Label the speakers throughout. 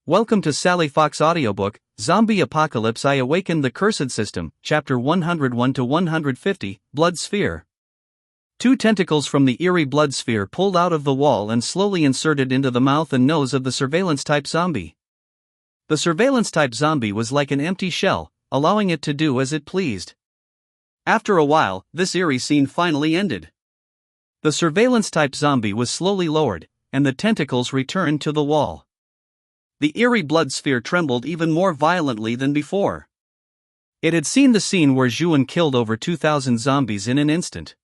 Speaker 1: Welcome to Sally Fox Audiobook, Zombie Apocalypse I Awakened the Cursed System, Chapter 101 to 150, Blood Sphere. Two tentacles from the eerie blood sphere pulled out of the wall and slowly inserted into the mouth and nose of the surveillance-type zombie. The surveillance-type zombie was like an empty shell, allowing it to do as it pleased. After a while, this eerie scene finally ended. The surveillance-type zombie was slowly lowered, and the tentacles returned to the wall. The eerie blood sphere trembled even more violently than before. It had seen the scene where Zhuan killed over 2,000 zombies in an instant.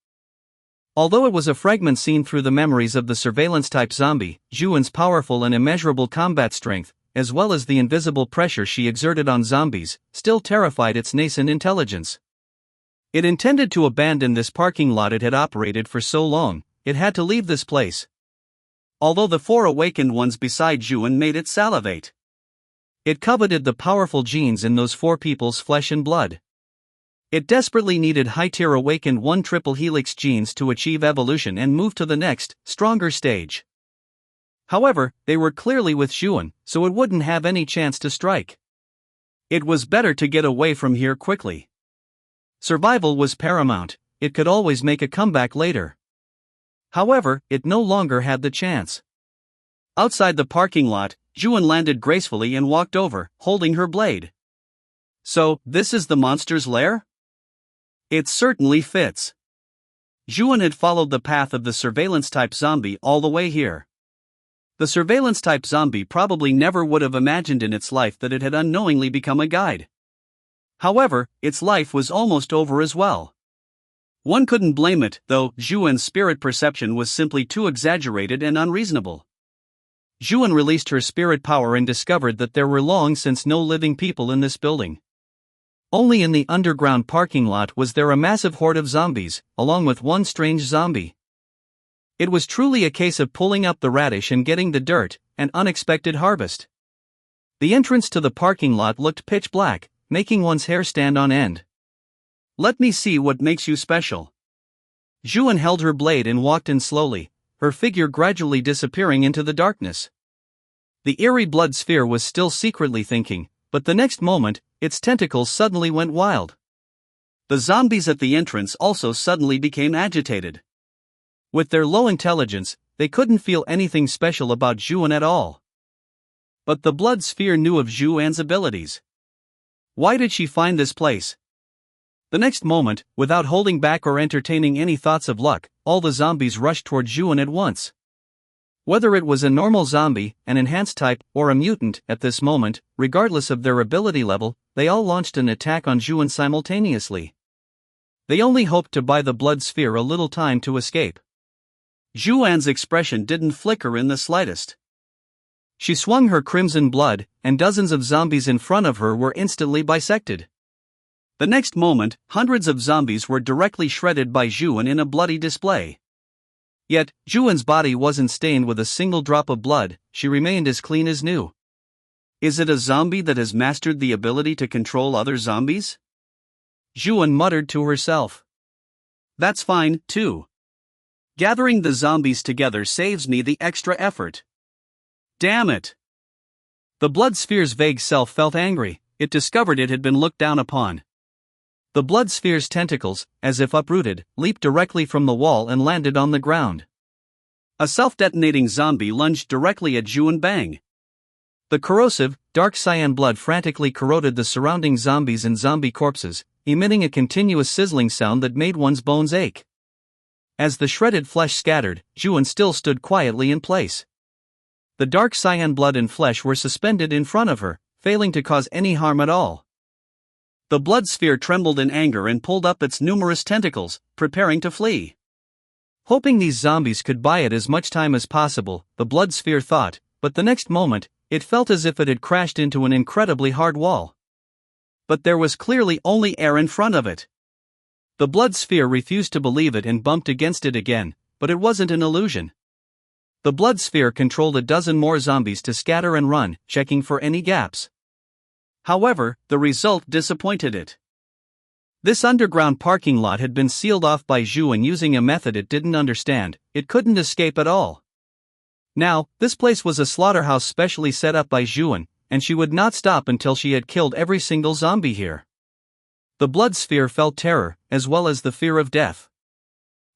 Speaker 1: Although it was a fragment seen through the memories of the surveillance-type zombie, Zhuan's powerful and immeasurable combat strength, as well as the invisible pressure she exerted on zombies, still terrified its nascent intelligence. It intended to abandon this parking lot it had operated for so long. It had to leave this place. Although the four awakened ones beside Zhuan made it salivate. It coveted the powerful genes in those four people's flesh and blood. It desperately needed high-tier awakened 1 triple helix genes to achieve evolution and move to the next, stronger stage. However, they were clearly with Zhuan, so it wouldn't have any chance to strike. It was better to get away from here quickly. Survival was paramount. It could always make a comeback later. However, it no longer had the chance. Outside the parking lot, Zhuan landed gracefully and walked over, holding her blade. So, this is the monster's lair? It certainly fits. Zhuan had followed the path of the surveillance-type zombie all the way here. The surveillance-type zombie probably never would have imagined in its life that it had unknowingly become a guide. However, its life was almost over as well. One couldn't blame it, though. Zhuan's spirit perception was simply too exaggerated and unreasonable. Zhuan released her spirit power and discovered that there were long since no living people in this building. Only in the underground parking lot was there a massive horde of zombies, along with one strange zombie. It was truly a case of pulling up the radish and getting the dirt, an unexpected harvest. The entrance to the parking lot looked pitch black, making one's hair stand on end. Let me see what makes you special. Zhuan held her blade and walked in slowly, her figure gradually disappearing into the darkness. The eerie blood sphere was still secretly thinking, but the next moment, its tentacles suddenly went wild. The zombies at the entrance also suddenly became agitated. With their low intelligence, they couldn't feel anything special about Zhuan at all. But the blood sphere knew of Zhuan's abilities. Why did she find this place? The next moment, without holding back or entertaining any thoughts of luck, all the zombies rushed toward Zhuan at once. Whether it was a normal zombie, an enhanced type, or a mutant, at this moment, regardless of their ability level, they all launched an attack on Zhuan simultaneously. They only hoped to buy the blood sphere a little time to escape. Zhuan's expression didn't flicker in the slightest. She swung her crimson blood, and dozens of zombies in front of her were instantly bisected. The next moment, hundreds of zombies were directly shredded by Zhuan in a bloody display. Yet, Zhuan's body wasn't stained with a single drop of blood. She remained as clean as new. Is it a zombie that has mastered the ability to control other zombies? Zhuan muttered to herself. That's fine, too. Gathering the zombies together saves me the extra effort. Damn it! The blood sphere's vague self felt angry. It discovered it had been looked down upon. The blood sphere's tentacles, as if uprooted, leaped directly from the wall and landed on the ground. A self-detonating zombie lunged directly at Zhuan. Bang! The corrosive, dark cyan blood frantically corroded the surrounding zombies and zombie corpses, emitting a continuous sizzling sound that made one's bones ache. As the shredded flesh scattered, Zhuan still stood quietly in place. The dark cyan blood and flesh were suspended in front of her, failing to cause any harm at all. The blood sphere trembled in anger and pulled up its numerous tentacles, preparing to flee. Hoping these zombies could buy it as much time as possible, the blood sphere thought, but the next moment, it felt as if it had crashed into an incredibly hard wall. But there was clearly only air in front of it. The blood sphere refused to believe it and bumped against it again, but it wasn't an illusion. The blood sphere controlled a dozen more zombies to scatter and run, checking for any gaps. However, the result disappointed it. This underground parking lot had been sealed off by Zhuan using a method it didn't understand. It couldn't escape at all. Now, this place was a slaughterhouse specially set up by Zhuan, and she would not stop until she had killed every single zombie here. The blood sphere felt terror, as well as the fear of death.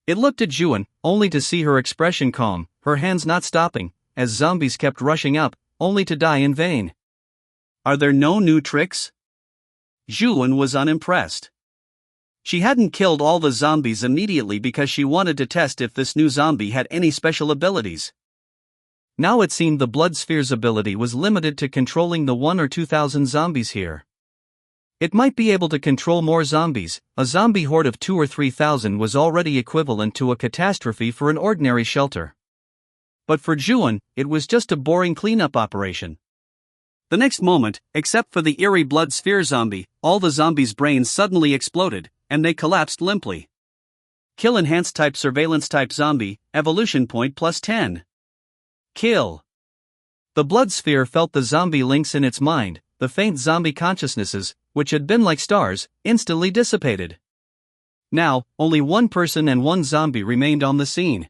Speaker 1: It looked at Juan, only to see her expression calm, her hands not stopping, as zombies kept rushing up, only to die in vain. Are there no new tricks? Juan was unimpressed. She hadn't killed all the zombies immediately because she wanted to test if this new zombie had any special abilities. Now it seemed the blood sphere's ability was limited to controlling the 1 or 2,000 zombies here. It might be able to control more zombies. A zombie horde of 2 or 3,000 was already equivalent to a catastrophe for an ordinary shelter. But for Juan, it was just a boring cleanup operation. The next moment, except for the eerie blood sphere zombie, all the zombies' brains suddenly exploded, and they collapsed limply. Kill enhanced type surveillance type zombie, evolution point plus 10. Kill. The blood sphere felt the zombie links in its mind, the faint zombie consciousnesses, which had been like stars, instantly dissipated. Now, only one person and one zombie remained on the scene.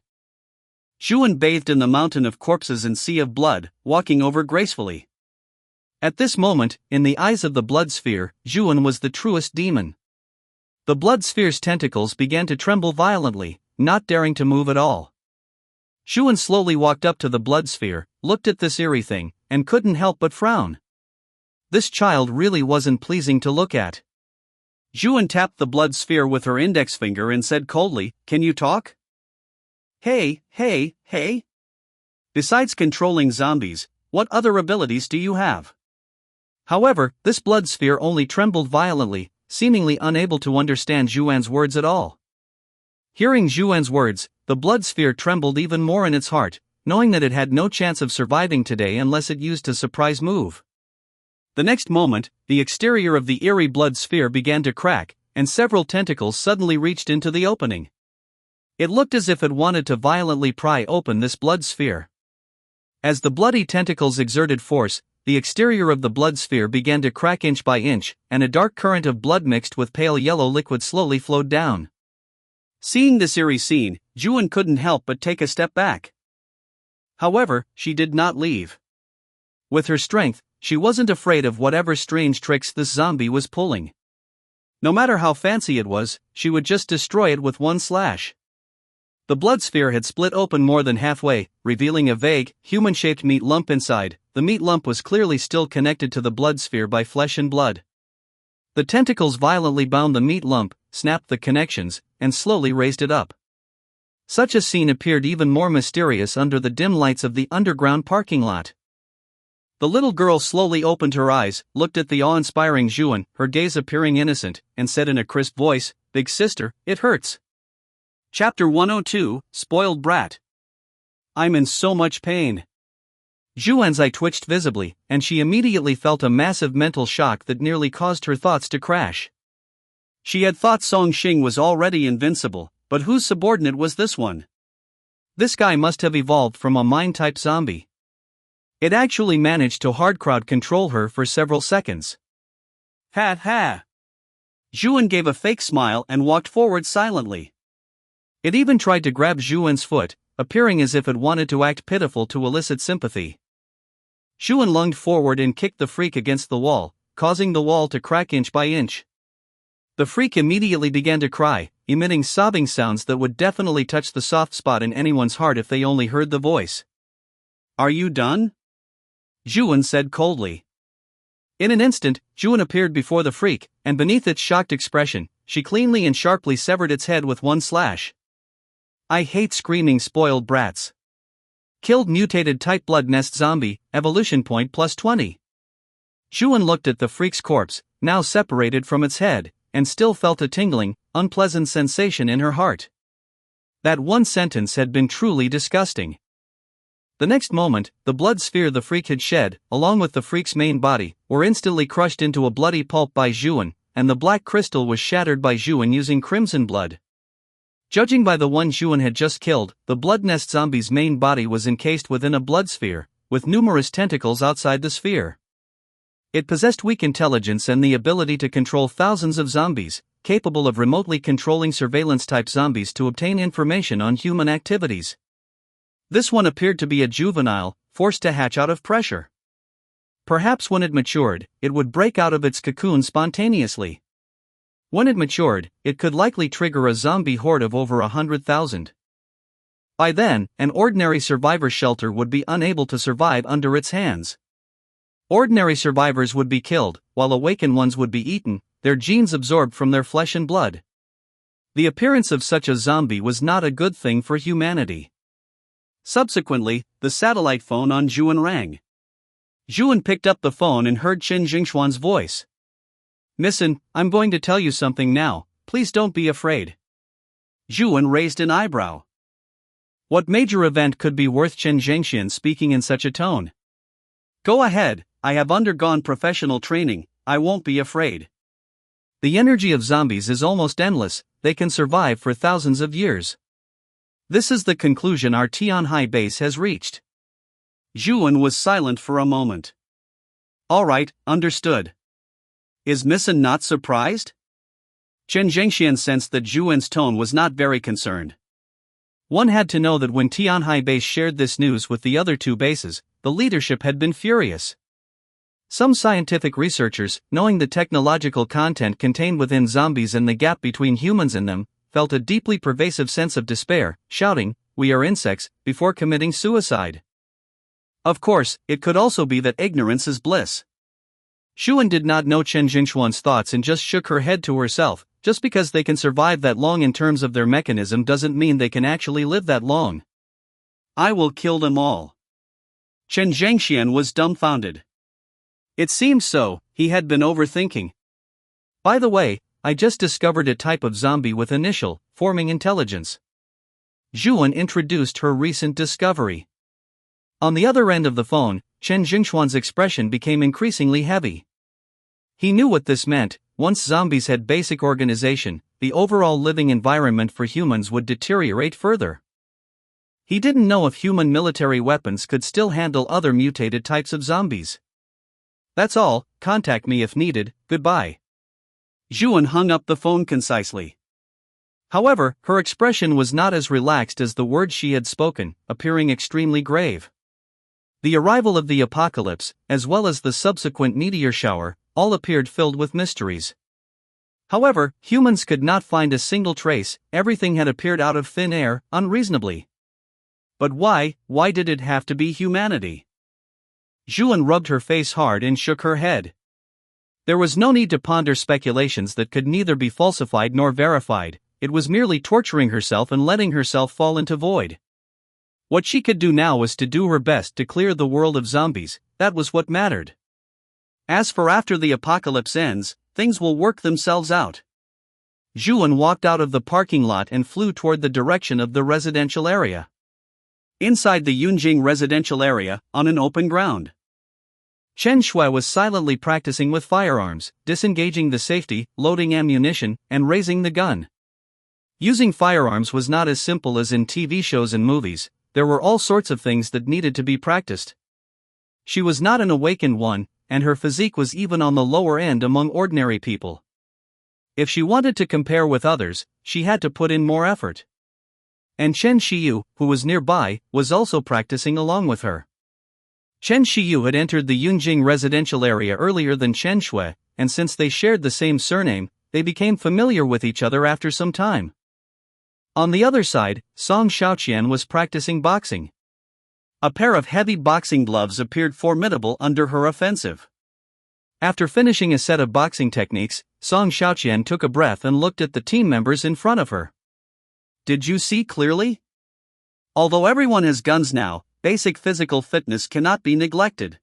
Speaker 1: Juan bathed in the mountain of corpses and sea of blood, walking over gracefully. At this moment, in the eyes of the blood sphere, Juan was the truest demon. The blood sphere's tentacles began to tremble violently, not daring to move at all. Juan slowly walked up to the blood sphere, looked at this eerie thing, and couldn't help but frown. This child really wasn't pleasing to look at. Juan tapped the blood sphere with her index finger and said coldly, "Can you talk?" Hey. Besides controlling zombies, what other abilities do you have? However, this blood sphere only trembled violently, seemingly unable to understand Juan's words at all. Hearing Juan's words, the blood sphere trembled even more in its heart, knowing that it had no chance of surviving today unless it used a surprise move. The next moment, the exterior of the eerie blood sphere began to crack, and several tentacles suddenly reached into the opening. It looked as if it wanted to violently pry open this blood sphere. As the bloody tentacles exerted force, the exterior of the blood sphere began to crack inch by inch, and a dark current of blood mixed with pale yellow liquid slowly flowed down. Seeing this eerie scene, Juan couldn't help but take a step back. However, she did not leave. With her strength, she wasn't afraid of whatever strange tricks this zombie was pulling. No matter how fancy it was, she would just destroy it with one slash. The blood sphere had split open more than halfway, revealing a vague, human-shaped meat lump inside. The meat lump was clearly still connected to the blood sphere by flesh and blood. The tentacles violently bound the meat lump, snapped the connections, and slowly raised it up. Such a scene appeared even more mysterious under the dim lights of the underground parking lot. The little girl slowly opened her eyes, looked at the awe-inspiring Juan, her gaze appearing innocent, and said in a crisp voice, "Big sister, it hurts." Chapter 102, Spoiled Brat. I'm in so much pain. Juan's eye twitched visibly, and she immediately felt a massive mental shock that nearly caused her thoughts to crash. She had thought Song Xing was already invincible, but whose subordinate was this one? This guy must have evolved from a mind-type zombie. It actually managed to hard crowd control her for several seconds. Ha. Juan gave a fake smile and walked forward silently. It even tried to grab Juan's foot, appearing as if it wanted to act pitiful to elicit sympathy. Juan lunged forward and kicked the freak against the wall, causing the wall to crack inch by inch. The freak immediately began to cry, emitting sobbing sounds that would definitely touch the soft spot in anyone's heart if they only heard the voice. Are you done? Juan said coldly. In an instant, Juan appeared before the freak, and beneath its shocked expression, she cleanly and sharply severed its head with one slash. I hate screaming spoiled brats. Killed mutated type blood nest zombie, evolution point plus 20. Juan looked at the freak's corpse, now separated from its head, and still felt a tingling, unpleasant sensation in her heart. That one sentence had been truly disgusting. The next moment, the blood sphere the freak had shed, along with the freak's main body, were instantly crushed into a bloody pulp by Juan, and the black crystal was shattered by Juan using crimson blood. Judging by the one Juan had just killed, the blood nest zombie's main body was encased within a blood sphere, with numerous tentacles outside the sphere. It possessed weak intelligence and the ability to control thousands of zombies, capable of remotely controlling surveillance-type zombies to obtain information on human activities. This one appeared to be a juvenile, forced to hatch out of pressure. Perhaps when it matured, it would break out of its cocoon spontaneously. When it matured, it could likely trigger a zombie horde of over 100,000. By then, an ordinary survivor shelter would be unable to survive under its hands. Ordinary survivors would be killed, while awakened ones would be eaten, their genes absorbed from their flesh and blood. The appearance of such a zombie was not a good thing for humanity. Subsequently, the satellite phone on Zhuan rang. Zhuan picked up the phone and heard Chen Jingxuan's voice. "Listen, I'm going to tell you something now, please don't be afraid." Zhuan raised an eyebrow. What major event could be worth Chen Jingxian speaking in such a tone? "Go ahead, I have undergone professional training, I won't be afraid." The energy of zombies is almost endless, they can survive for thousands of years. This is the conclusion our Tianhai base has reached. Zhuan was silent for a moment. "All right, understood. Is Missen not surprised?" Chen Jingxian sensed that Zhuan's tone was not very concerned. One had to know that when Tianhai base shared this news with the other two bases, the leadership had been furious. Some scientific researchers, knowing the technological content contained within zombies and the gap between humans and them, felt a deeply pervasive sense of despair, shouting, "We are insects," before committing suicide. Of course, it could also be that ignorance is bliss. Zhuan did not know Chen Jingxuan's thoughts and just shook her head to herself. Just because they can survive that long in terms of their mechanism doesn't mean they can actually live that long. "I will kill them all." Chen Jingxian was dumbfounded. It seemed so, he had been overthinking. "By the way, I just discovered a type of zombie with initial, forming intelligence." Zhuan introduced her recent discovery. On the other end of the phone, Chen Jingxuan's expression became increasingly heavy. He knew what this meant. Once zombies had basic organization, the overall living environment for humans would deteriorate further. He didn't know if human military weapons could still handle other mutated types of zombies. "That's all, contact me if needed, goodbye." Zhuan hung up the phone concisely. However, her expression was not as relaxed as the words she had spoken, appearing extremely grave. The arrival of the apocalypse, as well as the subsequent meteor shower, all appeared filled with mysteries. However, humans could not find a single trace, everything had appeared out of thin air, unreasonably. But why did it have to be humanity? Zhuan rubbed her face hard and shook her head. There was no need to ponder speculations that could neither be falsified nor verified, it was merely torturing herself and letting herself fall into void. What she could do now was to do her best to clear the world of zombies, that was what mattered. As for after the apocalypse ends, things will work themselves out. Zhuan walked out of the parking lot and flew toward the direction of the residential area. Inside the Yunjing residential area, on an open ground, Chen Shui was silently practicing with firearms, disengaging the safety, loading ammunition, and raising the gun. Using firearms was not as simple as in TV shows and movies, there were all sorts of things that needed to be practiced. She was not an awakened one, and her physique was even on the lower end among ordinary people. If she wanted to compare with others, she had to put in more effort. And Chen Xiyu, who was nearby, was also practicing along with her. Chen Xiyu had entered the Yunjing residential area earlier than Chen Shui, and since they shared the same surname, they became familiar with each other after some time. On the other side, Song Xiaoqian was practicing boxing. A pair of heavy boxing gloves appeared formidable under her offensive. After finishing a set of boxing techniques, Song Xiaoqian took a breath and looked at the team members in front of her. "Did you see clearly? Although everyone has guns now, basic physical fitness cannot be neglected.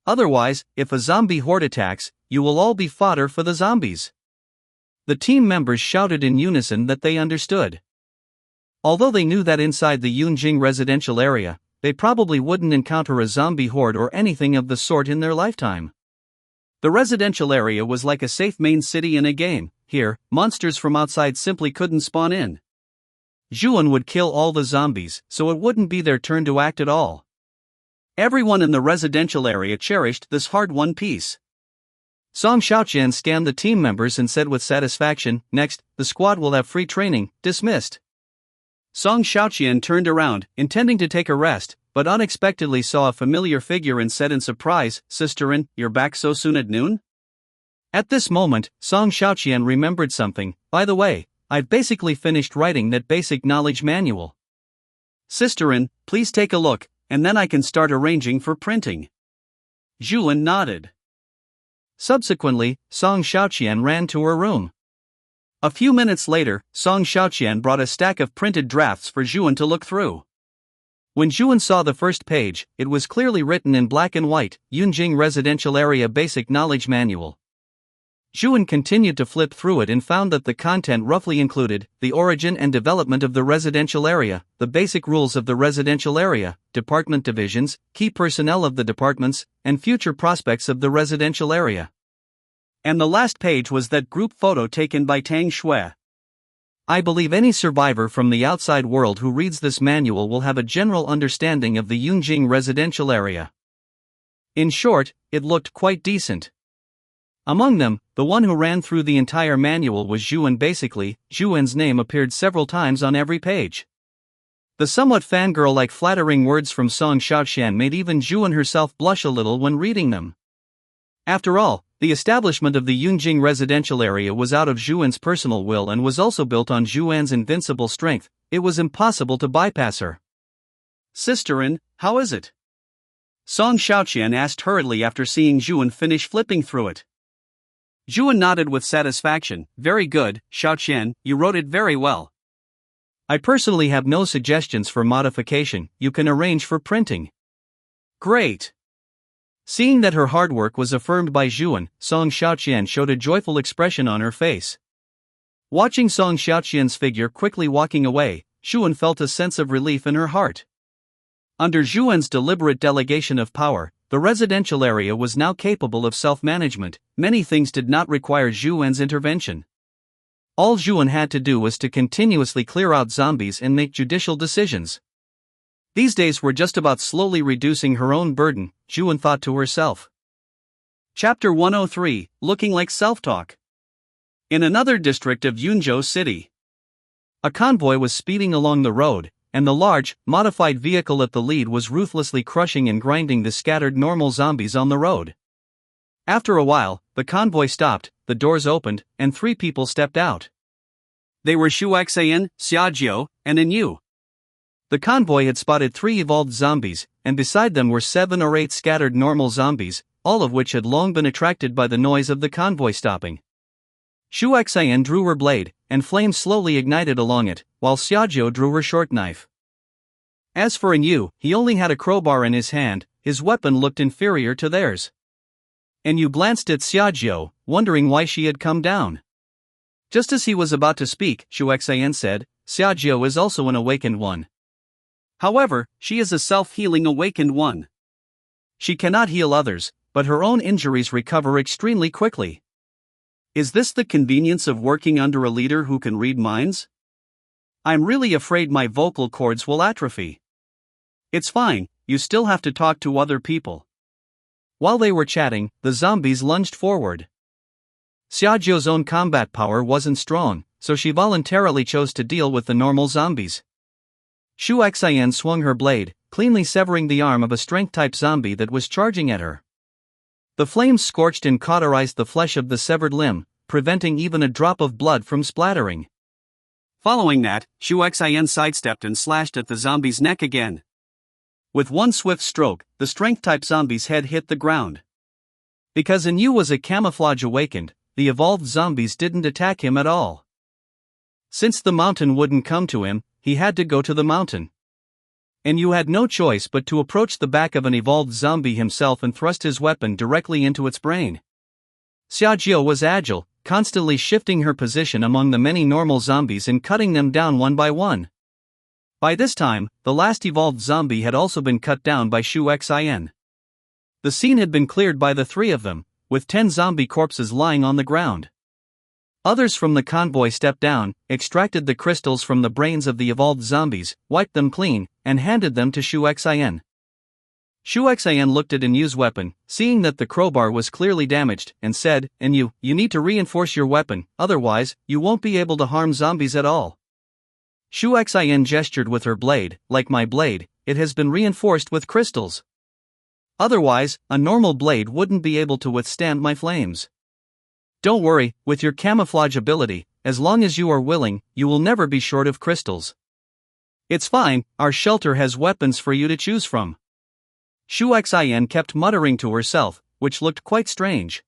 Speaker 1: Otherwise, if a zombie horde attacks, you will all be fodder for the zombies." The team members shouted in unison that they understood. Although they knew that inside the Yunjing residential area, they probably wouldn't encounter a zombie horde or anything of the sort in their lifetime. The residential area was like a safe main city in a game. Here, monsters from outside simply couldn't spawn in. Zhuan would kill all the zombies, so it wouldn't be their turn to act at all. Everyone in the residential area cherished this hard-won peace. Song Xiaoqian scanned the team members and said with satisfaction, "Next, the squad will have free training, dismissed." Song Xiaoqian turned around, intending to take a rest, but unexpectedly saw a familiar figure and said in surprise, "Sisterin, you're back so soon at noon?" At this moment, Song Xiaoqian remembered something. "By the way, I've basically finished writing that basic knowledge manual. Sisterin, please take a look, and then I can start arranging for printing." Zhuan nodded. Subsequently, Song Xiaoqian ran to her room. A few minutes later, Song Xiaoqian brought a stack of printed drafts for Zhuan to look through. When Zhuan saw the first page, it was clearly written in black and white, "Yunjing Residential Area Basic Knowledge Manual." Zhuan continued to flip through it and found that the content roughly included the origin and development of the residential area, the basic rules of the residential area, department divisions, key personnel of the departments, and future prospects of the residential area. And the last page was that group photo taken by Tang Shui. I believe any survivor from the outside world who reads this manual will have a general understanding of the Yunjing residential area. In short, it looked quite decent. Among them, the one who ran through the entire manual was Zhuan. Basically, Zhuan's name appeared several times on every page. The somewhat fangirl-like flattering words from Song Xiaoqian made even Zhuan herself blush a little when reading them. After all, the establishment of the Yunjing residential area was out of Zhuan's personal will and was also built on Zhuan's invincible strength. It was impossible to bypass her. "Sisterin, how is it?" Song Xiaoqian asked hurriedly after seeing Zhuan finish flipping through it. Zhuan nodded with satisfaction. "Very good, Xiaoqian, you wrote it very well. I personally have no suggestions for modification, you can arrange for printing." "Great." Seeing that her hard work was affirmed by Zhuan, Song Xiaoqian showed a joyful expression on her face. Watching Song Xiaoqian's figure quickly walking away, Zhuan felt a sense of relief in her heart. Under Zhuan's deliberate delegation of power, the residential area was now capable of self-management. Many things did not require Zhuan's intervention. All Zhuan had to do was to continuously clear out zombies and make judicial decisions. These days were just about slowly reducing her own burden, Zhuan thought to herself. Chapter 103, Looking Like Self-Talk. In another district of Yunzhou City, a convoy was speeding along the road, and the large, modified vehicle at the lead was ruthlessly crushing and grinding the scattered normal zombies on the road. After a while, the convoy stopped, the doors opened, and 3 people stepped out. They were Xuexian, Xiaojiu, and Enyu. The convoy had spotted 3 evolved zombies, and beside them were 7 or 8 scattered normal zombies, all of which had long been attracted by the noise of the convoy stopping. Xuexian drew her blade, and flames slowly ignited along it, while Xiaojiu drew her short knife. As for Enyu, he only had a crowbar in his hand. His weapon looked inferior to theirs. Enyu glanced at Xiaojiu, wondering why she had come down. Just as he was about to speak, Xuexian said, "Xiaojiu is also an awakened one. However, she is a self-healing awakened one. She cannot heal others, but her own injuries recover extremely quickly. Is this the convenience of working under a leader who can read minds? I'm really afraid my vocal cords will atrophy." "It's fine, you still have to talk to other people." While they were chatting, the zombies lunged forward. Xiaojiu's own combat power wasn't strong, so she voluntarily chose to deal with the normal zombies. Xuexian swung her blade, cleanly severing the arm of a strength-type zombie that was charging at her. The flames scorched and cauterized the flesh of the severed limb, preventing even a drop of blood from splattering. Following that, Xuexian sidestepped and slashed at the zombie's neck again. With one swift stroke, the strength-type zombie's head hit the ground. Because Enyu was a camouflage awakened, the evolved zombies didn't attack him at all. Since the mountain wouldn't come to him, he had to go to the mountain. Enyu had no choice but to approach the back of an evolved zombie himself and thrust his weapon directly into its brain. Xiaojiu was agile, constantly shifting her position among the many normal zombies and cutting them down one by one. By this time, the last evolved zombie had also been cut down by Xuexian. The scene had been cleared by the 3 of them, with 10 zombie corpses lying on the ground. Others from the convoy stepped down, extracted the crystals from the brains of the evolved zombies, wiped them clean, and handed them to Xuexian. Xuexian looked at Enyu's weapon, seeing that the crowbar was clearly damaged, and said, "Enyu, you need to reinforce your weapon, otherwise, you won't be able to harm zombies at all." Xuexian gestured with her blade. "Like my blade, it has been reinforced with crystals. Otherwise, a normal blade wouldn't be able to withstand my flames. Don't worry, with your camouflage ability, as long as you are willing, you will never be short of crystals. It's fine, our shelter has weapons for you to choose from. Shu Xian kept muttering to herself, which looked quite strange.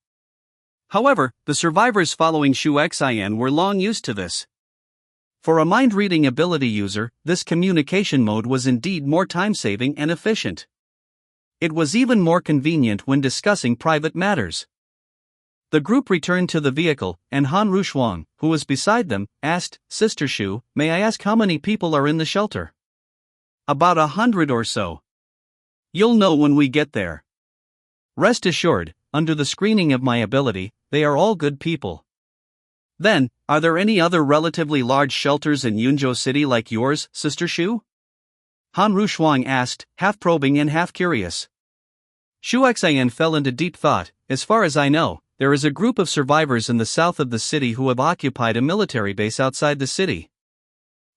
Speaker 1: However, the survivors following Shu Xian were long used to this. For a mind-reading ability user, this communication mode was indeed more time-saving and efficient. It was even more convenient when discussing private matters. The group returned to the vehicle, and Han Rushuang, who was beside them, asked, "Sister Shu, may I ask how many people are in the shelter?" "About 100 or so. You'll know when we get there. Rest assured, under the screening of my ability, they are all good people." "Then, are there any other relatively large shelters in Yunzhou City like yours, Sister Shu?" Han Rushuang asked, half probing and half curious. Shu Xian fell into deep thought. "As far as I know, there is a group of survivors in the south of the city who have occupied a military base outside the city.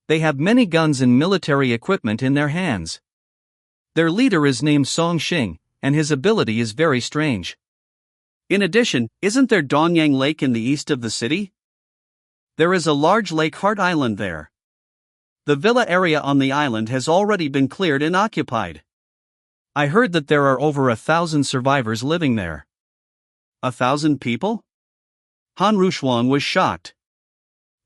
Speaker 1: They have many guns and military equipment in their hands. Their leader is named Song Xing, and his ability is very strange. In addition, isn't there Dongyang Lake in the east of the city? There is a large lake Heart Island there. The villa area on the island has already been cleared and occupied. I heard that there are over 1,000 survivors living there." 1,000 people? Han Rushuang was shocked.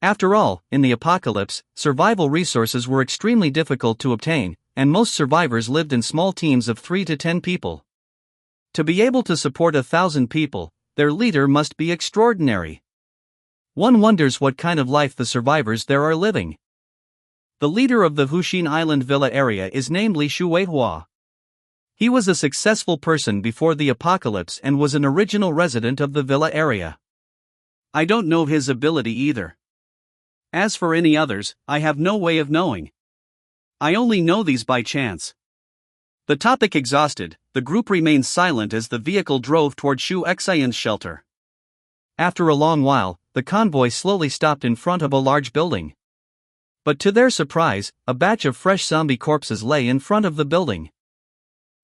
Speaker 1: After all, in the apocalypse, survival resources were extremely difficult to obtain, and most survivors lived in small teams of 3 to 10 people. To be able to support 1,000 people, their leader must be extraordinary. One wonders what kind of life the survivors there are living. The leader of the Huxin Island villa area is named Li Shueihua. He was a successful person before the apocalypse and was an original resident of the villa area. I don't know his ability either. As for any others, I have no way of knowing. I only know these by chance. The topic exhausted, the group remained silent as the vehicle drove toward Shu Xian's shelter. After a long while, the convoy slowly stopped in front of a large building. But to their surprise, a batch of fresh zombie corpses lay in front of the building.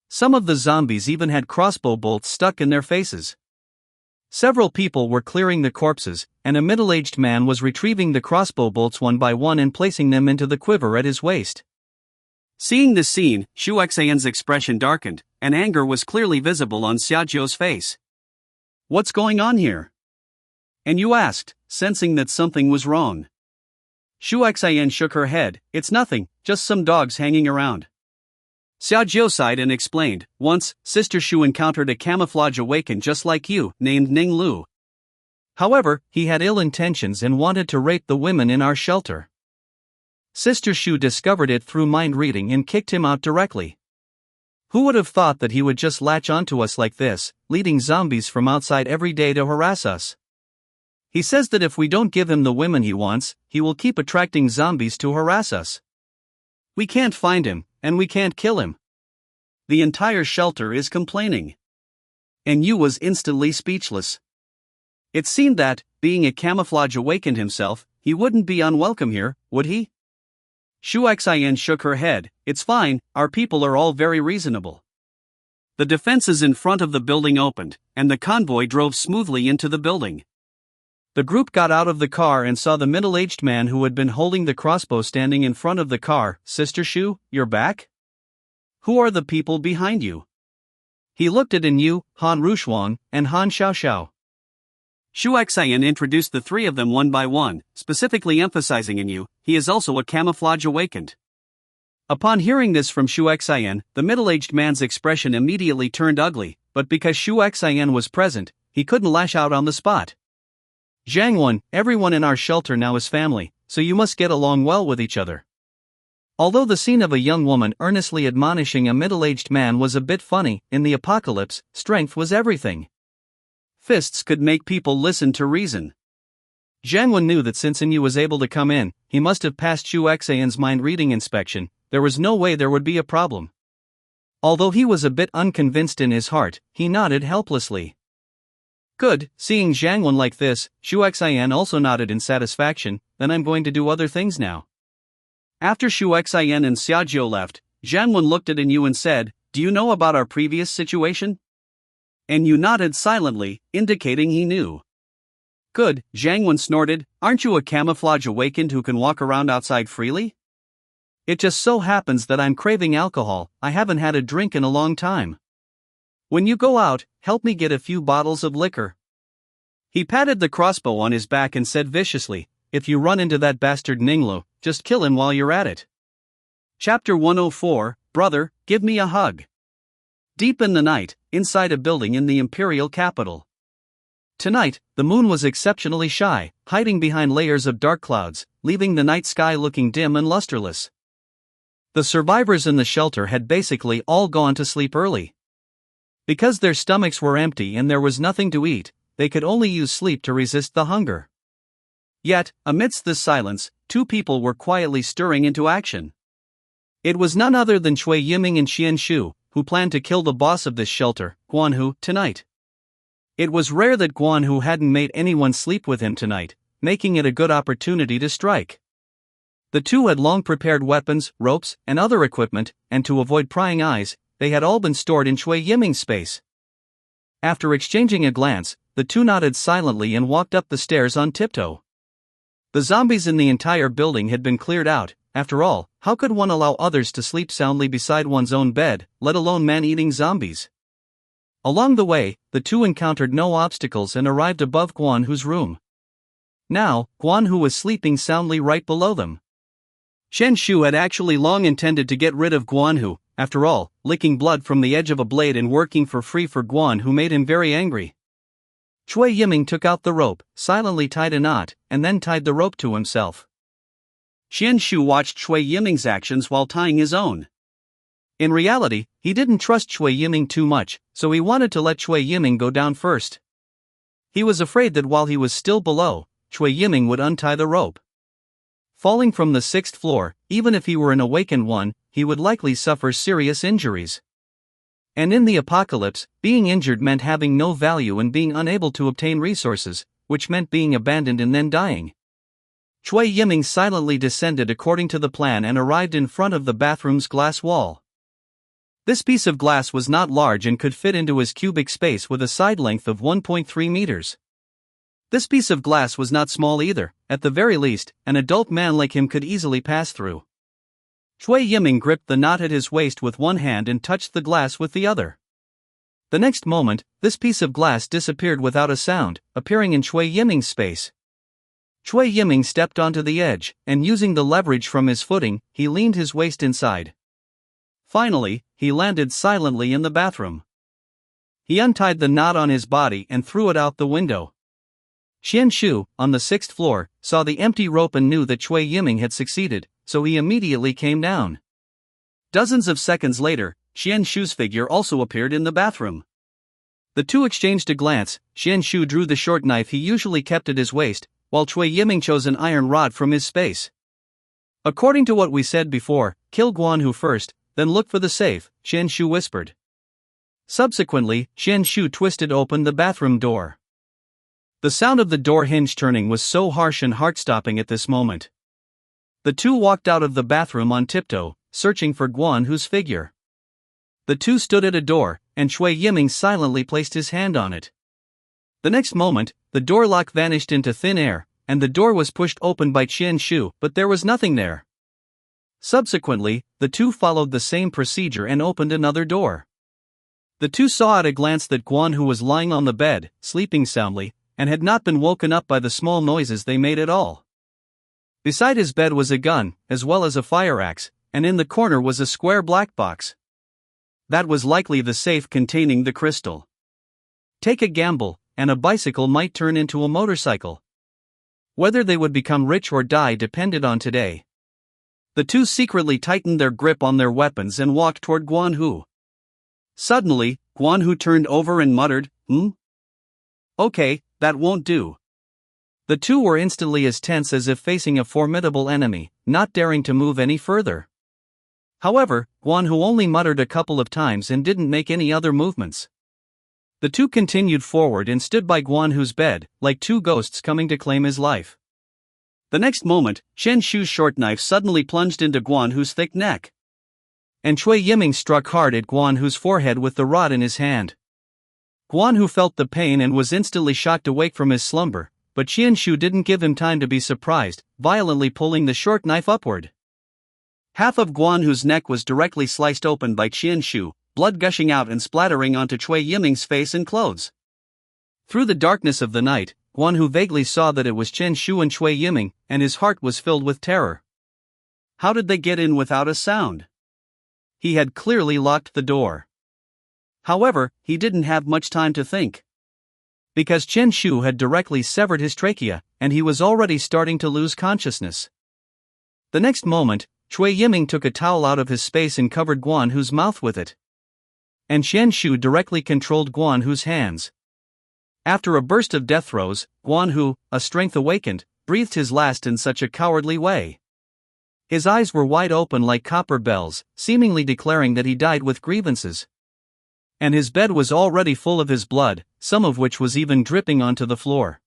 Speaker 1: Some of the zombies even had crossbow bolts stuck in their faces. Several people were clearing the corpses, and a middle-aged man was retrieving the crossbow bolts one by one and placing them into the quiver at his waist. Seeing this scene, Shu Xian's expression darkened, and anger was clearly visible on Xiaozhou's face. "What's going on here?" "And you asked, sensing that something was wrong." Shu Xian shook her head. "It's nothing, just some dogs hanging around." Xiaozhou sighed and explained, "Once, Sister Shu encountered a camouflage awakened just like you, named Ning Lu. However, he had ill intentions and wanted to rape the women in our shelter. Sister Shu discovered it through mind reading and kicked him out directly. Who would have thought that he would just latch onto us like this, leading zombies from outside every day to harass us? He says that if we don't give him the women he wants, he will keep attracting zombies to harass us. We can't find him, and we can't kill him. The entire shelter is complaining." And Yu was instantly speechless. It seemed that, being a camouflage awakened himself, he wouldn't be unwelcome here, would he? Shu Xian shook her head. "It's fine, our people are all very reasonable." The defenses in front of the building opened, and the convoy drove smoothly into the building. The group got out of the car and saw the middle-aged man who had been holding the crossbow standing in front of the car. "Sister Shu, you're back? Who are the people behind you?" He looked at Yu, Han Rushuang, and Han Xiaoxiao. Shu Xian introduced the three of them one by one, specifically emphasizing Yu, he is also a camouflage awakened. Upon hearing this from Shu Xian, the middle-aged man's expression immediately turned ugly, but because Shu Xian was present, he couldn't lash out on the spot. "Zhangwen, everyone in our shelter now is family, so you must get along well with each other." Although the scene of a young woman earnestly admonishing a middle-aged man was a bit funny, in the apocalypse, strength was everything. Fists could make people listen to reason. Zhangwen knew that since Yu was able to come in, he must have passed Shu Xian's mind-reading inspection. There was no way there would be a problem. Although he was a bit unconvinced in his heart, he nodded helplessly. "Good." Seeing Zhangwen like this, Shu Xian also nodded in satisfaction. "Then I'm going to do other things now." After Shu Xian and Xiaozhou left, Jiang Wen looked at Yu and said, "Do you know about our previous situation?" And Yu nodded silently, indicating he knew. "Good," Jiang Wen snorted, "aren't you a camouflage awakened who can walk around outside freely? It just so happens that I'm craving alcohol, I haven't had a drink in a long time. When you go out, help me get a few bottles of liquor." He patted the crossbow on his back and said viciously, "If you run into that bastard Ninglu, just kill him while you're at it." Chapter 104, Brother, Give Me a Hug. Deep in the night, inside a building in the imperial capital. Tonight, the moon was exceptionally shy, hiding behind layers of dark clouds, leaving the night sky looking dim and lusterless. The survivors in the shelter had basically all gone to sleep early. Because their stomachs were empty and there was nothing to eat, they could only use sleep to resist the hunger. Yet, amidst this silence, two people were quietly stirring into action. It was none other than Cui Yiming and Xian Shu, who planned to kill the boss of this shelter, Guan Hu, tonight. It was rare that Guan Hu hadn't made anyone sleep with him tonight, making it a good opportunity to strike. The two had long prepared weapons, ropes, and other equipment, and to avoid prying eyes, they had all been stored in Cui Yiming's space. After exchanging a glance, the two nodded silently and walked up the stairs on tiptoe. The zombies in the entire building had been cleared out. After all, how could one allow others to sleep soundly beside one's own bed, let alone man-eating zombies? Along the way, the two encountered no obstacles and arrived above Guan Hu's room. Now, Guan Hu was sleeping soundly right below them. Xian Shu had actually long intended to get rid of Guan Hu. After all, licking blood from the edge of a blade and working for free for Guan Hu made him very angry. Cui Yiming took out the rope, silently tied a knot, and then tied the rope to himself. Xian Shu watched Cui Yiming's actions while tying his own. In reality, he didn't trust Cui Yiming too much, so he wanted to let Cui Yiming go down first. He was afraid that while he was still below, Cui Yiming would untie the rope. Falling from the 6th floor, even if he were an awakened one, he would likely suffer serious injuries. And in the apocalypse, being injured meant having no value and being unable to obtain resources, which meant being abandoned and then dying. Cui Yiming silently descended according to the plan and arrived in front of the bathroom's glass wall. This piece of glass was not large and could fit into his cubic space with a side length of 1.3 meters. This piece of glass was not small either. At the very least, an adult man like him could easily pass through. Cui Yiming gripped the knot at his waist with one hand and touched the glass with the other. The next moment, this piece of glass disappeared without a sound, appearing in Cui Yiming's space. Cui Yiming stepped onto the edge, and using the leverage from his footing, he leaned his waist inside. Finally, he landed silently in the bathroom. He untied the knot on his body and threw it out the window. Xian Shu, on the 6th floor, saw the empty rope and knew that Cui Yiming had succeeded, so he immediately came down. Dozens of seconds later, Xian Shu's figure also appeared in the bathroom. The two exchanged a glance. Xian Shu drew the short knife he usually kept at his waist, while Cui Yiming chose an iron rod from his space. "According to what we said before, kill Guan Hu first, then look for the safe," Xian Shu whispered. Subsequently, Xian Shu twisted open the bathroom door. The sound of the door hinge turning was so harsh and heart-stopping at this moment. The two walked out of the bathroom on tiptoe, searching for Guan Hu's figure. The two stood at a door, and Cui Yiming silently placed his hand on it. The next moment, the door lock vanished into thin air, and the door was pushed open by Xian Shu, but there was nothing there. Subsequently, the two followed the same procedure and opened another door. The two saw at a glance that Guan Hu was lying on the bed, sleeping soundly, and had not been woken up by the small noises they made at all. Beside his bed was a gun, as well as a fire axe, and in the corner was a square black box. That was likely the safe containing the crystal. Take a gamble, and a bicycle might turn into a motorcycle. Whether they would become rich or die depended on today. The two secretly tightened their grip on their weapons and walked toward Guan Hu. Suddenly, Guan Hu turned over and muttered, "Okay, that won't do." The two were instantly as tense as if facing a formidable enemy, not daring to move any further. However, Guan Hu only muttered a couple of times and didn't make any other movements. The two continued forward and stood by Guan Hu's bed, like two ghosts coming to claim his life. The next moment, Xian Shu's short knife suddenly plunged into Guan Hu's thick neck. and Chui Yiming struck hard at Guan Hu's forehead with the rod in his hand. Guan Hu felt the pain and was instantly shocked awake from his slumber, but Qian Shu didn't give him time to be surprised, violently pulling the short knife upward. Half of Guan Hu's neck was directly sliced open by Qian Shu, blood gushing out and splattering onto Chui Yiming's face and clothes. Through the darkness of the night, Guan Hu vaguely saw that it was Qian Shu and Chui Yiming, and his heart was filled with terror. How did they get in without a sound? He had clearly locked the door. However, he didn't have much time to think. Because Qian Shu had directly severed his trachea, and he was already starting to lose consciousness. The next moment, Chui Yiming took a towel out of his space and covered Guan Hu's mouth with it. And Qian Shu directly controlled Guan Hu's hands. After a burst of death throes, Guan Hu, a strength awakened, breathed his last in such a cowardly way. His eyes were wide open like copper bells, seemingly declaring that he died with grievances. And his bed was already full of his blood, some of which was even dripping onto the floor.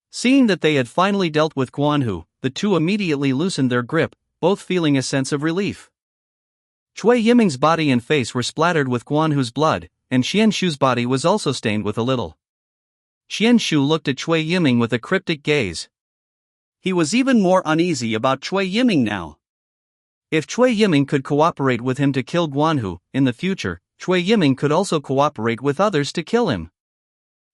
Speaker 1: Seeing that they had finally dealt with Guan Hu, the two immediately loosened their grip, both feeling a sense of relief. Chui Yiming's body and face were splattered with Guan Hu's blood, and Qian Shu's body was also stained with a little. Qian Shu looked at Chui Yiming with a cryptic gaze. He was even more uneasy about Chui Yiming now. If Chui Yiming could cooperate with him to kill Guan Hu, in the future, Chui Yiming could also cooperate with others to kill him.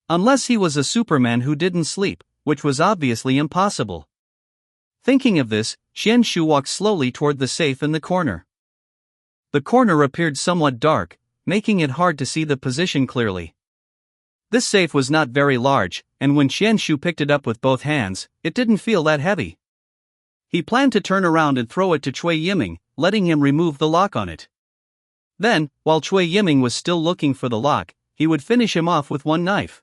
Speaker 1: Unless he was a Superman who didn't sleep, which was obviously impossible. Thinking of this, Qian Shu walked slowly toward the safe in the corner. The corner appeared somewhat dark, making it hard to see the position clearly. This safe was not very large, and when Qian Shu picked it up with both hands, it didn't feel that heavy. He planned to turn around and throw it to Chui Yiming, letting him remove the lock on it. Then, while Chui Yiming was still looking for the lock, he would finish him off with one knife.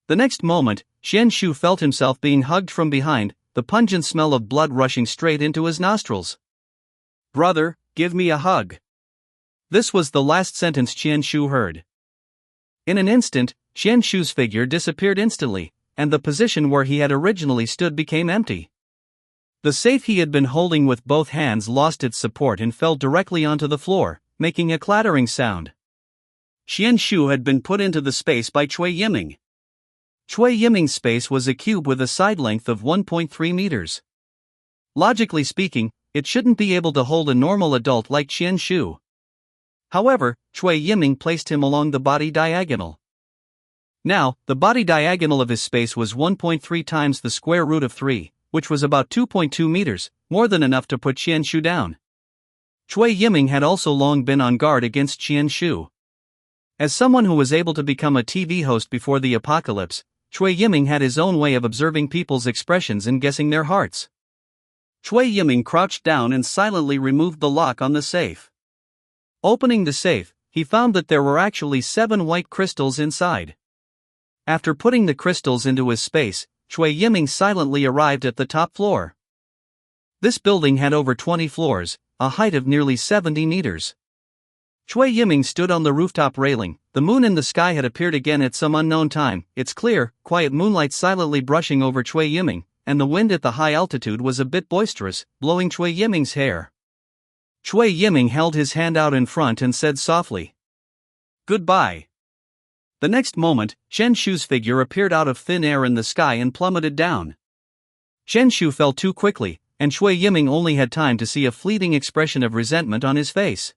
Speaker 1: The next moment, Qian Shu felt himself being hugged from behind, the pungent smell of blood rushing straight into his nostrils. "Brother, give me a hug." This was the last sentence Qian Shu heard. In an instant, Qian Shu's figure disappeared instantly, and the position where he had originally stood became empty. The safe he had been holding with both hands lost its support and fell directly onto the floor, making a clattering sound. Qian Shu had been put into the space by Chui Yiming. Chui Yiming's space was a cube with a side length of 1.3 meters. Logically speaking, it shouldn't be able to hold a normal adult like Qian Shu. However, Chui Yiming placed him along the body diagonal. Now, the body diagonal of his space was 1.3 times the square root of 3, which was about 2.2 meters, more than enough to put Qian Shu down. Chui Yiming had also long been on guard against Qian Shu. As someone who was able to become a TV host before the apocalypse, Chui Yiming had his own way of observing people's expressions and guessing their hearts. Chui Yiming crouched down and silently removed the lock on the safe. Opening the safe, he found that there were actually 7 white crystals inside. After putting the crystals into his space, Chui Yiming silently arrived at the top floor. This building had over 20 floors, a height of nearly 70 meters. Chui Yiming stood on the rooftop railing. The moon in the sky had appeared again at some unknown time, its clear, quiet moonlight silently brushing over Chui Yiming, and the wind at the high altitude was a bit boisterous, blowing Chui Yiming's hair. Chui Yiming held his hand out in front and said softly, "Goodbye." The next moment, Qian Shu's figure appeared out of thin air in the sky and plummeted down. Qian Shu fell too quickly, and Chui Yiming only had time to see a fleeting expression of resentment on his face.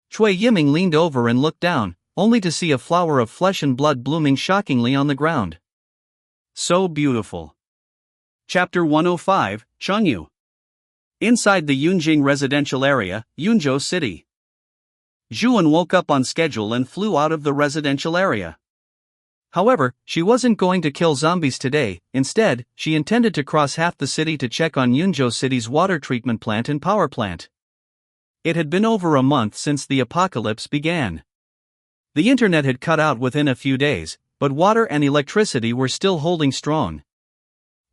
Speaker 1: Chui Yiming leaned over and looked down, only to see a flower of flesh and blood blooming shockingly on the ground. So beautiful. Chapter 105, Chengyu. Inside the Yunjing residential area, Yunzhou City. Zhuan woke up on schedule and flew out of the residential area. However, she wasn't going to kill zombies today. Instead, she intended to cross half the city to check on Yunzhou City's water treatment plant and power plant. It had been over a month since the apocalypse began. The internet had cut out within a few days, but water and electricity were still holding strong.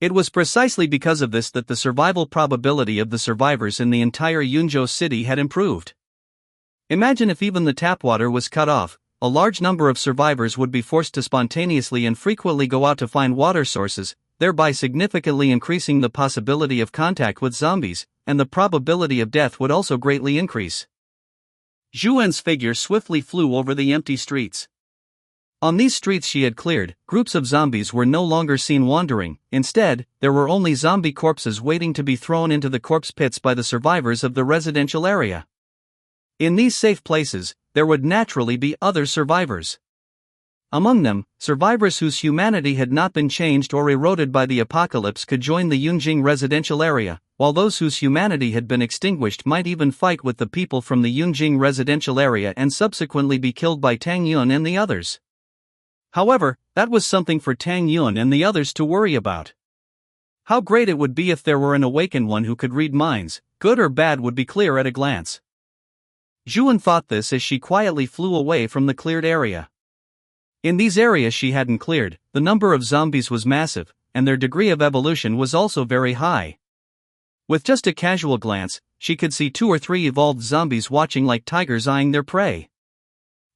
Speaker 1: It was precisely because of this that the survival probability of the survivors in the entire Yunzhou city had improved. Imagine if even the tap water was cut off, a large number of survivors would be forced to spontaneously and frequently go out to find water sources, thereby significantly increasing the possibility of contact with zombies, and the probability of death would also greatly increase. Zhuan's figure swiftly flew over the empty streets. On these streets she had cleared, groups of zombies were no longer seen wandering. Instead, there were only zombie corpses waiting to be thrown into the corpse pits by the survivors of the residential area. In these safe places, there would naturally be other survivors. Among them, survivors whose humanity had not been changed or eroded by the apocalypse could join the Yunjing residential area, while those whose humanity had been extinguished might even fight with the people from the Yunjing residential area and subsequently be killed by Tang Yun and the others. However, that was something for Tang Yun and the others to worry about. How great it would be if there were an awakened one who could read minds, good or bad would be clear at a glance. Zhuan thought this as she quietly flew away from the cleared area. In these areas she hadn't cleared, the number of zombies was massive, and their degree of evolution was also very high. With just a casual glance, she could see 2 or 3 evolved zombies watching like tigers eyeing their prey.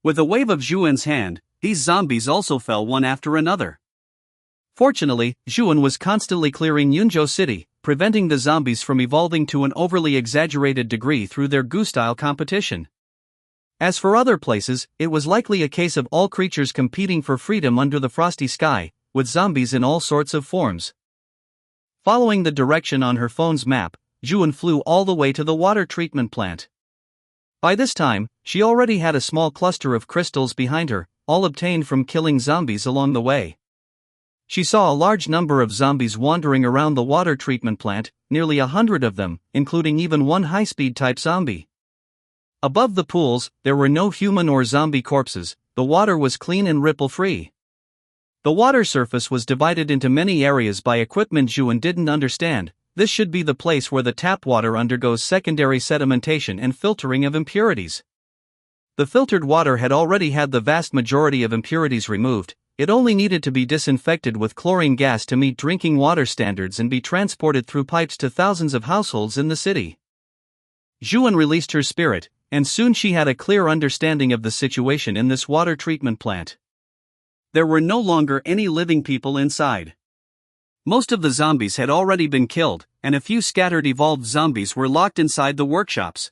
Speaker 1: With a wave of Zhuan's hand, these zombies also fell one after another. Fortunately, Zhuan was constantly clearing Yunzhou City, preventing the zombies from evolving to an overly exaggerated degree through their Gu-style competition. As for other places, it was likely a case of all creatures competing for freedom under the frosty sky, with zombies in all sorts of forms. Following the direction on her phone's map, Zhuan flew all the way to the water treatment plant. By this time, she already had a small cluster of crystals behind her, all obtained from killing zombies along the way. She saw a large number of zombies wandering around the water treatment plant, nearly 100 of them, including even one high-speed type zombie. Above the pools, there were no human or zombie corpses, the water was clean and ripple-free. The water surface was divided into many areas by equipment Zhuan didn't understand. This should be the place where the tap water undergoes secondary sedimentation and filtering of impurities. The filtered water had already had the vast majority of impurities removed. It only needed to be disinfected with chlorine gas to meet drinking water standards and be transported through pipes to thousands of households in the city. Zhuan released her spirit, and soon she had a clear understanding of the situation in this water treatment plant. There were no longer any living people inside. Most of the zombies had already been killed, and a few scattered evolved zombies were locked inside the workshops.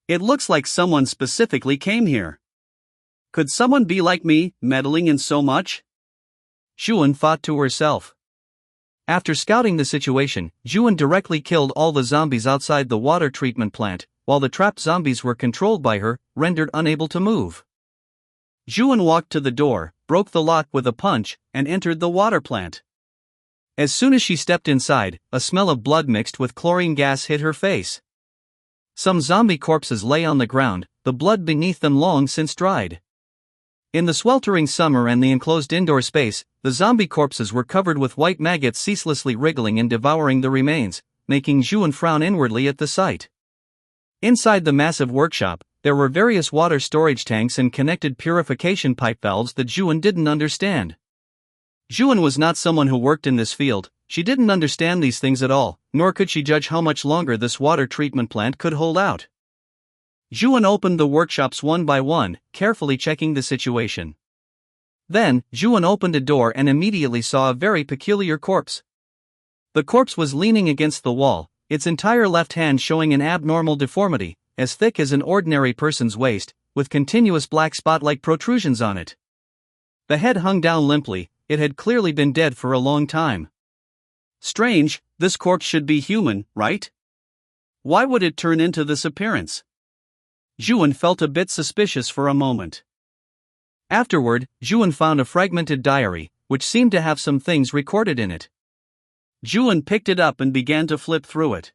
Speaker 1: It looks like someone specifically came here. Could someone be like me, meddling in so much? Zhuan thought to herself. After scouting the situation, Zhuan directly killed all the zombies outside the water treatment plant, while the trapped zombies were controlled by her, rendered unable to move. Zhuan walked to the door, broke the lock with a punch, and entered the water plant. As soon as she stepped inside, a smell of blood mixed with chlorine gas hit her face. Some zombie corpses lay on the ground, the blood beneath them long since dried. In the sweltering summer and the enclosed indoor space, the zombie corpses were covered with white maggots ceaselessly wriggling and devouring the remains, making Zhuan frown inwardly at the sight. Inside the massive workshop, there were various water storage tanks and connected purification pipe valves that Zhuan didn't understand. Zhuan was not someone who worked in this field. She didn't understand these things at all, nor could she judge how much longer this water treatment plant could hold out. Zhuan opened the workshops one by one, carefully checking the situation. Then, Zhuan opened a door and immediately saw a very peculiar corpse. The corpse was leaning against the wall, its entire left hand showing an abnormal deformity, as thick as an ordinary person's waist, with continuous black spot-like protrusions on it. The head hung down limply. It had clearly been dead for a long time. Strange, this corpse should be human, right? Why would it turn into this appearance? Zhuan felt a bit suspicious for a moment. Afterward, Zhuan found a fragmented diary, which seemed to have some things recorded in it. Zhuan picked it up and began to flip through it.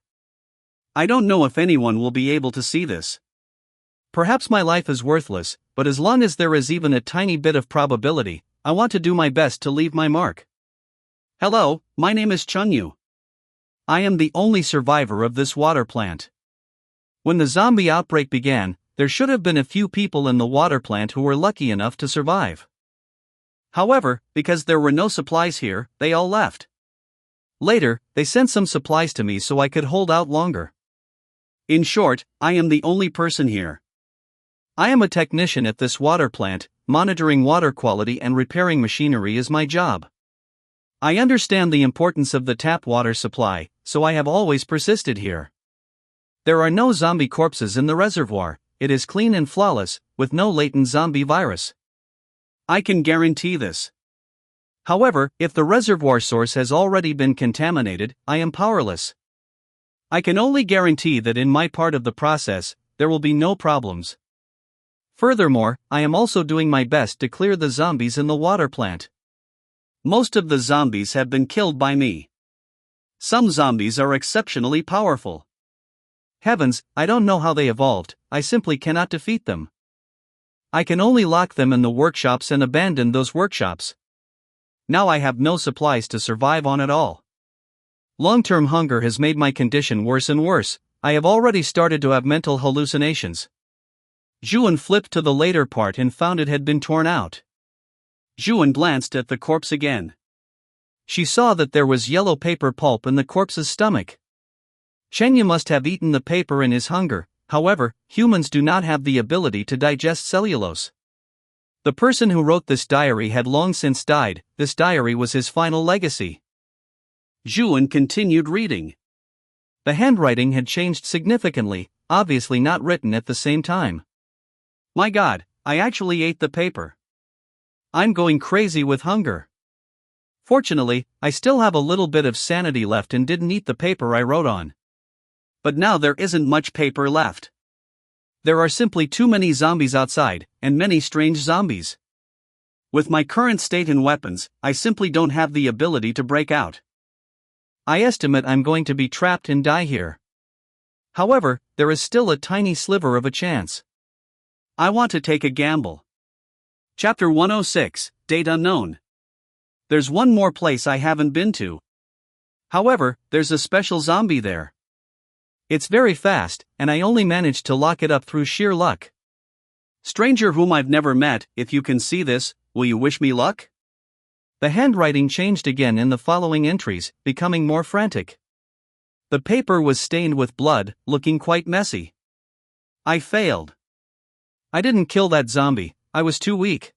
Speaker 1: I don't know if anyone will be able to see this. Perhaps my life is worthless, but as long as there is even a tiny bit of probability, I want to do my best to leave my mark. Hello, my name is Chunyu. I am the only survivor of this water plant. When the zombie outbreak began, there should have been a few people in the water plant who were lucky enough to survive. However, because there were no supplies here, they all left. Later, they sent some supplies to me so I could hold out longer. In short, I am the only person here. I am a technician at this water plant. Monitoring water quality and repairing machinery is my job. I understand the importance of the tap water supply, so I have always persisted here. There are no zombie corpses in the reservoir, it is clean and flawless, with no latent zombie virus. I can guarantee this. However, if the reservoir source has already been contaminated, I am powerless. I can only guarantee that in my part of the process, there will be no problems. Furthermore, I am also doing my best to clear the zombies in the water plant. Most of the zombies have been killed by me. Some zombies are exceptionally powerful. Heavens, I don't know how they evolved, I simply cannot defeat them. I can only lock them in the workshops and abandon those workshops. Now I have no supplies to survive on at all. Long-term hunger has made my condition worse and worse. I have already started to have mental hallucinations. Zhuan flipped to the later part and found it had been torn out. Zhuan glanced at the corpse again. She saw that there was yellow paper pulp in the corpse's stomach. Cheng Yu must have eaten the paper in his hunger. However, humans do not have the ability to digest cellulose. The person who wrote this diary had long since died. This diary was his final legacy. Zhuan continued reading. The handwriting had changed significantly, obviously not written at the same time. My God, I actually ate the paper. I'm going crazy with hunger. Fortunately, I still have a little bit of sanity left and didn't eat the paper I wrote on. But now there isn't much paper left. There are simply too many zombies outside, and many strange zombies. With my current state and weapons, I simply don't have the ability to break out. I estimate I'm going to be trapped and die here. However, there is still a tiny sliver of a chance. I want to take a gamble. Chapter 106, Date Unknown. There's one more place I haven't been to. However, there's a special zombie there. It's very fast, and I only managed to lock it up through sheer luck. Stranger whom I've never met, if you can see this, will you wish me luck? The handwriting changed again in the following entries, becoming more frantic. The paper was stained with blood, looking quite messy. I failed. I didn't kill that zombie, I was too weak.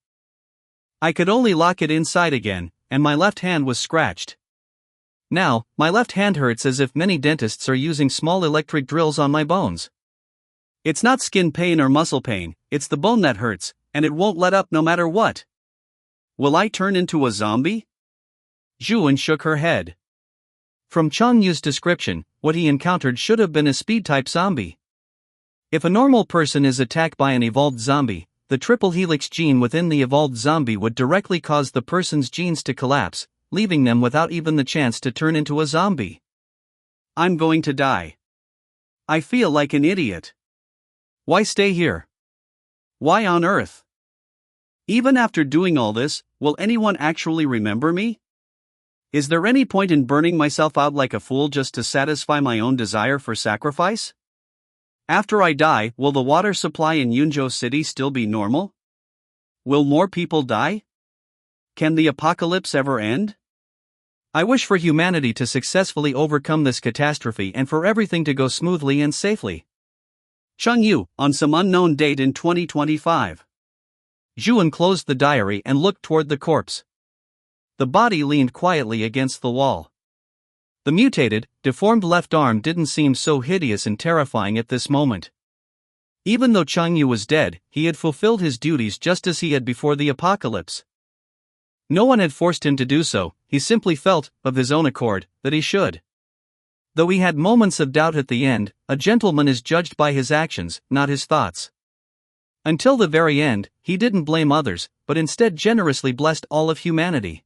Speaker 1: I could only lock it inside again, and my left hand was scratched. Now, my left hand hurts as if many dentists are using small electric drills on my bones. It's not skin pain or muscle pain, it's the bone that hurts, and it won't let up no matter what. Will I turn into a zombie? Zhuan shook her head. From Cheng Yu's description, what he encountered should have been a speed-type zombie. If a normal person is attacked by an evolved zombie, the triple helix gene within the evolved zombie would directly cause the person's genes to collapse, leaving them without even the chance to turn into a zombie. I'm going to die. I feel like an idiot. Why stay here? Why on earth? Even after doing all this, will anyone actually remember me? Is there any point in burning myself out like a fool just to satisfy my own desire for sacrifice? After I die, will the water supply in Yunzhou City still be normal? Will more people die? Can the apocalypse ever end? I wish for humanity to successfully overcome this catastrophe and for everything to go smoothly and safely. Cheng Yu, on some unknown date in 2025. Zhuan closed the diary and looked toward the corpse. The body leaned quietly against the wall. The mutated, deformed left arm didn't seem so hideous and terrifying at this moment. Even though Cheng Yu was dead, he had fulfilled his duties just as he had before the apocalypse. No one had forced him to do so, he simply felt, of his own accord, that he should. Though he had moments of doubt at the end, a gentleman is judged by his actions, not his thoughts. Until the very end, he didn't blame others, but instead generously blessed all of humanity.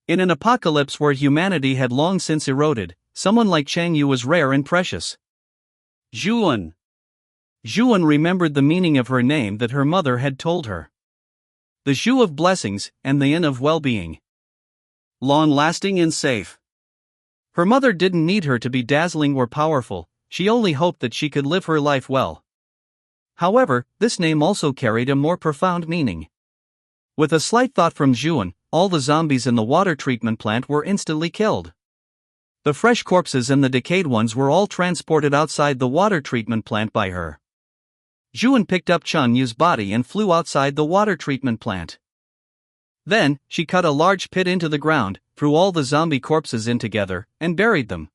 Speaker 1: In an apocalypse where humanity had long since eroded, someone like Cheng Yu was rare and precious. Zhuan. Zhuan remembered the meaning of her name that her mother had told her. The Zhu of blessings, and the Yin of well-being. Long-lasting and safe. Her mother didn't need her to be dazzling or powerful, she only hoped that she could live her life well. However, this name also carried a more profound meaning. With a slight thought from Zhuan, all the zombies in the water treatment plant were instantly killed. The fresh corpses and the decayed ones were all transported outside the water treatment plant by her. Zhuan picked up Cheng Yu's body and flew outside the water treatment plant. Then, she cut a large pit into the ground, threw all the zombie corpses in together, and buried them.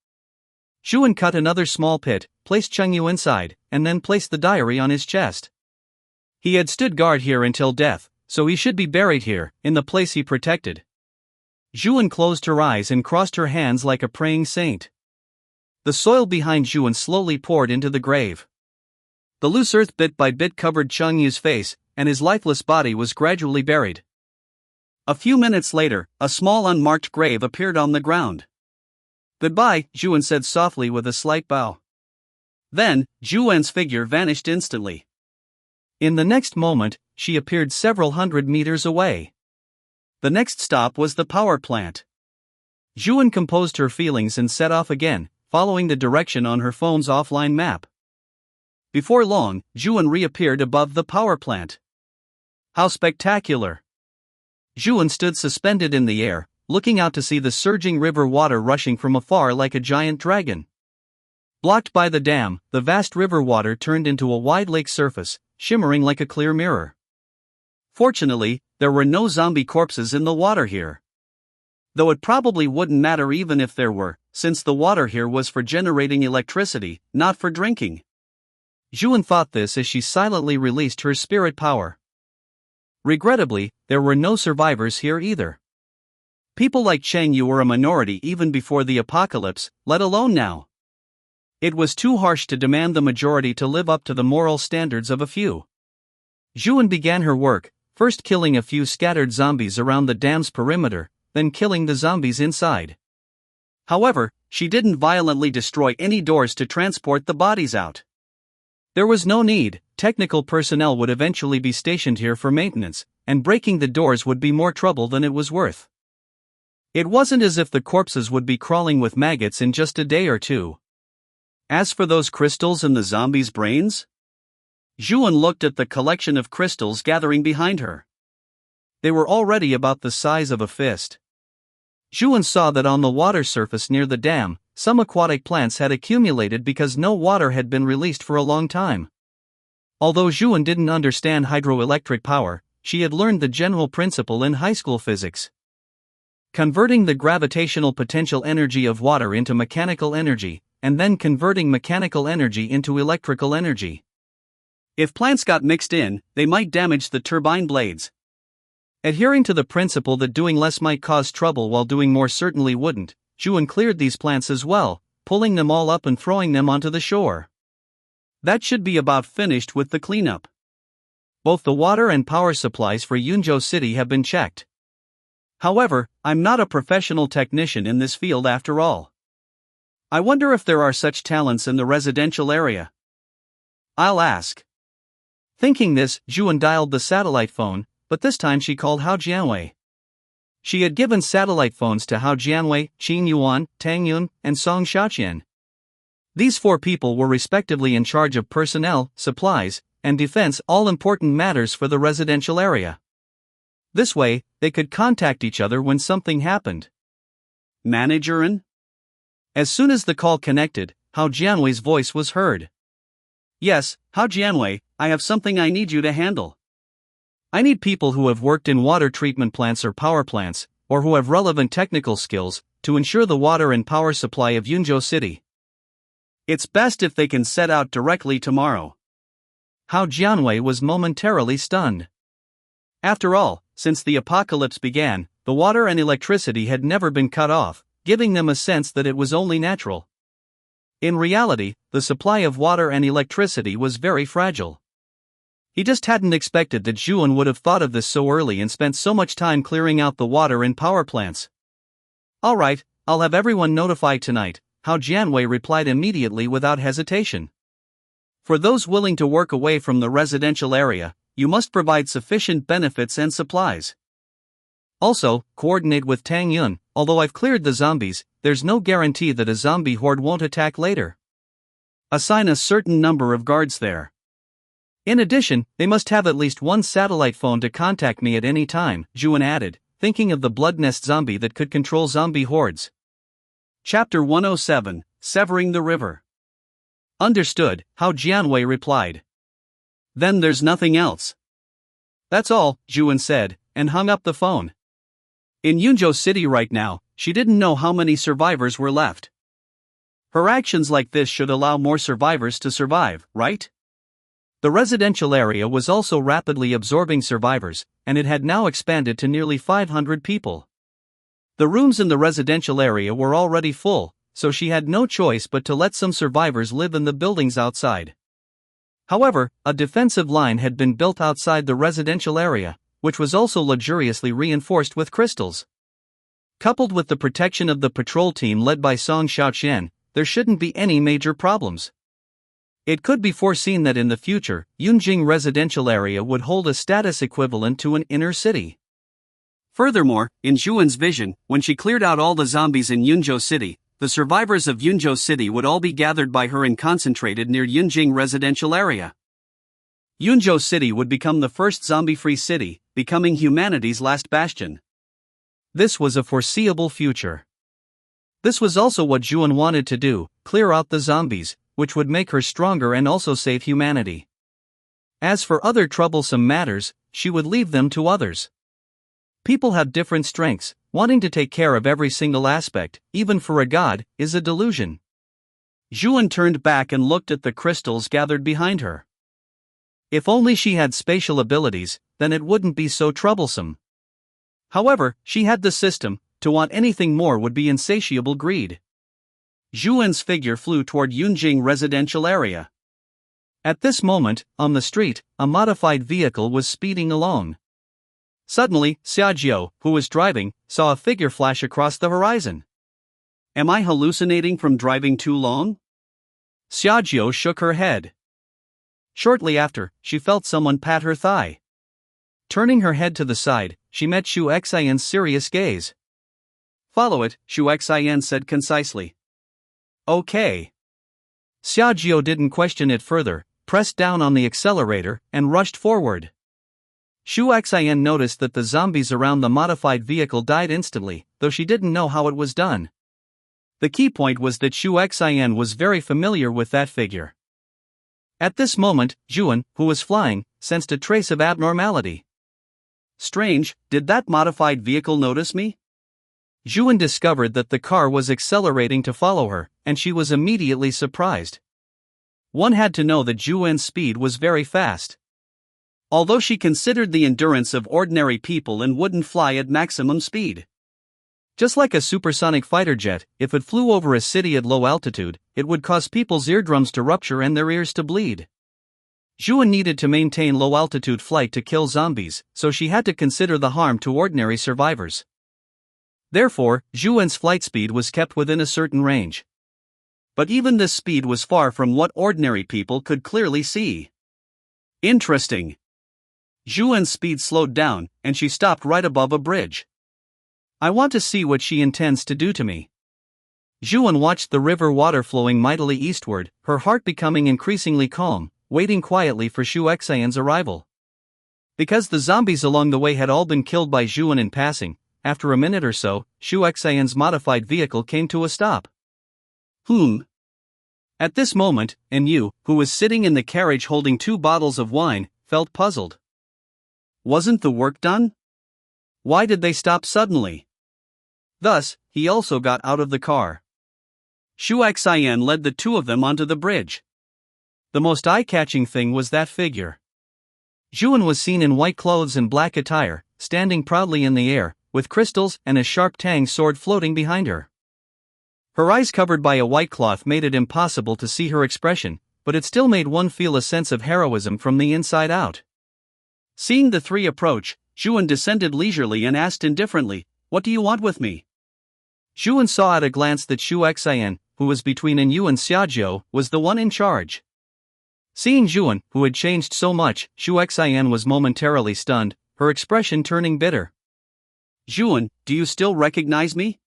Speaker 1: Zhuan cut another small pit, placed Chengyu inside, and then placed the diary on his chest. He had stood guard here until death, so he should be buried here, in the place he protected. Zhuan closed her eyes and crossed her hands like a praying saint. The soil behind Zhuan slowly poured into the grave. The loose earth bit by bit covered Chengyu's face, and his lifeless body was gradually buried. A few minutes later, a small unmarked grave appeared on the ground. "Goodbye," Zhuan said softly with a slight bow. Then, Zhuan's figure vanished instantly. In the next moment, she appeared several hundred meters away. The next stop was the power plant. Zhuan composed her feelings and set off again, following the direction on her phone's offline map. Before long, Zhuan reappeared above the power plant. How spectacular! Zhuan stood suspended in the air, looking out to see the surging river water rushing from afar like a giant dragon. Blocked by the dam, the vast river water turned into a wide lake surface, shimmering like a clear mirror. Fortunately, there were no zombie corpses in the water here. Though it probably wouldn't matter even if there were, since the water here was for generating electricity, not for drinking. Zhuan thought this as she silently released her spirit power. Regrettably, there were no survivors here either. People like Chengyu were a minority even before the apocalypse, let alone now. It was too harsh to demand the majority to live up to the moral standards of a few. Zhuan began her work, first killing a few scattered zombies around the dam's perimeter, then killing the zombies inside. However, she didn't violently destroy any doors to transport the bodies out. There was no need, technical personnel would eventually be stationed here for maintenance, and breaking the doors would be more trouble than it was worth. It wasn't as if the corpses would be crawling with maggots in just a day or two. As for those crystals in the zombies' brains? Zhuan looked at the collection of crystals gathering behind her. They were already about the size of a fist. Zhuan saw that on the water surface near the dam, some aquatic plants had accumulated because no water had been released for a long time. Although Zhuan didn't understand hydroelectric power, she had learned the general principle in high school physics. Converting the gravitational potential energy of water into mechanical energy, and then converting mechanical energy into electrical energy. If plants got mixed in, they might damage the turbine blades. Adhering to the principle that doing less might cause trouble while doing more certainly wouldn't, Zhuan cleared these plants as well, pulling them all up and throwing them onto the shore. That should be about finished with the cleanup. Both the water and power supplies for Yunzhou City have been checked. However, I'm not a professional technician in this field after all. I wonder if there are such talents in the residential area. I'll ask. Thinking this, Zhuan dialed the satellite phone, but this time she called Hao Jianwei. She had given satellite phones to Hao Jianwei, Qin Yuan, Tang Yun, and Song Xiaoqian. These four people were respectively in charge of personnel, supplies, and defense, all important matters for the residential area. This way, they could contact each other when something happened. Managerin? As soon as the call connected, Hao Jianwei's voice was heard. Yes, Hao Jianwei, I have something I need you to handle. I need people who have worked in water treatment plants or power plants, or who have relevant technical skills, to ensure the water and power supply of Yunzhou City. It's best if they can set out directly tomorrow. Hao Jianwei was momentarily stunned. After all, since the apocalypse began, the water and electricity had never been cut off, giving them a sense that it was only natural. In reality, the supply of water and electricity was very fragile. He just hadn't expected that Zhuan would have thought of this so early and spent so much time clearing out the water in power plants. All right, I'll have everyone notified tonight, Hao Jianwei replied immediately without hesitation. For those willing to work away from the residential area, you must provide sufficient benefits and supplies. Also, coordinate with Tang Yun. Although I've cleared the zombies, there's no guarantee that a zombie horde won't attack later. Assign a certain number of guards there. In addition, they must have at least one satellite phone to contact me at any time, Zhuan added, thinking of the blood nest zombie that could control zombie hordes. Chapter 107, Severing the River. Understood, Hao Jianwei replied. Then there's nothing else. That's all, Zhuan said, and hung up the phone. In Yunzhou City right now, she didn't know how many survivors were left. Her actions like this should allow more survivors to survive, right? The residential area was also rapidly absorbing survivors, and it had now expanded to nearly 500 people. The rooms in the residential area were already full, so she had no choice but to let some survivors live in the buildings outside. However, a defensive line had been built outside the residential area, which was also luxuriously reinforced with crystals. Coupled with the protection of the patrol team led by Song Xiaoqian, there shouldn't be any major problems. It could be foreseen that in the future, Yunjing residential area would hold a status equivalent to an inner city. Furthermore, in Zhuan's vision, when she cleared out all the zombies in Yunzhou City, the survivors of Yunzhou City would all be gathered by her and concentrated near Yunjing residential area. Yunzhou City would become the first zombie-free city, becoming humanity's last bastion. This was a foreseeable future. This was also what Zhuan wanted to do, clear out the zombies, which would make her stronger and also save humanity. As for other troublesome matters, she would leave them to others. People have different strengths. Wanting to take care of every single aspect, even for a god, is a delusion. Zhuan turned back and looked at the crystals gathered behind her. If only she had spatial abilities, then it wouldn't be so troublesome. However, she had the system. To want anything more would be insatiable greed. Zhuan's figure flew toward Yunjing residential area. At this moment, on the street, a modified vehicle was speeding along. Suddenly, Xiaojiu, who was driving, saw a figure flash across the horizon. Am I hallucinating from driving too long? Xiaojiu shook her head. Shortly after, she felt someone pat her thigh. Turning her head to the side, she met Xu Xian's serious gaze. Follow it, Xu Xian said concisely. Okay. Xiaojiu didn't question it further, pressed down on the accelerator, and rushed forward. Xu Xian noticed that the zombies around the modified vehicle died instantly, though she didn't know how it was done. The key point was that Xu Xian was very familiar with that figure. At this moment, Zhuan, who was flying, sensed a trace of abnormality. Strange, did that modified vehicle notice me? Zhuan discovered that the car was accelerating to follow her, and she was immediately surprised. One had to know that Zhuan's speed was very fast. Although she considered the endurance of ordinary people and wouldn't fly at maximum speed. Just like a supersonic fighter jet, if it flew over a city at low altitude, it would cause people's eardrums to rupture and their ears to bleed. Zhuan needed to maintain low-altitude flight to kill zombies, so she had to consider the harm to ordinary survivors. Therefore, Zhuan's flight speed was kept within a certain range. But even this speed was far from what ordinary people could clearly see. Interesting. Zhuan's speed slowed down, and she stopped right above a bridge. I want to see what she intends to do to me. Zhuan watched the river water flowing mightily eastward, her heart becoming increasingly calm, waiting quietly for Xu Xian's arrival. Because the zombies along the way had all been killed by Zhuan in passing, after a minute or so, Xu Xian's modified vehicle came to a stop. At this moment, Yu, who was sitting in the carriage holding 2 bottles of wine, felt puzzled. Wasn't the work done? Why did they stop suddenly? Thus, he also got out of the car. Xu Xian led the 2 of them onto the bridge. The most eye-catching thing was that figure. Zhuan was seen in white clothes and black attire, standing proudly in the air, with crystals and a sharp tang sword floating behind her. Her eyes covered by a white cloth made it impossible to see her expression, but it still made one feel a sense of heroism from the inside out. Seeing the 3 approach, Zhuan descended leisurely and asked indifferently, "What do you want with me?" Zhuan saw at a glance that Xu Xian, who was between Yu and Xiaojiu, was the one in charge. Seeing Zhuan, who had changed so much, Xu Xian was momentarily stunned, her expression turning bitter. "Zhuan, do you still recognize me?"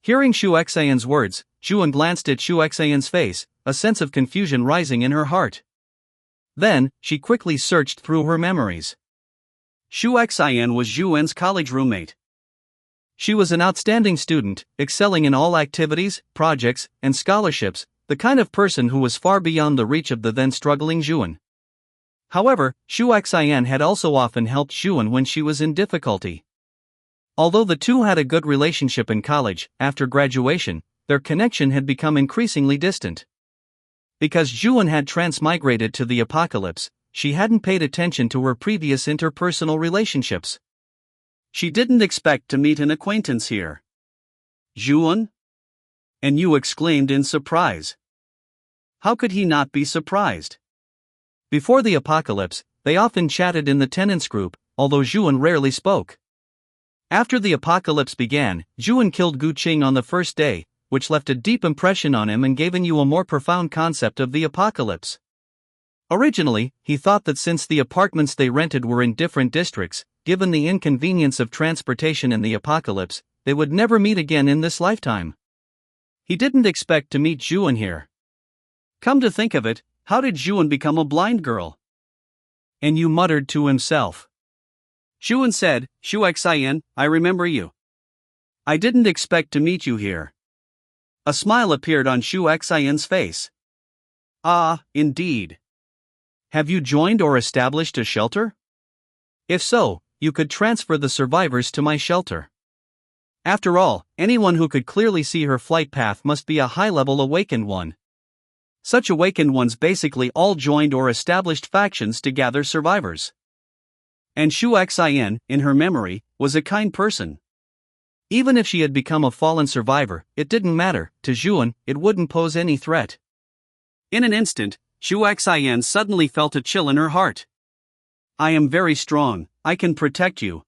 Speaker 1: Hearing Xu Xian's words, Zhuan glanced at Xu Xian's face, a sense of confusion rising in her heart. Then, she quickly searched through her memories. Xu Xian was Zhuan's college roommate. She was an outstanding student, excelling in all activities, projects, and scholarships, the kind of person who was far beyond the reach of the then struggling Zhuan. However, Xu Xian had also often helped Zhuan when she was in difficulty. Although the 2 had a good relationship in college, after graduation, their connection had become increasingly distant. Because Zhuan had transmigrated to the apocalypse, she hadn't paid attention to her previous interpersonal relationships. She didn't expect to meet an acquaintance here. Zhuan? And Yu exclaimed in surprise. How could he not be surprised? Before the apocalypse, they often chatted in the tenants group, although Zhuan rarely spoke. After the apocalypse began, Zhuan killed Gu Qing on the first day, which left a deep impression on him and gave Yu a more profound concept of the apocalypse. Originally, he thought that since the apartments they rented were in different districts, given the inconvenience of transportation in the apocalypse, they would never meet again in this lifetime. He didn't expect to meet Zhuan here. Come to think of it, how did Zhuan become a blind girl? And Yu muttered to himself. Zhuan said, Xu Xian, I remember you. I didn't expect to meet you here. A smile appeared on Xu Xian's face. Ah, indeed. Have you joined or established a shelter? If so, you could transfer the survivors to my shelter. After all, anyone who could clearly see her flight path must be a high-level awakened one. Such awakened ones basically all joined or established factions to gather survivors. And Xu Xian, in her memory, was a kind person. Even if she had become a fallen survivor, it didn't matter. To Zhuan, it wouldn't pose any threat. In an instant, Xu Xian suddenly felt a chill in her heart. I am very strong, I can protect you.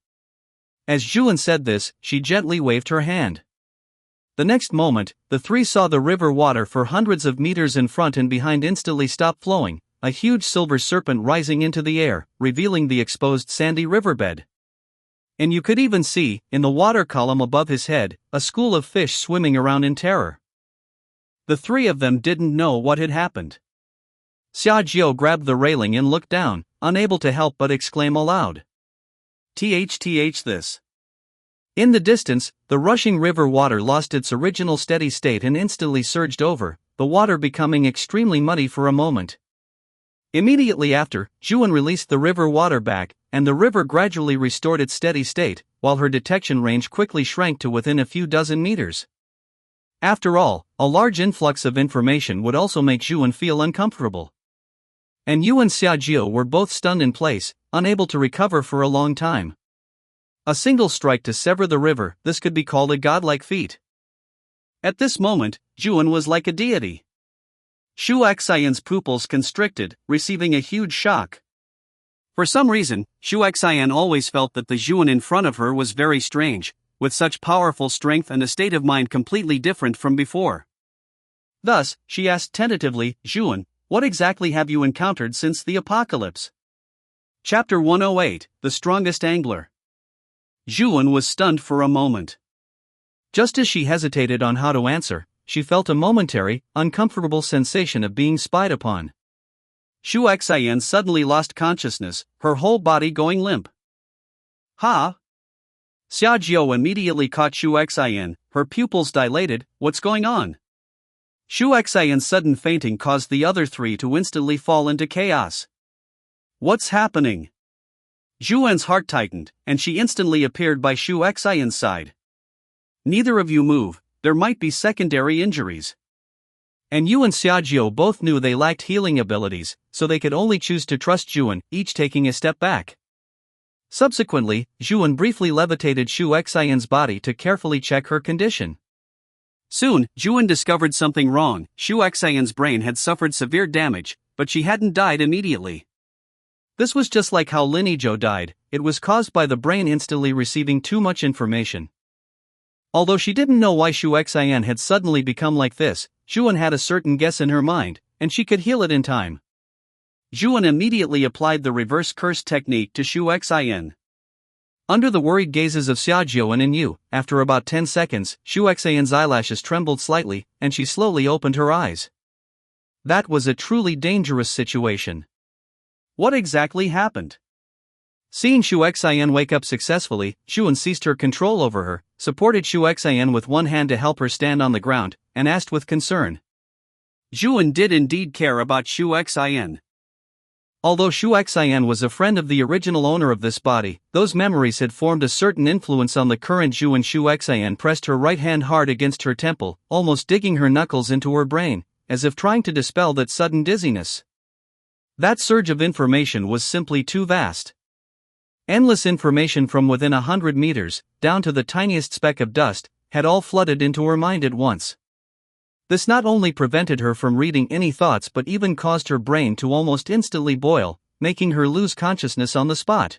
Speaker 1: As Zhuan said this, she gently waved her hand. The next moment, the three saw the river water for hundreds of meters in front and behind instantly stop flowing, a huge silver serpent rising into the air, revealing the exposed sandy riverbed. And you could even see, in the water column above his head, a school of fish swimming around in terror. The three of them didn't know what had happened. Xia Jiao grabbed the railing and looked down, unable to help but exclaim aloud. THTH this. In the distance, the rushing river water lost its original steady state and instantly surged over, the water becoming extremely muddy for a moment. Immediately after, Zhuan released the river water back, and the river gradually restored its steady state, while her detection range quickly shrank to within a few dozen meters. After all, a large influx of information would also make Zhuan feel uncomfortable. And Yu and Xia Jiao were both stunned in place, unable to recover for a long time. A single strike to sever the river, this could be called a godlike feat. At this moment, Zhuan was like a deity. Xu Xian's pupils constricted, receiving a huge shock. For some reason, Xu Xian always felt that the Zhuan in front of her was very strange, with such powerful strength and a state of mind completely different from before. Thus, she asked tentatively, Zhuan, what exactly have you encountered since the apocalypse? Chapter 108, The Strongest Angler. Zhuan was stunned for a moment. Just as she hesitated on how to answer, she felt a momentary, uncomfortable sensation of being spied upon. Xu Xian suddenly lost consciousness, her whole body going limp. Ha! Xia Jiao immediately caught Xu Xian, her pupils dilated, what's going on? Xu Xian's sudden fainting caused the other three to instantly fall into chaos. What's happening? Zhuan's heart tightened, and she instantly appeared by Xu Xian's side. Neither of you move, there might be secondary injuries. And Yu and Xia Jiao both knew they lacked healing abilities, so they could only choose to trust Zhuan, each taking a step back. Subsequently, Zhuan briefly levitated Xu Xian's body to carefully check her condition. Soon, Zhuan discovered something wrong. Xu Xian's brain had suffered severe damage, but she hadn't died immediately. This was just like how Lin Yizhou died, it was caused by the brain instantly receiving too much information. Although she didn't know why Xu Xian had suddenly become like this, Zhuan had a certain guess in her mind, and she could heal it in time. Zhuan immediately applied the reverse curse technique to Xu Xian. Under the worried gazes of Xia Jiao and Yu, after about 10 seconds, Xu Xian's eyelashes trembled slightly, and she slowly opened her eyes. That was a truly dangerous situation. What exactly happened? Seeing Xu Xian wake up successfully, Zhuan ceased her control over her, supported Xu Xian with one hand to help her stand on the ground, and asked with concern. Zhuan did indeed care about Xu Xian. Although Shu Xian was a friend of the original owner of this body, those memories had formed a certain influence on the current Zhu, and Shu Xian pressed her right hand hard against her temple, almost digging her knuckles into her brain, as if trying to dispel that sudden dizziness. That surge of information was simply too vast. Endless information from within 100 meters, down to the tiniest speck of dust, had all flooded into her mind at once. This not only prevented her from reading any thoughts but even caused her brain to almost instantly boil, making her lose consciousness on the spot.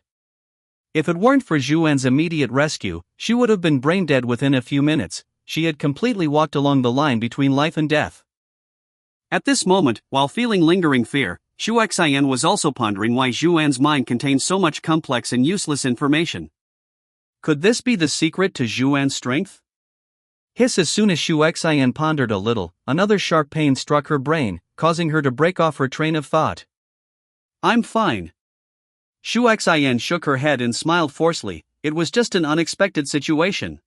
Speaker 1: If it weren't for Zhuan's immediate rescue, she would have been brain dead within a few minutes. She had completely walked along the line between life and death. At this moment, while feeling lingering fear, Shu Xian was also pondering why Zhuan's mind contained so much complex and useless information. Could this be the secret to Zhuan's strength? Hiss! As soon as Shu Xian pondered a little, another sharp pain struck her brain, causing her to break off her train of thought. I'm fine. Shu Xian shook her head and smiled forcefully. It was just an unexpected situation.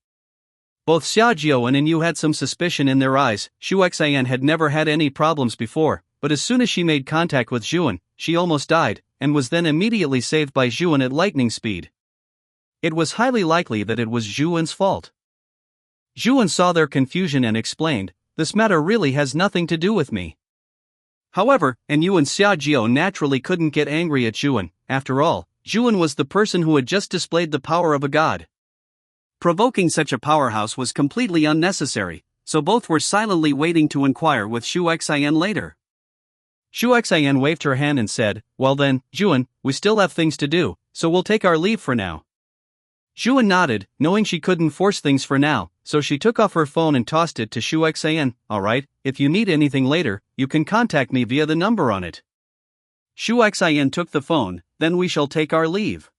Speaker 1: Both Xiaojiao and Yu had some suspicion in their eyes. Shu Xian had never had any problems before, but as soon as she made contact with Zhuan, she almost died, and was then immediately saved by Zhuan at lightning speed. It was highly likely that it was Zhuan's fault. Zhuan saw their confusion and explained, "This matter really has nothing to do with me." However, Yu and Xiaojiao naturally couldn't get angry at Zhuan. After all, Zhuan was the person who had just displayed the power of a god. Provoking such a powerhouse was completely unnecessary, so both were silently waiting to inquire with Shu Xian later. Shu Xian waved her hand and said, "Well then, Zhuan, we still have things to do, so we'll take our leave for now." Zhuan nodded, knowing she couldn't force things for now, so she took off her phone and tossed it to Shu Xian. "Alright, if you need anything later, you can contact me via the number on it." Shu Xian took the phone. "Then we shall take our leave."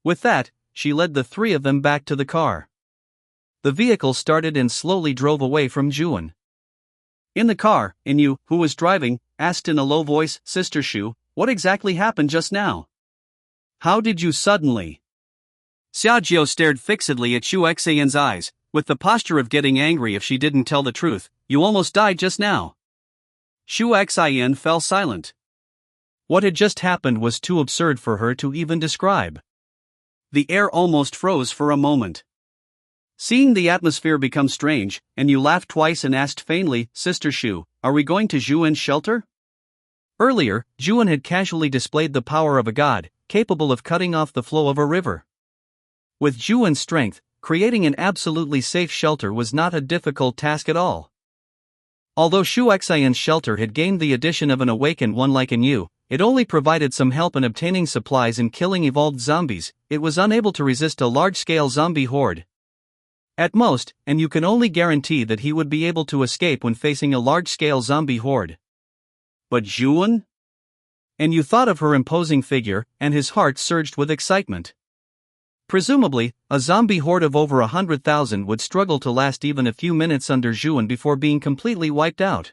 Speaker 1: With that, she led the three of them back to the car. The vehicle started and slowly drove away from Zhuan. In the car, Yu, who was driving, asked in a low voice, "Sister Shu, what exactly happened just now? How did you suddenly?" Xiaojiao stared fixedly at Shu Xian's eyes, with the posture of getting angry if she didn't tell the truth. "You almost died just now." Shu Xian fell silent. What had just happened was too absurd for her to even describe. The air almost froze for a moment. Seeing the atmosphere become strange, Yu laughed twice and asked faintly, "Sister Shu, are we going to Zhuan's shelter?" Earlier, Zhuan had casually displayed the power of a god, capable of cutting off the flow of a river. With Zhuan's strength, creating an absolutely safe shelter was not a difficult task at all. Although Shu Xian's shelter had gained the addition of an awakened one like Yu, it only provided some help in obtaining supplies and killing evolved zombies. It was unable to resist a large-scale zombie horde. At most, Yu can only guarantee that he would be able to escape when facing a large-scale zombie horde. But Zhuan? Yu thought of her imposing figure, and his heart surged with excitement. Presumably, a zombie horde of over 100,000 would struggle to last even a few minutes under Zhuan before being completely wiped out.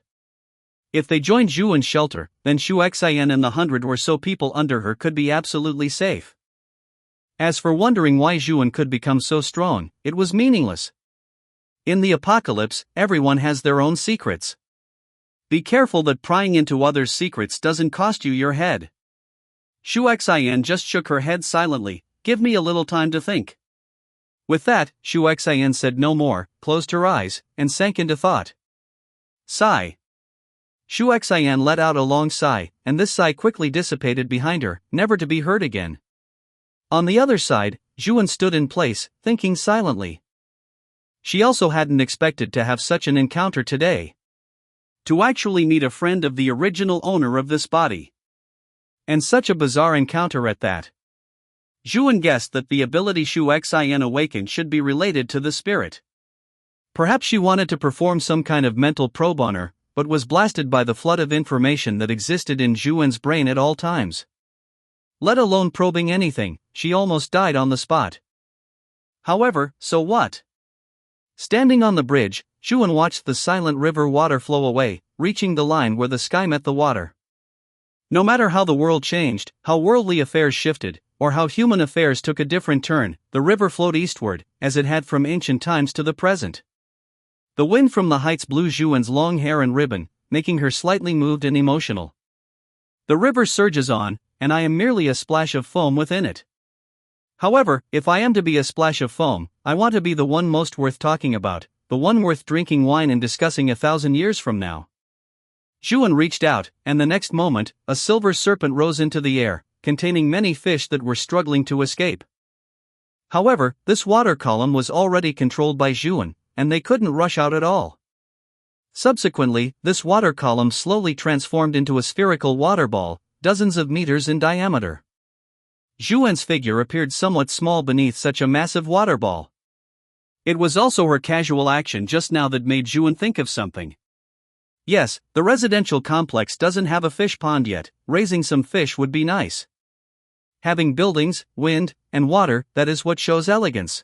Speaker 1: If they joined Zhuan's shelter, then Shu Xian and the 100 or so people under her could be absolutely safe. As for wondering why Zhuan could become so strong, it was meaningless. In the apocalypse, everyone has their own secrets. Be careful that prying into others' secrets doesn't cost you your head. Shu Xian just shook her head silently. "Give me a little time to think." With that, Shu Xian said no more, closed her eyes, and sank into thought. Sigh. Shu Xian let out a long sigh, and this sigh quickly dissipated behind her, never to be heard again. On the other side, Zhuan stood in place, thinking silently. She also hadn't expected to have such an encounter today. To actually meet a friend of the original owner of this body. And such a bizarre encounter at that. Zhuan guessed that the ability Shu Xian awakened should be related to the spirit. Perhaps she wanted to perform some kind of mental probe on her, but was blasted by the flood of information that existed in Zhuan's brain at all times. Let alone probing anything, she almost died on the spot. However, so what? Standing on the bridge, Zhuan watched the silent river water flow away, reaching the line where the sky met the water. No matter how the world changed, how worldly affairs shifted, or how human affairs took a different turn, the river flowed eastward, as it had from ancient times to the present. The wind from the heights blew Zhuan's long hair and ribbon, making her slightly moved and emotional. The river surges on, and I am merely a splash of foam within it. However, if I am to be a splash of foam, I want to be the one most worth talking about, the one worth drinking wine and discussing 1,000 years from now. Zhuan reached out, and the next moment, a silver serpent rose into the air, containing many fish that were struggling to escape. However, this water column was already controlled by Zhuan, and they couldn't rush out at all. Subsequently, this water column slowly transformed into a spherical water ball, dozens of meters in diameter. Zhuan's figure appeared somewhat small beneath such a massive water ball. It was also her casual action just now that made Zhuan think of something. Yes, the residential complex doesn't have a fish pond yet. Raising some fish would be nice. Having buildings, wind, and water, that is what shows elegance.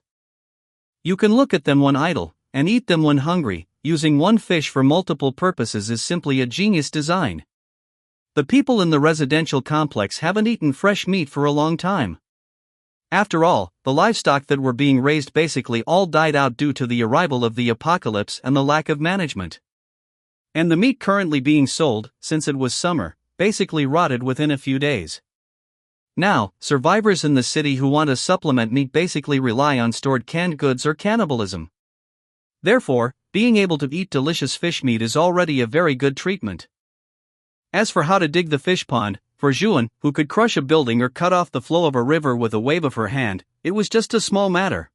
Speaker 1: You can look at them when idle, and eat them when hungry. Using one fish for multiple purposes is simply a genius design. The people in the residential complex haven't eaten fresh meat for a long time. After all, the livestock that were being raised basically all died out due to the arrival of the apocalypse and the lack of management. And the meat currently being sold, since it was summer, basically rotted within a few days. Now, survivors in the city who want to supplement meat basically rely on stored canned goods or cannibalism. Therefore, being able to eat delicious fish meat is already a very good treatment. As for how to dig the fish pond, for Zhuan, who could crush a building or cut off the flow of a river with a wave of her hand, it was just a small matter.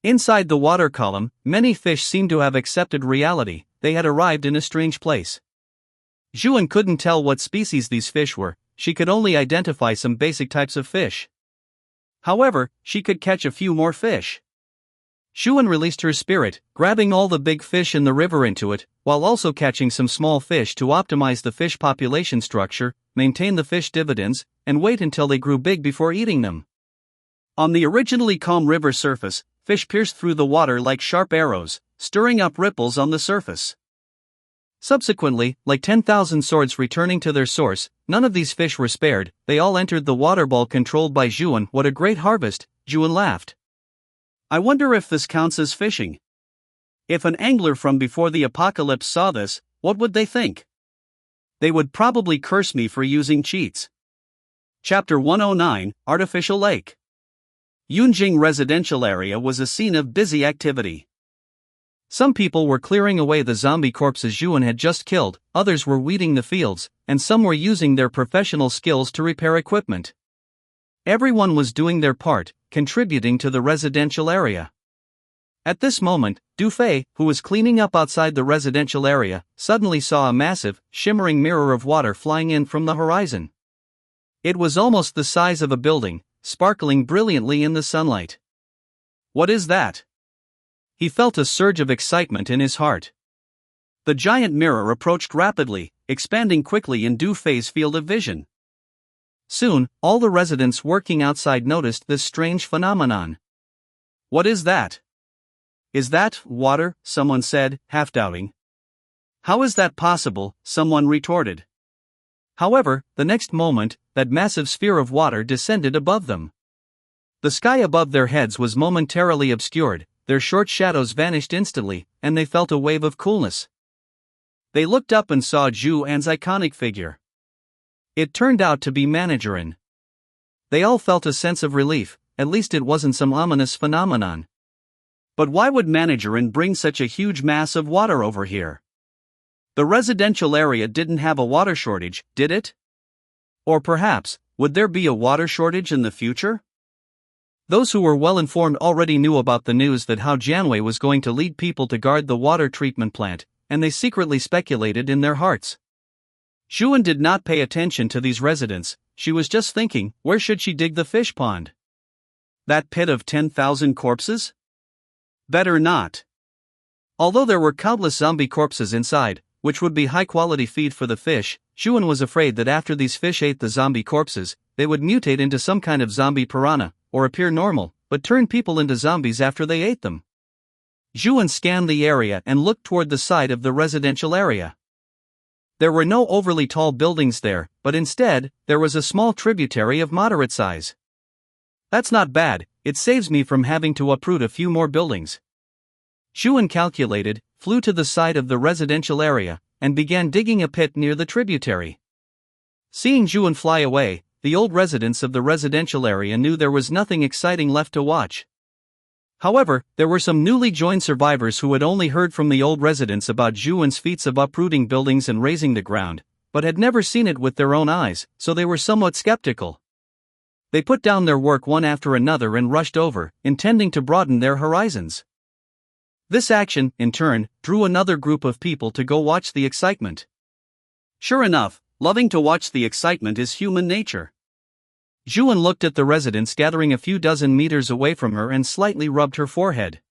Speaker 1: Inside the water column, many fish seemed to have accepted reality. They had arrived in a strange place. Zhuan couldn't tell what species these fish were. She could only identify some basic types of fish. However, she could catch a few more fish. Zhuan released her spirit, grabbing all the big fish in the river into it, while also catching some small fish to optimize the fish population structure, maintain the fish dividends, and wait until they grew big before eating them. On the originally calm river surface, fish pierced through the water like sharp arrows, stirring up ripples on the surface. Subsequently, like 10,000 swords returning to their source, none of these fish were spared. They all entered the water ball controlled by Zhuan. What a great harvest, Zhuan laughed. I wonder if this counts as fishing. If an angler from before the apocalypse saw this, what would they think? They would probably curse me for using cheats. Chapter 109, Artificial Lake. Yunjing residential area was a scene of busy activity. Some people were clearing away the zombie corpses Zhuan had just killed, others were weeding the fields, and some were using their professional skills to repair equipment. Everyone was doing their part, contributing to the residential area. At this moment, Du Fei, who was cleaning up outside the residential area, suddenly saw a massive, shimmering mirror of water flying in from the horizon. It was almost the size of a building, sparkling brilliantly in the sunlight. What is that? He felt a surge of excitement in his heart. The giant mirror approached rapidly, expanding quickly in Du Fei's field of vision. Soon, all the residents working outside noticed this strange phenomenon. What is that? Is that water? Someone said, half doubting. How is that possible? Someone retorted. However, the next moment, that massive sphere of water descended above them. The sky above their heads was momentarily obscured, their short shadows vanished instantly, and they felt a wave of coolness. They looked up and saw Zhuan's iconic figure. It turned out to be Managerin. They all felt a sense of relief, at least it wasn't some ominous phenomenon. But why would Managerin bring such a huge mass of water over here? The residential area didn't have a water shortage, did it? Or perhaps, would there be a water shortage in the future? Those who were well informed already knew about the news that Hao Jianwei was going to lead people to guard the water treatment plant, and they secretly speculated in their hearts. Zhuan did not pay attention to these residents. She was just thinking, where should she dig the fish pond? That pit of 10,000 corpses? Better not. Although there were countless zombie corpses inside, which would be high-quality feed for the fish, Zhuan was afraid that after these fish ate the zombie corpses, they would mutate into some kind of zombie piranha, or appear normal, but turn people into zombies after they ate them. Zhuan scanned the area and looked toward the side of the residential area. There were no overly tall buildings there, but instead, there was a small tributary of moderate size. That's not bad, it saves me from having to uproot a few more buildings. Zhuan calculated, flew to the side of the residential area, and began digging a pit near the tributary. Seeing Zhuan fly away, the old residents of the residential area knew there was nothing exciting left to watch. However, there were some newly joined survivors who had only heard from the old residents about Zhuan's feats of uprooting buildings and razing the ground, but had never seen it with their own eyes, so they were somewhat skeptical. They put down their work one after another and rushed over, intending to broaden their horizons. This action, in turn, drew another group of people to go watch the excitement. Sure enough, loving to watch the excitement is human nature. Zhuan looked at the residents gathering a few dozen meters away from her and slightly rubbed her forehead.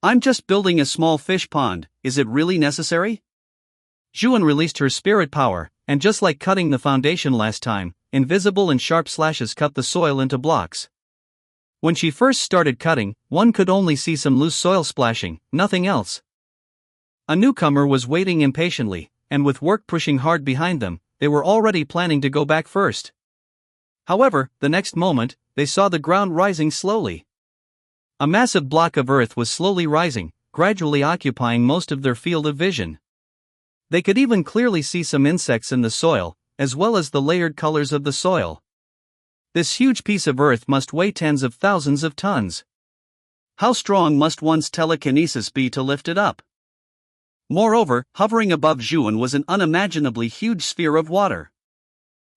Speaker 1: "I'm just building a small fish pond, is it really necessary?" Zhuan released her spirit power, and just like cutting the foundation last time, invisible and sharp slashes cut the soil into blocks. When she first started cutting, one could only see some loose soil splashing, nothing else. A newcomer was waiting impatiently, and with work pushing hard behind them, they were already planning to go back first. However, the next moment, they saw the ground rising slowly. A massive block of earth was slowly rising, gradually occupying most of their field of vision. They could even clearly see some insects in the soil, as well as the layered colors of the soil. This huge piece of earth must weigh tens of thousands of tons. How strong must one's telekinesis be to lift it up? Moreover, hovering above Zhuan was an unimaginably huge sphere of water.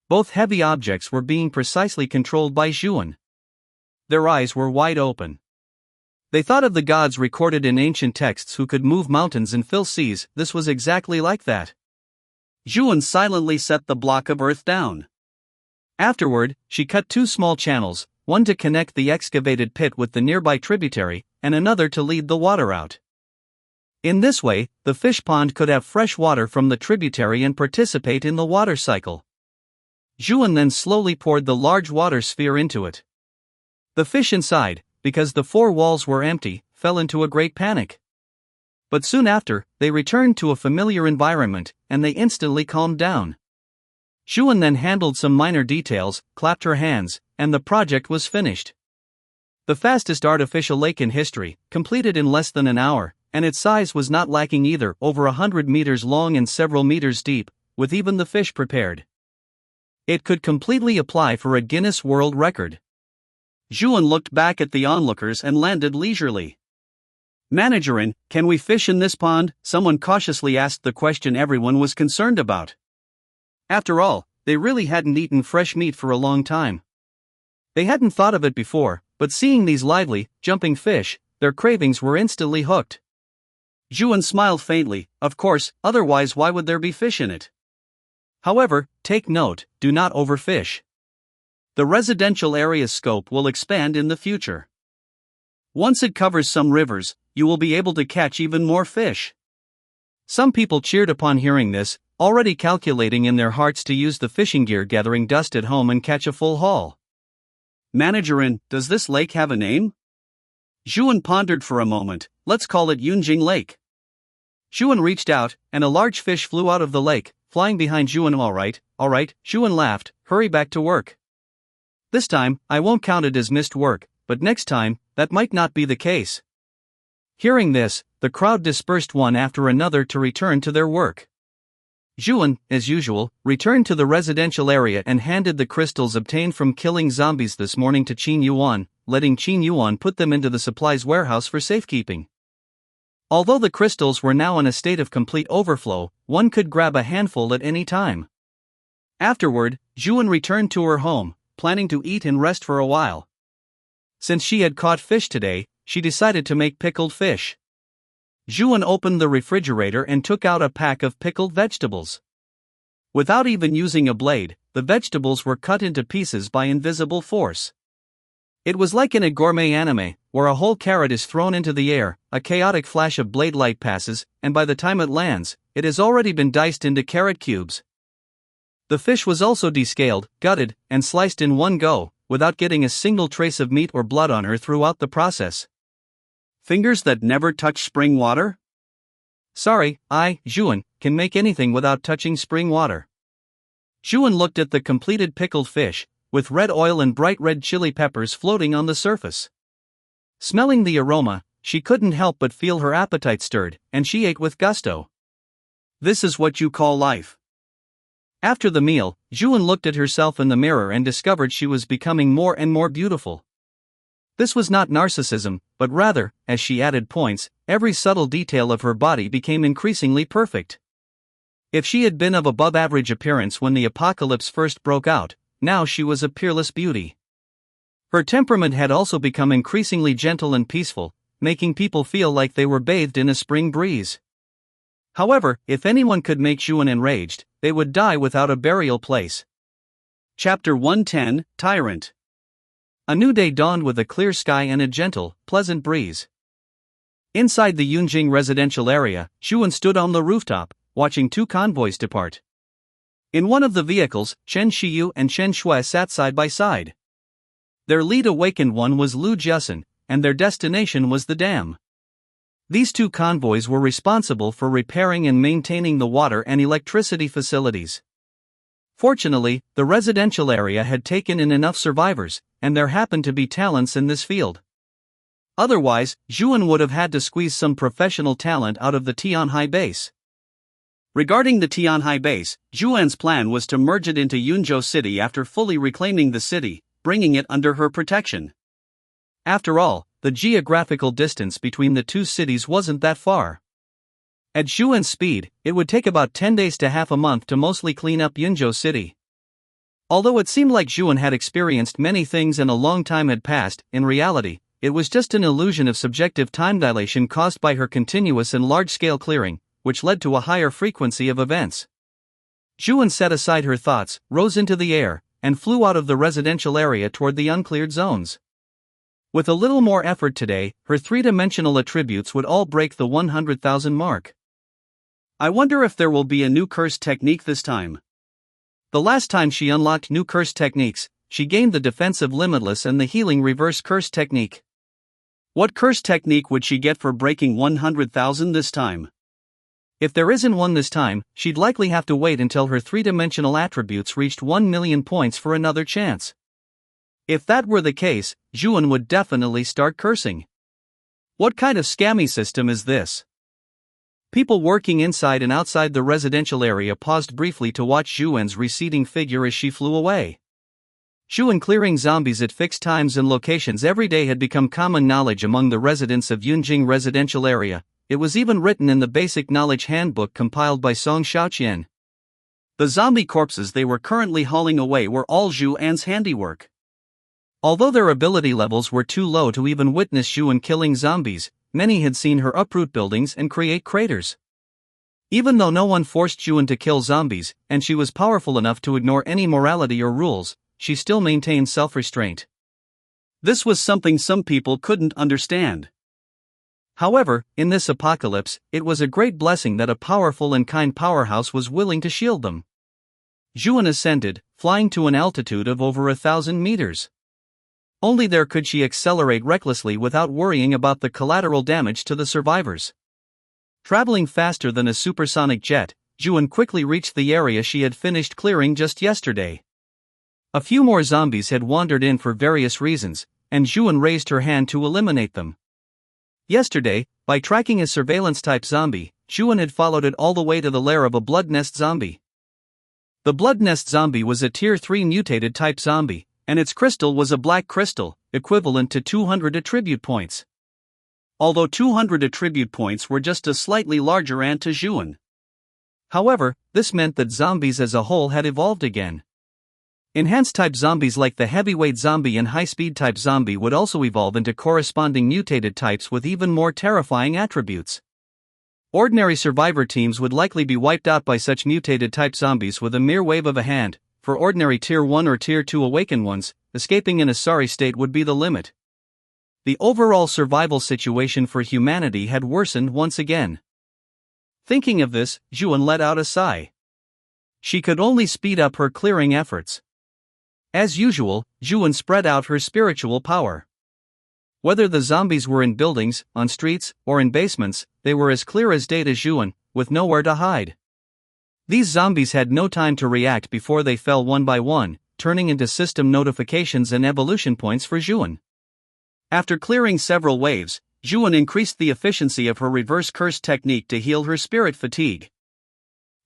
Speaker 1: Both heavy objects were being precisely controlled by Zhuan. Their eyes were wide open. They thought of the gods recorded in ancient texts who could move mountains and fill seas. This was exactly like that. Zhuan silently set the block of earth down. Afterward, she cut two small channels, one to connect the excavated pit with the nearby tributary, and another to lead the water out. In this way, the fish pond could have fresh water from the tributary and participate in the water cycle. Zhuan then slowly poured the large water sphere into it. The fish inside, because the four walls were empty, fell into a great panic. But soon after, they returned to a familiar environment, and they instantly calmed down. Zhuan then handled some minor details, clapped her hands, and the project was finished. The fastest artificial lake in history, completed in less than an hour, and its size was not lacking either, over 100 meters long and several meters deep, with even the fish prepared. It could completely apply for a Guinness World Record. Zhuan looked back at the onlookers and landed leisurely. "Managerin, can we fish in this pond?" someone cautiously asked the question everyone was concerned about. After all, they really hadn't eaten fresh meat for a long time. They hadn't thought of it before, but seeing these lively, jumping fish, their cravings were instantly hooked. Zhuan smiled faintly. Of course, otherwise why would there be fish in it? However, take note, do not overfish. The residential area's scope will expand in the future. Once it covers some rivers, you will be able to catch even more fish. Some people cheered upon hearing this, already calculating in their hearts to use the fishing gear gathering dust at home and catch a full haul. "Managerin, does this lake have a name?" Zhuan pondered for a moment. "Let's call it Yunjing Lake." Zhuan reached out, and a large fish flew out of the lake, flying behind Zhuan. All right, Zhuan laughed, "Hurry back to work. This time, I won't count it as missed work, but next time, that might not be the case." Hearing this, the crowd dispersed one after another to return to their work. Zhuan, as usual, returned to the residential area and handed the crystals obtained from killing zombies this morning to Qin Yuan, letting Qin Yuan put them into the supplies warehouse for safekeeping. Although the crystals were now in a state of complete overflow, one could grab a handful at any time. Afterward, Zhuan returned to her home, planning to eat and rest for a while. Since she had caught fish today, she decided to make pickled fish. Zhuan opened the refrigerator and took out a pack of pickled vegetables. Without even using a blade, the vegetables were cut into pieces by invisible force. It was like in a gourmet anime, where a whole carrot is thrown into the air, a chaotic flash of blade light passes, and by the time it lands, it has already been diced into carrot cubes. The fish was also descaled, gutted, and sliced in one go, without getting a single trace of meat or blood on her throughout the process. Fingers that never touch spring water? Sorry, Zhuan, can make anything without touching spring water. Zhuan looked at the completed pickled fish, with red oil and bright red chili peppers floating on the surface. Smelling the aroma, she couldn't help but feel her appetite stirred, and she ate with gusto. This is what you call life. After the meal, Zhuan looked at herself in the mirror and discovered she was becoming more and more beautiful. This was not narcissism, but rather, as she added points, every subtle detail of her body became increasingly perfect. If she had been of above-average appearance when the apocalypse first broke out, now she was a peerless beauty. Her temperament had also become increasingly gentle and peaceful, making people feel like they were bathed in a spring breeze. However, if anyone could make Zhuan enraged, they would die without a burial place. Chapter 110, Tyrant. A new day dawned with a clear sky and a gentle, pleasant breeze. Inside the Yunjing residential area, Zhuan stood on the rooftop, watching two convoys depart. In one of the vehicles, Chen Xiyu and Chen Shui sat side by side. Their lead awakened one was Lu Jiasun, and their destination was the dam. These two convoys were responsible for repairing and maintaining the water and electricity facilities. Fortunately, the residential area had taken in enough survivors, and there happened to be talents in this field. Otherwise, Zhuan would have had to squeeze some professional talent out of the Tianhai base. Regarding the Tianhai base, Zhuan's plan was to merge it into Yunzhou City after fully reclaiming the city, bringing it under her protection. After all, the geographical distance between the two cities wasn't that far. At Zhuan's speed, it would take about 10 days to half a month to mostly clean up Yunzhou City. Although it seemed like Zhuan had experienced many things and a long time had passed, in reality, it was just an illusion of subjective time dilation caused by her continuous and large-scale clearing, which led to a higher frequency of events. Zhuan set aside her thoughts, rose into the air, and flew out of the residential area toward the uncleared zones. With a little more effort today, her three-dimensional attributes would all break the 100,000 mark. I wonder if there will be a new curse technique this time. The last time she unlocked new curse techniques, she gained the defensive limitless and the healing reverse curse technique. What curse technique would she get for breaking 100,000 this time? If there isn't one this time, she'd likely have to wait until her three-dimensional attributes reached 1 million points for another chance. If that were the case, Zhuan would definitely start cursing. What kind of scammy system is this? People working inside and outside the residential area paused briefly to watch Zhuan's receding figure as she flew away. Zhuan clearing zombies at fixed times and locations every day had become common knowledge among the residents of Yunjing residential area. It was even written in the basic knowledge handbook compiled by Song Xiaoqian. The zombie corpses they were currently hauling away were all Zhuan's handiwork. Although their ability levels were too low to even witness Zhuan killing zombies, many had seen her uproot buildings and create craters. Even though no one forced Zhuan to kill zombies, and she was powerful enough to ignore any morality or rules, she still maintained self-restraint. This was something some people couldn't understand. However, in this apocalypse, it was a great blessing that a powerful and kind powerhouse was willing to shield them. Zhuan ascended, flying to an altitude of over 1,000 meters. Only there could she accelerate recklessly without worrying about the collateral damage to the survivors. Traveling faster than a supersonic jet, Zhuan quickly reached the area she had finished clearing just yesterday. A few more zombies had wandered in for various reasons, and Zhuan raised her hand to eliminate them. Yesterday, by tracking a surveillance-type zombie, Zhuan had followed it all the way to the lair of a Blood Nest zombie. The Blood Nest zombie was a Tier 3 mutated type zombie, and its crystal was a black crystal, equivalent to 200 attribute points. Although 200 attribute points were just a slightly larger ant to Zhuan. However, this meant that zombies as a whole had evolved again. Enhanced-type zombies like the heavyweight zombie and high-speed-type zombie would also evolve into corresponding mutated types with even more terrifying attributes. Ordinary survivor teams would likely be wiped out by such mutated-type zombies with a mere wave of a hand. For ordinary Tier 1 or Tier 2 awakened ones, escaping in a sorry state would be the limit. The overall survival situation for humanity had worsened once again. Thinking of this, Zhuan let out a sigh. She could only speed up her clearing efforts. As usual, Zhuan spread out her spiritual power. Whether the zombies were in buildings, on streets, or in basements, they were as clear as day to Zhuan, with nowhere to hide. These zombies had no time to react before they fell one by one, turning into system notifications and evolution points for Zhuan. After clearing several waves, Zhuan increased the efficiency of her reverse curse technique to heal her spirit fatigue.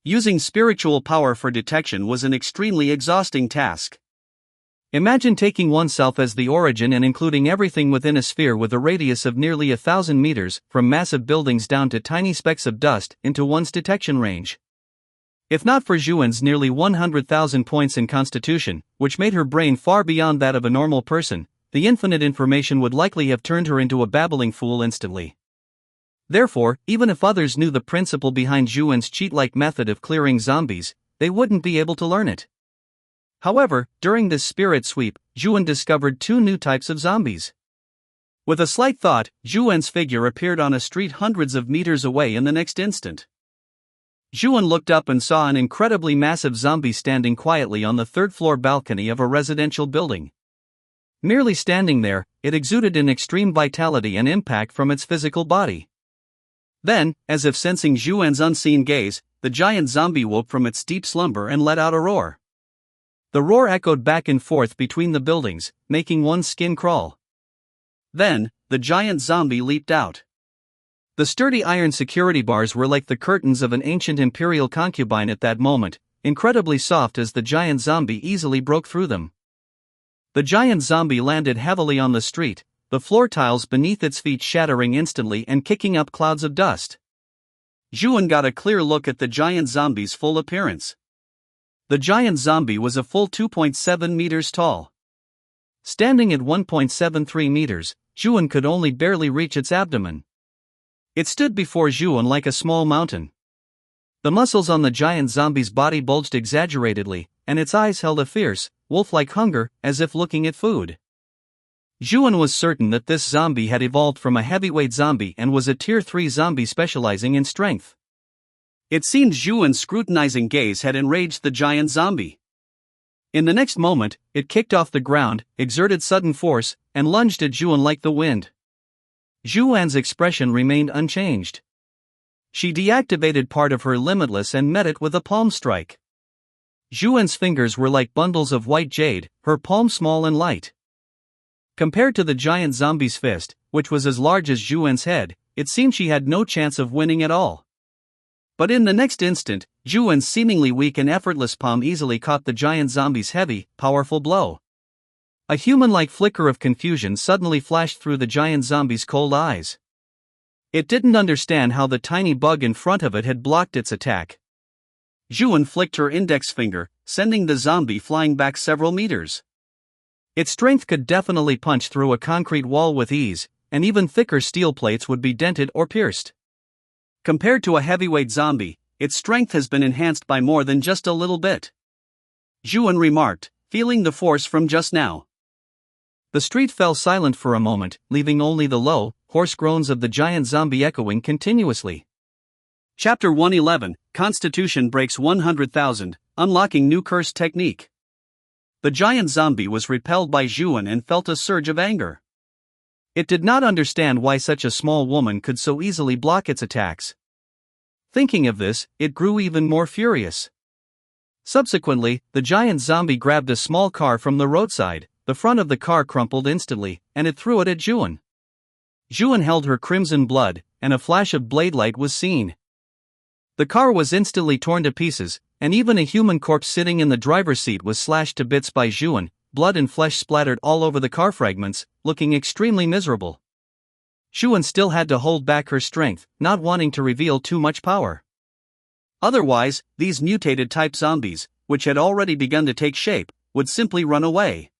Speaker 1: Using spiritual power for detection was an extremely exhausting task. Imagine taking oneself as the origin and including everything within a sphere with a radius of nearly 1,000 meters, from massive buildings down to tiny specks of dust, into one's detection range. If not for Zhuan's nearly 100,000 points in constitution, which made her brain far beyond that of a normal person, the infinite information would likely have turned her into a babbling fool instantly. Therefore, even if others knew the principle behind Zhuan's cheat-like method of clearing zombies, they wouldn't be able to learn it. However, during this spirit sweep, Zhuan discovered two new types of zombies. With a slight thought, Zhuan's figure appeared on a street hundreds of meters away in the next instant. Zhuan looked up and saw an incredibly massive zombie standing quietly on the third-floor balcony of a residential building. Merely standing there, it exuded an extreme vitality and impact from its physical body. Then, as if sensing Zhuan's unseen gaze, the giant zombie woke from its deep slumber and let out a roar. The roar echoed back and forth between the buildings, making one's skin crawl. Then, the giant zombie leaped out. The sturdy iron security bars were like the curtains of an ancient imperial concubine at that moment, incredibly soft as the giant zombie easily broke through them. The giant zombie landed heavily on the street, the floor tiles beneath its feet shattering instantly and kicking up clouds of dust. Zhuan got a clear look at the giant zombie's full appearance. The giant zombie was a full 2.7 meters tall. Standing at 1.73 meters, Zhuan could only barely reach its abdomen. It stood before Zhuan like a small mountain. The muscles on the giant zombie's body bulged exaggeratedly, and its eyes held a fierce, wolf-like hunger, as if looking at food. Zhuan was certain that this zombie had evolved from a heavyweight zombie and was a Tier 3 zombie specializing in strength. It seemed Zhuan's scrutinizing gaze had enraged the giant zombie. In the next moment, it kicked off the ground, exerted sudden force, and lunged at Zhuan like the wind. Zhuan's expression remained unchanged. She deactivated part of her limitless and met it with a palm strike. Zhuan's fingers were like bundles of white jade, her palm small and light. Compared to the giant zombie's fist, which was as large as Zhuan's head, it seemed she had no chance of winning at all. But in the next instant, Zhuan's seemingly weak and effortless palm easily caught the giant zombie's heavy, powerful blow. A human-like flicker of confusion suddenly flashed through the giant zombie's cold eyes. It didn't understand how the tiny bug in front of it had blocked its attack. Zhuan flicked her index finger, sending the zombie flying back several meters. Its strength could definitely punch through a concrete wall with ease, and even thicker steel plates would be dented or pierced. Compared to a heavyweight zombie, its strength has been enhanced by more than just a little bit. Zhuan remarked, feeling the force from just now. The street fell silent for a moment, leaving only the low, hoarse groans of the giant zombie echoing continuously. Chapter 111, Constitution breaks 100,000, unlocking new curse technique. The giant zombie was repelled by Zhuan and felt a surge of anger. It did not understand why such a small woman could so easily block its attacks. Thinking of this, it grew even more furious. Subsequently, the giant zombie grabbed a small car from the roadside. The front of the car crumpled instantly, and it threw it at Zhuan. Zhuan held her crimson blood, and a flash of blade light was seen. The car was instantly torn to pieces, and even a human corpse sitting in the driver's seat was slashed to bits by Zhuan. Blood and flesh splattered all over the car fragments, looking extremely miserable. Zhuan still had to hold back her strength, not wanting to reveal too much power. Otherwise, these mutated type zombies, which had already begun to take shape, would simply run away.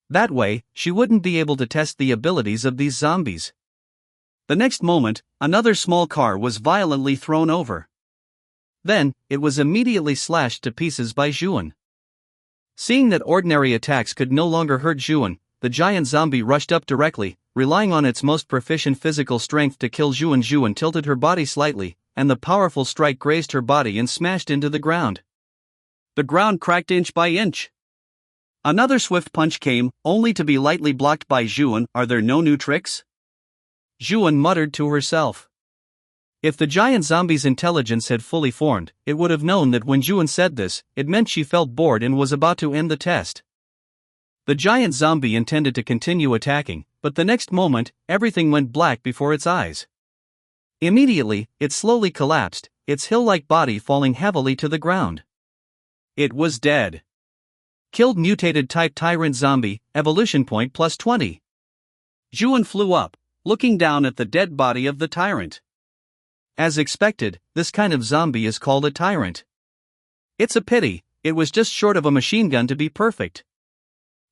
Speaker 1: That way, she wouldn't be able to test the abilities of these zombies. The next moment, another small car was violently thrown over. Then, it was immediately slashed to pieces by Zhuan. Seeing that ordinary attacks could no longer hurt Zhuan, the giant zombie rushed up directly, relying on its most proficient physical strength to kill Zhuan. Zhuan tilted her body slightly, and the powerful strike grazed her body and smashed into the ground. The ground cracked inch by inch. Another swift punch came, only to be lightly blocked by Zhuan. Are there no new tricks? Zhuan muttered to herself. If the giant zombie's intelligence had fully formed, it would have known that when Zhuan said this, it meant she felt bored and was about to end the test. The giant zombie intended to continue attacking, but the next moment, everything went black before its eyes. Immediately, it slowly collapsed, its hill-like body falling heavily to the ground. It was dead. Killed mutated type tyrant zombie, evolution point +20. Zhuan flew up, looking down at the dead body of the tyrant. As expected, this kind of zombie is called a tyrant. It's a pity, it was just short of a machine gun to be perfect.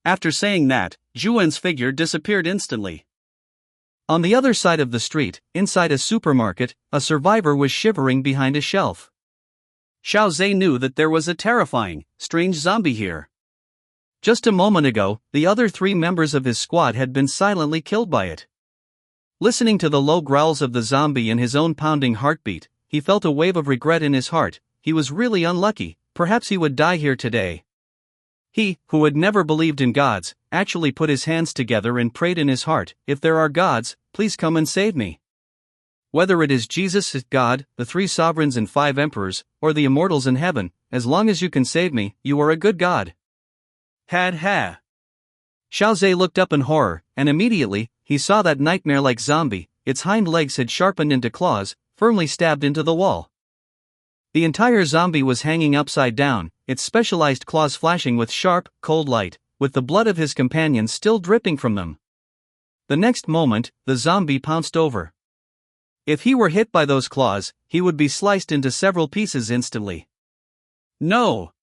Speaker 1: After saying that, Zhuan's figure disappeared instantly. On the other side of the street, inside a supermarket, a survivor was shivering behind a shelf. Xiao Zhe knew that there was a terrifying, strange zombie here. Just a moment ago, the other 3 members of his squad had been silently killed by it. Listening to the low growls of the zombie and his own pounding heartbeat, he felt a wave of regret in his heart. He was really unlucky, perhaps he would die here today. He, who had never believed in gods, actually put his hands together and prayed in his heart, "If there are gods, please come and save me. Whether it is Jesus, God, the 3 sovereigns and 5 emperors, or the immortals in heaven, as long as you can save me, you are a good god." Had ha. Xiao Zhe looked up in horror, and immediately, he saw that nightmare-like zombie. Its hind legs had sharpened into claws, firmly stabbed into the wall. The entire zombie was hanging upside down, its specialized claws flashing with sharp, cold light, with the blood of his companions still dripping from them. The next moment, the zombie pounced over. If he were hit by those claws, he would be sliced into several pieces instantly. "No!"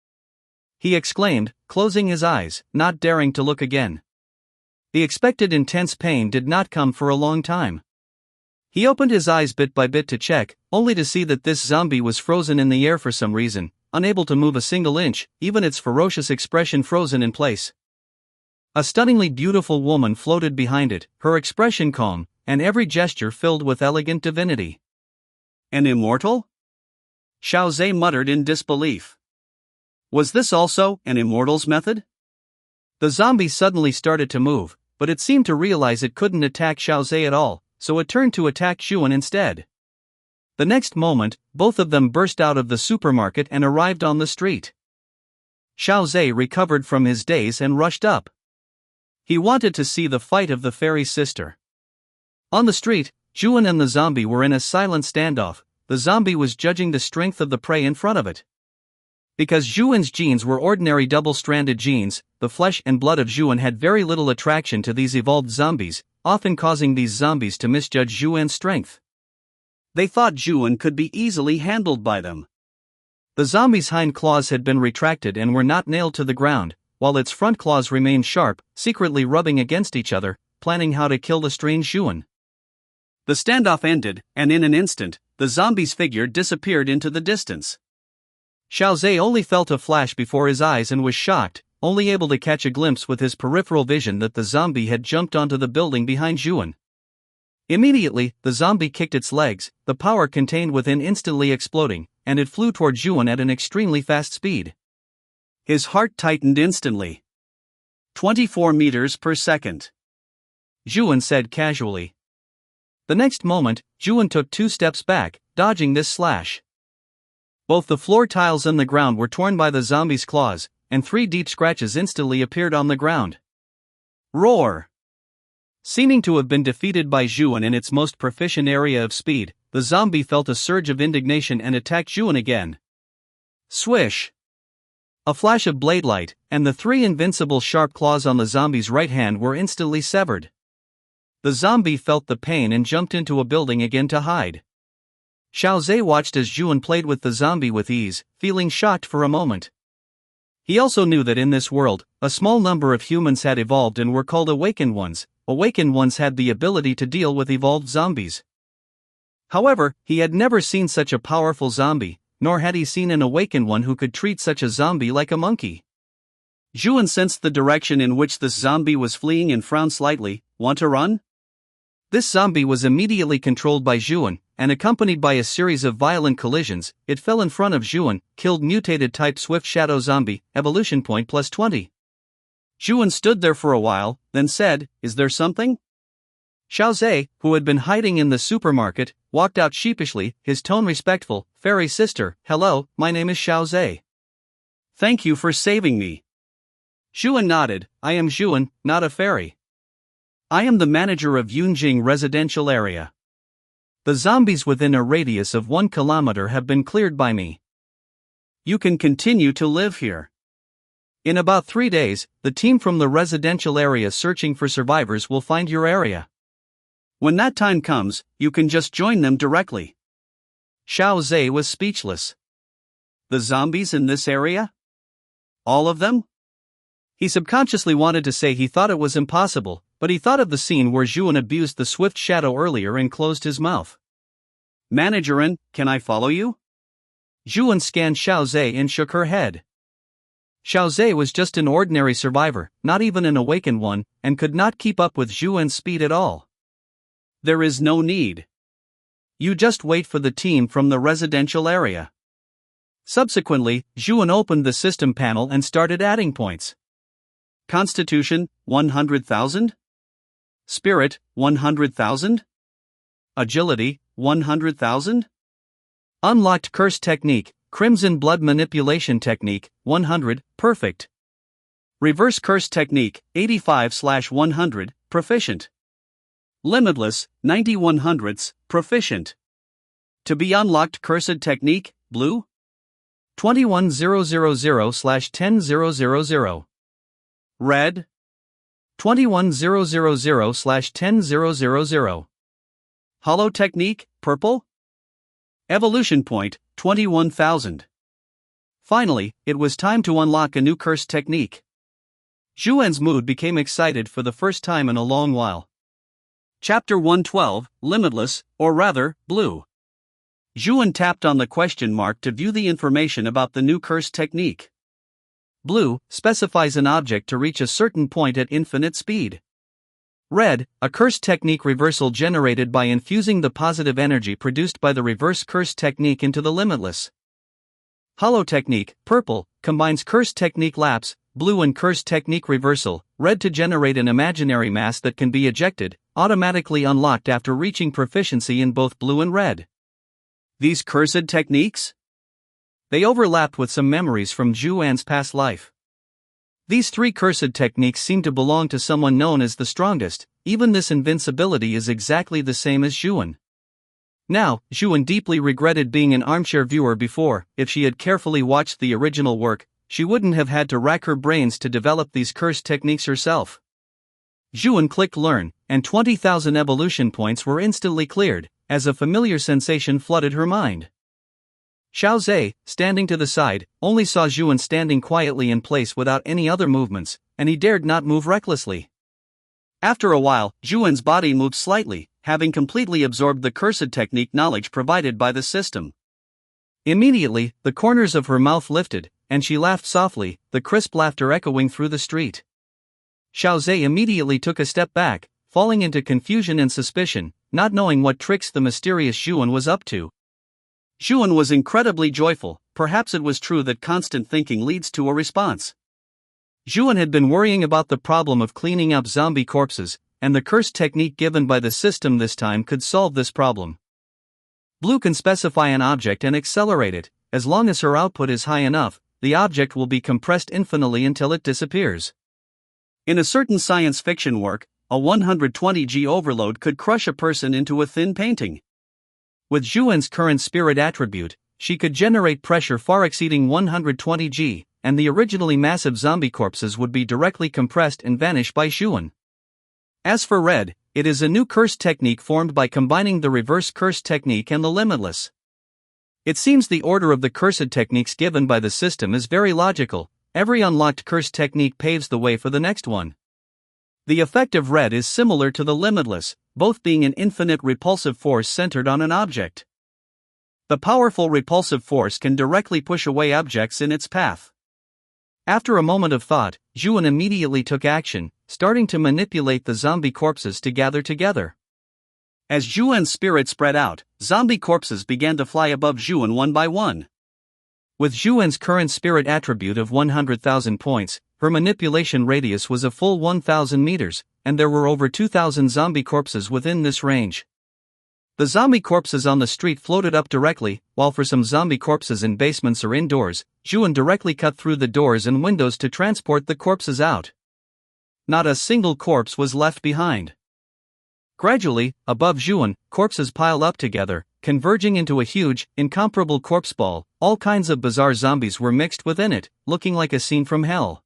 Speaker 1: he exclaimed, closing his eyes, not daring to look again. The expected intense pain did not come for a long time. He opened his eyes bit by bit to check, only to see that this zombie was frozen in the air for some reason, unable to move a single inch, even its ferocious expression frozen in place. A stunningly beautiful woman floated behind it, her expression calm, and every gesture filled with elegant divinity. An immortal? Xiao Zhe muttered in disbelief. Was this also an immortal's method? The zombie suddenly started to move, but it seemed to realize it couldn't attack Xiao Zhe at all, so it turned to attack Zhuan instead. The next moment, both of them burst out of the supermarket and arrived on the street. Xiao Zhe recovered from his daze and rushed up. He wanted to see the fight of the fairy sister. On the street, Zhuan and the zombie were in a silent standoff. The zombie was judging the strength of the prey in front of it. Because Zhuan's genes were ordinary double-stranded genes, the flesh and blood of Zhuan had very little attraction to these evolved zombies, often causing these zombies to misjudge Zhuan's strength. They thought Zhuan could be easily handled by them. The zombie's hind claws had been retracted and were not nailed to the ground, while its front claws remained sharp, secretly rubbing against each other, planning how to kill the strange Zhuan. The standoff ended, and in an instant, the zombie's figure disappeared into the distance. Xiao Zhe only felt a flash before his eyes and was shocked, only able to catch a glimpse with his peripheral vision that the zombie had jumped onto the building behind Zhuan. Immediately, the zombie kicked its legs, the power contained within instantly exploding, and it flew toward Zhuan at an extremely fast speed. His heart tightened instantly. 24 meters per second. Zhuan said casually. The next moment, Zhuan took 2 steps back, dodging this slash. Both the floor tiles and the ground were torn by the zombie's claws, and 3 deep scratches instantly appeared on the ground. Roar! Seeming to have been defeated by Zhuan in its most proficient area of speed, the zombie felt a surge of indignation and attacked Zhuan again. Swish! A flash of blade light, and the 3 invincible sharp claws on the zombie's right hand were instantly severed. The zombie felt the pain and jumped into a building again to hide. Xiao Zhe watched as Zhuan played with the zombie with ease, feeling shocked for a moment. He also knew that in this world, a small number of humans had evolved and were called Awakened Ones. Awakened Ones had the ability to deal with evolved zombies. However, he had never seen such a powerful zombie, nor had he seen an Awakened One who could treat such a zombie like a monkey. Zhuan sensed the direction in which this zombie was fleeing and frowned slightly. Want to run? This zombie was immediately controlled by Zhuan, and accompanied by a series of violent collisions, it fell in front of Zhuan, killed mutated type Swift Shadow Zombie, evolution point +20. Zhuan stood there for a while, then said, "Is there something?" Xiao Zhe, who had been hiding in the supermarket, walked out sheepishly, his tone respectful. "Fairy sister, hello, my name is Xiao Zhe. Thank you for saving me." Zhuan nodded. "I am Zhuan, not a fairy. I am the manager of Yunjing residential area. The zombies within a radius of 1 kilometer have been cleared by me. You can continue to live here. In about 3 days, the team from the residential area searching for survivors will find your area. When that time comes, you can just join them directly. Xiao Zhe was speechless. The zombies in this area? All of them? He subconsciously wanted to say he thought it was impossible, but he thought of the scene where Zhuan abused the swift shadow earlier and closed his mouth. Managerin, can I follow you? Zhuan scanned Xiao Zhe and shook her head. Xiao Zhe was just an ordinary survivor, not even an awakened one, and could not keep up with Zhuan's speed at all. There is no need. You just wait for the team from the residential area. Subsequently, Zhuan opened the system panel and started adding points. Constitution, 100,000. Spirit, 100,000. Agility, 100,000. Unlocked Curse Technique, Crimson Blood Manipulation Technique, 100, perfect. Reverse Curse Technique, 85/100, proficient. Limitless, 90/100, proficient. To be unlocked Cursed Technique, blue. 21000/10000. Red. 21000/10000. Hollow Technique, purple. Evolution Point, 21,000. Finally, it was time to unlock a new curse technique. Zhuan's mood became excited for the first time in a long while. Chapter 112, Limitless, or rather, Blue. Zhuan tapped on the question mark to view the information about the new curse technique. Blue specifies an object to reach a certain point at infinite speed. Red, a curse technique reversal generated by infusing the positive energy produced by the reverse curse technique into the limitless. Hollow technique, purple, combines curse technique lapse, blue and curse technique reversal, red to generate an imaginary mass that can be ejected, automatically unlocked after reaching proficiency in both blue and red. These cursed techniques? They overlapped with some memories from Zhuan's past life. These 3 cursed techniques seem to belong to someone known as the strongest. Even this invincibility is exactly the same as Zhuan. Now, Zhuan deeply regretted being an armchair viewer before. If she had carefully watched the original work, she wouldn't have had to rack her brains to develop these cursed techniques herself. Zhuan clicked learn, and 20,000 evolution points were instantly cleared, as a familiar sensation flooded her mind. Xiao Zhe, standing to the side, only saw Zhuan standing quietly in place without any other movements, and he dared not move recklessly. After a while, Zhuan's body moved slightly, having completely absorbed the cursed technique knowledge provided by the system. Immediately, the corners of her mouth lifted, and she laughed softly, the crisp laughter echoing through the street. Xiao Zhe immediately took a step back, falling into confusion and suspicion, not knowing what tricks the mysterious Zhuan was up to. Zhuan was incredibly joyful. Perhaps it was true that constant thinking leads to a response. Zhuan had been worrying about the problem of cleaning up zombie corpses, and the curse technique given by the system this time could solve this problem. Blue can specify an object and accelerate it. As long as her output is high enough, the object will be compressed infinitely until it disappears. In a certain science fiction work, a 120G overload could crush a person into a thin painting. With Zhuan's current spirit attribute, she could generate pressure far exceeding 120G, and the originally massive zombie corpses would be directly compressed and vanish by Zhuan. As for Red, it is a new curse technique formed by combining the reverse curse technique and the limitless. It seems the order of the cursed techniques given by the system is very logical. Every unlocked curse technique paves the way for the next one. The effect of Red is similar to the limitless, both being an infinite repulsive force centered on an object. The powerful repulsive force can directly push away objects in its path. After a moment of thought, Zhuan immediately took action, starting to manipulate the zombie corpses to gather together. As Zhuan's spirit spread out, zombie corpses began to fly above Zhuan one by one. With Zhuan's current spirit attribute of 100,000 points, her manipulation radius was a full 1,000 meters, and there were over 2,000 zombie corpses within this range. The zombie corpses on the street floated up directly, while for some zombie corpses in basements or indoors, Zhuan directly cut through the doors and windows to transport the corpses out. Not a single corpse was left behind. Gradually, above Zhuan, corpses pile up together, converging into a huge, incomparable corpse ball. All kinds of bizarre zombies were mixed within it, looking like a scene from hell.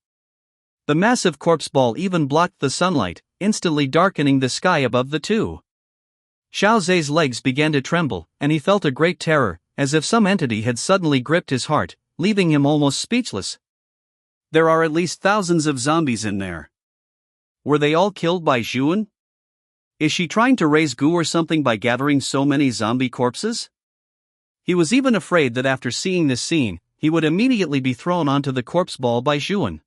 Speaker 1: The massive corpse ball even blocked the sunlight, instantly darkening the sky above the two. Xiao Zhe's legs began to tremble, and he felt a great terror, as if some entity had suddenly gripped his heart, leaving him almost speechless. There are at least thousands of zombies in there. Were they all killed by Zhuan? Is she trying to raise goo or something by gathering so many zombie corpses? He was even afraid that after seeing this scene, he would immediately be thrown onto the corpse ball by Zhuan.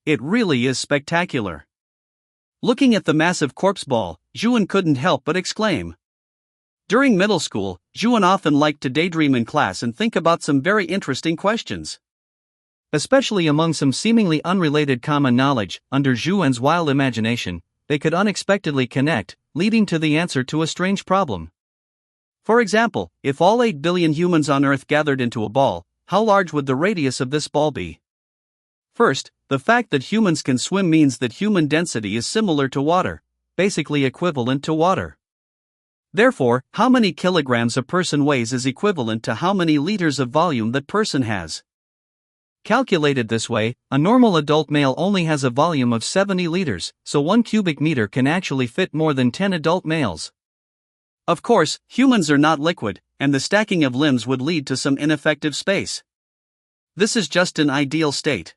Speaker 1: It really is spectacular. Looking at the massive corpse ball, Zhuan couldn't help but exclaim. During middle school, Zhuan often liked to daydream in class and think about some very interesting questions. Especially among some seemingly unrelated common knowledge, under Zhuan's wild imagination, they could unexpectedly connect, leading to the answer to a strange problem. For example, if all 8 billion humans on Earth gathered into a ball, how large would the radius of this ball be? First, the fact that humans can swim means that human density is similar to water, basically equivalent to water. Therefore, how many kilograms a person weighs is equivalent to how many liters of volume that person has. Calculated this way, a normal adult male only has a volume of 70 liters, so 1 cubic meter can actually fit more than 10 adult males. Of course, humans are not liquid, and the stacking of limbs would lead to some ineffective space. This is just an ideal state.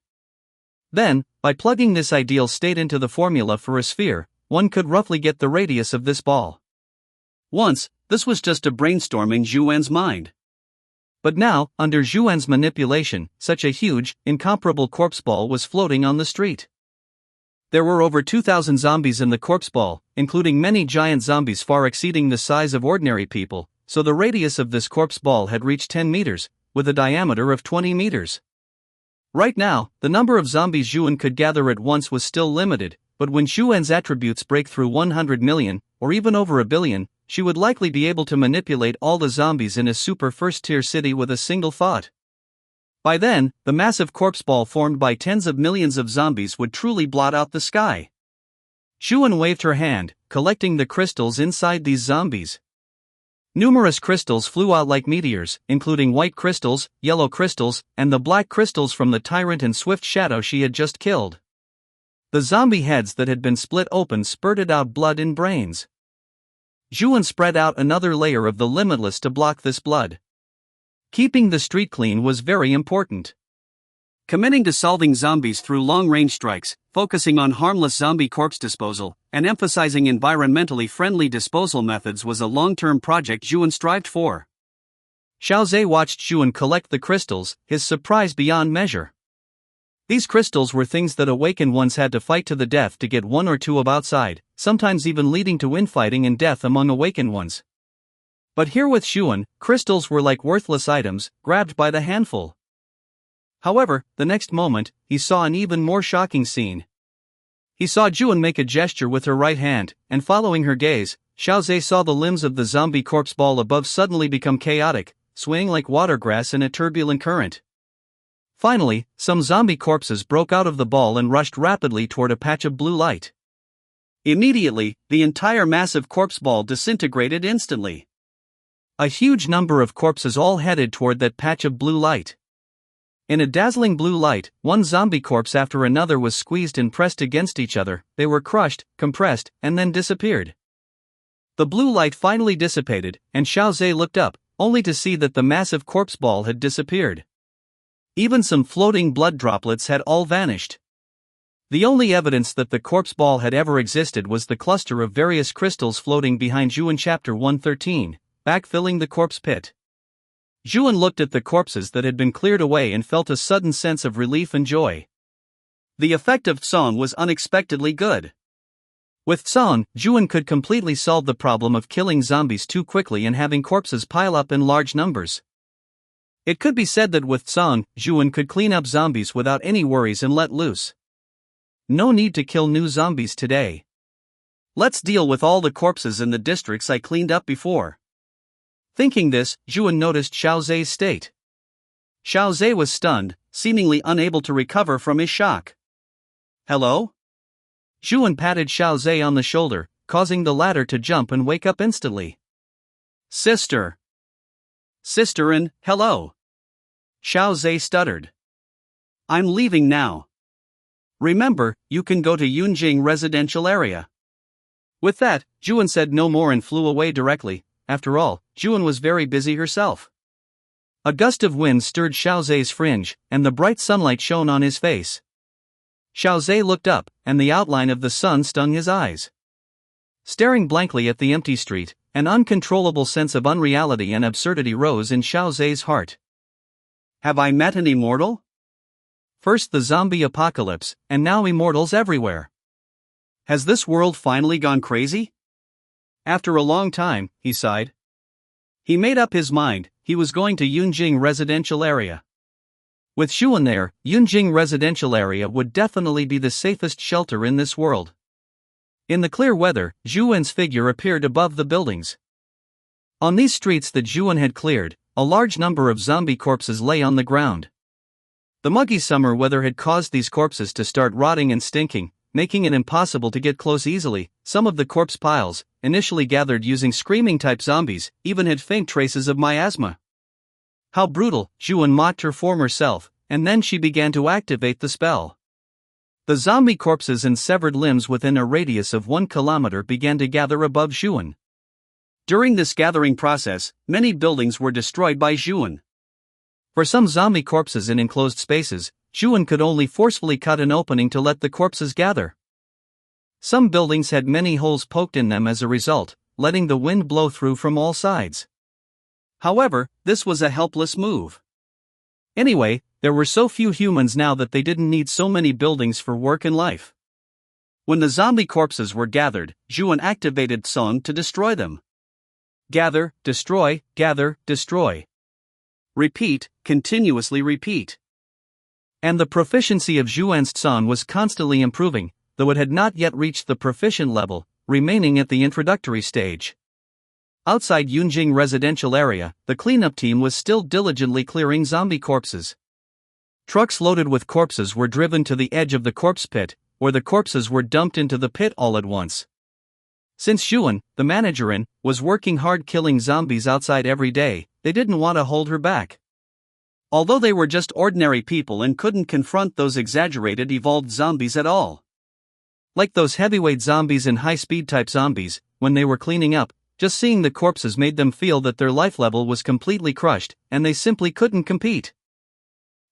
Speaker 1: Then, by plugging this ideal state into the formula for a sphere, one could roughly get the radius of this ball. Once, this was just a brainstorm in Zhuan's mind. But now, under Zhuan's manipulation, such a huge, incomparable corpse ball was floating on the street. There were over 2,000 zombies in the corpse ball, including many giant zombies far exceeding the size of ordinary people, so the radius of this corpse ball had reached 10 meters, with a diameter of 20 meters. Right now, the number of zombies Zhuan could gather at once was still limited, but when Zhuan's attributes break through 100 million, or even over a billion, she would likely be able to manipulate all the zombies in a super first-tier city with a single thought. By then, the massive corpse ball formed by tens of millions of zombies would truly blot out the sky. Zhuan waved her hand, collecting the crystals inside these zombies. Numerous crystals flew out like meteors, including white crystals, yellow crystals, and the black crystals from the tyrant and swift shadow she had just killed. The zombie heads that had been split open spurted out blood and brains. Zhuan spread out another layer of the limitless to block this blood. Keeping the street clean was very important. Committing to solving zombies through long-range strikes, focusing on harmless zombie corpse disposal, and emphasizing environmentally friendly disposal methods was a long-term project Zhuan strived for. Xiao Zhe watched Zhuan collect the crystals, his surprise beyond measure. These crystals were things that awakened ones had to fight to the death to get one or two of outside, sometimes even leading to infighting and death among awakened ones. But here with Zhuan, crystals were like worthless items, grabbed by the handful. However, the next moment, he saw an even more shocking scene. He saw Zhuan make a gesture with her right hand, and following her gaze, Xiao Zhe saw the limbs of the zombie corpse ball above suddenly become chaotic, swaying like watergrass in a turbulent current. Finally, some zombie corpses broke out of the ball and rushed rapidly toward a patch of blue light. Immediately, the entire massive corpse ball disintegrated instantly. A huge number of corpses all headed toward that patch of blue light. In a dazzling blue light, one zombie corpse after another was squeezed and pressed against each other. They were crushed, compressed, and then disappeared. The blue light finally dissipated, and Xiao Zhe looked up, only to see that the massive corpse ball had disappeared. Even some floating blood droplets had all vanished. The only evidence that the corpse ball had ever existed was the cluster of various crystals floating behind Zhuan chapter 113, backfilling the corpse pit. Zhuan looked at the corpses that had been cleared away and felt a sudden sense of relief and joy. The effect of Song was unexpectedly good. With Song, Zhuan could completely solve the problem of killing zombies too quickly and having corpses pile up in large numbers. It could be said that with Song, Zhuan could clean up zombies without any worries and let loose. No need to kill new zombies today. Let's deal with all the corpses in the districts I cleaned up before. Thinking this, Zhuan noticed Xiao Zhe's state. Xiao Zhe was stunned, seemingly unable to recover from his shock. Hello? Zhuan patted Xiao Zhe on the shoulder, causing the latter to jump and wake up instantly. Sister. Sister, hello. Xiao Zhe stuttered. I'm leaving now. Remember, you can go to Yunjing residential area. With that, Juan said no more and flew away directly. After all, Juan was very busy herself. A gust of wind stirred Xiao Zhe's fringe, and the bright sunlight shone on his face. Xiao Zhe looked up, and the outline of the sun stung his eyes. Staring blankly at the empty street, an uncontrollable sense of unreality and absurdity rose in Xiao Zhe's heart. Have I met an immortal? First the zombie apocalypse, and now immortals everywhere. Has this world finally gone crazy? After a long time, he sighed. He made up his mind, he was going to Yunjing residential area. With Xuan there, Yunjing residential area would definitely be the safest shelter in this world. In the clear weather, Zhuan's figure appeared above the buildings. On these streets that Zhuan had cleared, a large number of zombie corpses lay on the ground. The muggy summer weather had caused these corpses to start rotting and stinking, making it impossible to get close easily. Some of the corpse piles, initially gathered using screaming-type zombies, even had faint traces of miasma. How brutal, Zhuan mocked her former self, and then she began to activate the spell. The zombie corpses and severed limbs within a radius of 1 kilometer began to gather above Zhuan. During this gathering process, many buildings were destroyed by Zhuan. For some zombie corpses in enclosed spaces, Zhuan could only forcefully cut an opening to let the corpses gather. Some buildings had many holes poked in them as a result, letting the wind blow through from all sides. However, this was a helpless move. Anyway, there were so few humans now that they didn't need so many buildings for work and life. When the zombie corpses were gathered, Zhuan activated Song to destroy them. Gather, destroy, gather, destroy. Repeat, continuously repeat. And the proficiency of Zhuan's Tsun was constantly improving, though it had not yet reached the proficient level, remaining at the introductory stage. Outside Yunjing residential area, the cleanup team was still diligently clearing zombie corpses. Trucks loaded with corpses were driven to the edge of the corpse pit, where the corpses were dumped into the pit all at once. Since Zhuan, the manager was working hard killing zombies outside every day, they didn't want to hold her back. Although they were just ordinary people and couldn't confront those exaggerated evolved zombies at all. Like those heavyweight zombies and high-speed type zombies, when they were cleaning up, just seeing the corpses made them feel that their life level was completely crushed, and they simply couldn't compete.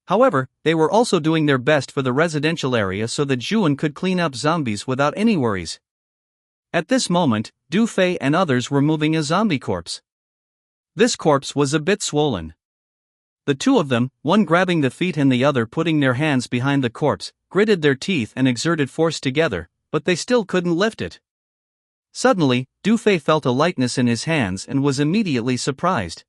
Speaker 1: However, they were also doing their best for the residential area so that Zhuan could clean up zombies without any worries. At this moment, Du Fei and others were moving a zombie corpse. This corpse was a bit swollen. The two of them, one grabbing the feet and the other putting their hands behind the corpse, gritted their teeth and exerted force together, but they still couldn't lift it. Suddenly, Du Fei felt a lightness in his hands and was immediately surprised.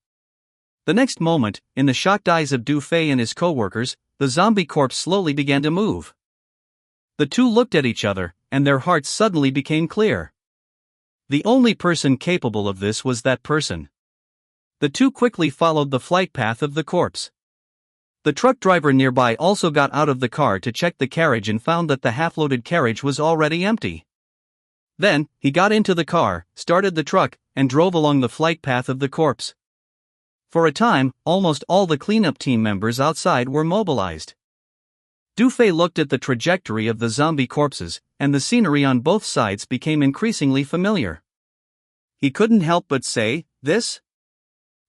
Speaker 1: The next moment, in the shocked eyes of Du Fei and his co-workers, the zombie corpse slowly began to move. The two looked at each other, and their hearts suddenly became clear. The only person capable of this was that person. The two quickly followed the flight path of the corpse. The truck driver nearby also got out of the car to check the carriage and found that the half-loaded carriage was already empty. Then, he got into the car, started the truck, and drove along the flight path of the corpse. For a time, almost all the cleanup team members outside were mobilized. Du Fei looked at the trajectory of the zombie corpses, and the scenery on both sides became increasingly familiar. He couldn't help but say,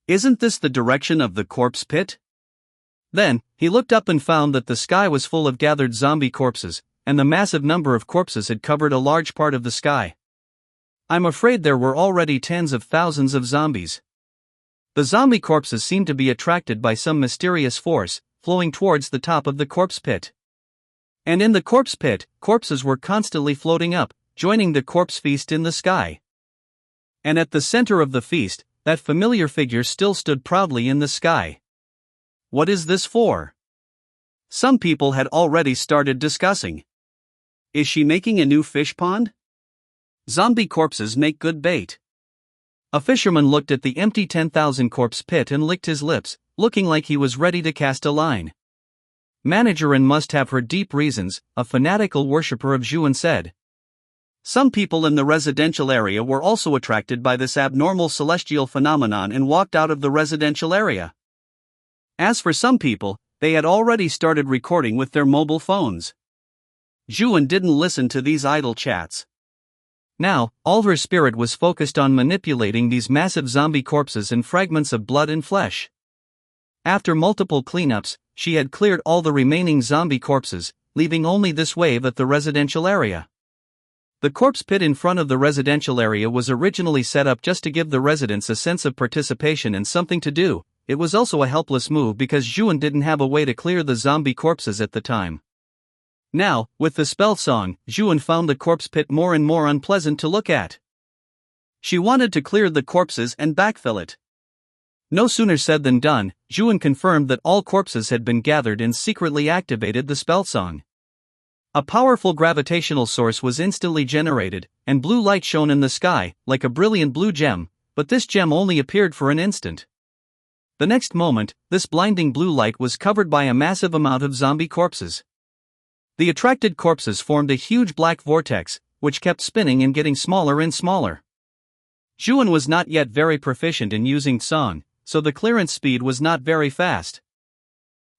Speaker 1: Isn't this the direction of the corpse pit? Then, he looked up and found that the sky was full of gathered zombie corpses, and the massive number of corpses had covered a large part of the sky. I'm afraid there were already tens of thousands of zombies. The zombie corpses seemed to be attracted by some mysterious force, flowing towards the top of the corpse pit. And in the corpse pit, corpses were constantly floating up, joining the corpse feast in the sky. And at the center of the feast, that familiar figure still stood proudly in the sky. What is this for? Some people had already started discussing. Is she making a new fish pond? Zombie corpses make good bait. A fisherman looked at the empty 10,000 corpse pit and licked his lips, looking like he was ready to cast a line. Manager must have her deep reasons, a fanatical worshipper of Zhuan said. Some people in the residential area were also attracted by this abnormal celestial phenomenon and walked out of the residential area. As for some people, they had already started recording with their mobile phones. Zhuan didn't listen to these idle chats. Now, all her spirit was focused on manipulating these massive zombie corpses and fragments of blood and flesh. After multiple cleanups, she had cleared all the remaining zombie corpses, leaving only this wave at the residential area. The corpse pit in front of the residential area was originally set up just to give the residents a sense of participation and something to do. It was also a helpless move because Zhuan didn't have a way to clear the zombie corpses at the time. Now, with the spell song, Zhuan found the corpse pit more and more unpleasant to look at. She wanted to clear the corpses and backfill it. No sooner said than done, Zhuan confirmed that all corpses had been gathered and secretly activated the spell song. A powerful gravitational source was instantly generated, and blue light shone in the sky, like a brilliant blue gem, but this gem only appeared for an instant. The next moment, this blinding blue light was covered by a massive amount of zombie corpses. The attracted corpses formed a huge black vortex, which kept spinning and getting smaller and smaller. Zhuan was not yet very proficient in using song, so the clearance speed was not very fast.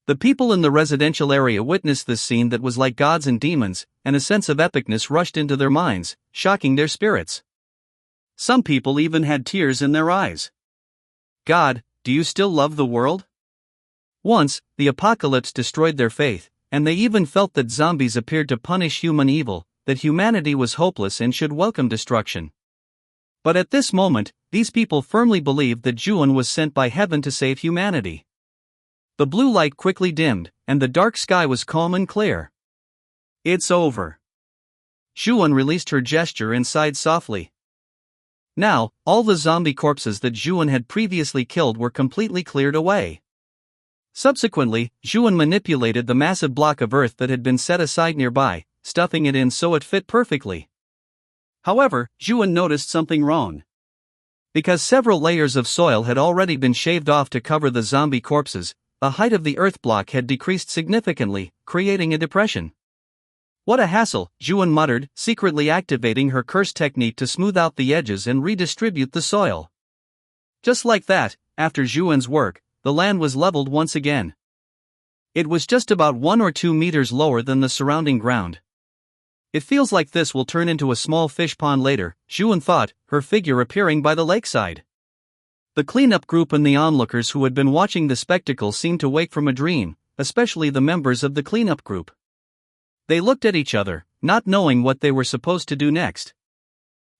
Speaker 1: The people in the residential area witnessed this scene that was like gods and demons, and a sense of epicness rushed into their minds, shocking their spirits. Some people even had tears in their eyes. God, do you still love the world? Once, the apocalypse destroyed their faith, and they even felt that zombies appeared to punish human evil, that humanity was hopeless and should welcome destruction. But at this moment, these people firmly believed that Zhuan was sent by heaven to save humanity. The blue light quickly dimmed, and the dark sky was calm and clear. It's over. Zhuan released her gesture and sighed softly. Now, all the zombie corpses that Zhuan had previously killed were completely cleared away. Subsequently, Zhuan manipulated the massive block of earth that had been set aside nearby, stuffing it in so it fit perfectly. However, Zhuan noticed something wrong. Because several layers of soil had already been shaved off to cover the zombie corpses, the height of the earth block had decreased significantly, creating a depression. What a hassle, Zhuan muttered, secretly activating her curse technique to smooth out the edges and redistribute the soil. Just like that, after Zhuan's work, the land was leveled once again. It was just about 1 or 2 meters lower than the surrounding ground. It feels like this will turn into a small fish pond later, Zhuan thought, her figure appearing by the lakeside. The cleanup group and the onlookers who had been watching the spectacle seemed to wake from a dream, especially the members of the cleanup group. They looked at each other, not knowing what they were supposed to do next.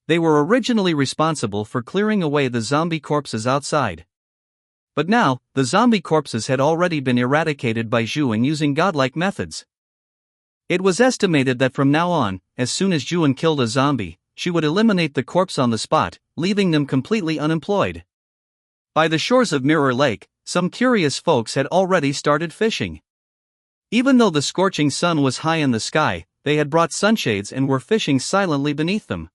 Speaker 1: They were originally responsible for clearing away the zombie corpses outside. But now, the zombie corpses had already been eradicated by Zhuan using godlike methods. It was estimated that from now on, as soon as Zhuan killed a zombie, she would eliminate the corpse on the spot, leaving them completely unemployed. By the shores of Mirror Lake, some curious folks had already started fishing. Even though the scorching sun was high in the sky, they had brought sunshades and were fishing silently beneath them.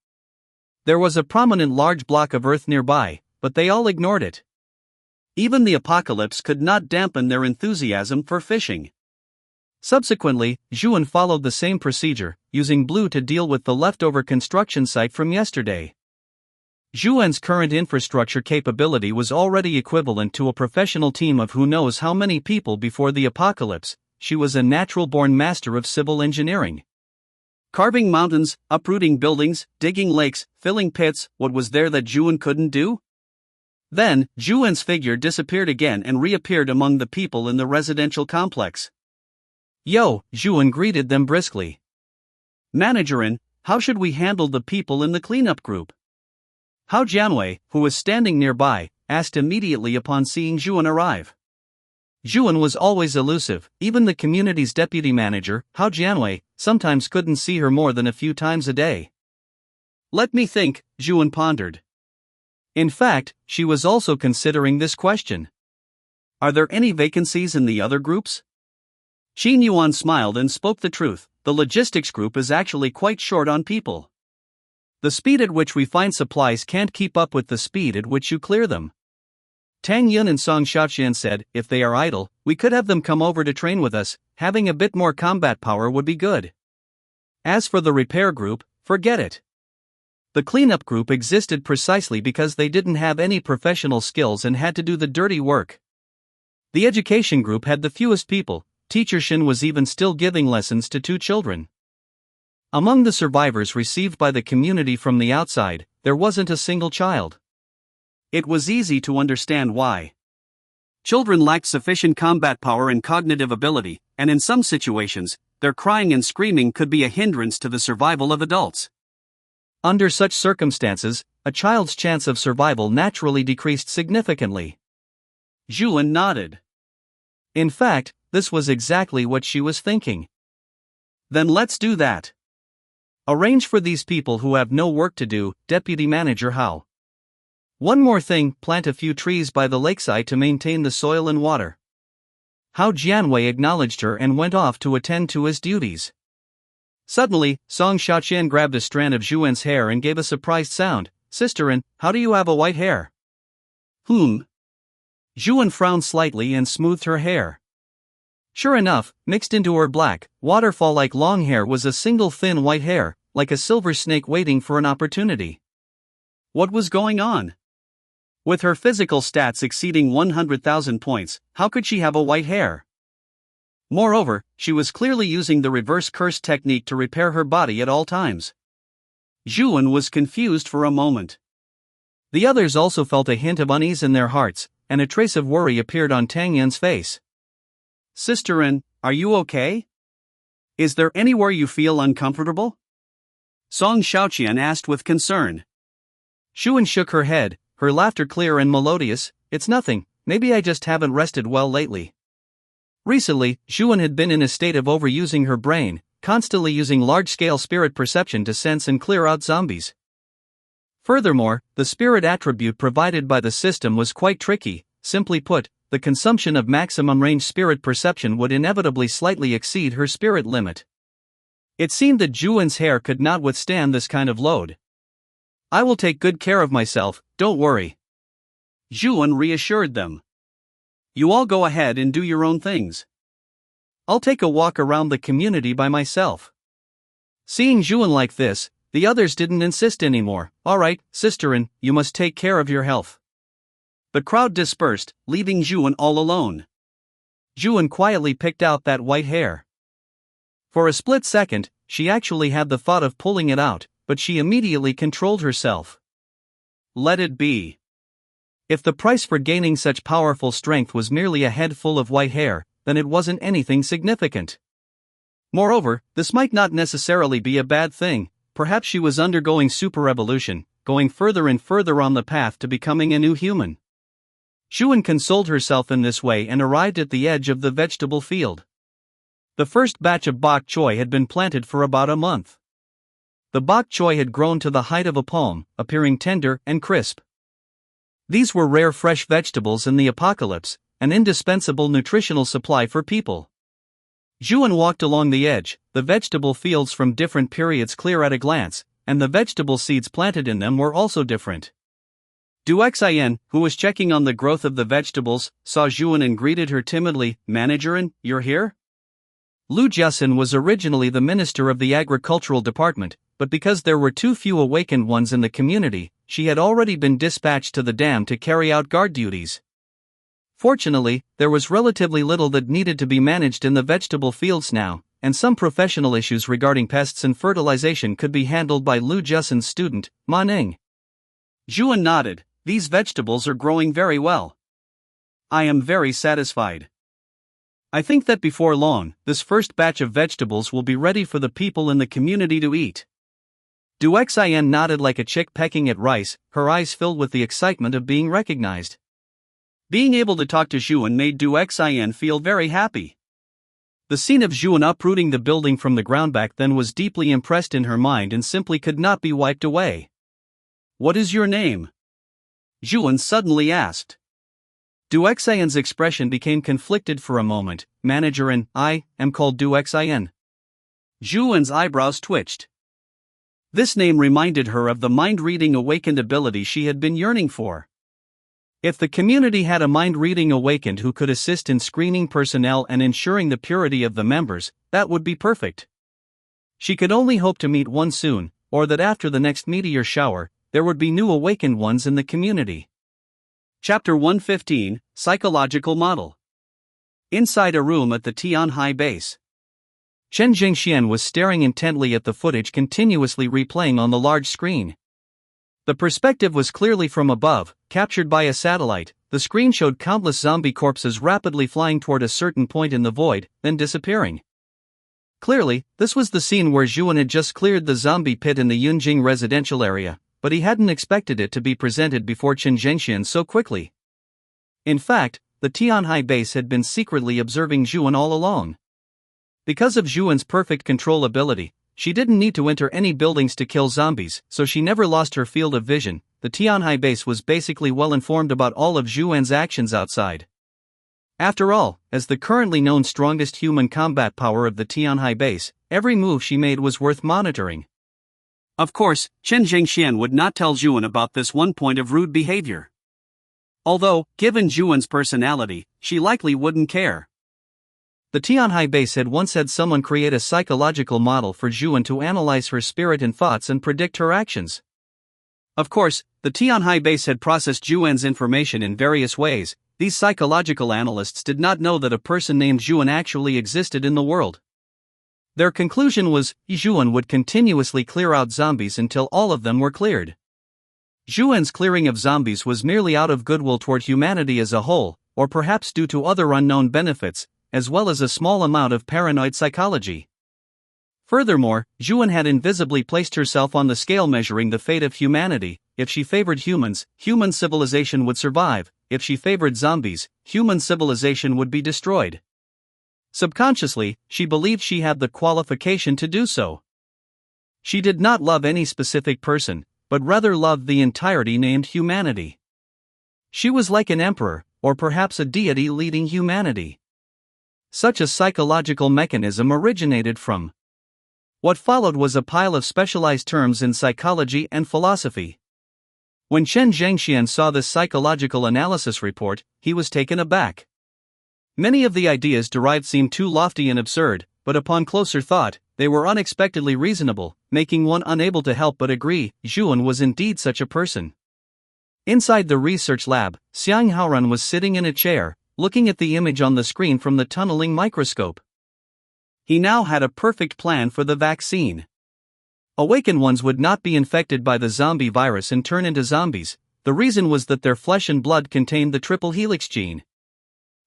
Speaker 1: There was a prominent large block of earth nearby, but they all ignored it. Even the apocalypse could not dampen their enthusiasm for fishing. Subsequently, Zhuan followed the same procedure, using blue to deal with the leftover construction site from yesterday. Zhuan's current infrastructure capability was already equivalent to a professional team of who knows how many people before the apocalypse. She was a natural-born master of civil engineering. Carving mountains, uprooting buildings, digging lakes, filling pits, what was there that Zhuan couldn't do? Then, Zhuan's figure disappeared again and reappeared among the people in the residential complex. Yo, Zhuan greeted them briskly. Managerin, how should we handle the people in the cleanup group? Hao Jianwei, who was standing nearby, asked immediately upon seeing Zhuan arrive. Zhuan was always elusive, even the community's deputy manager, Hao Jianwei, sometimes couldn't see her more than a few times a day. Let me think, Zhuan pondered. In fact, she was also considering this question. Are there any vacancies in the other groups? Qin Yuan smiled and spoke the truth. The logistics group is actually quite short on people. The speed at which we find supplies can't keep up with the speed at which you clear them. Tang Yun and Song Xiaoxian said, if they are idle, we could have them come over to train with us, having a bit more combat power would be good. As for the repair group, forget it. The cleanup group existed precisely because they didn't have any professional skills and had to do the dirty work. The education group had the fewest people. Teacher Shin was even still giving lessons to 2 children. Among the survivors received by the community from the outside, there wasn't a single child. It was easy to understand why. Children lacked sufficient combat power and cognitive ability, and in some situations, their crying and screaming could be a hindrance to the survival of adults. Under such circumstances, a child's chance of survival naturally decreased significantly. Zhuan nodded. In fact, this was exactly what she was thinking. Then let's do that. Arrange for these people who have no work to do, Deputy Manager Hao. One more thing, plant a few trees by the lakeside to maintain the soil and water. Hao Jianwei acknowledged her and went off to attend to his duties. Suddenly, Song Xiaoqian grabbed a strand of Zhuan's hair and gave a surprised sound. Sisterin, how do you have a white hair? Zhuan frowned slightly and smoothed her hair. Sure enough, mixed into her black, waterfall-like long hair was a single thin white hair, like a silver snake waiting for an opportunity. What was going on? With her physical stats exceeding 100,000 points, how could she have a white hair? Moreover, she was clearly using the reverse curse technique to repair her body at all times. Zhuan was confused for a moment. The others also felt a hint of unease in their hearts, and a trace of worry appeared on Tang Yan's face. Sisterin, are you okay? Is there anywhere you feel uncomfortable? Song Xiaoqian asked with concern. Zhuan shook her head, her laughter clear and melodious. It's nothing, maybe I just haven't rested well lately. Recently, Zhuan had been in a state of overusing her brain, constantly using large-scale spirit perception to sense and clear out zombies. Furthermore, the spirit attribute provided by the system was quite tricky. Simply put, the consumption of maximum range spirit perception would inevitably slightly exceed her spirit limit. It seemed that Zhuan's hair could not withstand this kind of load. I will take good care of myself, don't worry. Zhuan reassured them. You all go ahead and do your own things. I'll take a walk around the community by myself. Seeing Zhuan like this, the others didn't insist anymore. Alright, Sisterin, you must take care of your health. The crowd dispersed, leaving Zhuan all alone. Zhuan quietly picked out that white hair. For a split second, she actually had the thought of pulling it out, but she immediately controlled herself. Let it be. If the price for gaining such powerful strength was merely a head full of white hair, then it wasn't anything significant. Moreover, this might not necessarily be a bad thing. Perhaps she was undergoing super evolution, going further and further on the path to becoming a new human. Zhuan consoled herself in this way and arrived at the edge of the vegetable field. The first batch of bok choy had been planted for about a month. The bok choy had grown to the height of a palm, appearing tender and crisp. These were rare fresh vegetables in the apocalypse, an indispensable nutritional supply for people. Zhuan walked along the edge, the vegetable fields from different periods clear at a glance, and the vegetable seeds planted in them were also different. Du Xian, who was checking on the growth of the vegetables, saw Zhuan and greeted her timidly. Managerin, you're here? Lu Jiasin was originally the minister of the agricultural department, but because there were too few awakened ones in the community, she had already been dispatched to the dam to carry out guard duties. Fortunately, there was relatively little that needed to be managed in the vegetable fields now, and some professional issues regarding pests and fertilization could be handled by Lu Jiasin's student, Ma Ning. Zhuan nodded. These vegetables are growing very well. I am very satisfied. I think that before long, this first batch of vegetables will be ready for the people in the community to eat. Du Xian nodded like a chick pecking at rice, her eyes filled with the excitement of being recognized. Being able to talk to Zhuan made Du Xian feel very happy. The scene of Zhuan uprooting the building from the ground back then was deeply impressed in her mind and simply could not be wiped away. What is your name? Zhuan suddenly asked. Du Xian's expression became conflicted for a moment. Managerin, I am called Du Xian. Zhuan's eyebrows twitched. This name reminded her of the mind-reading awakened ability she had been yearning for. If the community had a mind-reading awakened who could assist in screening personnel and ensuring the purity of the members, that would be perfect. She could only hope to meet one soon, or that after the next meteor shower, there would be new awakened ones in the community. Chapter 115, Psychological Model. Inside a room at the Tianhai base. Chen Jingxian was staring intently at the footage continuously replaying on the large screen. The perspective was clearly from above, captured by a satellite. The screen showed countless zombie corpses rapidly flying toward a certain point in the void, then disappearing. Clearly, this was the scene where Zhuan had just cleared the zombie pit in the Yunjing residential area, but he hadn't expected it to be presented before Chen Zhengxian so quickly. In fact, the Tianhai base had been secretly observing Zhuan all along. Because of Zhuan's perfect control ability, she didn't need to enter any buildings to kill zombies, so she never lost her field of vision. The Tianhai base was basically well informed about all of Zhuan's actions outside. After all, as the currently known strongest human combat power of the Tianhai base, every move she made was worth monitoring. Of course, Chen Jingxian would not tell Zhuan about this one point of rude behavior. Although, given Zhuan's personality, she likely wouldn't care. The Tianhai base had once had someone create a psychological model for Zhuan to analyze her spirit and thoughts and predict her actions. Of course, the Tianhai base had processed Zhuan's information in various ways. These psychological analysts did not know that a person named Zhuan actually existed in the world. Their conclusion was, Zhuan would continuously clear out zombies until all of them were cleared. Zhuan's clearing of zombies was merely out of goodwill toward humanity as a whole, or perhaps due to other unknown benefits, as well as a small amount of paranoid psychology. Furthermore, Zhuan had invisibly placed herself on the scale measuring the fate of humanity. If she favored humans, human civilization would survive. If she favored zombies, human civilization would be destroyed. Subconsciously, she believed she had the qualification to do so. She did not love any specific person, but rather loved the entirety named humanity. She was like an emperor, or perhaps a deity leading humanity. Such a psychological mechanism originated from. What followed was a pile of specialized terms in psychology and philosophy. When Chen Zhengxian saw this psychological analysis report, he was taken aback. Many of the ideas derived seemed too lofty and absurd, but upon closer thought, they were unexpectedly reasonable, making one unable to help but agree, Zhuan was indeed such a person. Inside the research lab, Xiang Haoran was sitting in a chair, looking at the image on the screen from the tunneling microscope. He now had a perfect plan for the vaccine. Awakened ones would not be infected by the zombie virus and turn into zombies. The reason was that their flesh and blood contained the triple helix gene.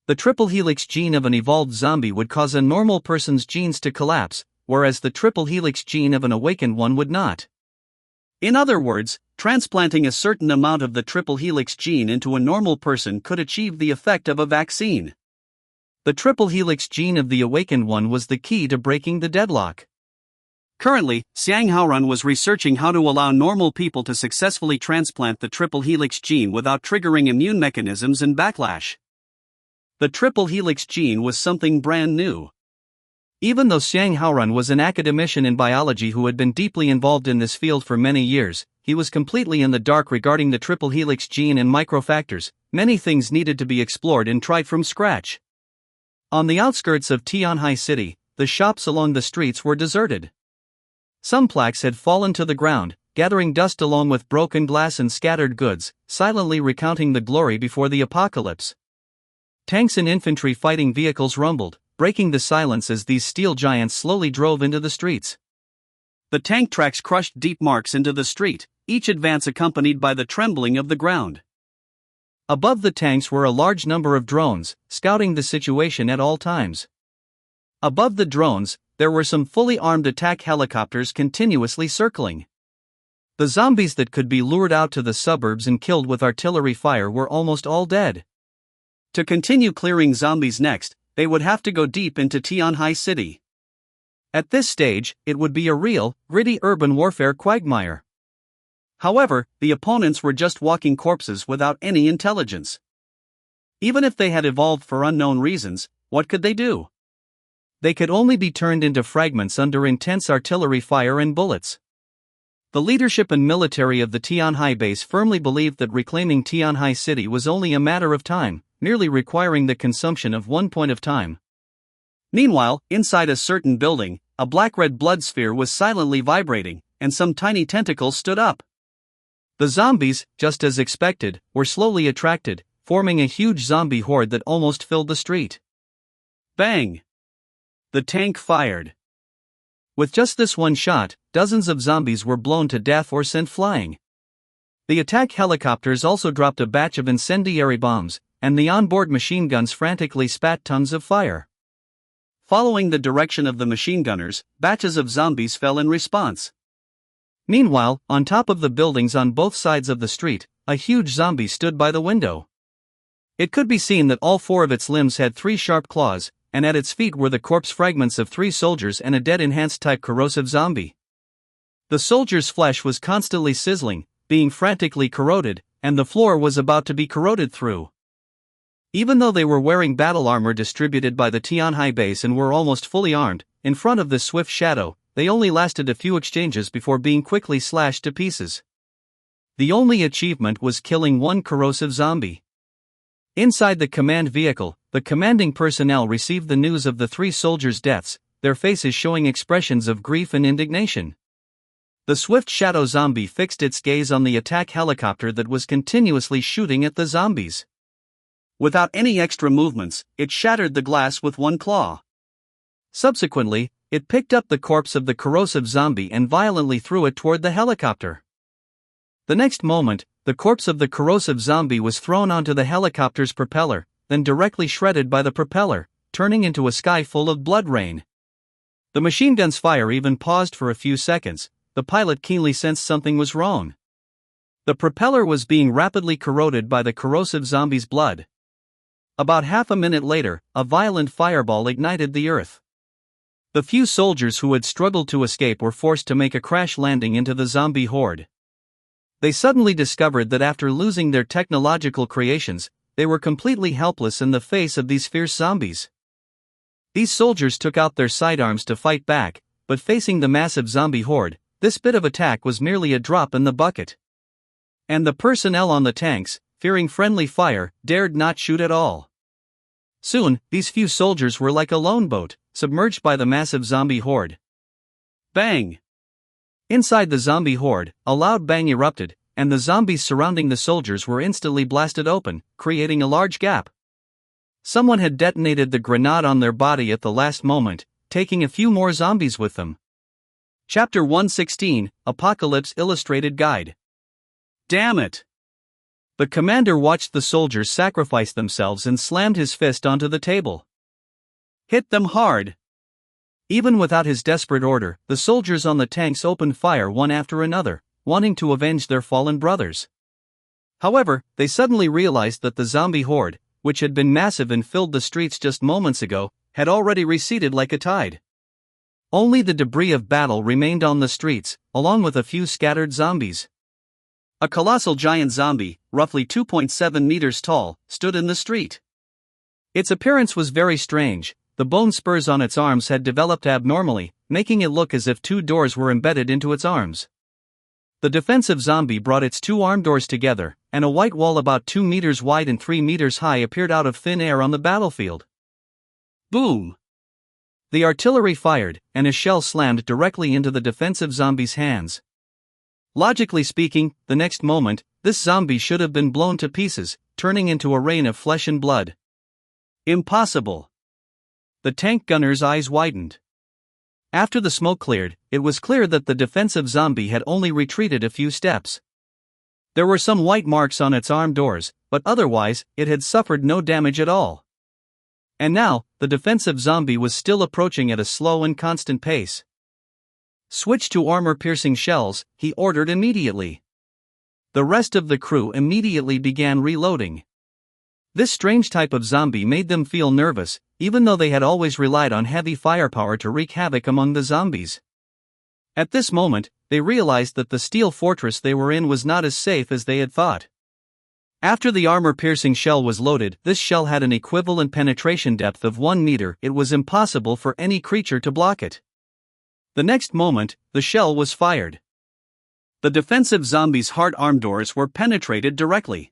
Speaker 1: The triple helix gene of an evolved zombie would cause a normal person's genes to collapse, whereas the triple helix gene of an awakened one would not. In other words, transplanting a certain amount of the triple helix gene into a normal person could achieve the effect of a vaccine. The triple helix gene of the awakened one was the key to breaking the deadlock. Currently, Xiang Haoran was researching how to allow normal people to successfully transplant the triple helix gene without triggering immune mechanisms and backlash. The triple helix gene was something brand new. Even though Xiang Haoran was an academician in biology who had been deeply involved in this field for many years, he was completely in the dark regarding the triple helix gene and microfactors. Many things needed to be explored and tried from scratch. On the outskirts of Tianhai City, the shops along the streets were deserted. Some plaques had fallen to the ground, gathering dust along with broken glass and scattered goods, silently recounting the glory before the apocalypse. Tanks and infantry fighting vehicles rumbled, breaking the silence as these steel giants slowly drove into the streets. The tank tracks crushed deep marks into the street, each advance accompanied by the trembling of the ground. Above the tanks were a large number of drones, scouting the situation at all times. Above the drones, there were some fully armed attack helicopters continuously circling. The zombies that could be lured out to the suburbs and killed with artillery fire were almost all dead. To continue clearing zombies next, they would have to go deep into Tianhai City. At this stage, it would be a real, gritty urban warfare quagmire. However, the opponents were just walking corpses without any intelligence. Even if they had evolved for unknown reasons, what could they do? They could only be turned into fragments under intense artillery fire and bullets. The leadership and military of the Tianhai base firmly believed that reclaiming Tianhai City was only a matter of time, merely requiring the consumption of one point of time. Meanwhile, inside a certain building, a black-red blood sphere was silently vibrating. and some tiny tentacles stood up. The zombies, just as expected, were slowly attracted, forming a huge zombie horde that almost filled the street. Bang! The tank fired. With just this one shot, dozens of zombies were blown to death or sent flying. The attack helicopters also dropped a batch of incendiary bombs, and the onboard machine guns frantically spat tons of fire. Following the direction of the machine gunners, batches of zombies fell in response. Meanwhile, on top of the buildings on both sides of the street, a huge zombie stood by the window. It could be seen that all 4 of its limbs had 3 sharp claws, and at its feet were the corpse fragments of 3 soldiers and a dead enhanced type corrosive zombie. The soldiers' flesh was constantly sizzling, being frantically corroded, and the floor was about to be corroded through. Even though they were wearing battle armor distributed by the Tianhai base and were almost fully armed, in front of this swift shadow, they only lasted a few exchanges before being quickly slashed to pieces. The only achievement was killing 1 corrosive zombie. Inside the command vehicle, the commanding personnel received the news of the 3 soldiers' deaths, their faces showing expressions of grief and indignation. The swift shadow zombie fixed its gaze on the attack helicopter that was continuously shooting at the zombies. Without any extra movements, it shattered the glass with 1 claw. Subsequently, it picked up the corpse of the corrosive zombie and violently threw it toward the helicopter. The next moment, the corpse of the corrosive zombie was thrown onto the helicopter's propeller, then directly shredded by the propeller, turning into a sky full of blood rain. The machine gun's fire even paused for a few seconds. The pilot keenly sensed something was wrong. The propeller was being rapidly corroded by the corrosive zombie's blood. About half a minute later, a violent fireball ignited the earth. The few soldiers who had struggled to escape were forced to make a crash landing into the zombie horde. They suddenly discovered that after losing their technological creations, they were completely helpless in the face of these fierce zombies. These soldiers took out their sidearms to fight back, but facing the massive zombie horde, this bit of attack was merely a drop in the bucket. And the personnel on the tanks, fearing friendly fire, dared not shoot at all. Soon, these few soldiers were like a lone boat, submerged by the massive zombie horde. Bang! Inside the zombie horde, a loud bang erupted, and the zombies surrounding the soldiers were instantly blasted open, creating a large gap. Someone had detonated the grenade on their body at the last moment, taking a few more zombies with them. Chapter 116, Apocalypse Illustrated Guide. Damn it! The commander watched the soldiers sacrifice themselves and slammed his fist onto the table. Hit them hard! Even without his desperate order, the soldiers on the tanks opened fire one after another, wanting to avenge their fallen brothers. However, they suddenly realized that the zombie horde, which had been massive and filled the streets just moments ago, had already receded like a tide. Only the debris of battle remained on the streets, along with a few scattered zombies. A colossal giant zombie, roughly 2.7 meters tall, stood in the street. Its appearance was very strange. The bone spurs on its arms had developed abnormally, making it look as if 2 doors were embedded into its arms. The defensive zombie brought its 2 arm doors together, and a white wall about 2 meters wide and 3 meters high appeared out of thin air on the battlefield. Boom! The artillery fired, and a shell slammed directly into the defensive zombie's hands. Logically speaking, the next moment, this zombie should have been blown to pieces, turning into a rain of flesh and blood. Impossible! The tank gunner's eyes widened. After the smoke cleared, it was clear that the defensive zombie had only retreated a few steps. There were some white marks on its arm doors, but otherwise, it had suffered no damage at all. And now, the defensive zombie was still approaching at a slow and constant pace. Switch to armor-piercing shells, he ordered immediately. The rest of the crew immediately began reloading. This strange type of zombie made them feel nervous, even though they had always relied on heavy firepower to wreak havoc among the zombies. At this moment, they realized that the steel fortress they were in was not as safe as they had thought. After the armor-piercing shell was loaded, this shell had an equivalent penetration depth of 1 meter. It was impossible for any creature to block it. The next moment, the shell was fired. The defensive zombie's hard arm doors were penetrated directly.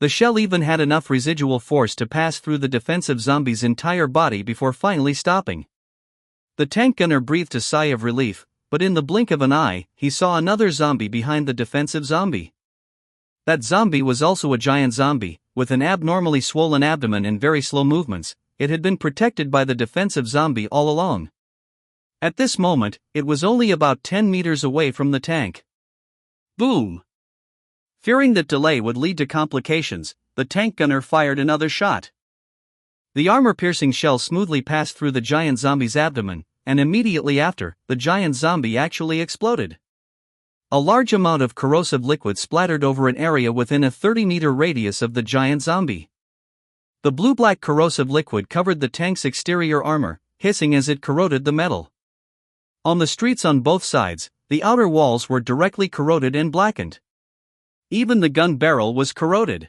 Speaker 1: The shell even had enough residual force to pass through the defensive zombie's entire body before finally stopping. The tank gunner breathed a sigh of relief, but in the blink of an eye, he saw another zombie behind the defensive zombie. That zombie was also a giant zombie, with an abnormally swollen abdomen and very slow movements. It had been protected by the defensive zombie all along. At this moment, it was only about 10 meters away from the tank. Boom! Fearing that delay would lead to complications, the tank gunner fired another shot. The armor-piercing shell smoothly passed through the giant zombie's abdomen, and immediately after, the giant zombie actually exploded. A large amount of corrosive liquid splattered over an area within a 30-meter radius of the giant zombie. The blue-black corrosive liquid covered the tank's exterior armor, hissing as it corroded the metal. On the streets on both sides, the outer walls were directly corroded and blackened. Even the gun barrel was corroded.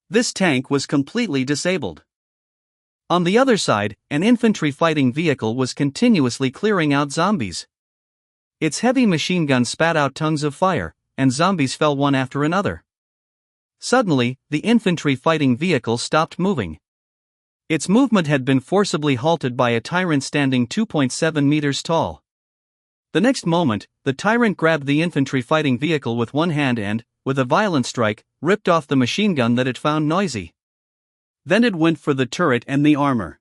Speaker 1: This tank was completely disabled. On the other side, an infantry fighting vehicle was continuously clearing out zombies. Its heavy machine gun spat out tongues of fire, and zombies fell one after another. Suddenly, the infantry fighting vehicle stopped moving. Its movement had been forcibly halted by a tyrant standing 2.7 meters tall. The next moment, the tyrant grabbed the infantry fighting vehicle with one hand and, with a violent strike, ripped off the machine gun that it found noisy. Then it went for the turret and the armor.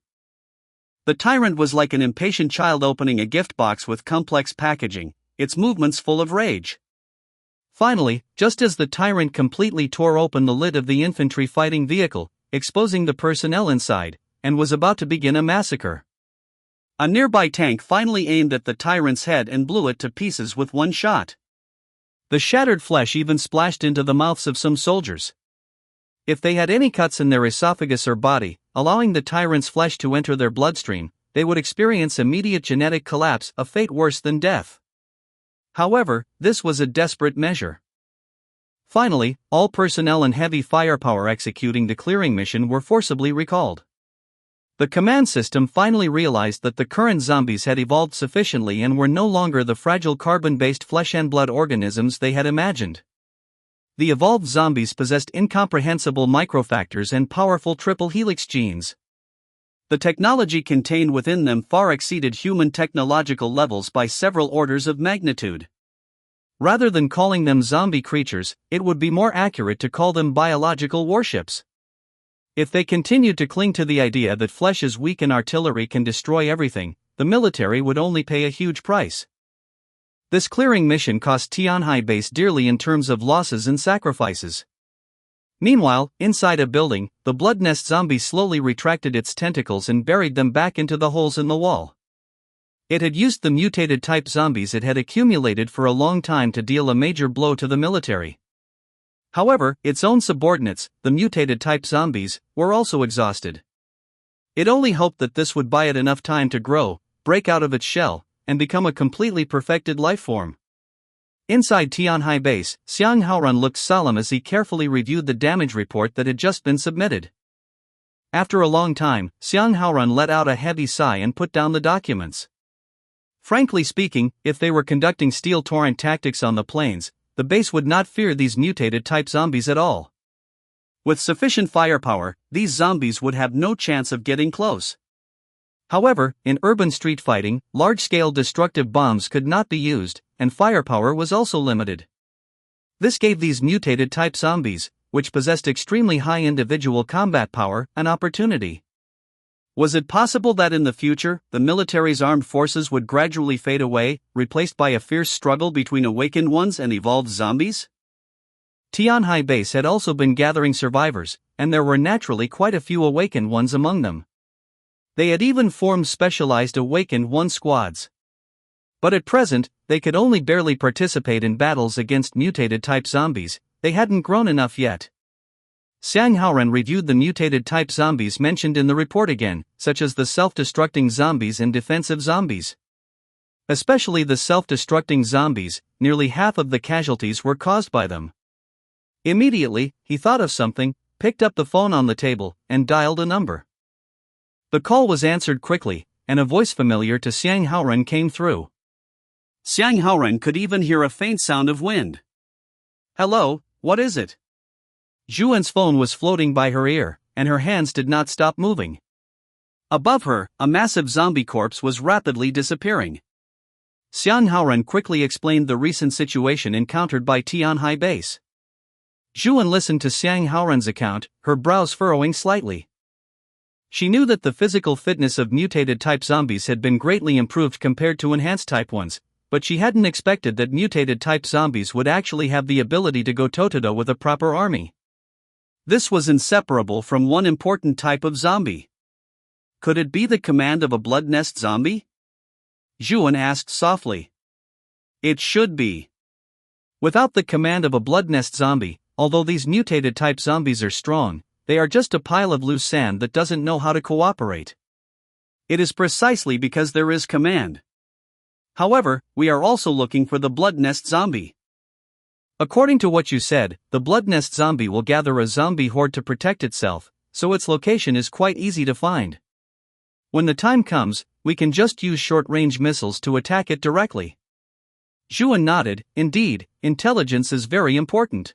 Speaker 1: The tyrant was like an impatient child opening a gift box with complex packaging, its movements full of rage. Finally, just as the tyrant completely tore open the lid of the infantry fighting vehicle, exposing the personnel inside, and was about to begin a massacre, a nearby tank finally aimed at the tyrant's head and blew it to pieces with one shot. The shattered flesh even splashed into the mouths of some soldiers. If they had any cuts in their esophagus or body, allowing the tyrant's flesh to enter their bloodstream, they would experience immediate genetic collapse, a fate worse than death. However, this was a desperate measure. Finally, all personnel and heavy firepower executing the clearing mission were forcibly recalled. The command system finally realized that the current zombies had evolved sufficiently and were no longer the fragile carbon-based flesh and blood organisms they had imagined. The evolved zombies possessed incomprehensible microfactors and powerful triple helix genes. The technology contained within them far exceeded human technological levels by several orders of magnitude. Rather than calling them zombie creatures, it would be more accurate to call them biological warships. If they continued to cling to the idea that flesh is weak and artillery can destroy everything, the military would only pay a huge price. This clearing mission cost Tianhai Base dearly in terms of losses and sacrifices. Meanwhile, inside a building, the Blood Nest zombie slowly retracted its tentacles and buried them back into the holes in the wall. It had used the mutated type zombies it had accumulated for a long time to deal a major blow to the military. However, its own subordinates, the mutated type zombies, were also exhausted. It only hoped that this would buy it enough time to grow, break out of its shell, and become a completely perfected life form. Inside Tianhai Base, Xiang Haorun looked solemn as he carefully reviewed the damage report that had just been submitted. After a long time, Xiang Haorun let out a heavy sigh and put down the documents. Frankly speaking, if they were conducting steel torrent tactics on the plains, the base would not fear these mutated type zombies at all. With sufficient firepower, these zombies would have no chance of getting close. However, in urban street fighting, large-scale destructive bombs could not be used, and firepower was also limited. This gave these mutated type zombies, which possessed extremely high individual combat power, an opportunity. Was it possible that in the future, the military's armed forces would gradually fade away, replaced by a fierce struggle between awakened ones and evolved zombies? Tianhai Base had also been gathering survivors, and there were naturally quite a few awakened ones among them. They had even formed specialized awakened one squads. But at present, they could only barely participate in battles against mutated type zombies. They hadn't grown enough yet. Xiang Haorun reviewed the mutated type zombies mentioned in the report again, such as the self-destructing zombies and defensive zombies. Especially the self-destructing zombies, nearly half of the casualties were caused by them. Immediately, he thought of something, picked up the phone on the table, and dialed a number. The call was answered quickly, and a voice familiar to Xiang Haorun came through. Xiang Haorun could even hear a faint sound of wind. "Hello, what is it?" Zhuan's phone was floating by her ear, and her hands did not stop moving. Above her, a massive zombie corpse was rapidly disappearing. Xiang Haoran quickly explained the recent situation encountered by Tianhai Base. Zhuan listened to Xiang Haoran's account, her brows furrowing slightly. She knew that the physical fitness of mutated type zombies had been greatly improved compared to enhanced type ones, but she hadn't expected that mutated type zombies would actually have the ability to go toe-to-toe with a proper army. This was inseparable from one important type of zombie. Could it be the command of a blood nest zombie? Zhuan asked softly. It should be. Without the command of a blood nest zombie, although these mutated type zombies are strong, they are just a pile of loose sand that doesn't know how to cooperate. It is precisely because there is command. However, we are also looking for the blood nest zombie. According to what you said, the blood nest zombie will gather a zombie horde to protect itself, so its location is quite easy to find. When the time comes, we can just use short-range missiles to attack it directly. Zhuan nodded. Indeed, intelligence is very important.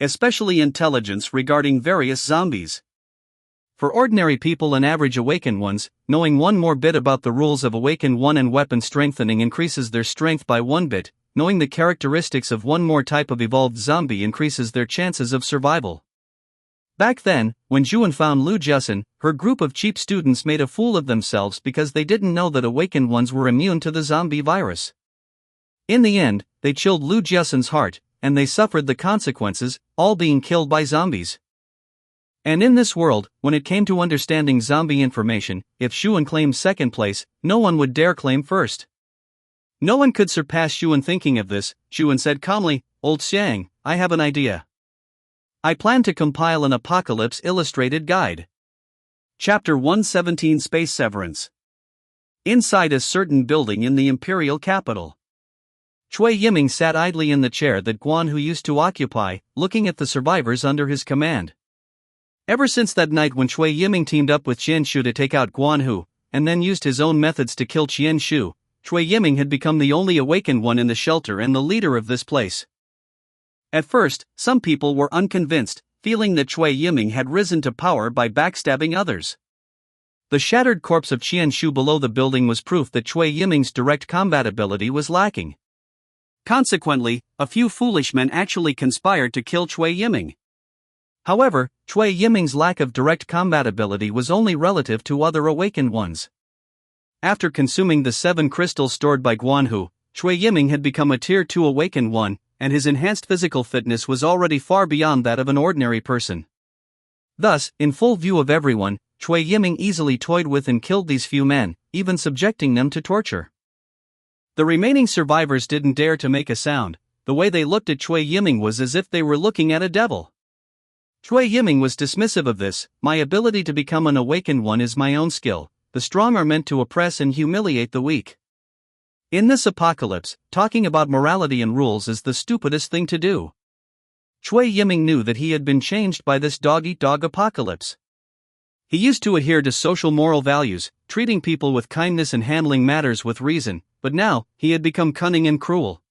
Speaker 1: Especially intelligence regarding various zombies. For ordinary people and average awakened ones, knowing one more bit about the rules of awakened one and weapon strengthening increases their strength by 1 bit, knowing the characteristics of one more type of evolved zombie increases their chances of survival. Back then, when Zhuan found Lu Jiasun, her group of cheap students made a fool of themselves because they didn't know that awakened ones were immune to the zombie virus. In the end, they chilled Lu Jiasun's heart, and they suffered the consequences, all being killed by zombies. And in this world, when it came to understanding zombie information, if Zhuan claimed second place, no one would dare claim first. No one could surpass Zhuan. Thinking of this, Zhuan said calmly, Old Xiang, I have an idea. I plan to compile an apocalypse illustrated guide. Chapter 117 Space Severance. Inside a certain building in the imperial capital. Cui Yiming sat idly in the chair that Guan Hu used to occupy, looking at the survivors under his command. Ever since that night when Cui Yiming teamed up with Qian Shu to take out Guan Hu, and then used his own methods to kill Qian Shu, Cui Yiming had become the only awakened one in the shelter and the leader of this place. At first, some people were unconvinced, feeling that Cui Yiming had risen to power by backstabbing others. The shattered corpse of Qian Shu below the building was proof that Cui Yiming's direct combat ability was lacking. Consequently, a few foolish men actually conspired to kill Cui Yiming. However, Cui Yiming's lack of direct combat ability was only relative to other awakened ones. After consuming the 7 crystals stored by Guan Hu, Cui Yiming had become a Tier 2 awakened one, and his enhanced physical fitness was already far beyond that of an ordinary person. Thus, in full view of everyone, Cui Yiming easily toyed with and killed these few men, even subjecting them to torture. The remaining survivors didn't dare to make a sound. The way they looked at Cui Yiming was as if they were looking at a devil. Cui Yiming was dismissive of this. My ability to become an awakened one is my own skill. The strong are meant to oppress and humiliate the weak. In this apocalypse, talking about morality and rules is the stupidest thing to do. Cui Yiming knew that he had been changed by this dog-eat-dog apocalypse. He used to adhere to social moral values, treating people with kindness and handling matters with reason, but now, he had become cunning and cruel.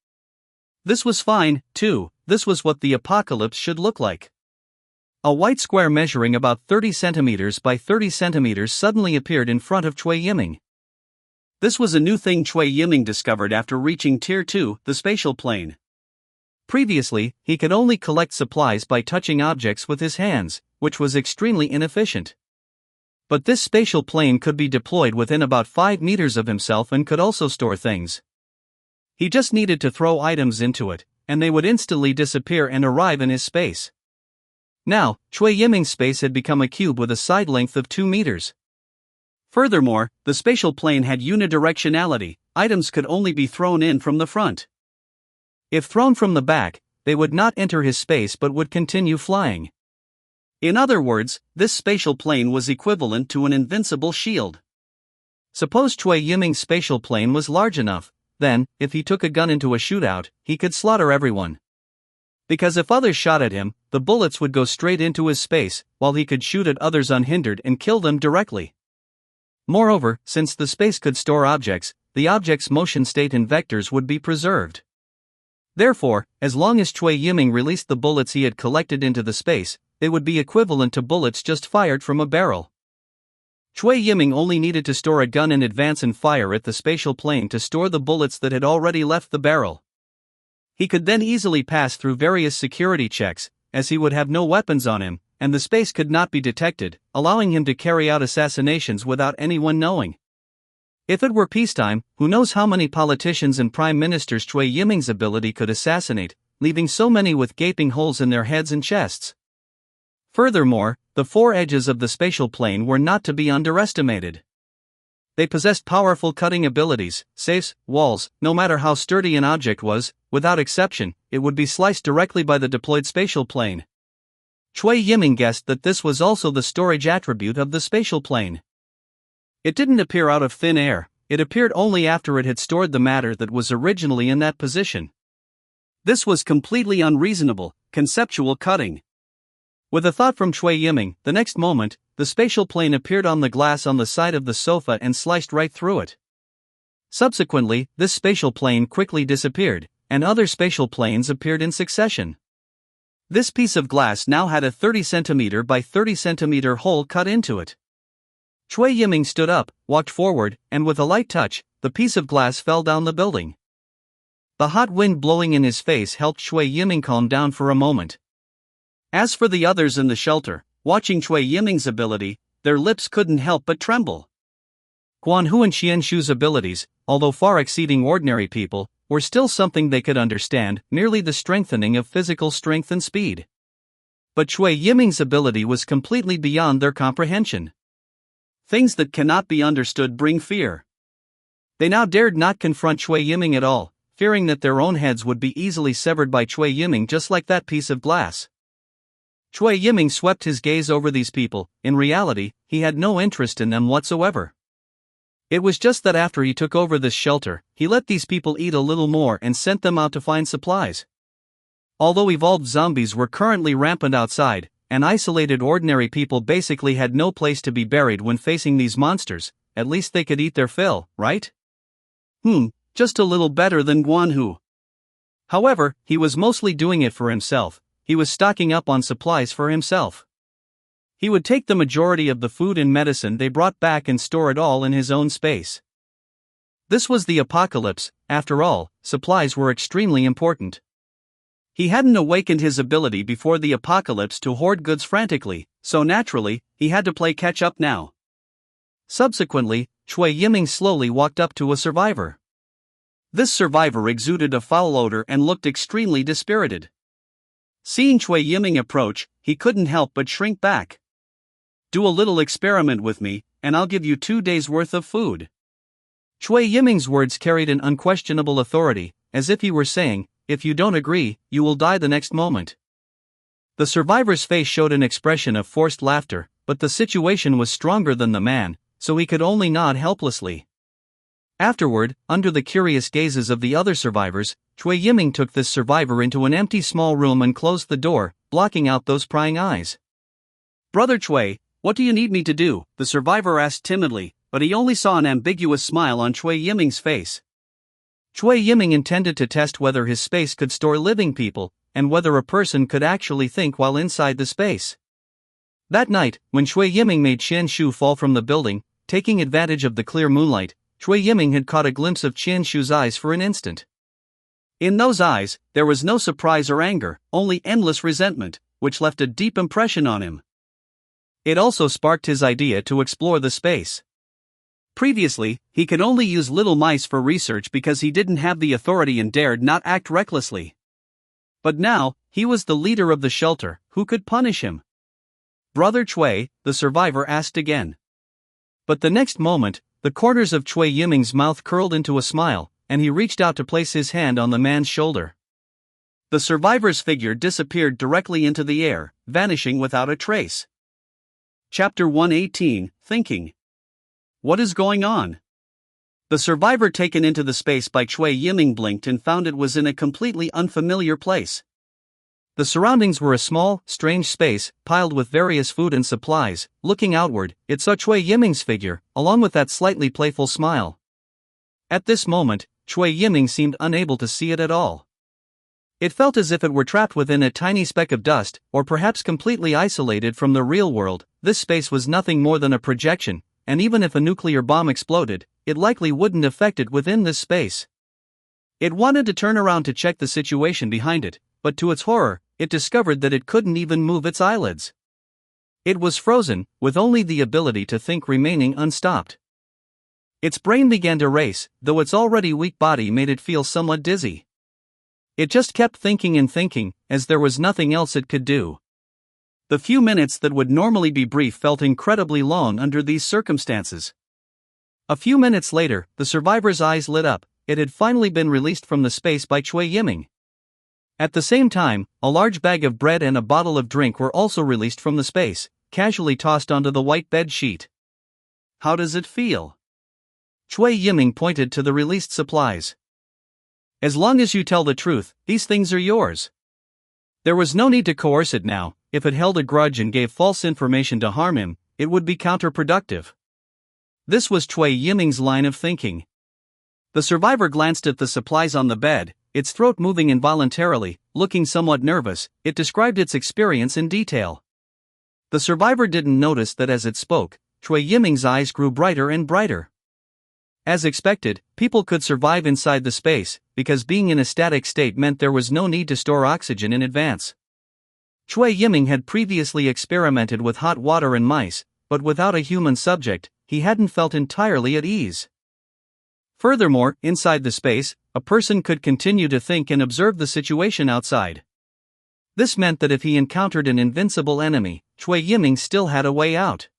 Speaker 1: This was fine, too. This was what the apocalypse should look like. A white square measuring about 30 centimeters by 30 centimeters suddenly appeared in front of Cui Yiming. This was a new thing Cui Yiming discovered after reaching Tier 2, the spatial plane. Previously, he could only collect supplies by touching objects with his hands, which was extremely inefficient. But this spatial plane could be deployed within about 5 meters of himself and could also store things. He just needed to throw items into it, and they would instantly disappear and arrive in his space. Now, Cui Yiming's space had become a cube with a side length of 2 meters. Furthermore, the spatial plane had unidirectionality. Items could only be thrown in from the front. If thrown from the back, they would not enter his space but would continue flying. In other words, this spatial plane was equivalent to an invincible shield. Suppose Cui Yiming's spatial plane was large enough, then, if he took a gun into a shootout, he could slaughter everyone. Because if others shot at him, the bullets would go straight into his space, while he could shoot at others unhindered and kill them directly. Moreover, since the space could store objects, the object's motion state and vectors would be preserved. Therefore, as long as Cui Yiming released the bullets he had collected into the space, they would be equivalent to bullets just fired from a barrel. Chui Yiming only needed to store a gun in advance and fire at the spatial plane to store the bullets that had already left the barrel. He could then easily pass through various security checks, as he would have no weapons on him, and the space could not be detected, allowing him to carry out assassinations without anyone knowing. If it were peacetime, who knows how many politicians and prime ministers Chui Yiming's ability could assassinate, leaving so many with gaping holes in their heads and chests. Furthermore, the four edges of the spatial plane were not to be underestimated. They possessed powerful cutting abilities. Safes, walls, no matter how sturdy an object was, without exception, it would be sliced directly by the deployed spatial plane. Chui Yiming guessed that this was also the storage attribute of the spatial plane. It didn't appear out of thin air, it appeared only after it had stored the matter that was originally in that position. This was completely unreasonable, conceptual cutting. With a thought from Chui Yiming, the next moment, the spatial plane appeared on the glass on the side of the sofa and sliced right through it. Subsequently, this spatial plane quickly disappeared, and other spatial planes appeared in succession. This piece of glass now had a 30 cm by 30 cm hole cut into it. Chui Yiming stood up, walked forward, and with a light touch, the piece of glass fell down the building. The hot wind blowing in his face helped Chui Yiming calm down for a moment. As for the others in the shelter, watching Chui Yiming's ability, their lips couldn't help but tremble. Guan Hu and Qian Shu's abilities, although far exceeding ordinary people, were still something they could understand, merely the strengthening of physical strength and speed. But Chui Yiming's ability was completely beyond their comprehension. Things that cannot be understood bring fear. They now dared not confront Chui Yiming at all, fearing that their own heads would be easily severed by Chui Yiming just like that piece of glass. Chui Yiming swept his gaze over these people. In reality, he had no interest in them whatsoever. It was just that after he took over this shelter, he let these people eat a little more and sent them out to find supplies. Although evolved zombies were currently rampant outside, and isolated ordinary people basically had no place to be buried when facing these monsters, at least they could eat their fill, right? Just a little better than Guan Hu. However, he was mostly doing it for himself. He was stocking up on supplies for himself. He would take the majority of the food and medicine they brought back and store it all in his own space. This was the apocalypse, after all, supplies were extremely important. He hadn't awakened his ability before the apocalypse to hoard goods frantically, so naturally, he had to play catch-up now. Subsequently, Chui Yiming slowly walked up to a survivor. This survivor exuded a foul odor and looked extremely dispirited. Seeing Chui Yiming approach, he couldn't help but shrink back. "Do a little experiment with me, and I'll give you 2 days' worth of food." Chui Yiming's words carried an unquestionable authority, as if he were saying, "If you don't agree, you will die the next moment." The survivor's face showed an expression of forced laughter, but the situation was stronger than the man, so he could only nod helplessly. Afterward, under the curious gazes of the other survivors, Chui Yiming took this survivor into an empty small room and closed the door, blocking out those prying eyes. "Brother Chui, what do you need me to do?" the survivor asked timidly, but he only saw an ambiguous smile on Chui Yiming's face. Chui Yiming intended to test whether his space could store living people, and whether a person could actually think while inside the space. That night, when Chui Yiming made Qian Shu fall from the building, taking advantage of the clear moonlight, Chui Yiming had caught a glimpse of Qian Shu's eyes for an instant. In those eyes, there was no surprise or anger, only endless resentment, which left a deep impression on him. It also sparked his idea to explore the space. Previously, he could only use little mice for research because he didn't have the authority and dared not act recklessly. But now, he was the leader of the shelter. Who could punish him? "Brother Chui," the survivor asked again. But the next moment, the corners of Chui Yiming's mouth curled into a smile, and he reached out to place his hand on the man's shoulder. The survivor's figure disappeared directly into the air, vanishing without a trace. Chapter 118, Thinking. What is going on? The survivor taken into the space by Chui Yiming blinked and found it was in a completely unfamiliar place. The surroundings were a small, strange space, piled with various food and supplies. Looking outward, it saw Chui Yiming's figure, along with that slightly playful smile. At this moment, Chui Yiming seemed unable to see it at all. It felt as if it were trapped within a tiny speck of dust, or perhaps completely isolated from the real world. This space was nothing more than a projection, and even if a nuclear bomb exploded, it likely wouldn't affect it within this space. It wanted to turn around to check the situation behind it, but to its horror, it discovered that it couldn't even move its eyelids. It was frozen, with only the ability to think remaining unstopped. Its brain began to race, though its already weak body made it feel somewhat dizzy. It just kept thinking and thinking, as there was nothing else it could do. The few minutes that would normally be brief felt incredibly long under these circumstances. A few minutes later, the survivor's eyes lit up. It had finally been released from the space by Cui Yiming. At the same time, a large bag of bread and a bottle of drink were also released from the space, casually tossed onto the white bed sheet. "How does it feel?" Cui Yiming pointed to the released supplies. "As long as you tell the truth, these things are yours." There was no need to coerce it now. If it held a grudge and gave false information to harm him, it would be counterproductive. This was Cui Yiming's line of thinking. The survivor glanced at the supplies on the bed, its throat moving involuntarily, looking somewhat nervous. It described its experience in detail. The survivor didn't notice that as it spoke, Cui Yiming's eyes grew brighter and brighter. As expected, people could survive inside the space, because being in a static state meant there was no need to store oxygen in advance. Cui Yiming had previously experimented with hot water and mice, but without a human subject, he hadn't felt entirely at ease. Furthermore, inside the space, a person could continue to think and observe the situation outside. This meant that if he encountered an invincible enemy, Cui Yiming still had a way out.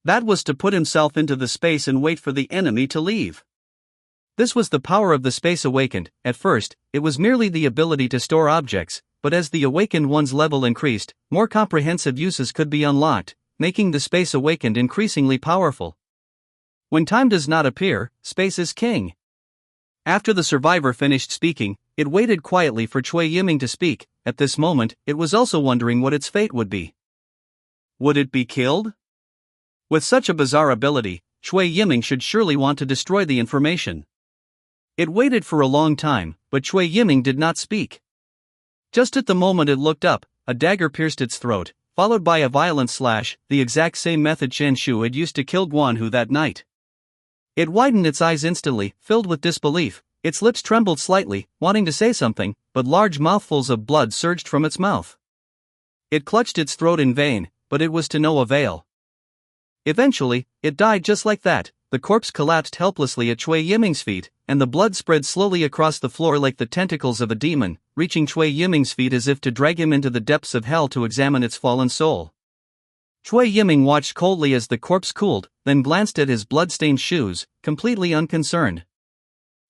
Speaker 1: That was to put himself into the space and wait for the enemy to leave. This was the power of the Space Awakened. At first, it was merely the ability to store objects, but as the Awakened One's level increased, more comprehensive uses could be unlocked, making the Space Awakened increasingly powerful. When time does not appear, space is king. After the survivor finished speaking, it waited quietly for Cui Yiming to speak. At this moment, it was also wondering what its fate would be. Would it be killed? With such a bizarre ability, Cui Yiming should surely want to destroy the information. It waited for a long time, but Cui Yiming did not speak. Just at the moment it looked up, a dagger pierced its throat, followed by a violent slash, the exact same method Chen Shu had used to kill Guanhu that night. It widened its eyes instantly, filled with disbelief. Its lips trembled slightly, wanting to say something, but large mouthfuls of blood surged from its mouth. It clutched its throat in vain, but it was to no avail. Eventually, it died just like that. The corpse collapsed helplessly at Cui Yiming's feet, and the blood spread slowly across the floor like the tentacles of a demon, reaching Cui Yiming's feet as if to drag him into the depths of hell to examine its fallen soul. Cui Yiming watched coldly as the corpse cooled, then glanced at his blood-stained shoes, completely unconcerned.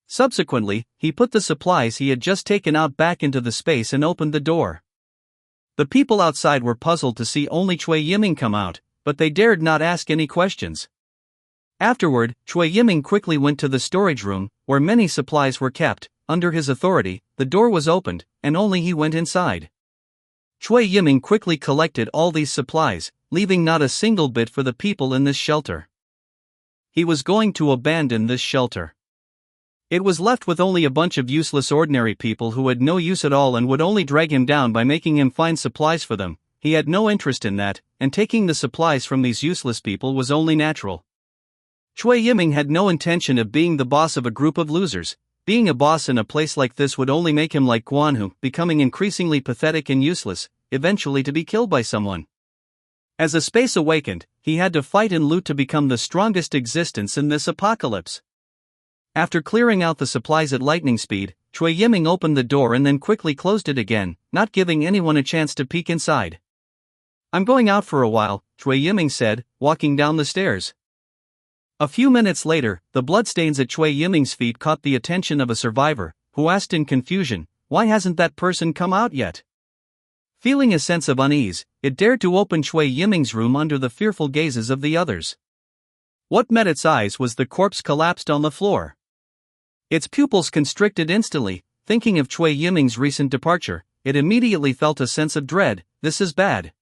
Speaker 1: Subsequently, he put the supplies he had just taken out back into the space and opened the door. The people outside were puzzled to see only Cui Yiming come out, but they dared not ask any questions. Afterward, Cui Yiming quickly went to the storage room, where many supplies were kept. Under his authority, the door was opened, and only he went inside. Cui Yiming quickly collected all these supplies, leaving not a single bit for the people in this shelter. He was going to abandon this shelter. It was left with only a bunch of useless ordinary people who had no use at all and would only drag him down by making him find supplies for them. He had no interest in that, and taking the supplies from these useless people was only natural. Cui Yiming had no intention of being the boss of a group of losers. Being a boss in a place like this would only make him like Guanhu, becoming increasingly pathetic and useless, eventually to be killed by someone. As a Space Awakened, he had to fight and loot to become the strongest existence in this apocalypse. After clearing out the supplies at lightning speed, Cui Yiming opened the door and then quickly closed it again, not giving anyone a chance to peek inside. "I'm going out for a while," Cui Yiming said, walking down the stairs. A few minutes later, the bloodstains at Cui Yiming's feet caught the attention of a survivor, who asked in confusion, "Why hasn't that person come out yet?" Feeling a sense of unease, it dared to open Cui Yiming's room under the fearful gazes of the others. What met its eyes was the corpse collapsed on the floor. Its pupils constricted instantly. Thinking of Cui Yiming's recent departure, it immediately felt a sense of dread. This is bad.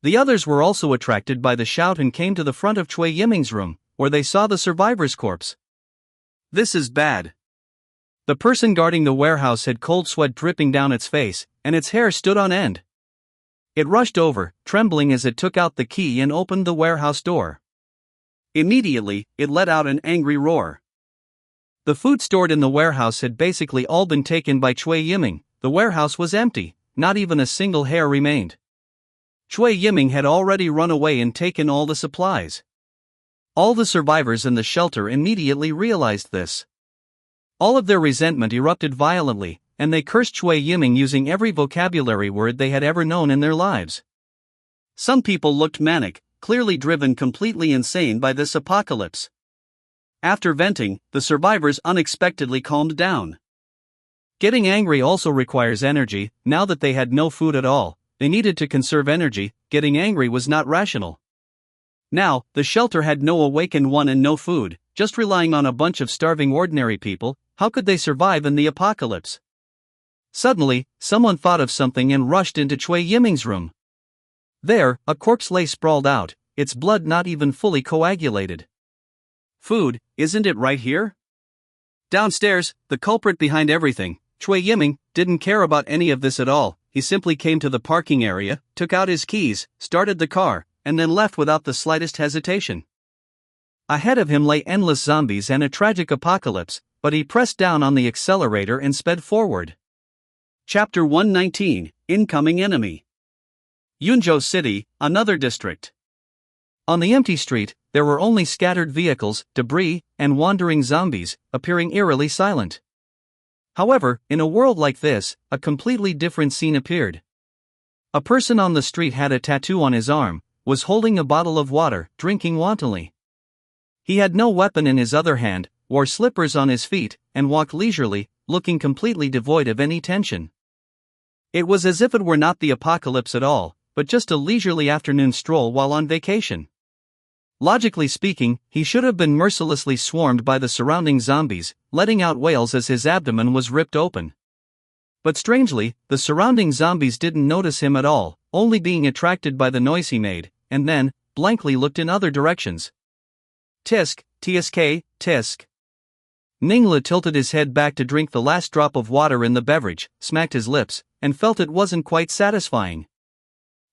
Speaker 1: The others were also attracted by the shout and came to the front of Cui Yiming's room, where they saw the survivor's corpse. This is bad. The person guarding the warehouse had cold sweat dripping down its face, and its hair stood on end. It rushed over, trembling as it took out the key and opened the warehouse door. Immediately, it let out an angry roar. The food stored in the warehouse had basically all been taken by Cui Yiming. The warehouse was empty, not even a single hair remained. Cui Yiming had already run away and taken all the supplies. All the survivors in the shelter immediately realized this. All of their resentment erupted violently, and they cursed Cui Yiming using every vocabulary word they had ever known in their lives. Some people looked manic, clearly driven completely insane by this apocalypse. After venting, the survivors unexpectedly calmed down. Getting angry also requires energy. Now that they had no food at all, they needed to conserve energy. Getting angry was not rational. Now, the shelter had no awakened one and no food, just relying on a bunch of starving ordinary people. How could they survive in the apocalypse? Suddenly, someone thought of something and rushed into Cui Yiming's room. There, a corpse lay sprawled out, its blood not even fully coagulated. Food, isn't it right here? Downstairs, the culprit behind everything, Cui Yiming, didn't care about any of this at all. He simply came to the parking area, took out his keys, started the car, and then left without the slightest hesitation. Ahead of him lay endless zombies and a tragic apocalypse, but he pressed down on the accelerator and sped forward. Chapter 119, Incoming Enemy. Yunzhou City, another district. On the empty street, there were only scattered vehicles, debris, and wandering zombies, appearing eerily silent. However, in a world like this, a completely different scene appeared. A person on the street had a tattoo on his arm, was holding a bottle of water, drinking wantonly. He had no weapon in his other hand, wore slippers on his feet, and walked leisurely, looking completely devoid of any tension. It was as if it were not the apocalypse at all, but just a leisurely afternoon stroll while on vacation. Logically speaking, he should have been mercilessly swarmed by the surrounding zombies, letting out wails as his abdomen was ripped open. But strangely, the surrounding zombies didn't notice him at all, only being attracted by the noise he made, and then, blankly looked in other directions. Tisk, tsk, tisk. Ningla tilted his head back to drink the last drop of water in the beverage, smacked his lips, and felt it wasn't quite satisfying.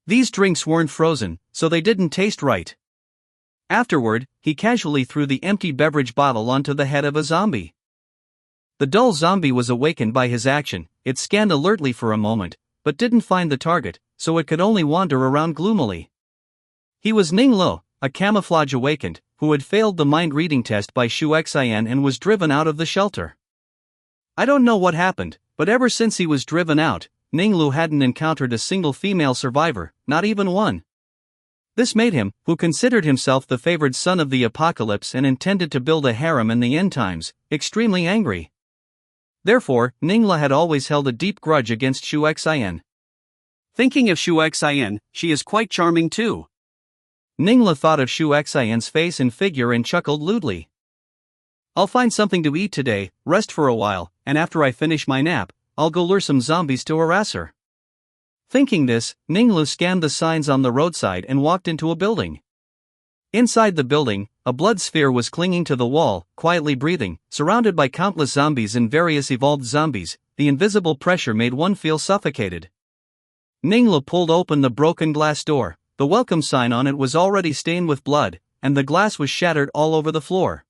Speaker 1: These drinks weren't frozen, so they didn't taste right. Afterward, he casually threw the empty beverage bottle onto the head of a zombie. The dull zombie was awakened by his action. It scanned alertly for a moment, but didn't find the target, so it could only wander around gloomily. He was Ninglu, a camouflage awakened, who had failed the mind-reading test by Shu Xian and was driven out of the shelter. I don't know what happened, but ever since he was driven out, Ninglu hadn't encountered a single female survivor, not even one. This made him, who considered himself the favored son of the apocalypse and intended to build a harem in the end times, extremely angry. Therefore, Ningla had always held a deep grudge against Shu Xian. Thinking of Shu Xian, she is quite charming too. Ningla thought of Shu Xian's face and figure and chuckled lewdly. I'll find something to eat today, rest for a while, and after I finish my nap, I'll go lure some zombies to harass her. Thinking this, Ninglu scanned the signs on the roadside and walked into a building. Inside the building, a blood sphere was clinging to the wall, quietly breathing, surrounded by countless zombies and various evolved zombies. The invisible pressure made one feel suffocated. Ninglu pulled open the broken glass door. The welcome sign on it was already stained with blood, and the glass was shattered all over the floor.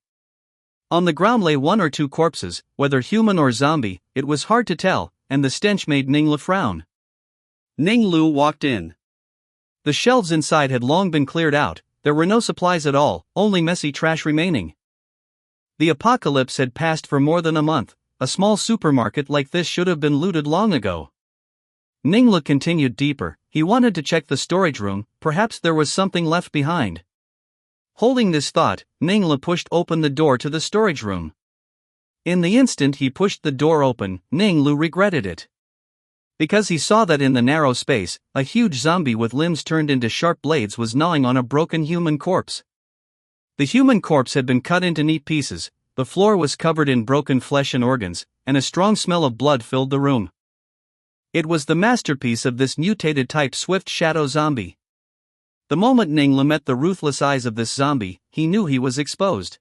Speaker 1: On the ground lay one or two corpses, whether human or zombie, it was hard to tell, and the stench made Ninglu frown. Ninglu walked in. The shelves inside had long been cleared out. There were no supplies at all, only messy trash remaining. The apocalypse had passed for more than a month. A small supermarket like this should have been looted long ago. Ninglu continued deeper. He wanted to check the storage room, perhaps there was something left behind. Holding this thought, Ninglu pushed open the door to the storage room. In the instant he pushed the door open, Ninglu regretted it. Because he saw that in the narrow space, a huge zombie with limbs turned into sharp blades was gnawing on a broken human corpse. The human corpse had been cut into neat pieces, the floor was covered in broken flesh and organs, and a strong smell of blood filled the room. It was the masterpiece of this mutated type Swift Shadow zombie. The moment Ninglu met the ruthless eyes of this zombie, he knew he was exposed.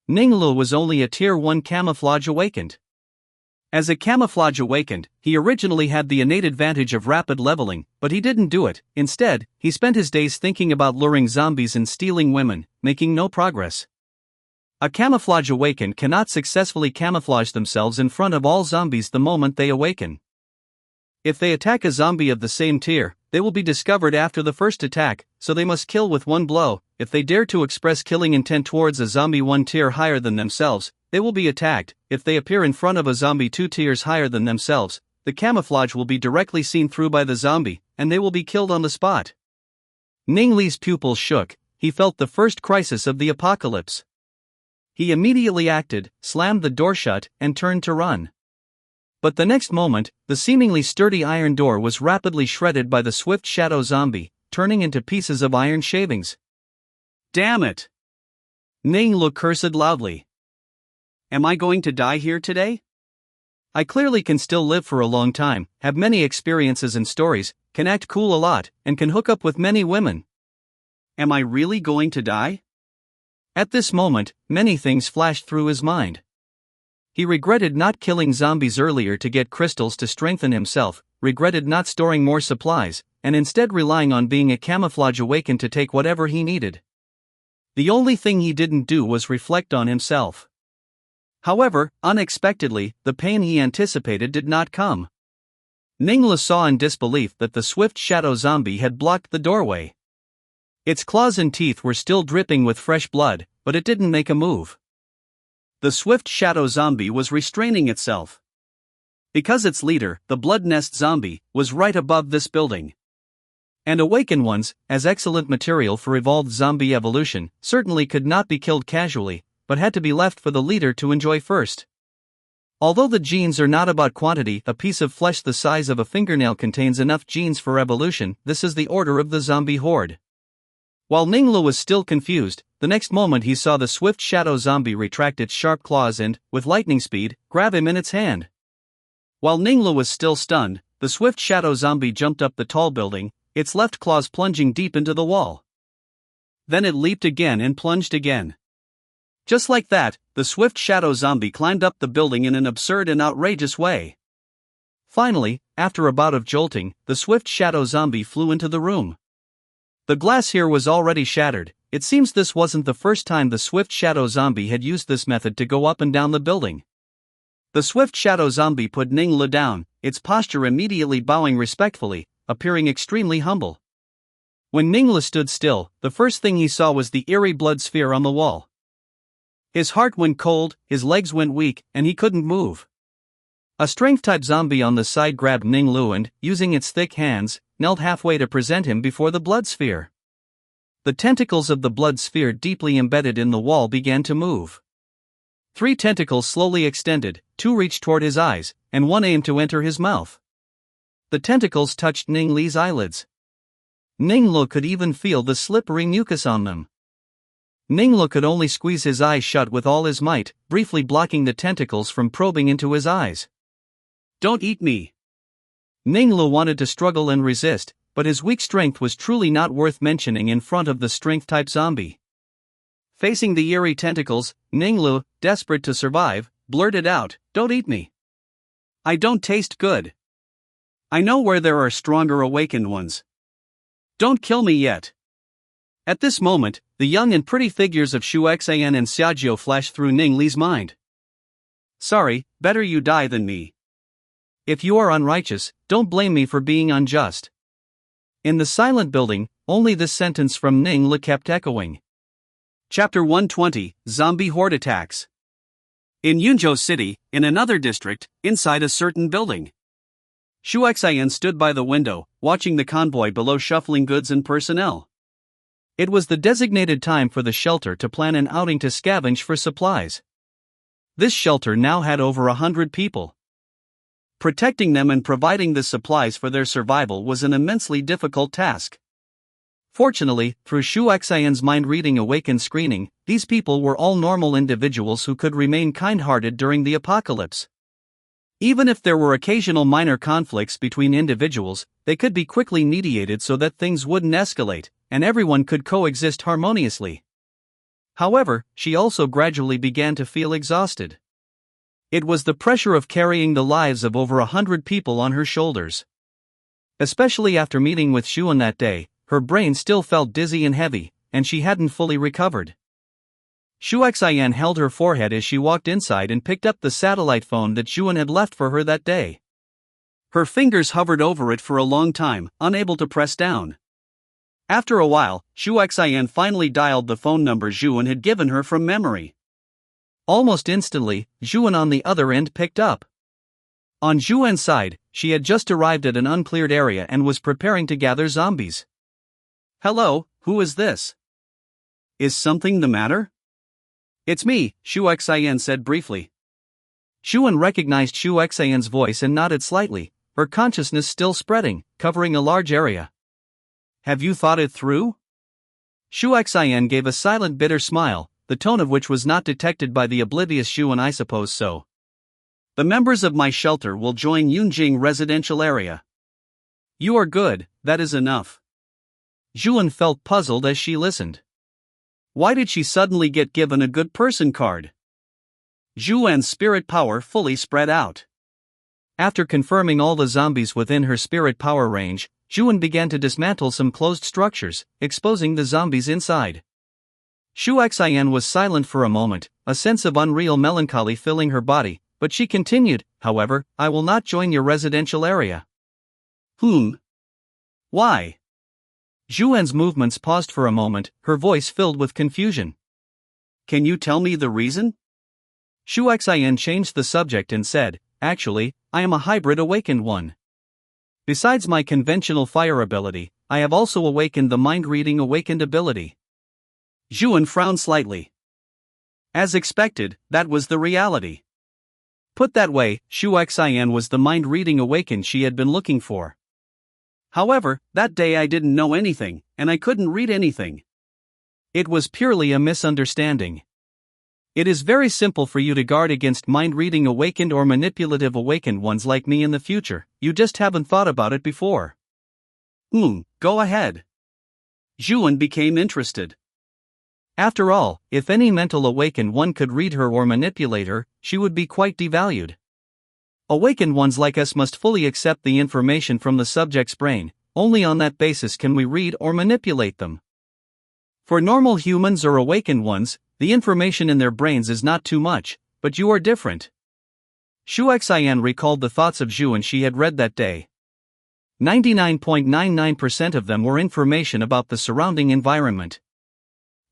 Speaker 1: Ninglu was only a Tier 1 camouflage awakened. As a camouflage awakened, he originally had the innate advantage of rapid leveling, but he didn't do it. Instead, he spent his days thinking about luring zombies and stealing women, making no progress. A camouflage awakened cannot successfully camouflage themselves in front of all zombies the moment they awaken. If they attack a zombie of the same tier, they will be discovered after the first attack, so they must kill with one blow. If they dare to express killing intent towards a zombie 1 tier higher than themselves, they will be attacked. If they appear in front of a zombie 2 tiers higher than themselves, the camouflage will be directly seen through by the zombie, and they will be killed on the spot. Ning Li's pupils shook. He felt the first crisis of the apocalypse. He immediately acted, slammed the door shut, and turned to run. But the next moment, the seemingly sturdy iron door was rapidly shredded by the swift shadow zombie, turning into pieces of iron shavings. Damn it! Ning Lu cursed loudly. Am I going to die here today? I clearly can still live for a long time, have many experiences and stories, can act cool a lot, and can hook up with many women. Am I really going to die? At this moment, many things flashed through his mind. He regretted not killing zombies earlier to get crystals to strengthen himself, regretted not storing more supplies, and instead relying on being a camouflage awakened to take whatever he needed. The only thing he didn't do was reflect on himself. However, unexpectedly, the pain he anticipated did not come. Ning Lu saw in disbelief that the swift shadow zombie had blocked the doorway. Its claws and teeth were still dripping with fresh blood, but it didn't make a move. The swift shadow zombie was restraining itself. Because its leader, the Blood Nest zombie, was right above this building. And awakened ones, as excellent material for evolved zombie evolution, certainly could not be killed casually, but had to be left for the leader to enjoy first. Although the genes are not about quantity, a piece of flesh the size of a fingernail contains enough genes for evolution. This is the order of the zombie horde. While Ning Lu was still confused, the next moment he saw the swift shadow zombie retract its sharp claws and, with lightning speed, grab him in its hand. While Ning Lu was still stunned, the swift shadow zombie jumped up the tall building, its left claws plunging deep into the wall. Then it leaped again and plunged again. Just like that, the swift shadow zombie climbed up the building in an absurd and outrageous way. Finally, after a bout of jolting, the swift shadow zombie flew into the room. The glass here was already shattered. It seems this wasn't the first time the swift shadow zombie had used this method to go up and down the building. The swift shadow zombie put Ning Lu down, its posture immediately bowing respectfully, appearing extremely humble. When Ning Lu stood still, the first thing he saw was the eerie blood sphere on the wall. His heart went cold, his legs went weak, and he couldn't move. A strength-type zombie on the side grabbed Ning Lu and, using its thick hands, knelt halfway to present him before the blood sphere. The tentacles of the blood sphere deeply embedded in the wall began to move. 3 tentacles slowly extended, 2 reached toward his eyes, and 1 aimed to enter his mouth. The tentacles touched Ning Li's eyelids. Ning Lu could even feel the slippery mucus on them. Ning Lu could only squeeze his eyes shut with all his might, briefly blocking the tentacles from probing into his eyes. Don't eat me! Ning Lu wanted to struggle and resist, but his weak strength was truly not worth mentioning in front of the strength-type zombie. Facing the eerie tentacles, Ning Lu, desperate to survive, blurted out, "Don't eat me. I don't taste good. I know where there are stronger awakened ones. Don't kill me yet." At this moment, the young and pretty figures of Shu Xian and Xiaojiu flashed through Ning Li's mind. "Sorry, better you die than me. If you are unrighteous, don't blame me for being unjust." In the silent building, only this sentence from Ning Li kept echoing. Chapter 120, Zombie Horde Attacks. In Yunzhou City, in another district, inside a certain building. Shu Xian stood by the window, watching the convoy below shuffling goods and personnel. It was the designated time for the shelter to plan an outing to scavenge for supplies. This shelter now had over 100 people. Protecting them and providing the supplies for their survival was an immensely difficult task. Fortunately, through Shu Xian's mind-reading awakened screening, these people were all normal individuals who could remain kind-hearted during the apocalypse. Even if there were occasional minor conflicts between individuals, they could be quickly mediated so that things wouldn't escalate, and everyone could coexist harmoniously. However, she also gradually began to feel exhausted. It was the pressure of carrying the lives of over 100 people on her shoulders. Especially after meeting with Xuan that day, her brain still felt dizzy and heavy, and she hadn't fully recovered. Xu Xian held her forehead as she walked inside and picked up the satellite phone that Xuan had left for her that day. Her fingers hovered over it for a long time, unable to press down. After a while, Xu Xian finally dialed the phone number Xuan had given her from memory. Almost instantly, Xuan on the other end picked up. On Xuan's side, she had just arrived at an uncleared area and was preparing to gather zombies. "Hello, who is this? Is something the matter?" "It's me," Xu Xian said briefly. Xuan recognized Xu Xian's voice and nodded slightly, her consciousness still spreading, covering a large area. "Have you thought it through?" Xu Xian gave a silent bitter smile, the tone of which was not detected by the oblivious Xuan. "I suppose so. The members of my shelter will join Yunjing residential area." "You are good, that is enough." Xuan felt puzzled as she listened. Why did she suddenly get given a good person card? Xuan's spirit power fully spread out. After confirming all the zombies within her spirit power range, Xuan began to dismantle some closed structures, exposing the zombies inside. Xu Xian was silent for a moment, a sense of unreal melancholy filling her body, but she continued, "However, I will not join your residential area." Why? Xuan's movements paused for a moment, her voice filled with confusion. "Can you tell me the reason?" Xu Xian changed the subject and said, "Actually, I am a hybrid awakened one. Besides my conventional fire ability, I have also awakened the mind-reading awakened ability." Xuan frowned slightly. As expected, that was the reality. Put that way, Xu Xian was the mind-reading awakened she had been looking for. However, that day I didn't know anything, and I couldn't read anything. It was purely a misunderstanding. It is very simple for you to guard against mind-reading awakened or manipulative awakened ones like me in the future, you just haven't thought about it before. Go ahead. Xuan became interested. After all, if any mental awakened one could read her or manipulate her, she would be quite devalued. Awakened ones like us must fully accept the information from the subject's brain, only on that basis can we read or manipulate them. For normal humans or awakened ones, the information in their brains is not too much, but you are different. Xu Xian recalled the thoughts of Xuan she had read that day. 99.99% of them were information about the surrounding environment.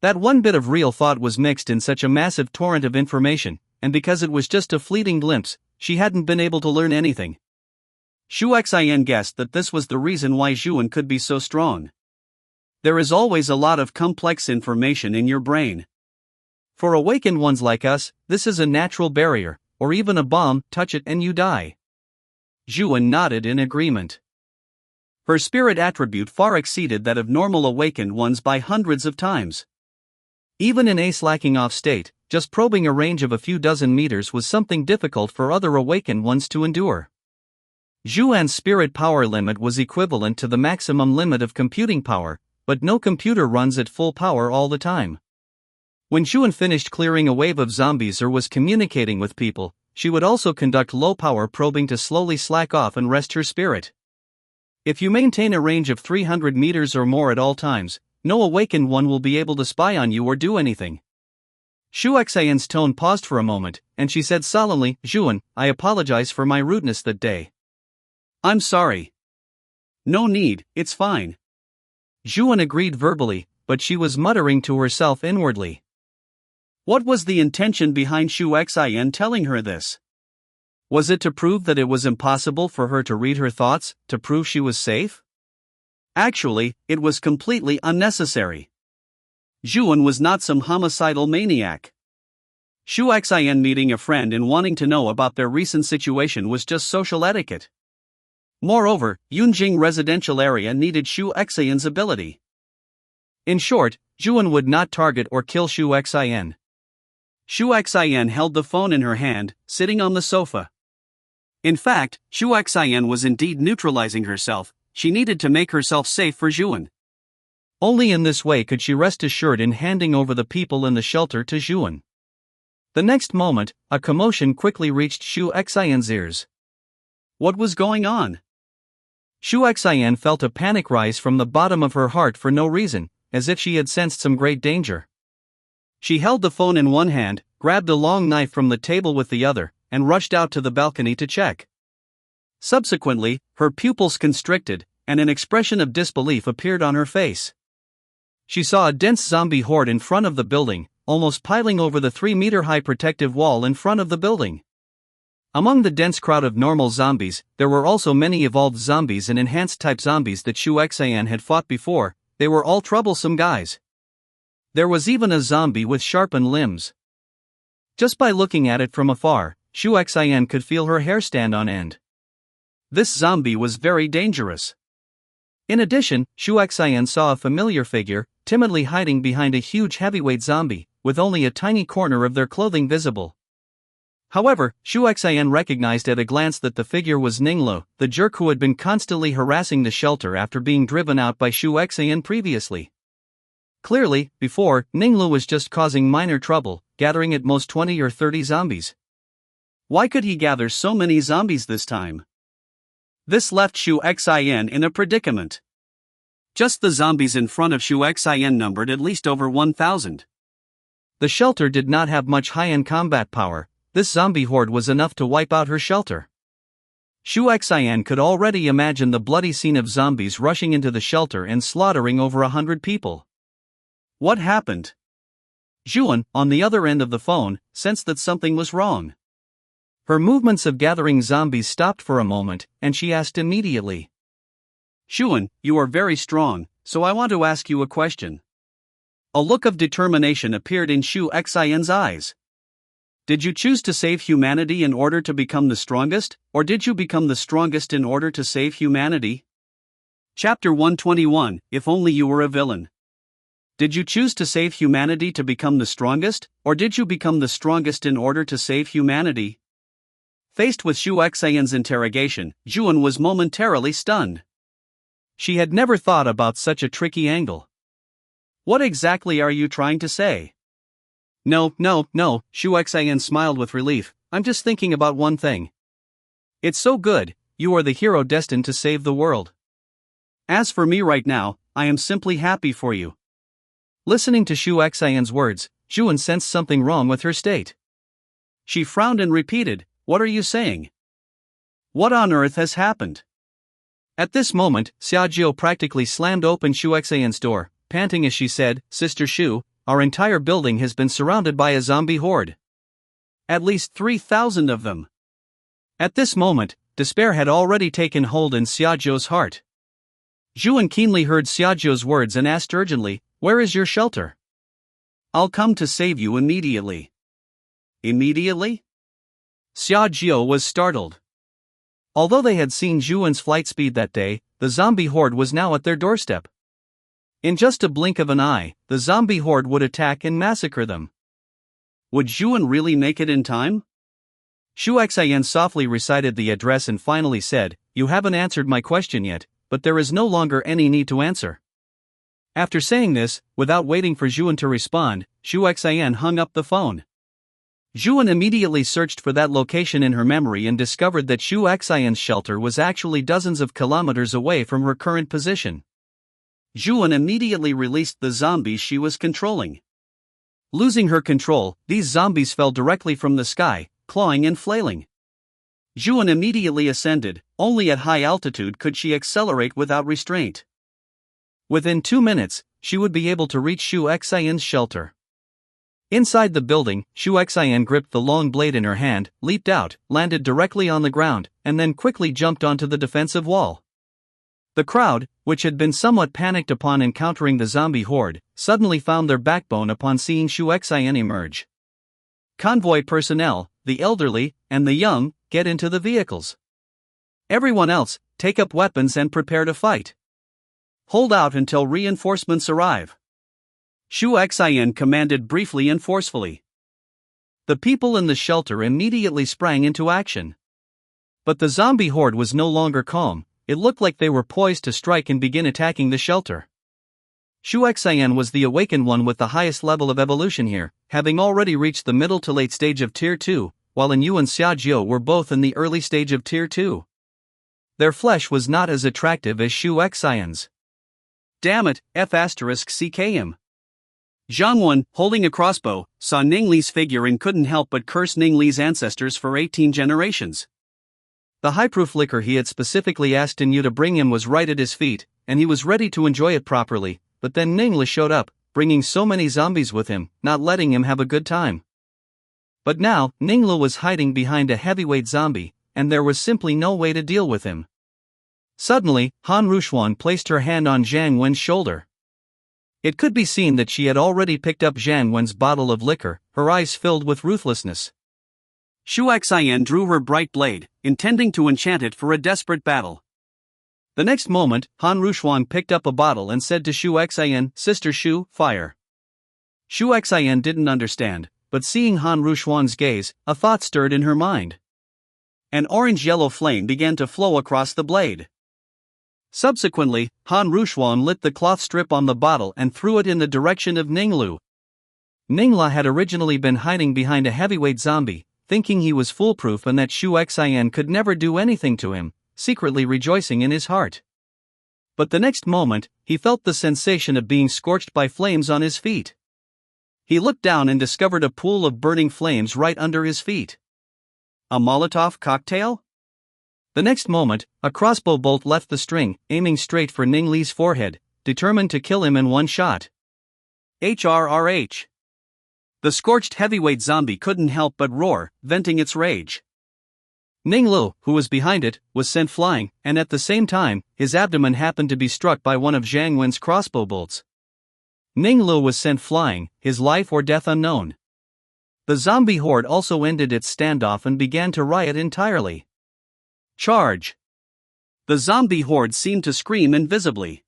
Speaker 1: That one bit of real thought was mixed in such a massive torrent of information, and because it was just a fleeting glimpse, she hadn't been able to learn anything. Xu Xian guessed that this was the reason why Xuan could be so strong. There is always a lot of complex information in your brain. For awakened ones like us, this is a natural barrier, or even a bomb, touch it and you die. Xuan nodded in agreement. Her spirit attribute far exceeded that of normal awakened ones by hundreds of times. Even in a slacking off state, just probing a range of a few dozen meters was something difficult for other awakened ones to endure. Xuan's spirit power limit was equivalent to the maximum limit of computing power, but no computer runs at full power all the time. When Xuan finished clearing a wave of zombies or was communicating with people, she would also conduct low-power probing to slowly slack off and rest her spirit. If you maintain a range of 300 meters or more at all times, no awakened one will be able to spy on you or do anything. Xu Xian's tone paused for a moment, and she said solemnly, "Xuan, I apologize for my rudeness that day." "I'm sorry." "No need, it's fine." Xuan agreed verbally, but she was muttering to herself inwardly. What was the intention behind Xu Xian telling her this? Was it to prove that it was impossible for her to read her thoughts, to prove she was safe? Actually, it was completely unnecessary. Xuan was not some homicidal maniac. Xu Xian meeting a friend and wanting to know about their recent situation was just social etiquette. Moreover, Yunjing residential area needed Xu Xian's ability. In short, Xuan would not target or kill Xu Xian. Xu Xian held the phone in her hand, sitting on the sofa. In fact, Xu Xian was indeed neutralizing herself. She needed to make herself safe for Xuan. Only in this way could she rest assured in handing over the people in the shelter to Xuan. The next moment, a commotion quickly reached Shu Xian's ears. What was going on? Shu Xian felt a panic rise from the bottom of her heart for no reason, as if she had sensed some great danger. She held the phone in one hand, grabbed a long knife from the table with the other, and rushed out to the balcony to check. Subsequently, her pupils constricted, and an expression of disbelief appeared on her face. She saw a dense zombie horde in front of the building, almost piling over the 3-meter-high protective wall in front of the building. Among the dense crowd of normal zombies, there were also many evolved zombies and enhanced-type zombies that Shu Xian had fought before. They were all troublesome guys. There was even a zombie with sharpened limbs. Just by looking at it from afar, Shu Xian could feel her hair stand on end. This zombie was very dangerous. In addition, Shu Xian saw a familiar figure, timidly hiding behind a huge heavyweight zombie, with only a tiny corner of their clothing visible. However, Shu Xian recognized at a glance that the figure was Ninglu, the jerk who had been constantly harassing the shelter after being driven out by Shu Xian previously. Clearly, before, Ninglu was just causing minor trouble, gathering at most 20 or 30 zombies. Why could he gather so many zombies this time? This left Shu Xian in a predicament. Just the zombies in front of Shu Xian numbered at least over 1,000. The shelter did not have much high-end combat power. This zombie horde was enough to wipe out her shelter. Shu Xian could already imagine the bloody scene of zombies rushing into the shelter and slaughtering over 100 people. What happened? Zhuan, on the other end of the phone, sensed that something was wrong. Her movements of gathering zombies stopped for a moment, and she asked immediately. Zhuan, you are very strong, so I want to ask you a question. A look of determination appeared in Shu Xian's eyes. Did you choose to save humanity in order to become the strongest, or did you become the strongest in order to save humanity? Chapter 121, If Only You Were a Villain. Did you choose to save humanity to become the strongest, or did you become the strongest in order to save humanity? Faced with Shu Xian's interrogation, Zhuan was momentarily stunned. She had never thought about such a tricky angle. What exactly are you trying to say? No, Shu Xian smiled with relief. I'm just thinking about one thing. It's so good, you are the hero destined to save the world. As for me right now, I am simply happy for you. Listening to Shu Xian's words, Zhuan sensed something wrong with her state. She frowned and repeated, What are you saying? What on earth has happened? At this moment, Xiaojiu practically slammed open Shu Xian's door, panting as she said, Sister Shu, our entire building has been surrounded by a zombie horde. At least 3,000 of them. At this moment, despair had already taken hold in Xiaojiu's heart. Zhuan keenly heard Xiaojiu's words and asked urgently, Where is your shelter? I'll come to save you immediately. Immediately? Xiaojiu was startled. Although they had seen Zhuan's flight speed that day, the zombie horde was now at their doorstep. In just a blink of an eye, the zombie horde would attack and massacre them. Would Zhuan really make it in time? Shu Xian softly recited the address and finally said, You haven't answered my question yet, but there is no longer any need to answer. After saying this, without waiting for Zhuan to respond, Shu Xian hung up the phone. Zhuan immediately searched for that location in her memory and discovered that Shu Xian's shelter was actually dozens of kilometers away from her current position. Zhuan immediately released the zombies she was controlling. Losing her control, these zombies fell directly from the sky, clawing and flailing. Zhuan immediately ascended. Only at high altitude could she accelerate without restraint. Within 2 minutes, she would be able to reach Shu Xian's shelter. Inside the building, Shu Xian gripped the long blade in her hand, leaped out, landed directly on the ground, and then quickly jumped onto the defensive wall. The crowd, which had been somewhat panicked upon encountering the zombie horde, suddenly found their backbone upon seeing Shu Xian emerge. Convoy personnel, the elderly, and the young, get into the vehicles. Everyone else, take up weapons and prepare to fight. Hold out until reinforcements arrive. Shu Xian commanded briefly and forcefully. The people in the shelter immediately sprang into action. But the zombie horde was no longer calm. It looked like they were poised to strike and begin attacking the shelter. Shu Xian was the awakened one with the highest level of evolution here, having already reached the middle to late stage of Tier 2, while An Yu and Xia Jiu were both in the early stage of Tier 2. Their flesh was not as attractive as Shu Xian's. Damn it, F*CKM. Zhang Wen, holding a crossbow, saw Ning Li's figure and couldn't help but curse Ning Li's ancestors for 18 generations. The high-proof liquor he had specifically asked An Yu to bring him was right at his feet, and he was ready to enjoy it properly, but then Ning Li showed up, bringing so many zombies with him, not letting him have a good time. But now, Ning Li was hiding behind a heavyweight zombie, and there was simply no way to deal with him. Suddenly, Han Rushuan placed her hand on Zhang Wen's shoulder. It could be seen that she had already picked up Zhang Wen's bottle of liquor, her eyes filled with ruthlessness. Shu Xian drew her bright blade, intending to enchant it for a desperate battle. The next moment, Han Rushuan picked up a bottle and said to Shu Xian, "Sister Shu, fire." Shu Xian didn't understand, but seeing Han Rushuan's gaze, a thought stirred in her mind. An orange-yellow flame began to flow across the blade. Subsequently, Han Rushuan lit the cloth strip on the bottle and threw it in the direction of Ninglu. Ningla had originally been hiding behind a heavyweight zombie, thinking he was foolproof and that Shu Xian could never do anything to him, secretly rejoicing in his heart. But the next moment, he felt the sensation of being scorched by flames on his feet. He looked down and discovered a pool of burning flames right under his feet. A Molotov cocktail? The next moment, a crossbow bolt left the string, aiming straight for Ning Li's forehead, determined to kill him in one shot. HRRH. The scorched heavyweight zombie couldn't help but roar, venting its rage. Ning Lu, who was behind it, was sent flying, and at the same time, his abdomen happened to be struck by one of Zhang Wen's crossbow bolts. Ning Lu was sent flying, his life or death unknown. The zombie horde also ended its standoff and began to riot entirely. Charge! The zombie horde seemed to scream invisibly.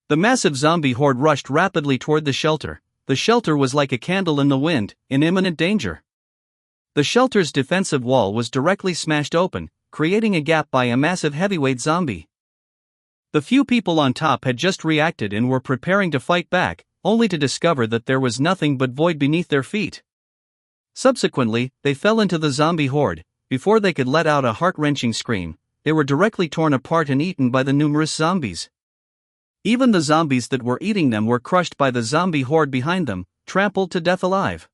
Speaker 1: The massive zombie horde rushed rapidly toward the shelter. The shelter was like a candle in the wind, in imminent danger. The shelter's defensive wall was directly smashed open, creating a gap by a massive heavyweight zombie. The few people on top had just reacted and were preparing to fight back, only to discover that there was nothing but void beneath their feet. Subsequently, they fell into the zombie horde. Before they could let out a heart-wrenching scream, they were directly torn apart and eaten by the numerous zombies. Even the zombies that were eating them were crushed by the zombie horde behind them, trampled to death alive.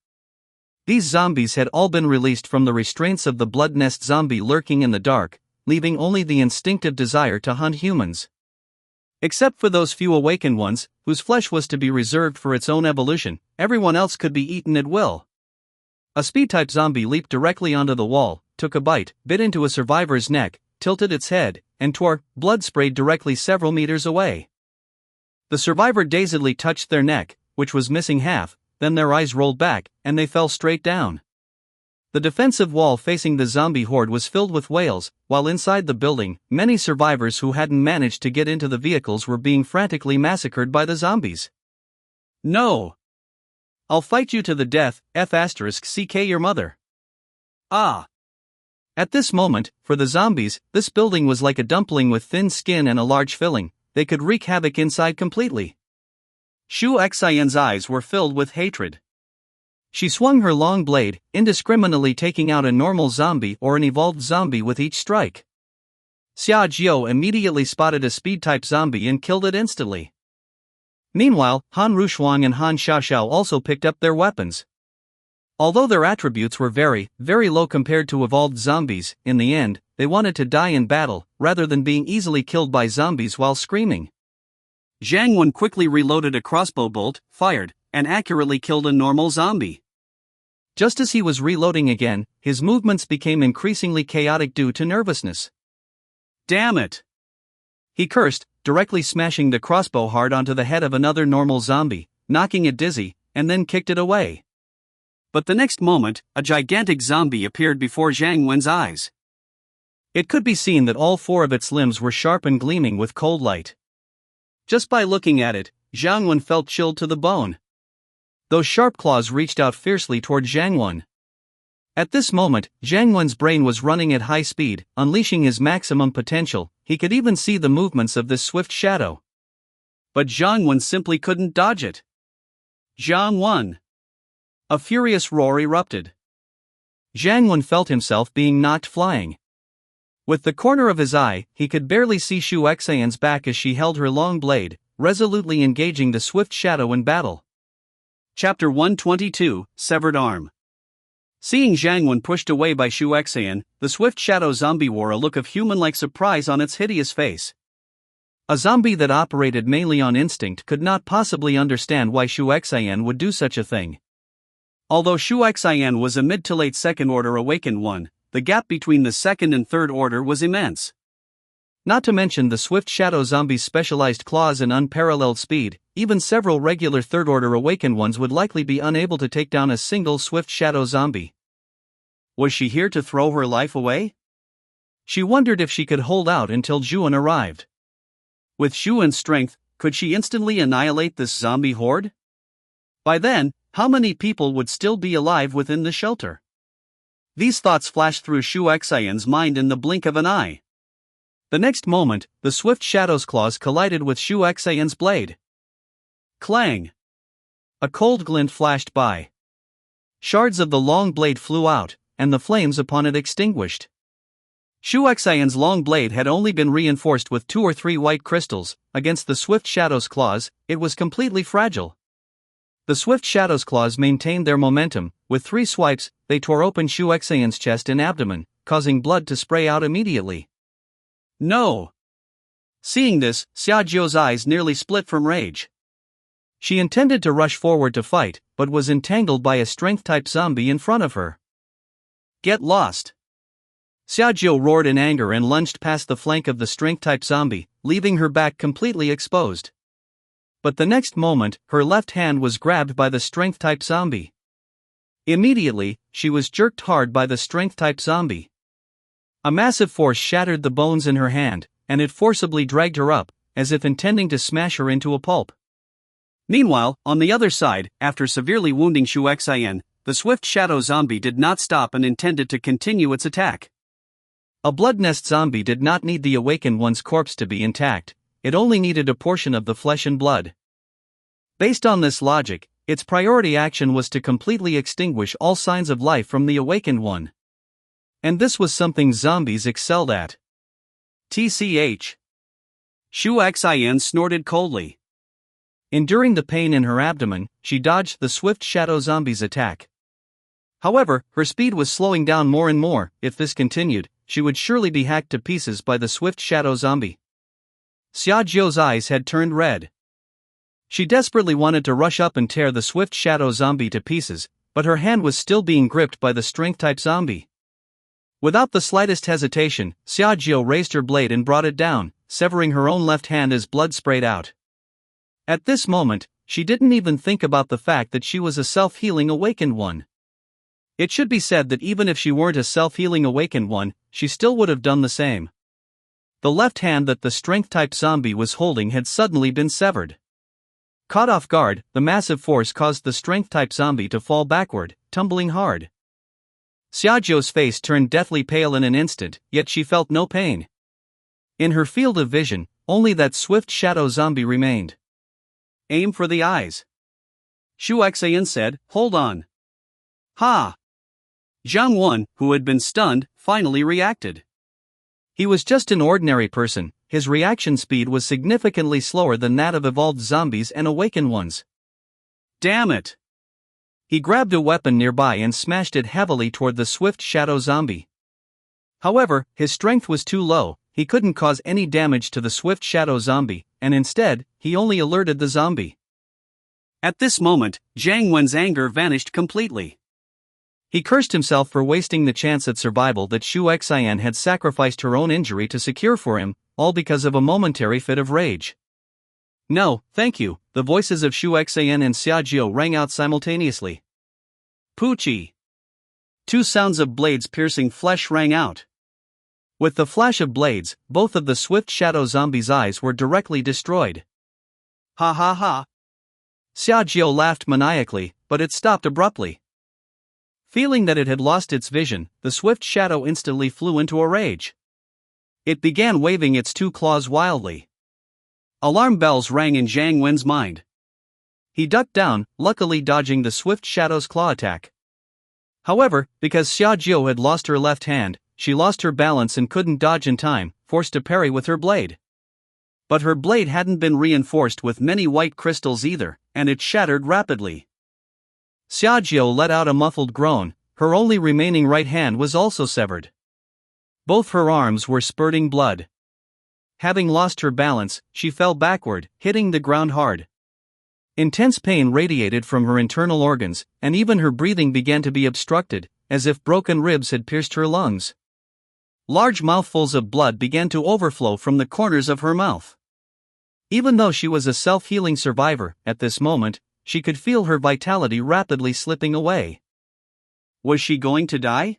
Speaker 1: These zombies had all been released from the restraints of the blood nest zombie lurking in the dark, leaving only the instinctive desire to hunt humans. Except for those few awakened ones, whose flesh was to be reserved for its own evolution, everyone else could be eaten at will. A speed-type zombie leaped directly onto the wall, took a bite, bit into a survivor's neck, tilted its head, and tore, blood sprayed directly several meters away. The survivor dazedly touched their neck, which was missing half, then their eyes rolled back, and they fell straight down. The defensive wall facing the zombie horde was filled with wails, while inside the building, many survivors who hadn't managed to get into the vehicles were being frantically massacred by the zombies. No! I'll fight you to the death, F*CK your mother. Ah! At this moment, for the zombies, this building was like a dumpling with thin skin and a large filling. They could wreak havoc inside completely. Shu Xian's eyes were filled with hatred. She swung her long blade, indiscriminately taking out a normal zombie or an evolved zombie with each strike. Xia Jiu immediately spotted a speed-type zombie and killed it instantly. Meanwhile, Han Rushuan and Han Xiaoxiao also picked up their weapons. Although their attributes were very, very low compared to evolved zombies, in the end, they wanted to die in battle, rather than being easily killed by zombies while screaming. Zhang Wen quickly reloaded a crossbow bolt, fired, and accurately killed a normal zombie. Just as he was reloading again, his movements became increasingly chaotic due to nervousness. Damn it! He cursed, directly smashing the crossbow hard onto the head of another normal zombie, knocking it dizzy, and then kicked it away. But the next moment, a gigantic zombie appeared before Zhang Wen's eyes. It could be seen that all four of its limbs were sharp and gleaming with cold light. Just by looking at it, Zhang Wen felt chilled to the bone. Those sharp claws reached out fiercely toward Zhang Wen. At this moment, Zhang Wen's brain was running at high speed, unleashing his maximum potential. He could even see the movements of this swift shadow. But Zhang Wen simply couldn't dodge it. Zhang Wen! A furious roar erupted. Zhang Wen felt himself being knocked flying. With the corner of his eye, he could barely see Xu Xian's back as she held her long blade, resolutely engaging the swift shadow in battle. Chapter 122, Severed Arm. Seeing Zhang Wen pushed away by Xu Xian, the swift shadow zombie wore a look of human-like surprise on its hideous face. A zombie that operated mainly on instinct could not possibly understand why Xu Xian would do such a thing. Although Xu Xian was a mid to late second order awakened one, the gap between the second and third order was immense. Not to mention the swift shadow zombie's specialized claws and unparalleled speed, even several regular third order awakened ones would likely be unable to take down a single swift shadow zombie. Was she here to throw her life away? She wondered if she could hold out until Zhuan arrived. With Zhuan's strength, could she instantly annihilate this zombie horde? By then, how many people would still be alive within the shelter? These thoughts flashed through Xu Xian's mind in the blink of an eye. The next moment, the swift shadow's claws collided with Xu Xian's blade. Clang! A cold glint flashed by. Shards of the long blade flew out, and the flames upon it extinguished. Xu Xian's long blade had only been reinforced with 2 or 3 white crystals. Against the swift shadow's claws, it was completely fragile. The swift shadow's claws maintained their momentum. With 3 swipes, they tore open Xu Xian's chest and abdomen, causing blood to spray out immediately. No! Seeing this, Xia Jiu's eyes nearly split from rage. She intended to rush forward to fight, but was entangled by a strength-type zombie in front of her. Get lost! Xia Jiu roared in anger and lunged past the flank of the strength-type zombie, leaving her back completely exposed. But the next moment, her left hand was grabbed by the strength-type zombie. Immediately, she was jerked hard by the strength-type zombie. A massive force shattered the bones in her hand, and it forcibly dragged her up, as if intending to smash her into a pulp. Meanwhile, on the other side, after severely wounding Xu Xian, the swift shadow zombie did not stop and intended to continue its attack. A blood nest zombie did not need the awakened one's corpse to be intact, it only needed a portion of the flesh and blood. Based on this logic, its priority action was to completely extinguish all signs of life from the awakened one. And this was something zombies excelled at. TCH. Xu Xian snorted coldly. Enduring the pain in her abdomen, she dodged the swift shadow zombie's attack. However, her speed was slowing down more and more. If this continued, she would surely be hacked to pieces by the swift shadow zombie. Xia Jiu's eyes had turned red. She desperately wanted to rush up and tear the swift shadow zombie to pieces, but her hand was still being gripped by the strength-type zombie. Without the slightest hesitation, Xia Jiu raised her blade and brought it down, severing her own left hand as blood sprayed out. At this moment, she didn't even think about the fact that she was a self-healing awakened one. It should be said that even if she weren't a self-healing awakened one, she still would have done the same. The left hand that the strength-type zombie was holding had suddenly been severed. Caught off guard, the massive force caused the strength-type zombie to fall backward, tumbling hard. Xia Jiu's face turned deathly pale in an instant, yet she felt no pain. In her field of vision, only that swift shadow zombie remained. Aim for the eyes. Xu Xian said, hold on. Ha! Zhang Wen, who had been stunned, finally reacted. He was just an ordinary person, his reaction speed was significantly slower than that of evolved zombies and awakened ones. Damn it! He grabbed a weapon nearby and smashed it heavily toward the swift shadow zombie. However, his strength was too low, he couldn't cause any damage to the swift shadow zombie, and instead, he only alerted the zombie. At this moment, Zhang Wen's anger vanished completely. He cursed himself for wasting the chance at survival that Xu Xian had sacrificed her own injury to secure for him, all because of a momentary fit of rage. No, thank you, the voices of Xu Xian and Xia Jiu rang out simultaneously. Poochie! 2 sounds of blades piercing flesh rang out. With the flash of blades, both of the swift shadow zombie's eyes were directly destroyed. Ha ha ha! Xia Jiu laughed maniacally, but it stopped abruptly. Feeling that it had lost its vision, the swift shadow instantly flew into a rage. It began waving its 2 claws wildly. Alarm bells rang in Jiang Wen's mind. He ducked down, luckily dodging the swift Shadow's claw attack. However, because Xia Jiu had lost her left hand, she lost her balance and couldn't dodge in time, forced to parry with her blade. But her blade hadn't been reinforced with many white crystals either, and it shattered rapidly. Xia Jiu let out a muffled groan. Her only remaining right hand was also severed. Both her arms were spurting blood. Having lost her balance, she fell backward, hitting the ground hard. Intense pain radiated from her internal organs, and even her breathing began to be obstructed, as if broken ribs had pierced her lungs. Large mouthfuls of blood began to overflow from the corners of her mouth. Even though she was a self-healing survivor, at this moment, she could feel her vitality rapidly slipping away. Was she going to die?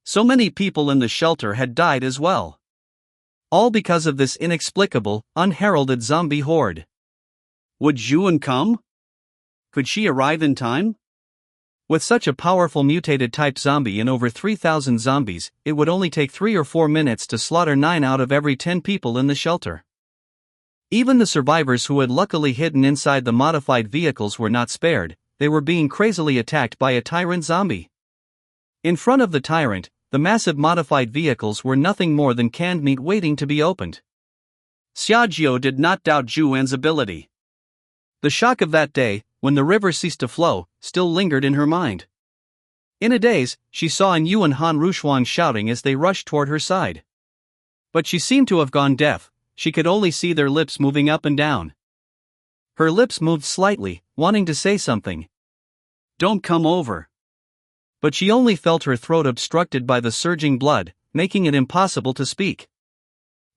Speaker 1: So many people in the shelter had died as well. All because of this inexplicable, unheralded zombie horde. Would Zhuan come? Could she arrive in time? With such a powerful mutated type zombie and over 3,000 zombies, it would only take 3 or 4 minutes to slaughter 9 out of every 10 people in the shelter. Even the survivors who had luckily hidden inside the modified vehicles were not spared. They were being crazily attacked by a tyrant zombie. In front of the tyrant, the massive modified vehicles were nothing more than canned meat waiting to be opened. Xia Jiu did not doubt Zhu Wen's ability. The shock of that day, when the river ceased to flow, still lingered in her mind. In a daze, she saw Yu and Han Rushuang shouting as they rushed toward her side. But she seemed to have gone deaf. She could only see their lips moving up and down. Her lips moved slightly, wanting to say something. "Don't come over." But she only felt her throat obstructed by the surging blood, making it impossible to speak.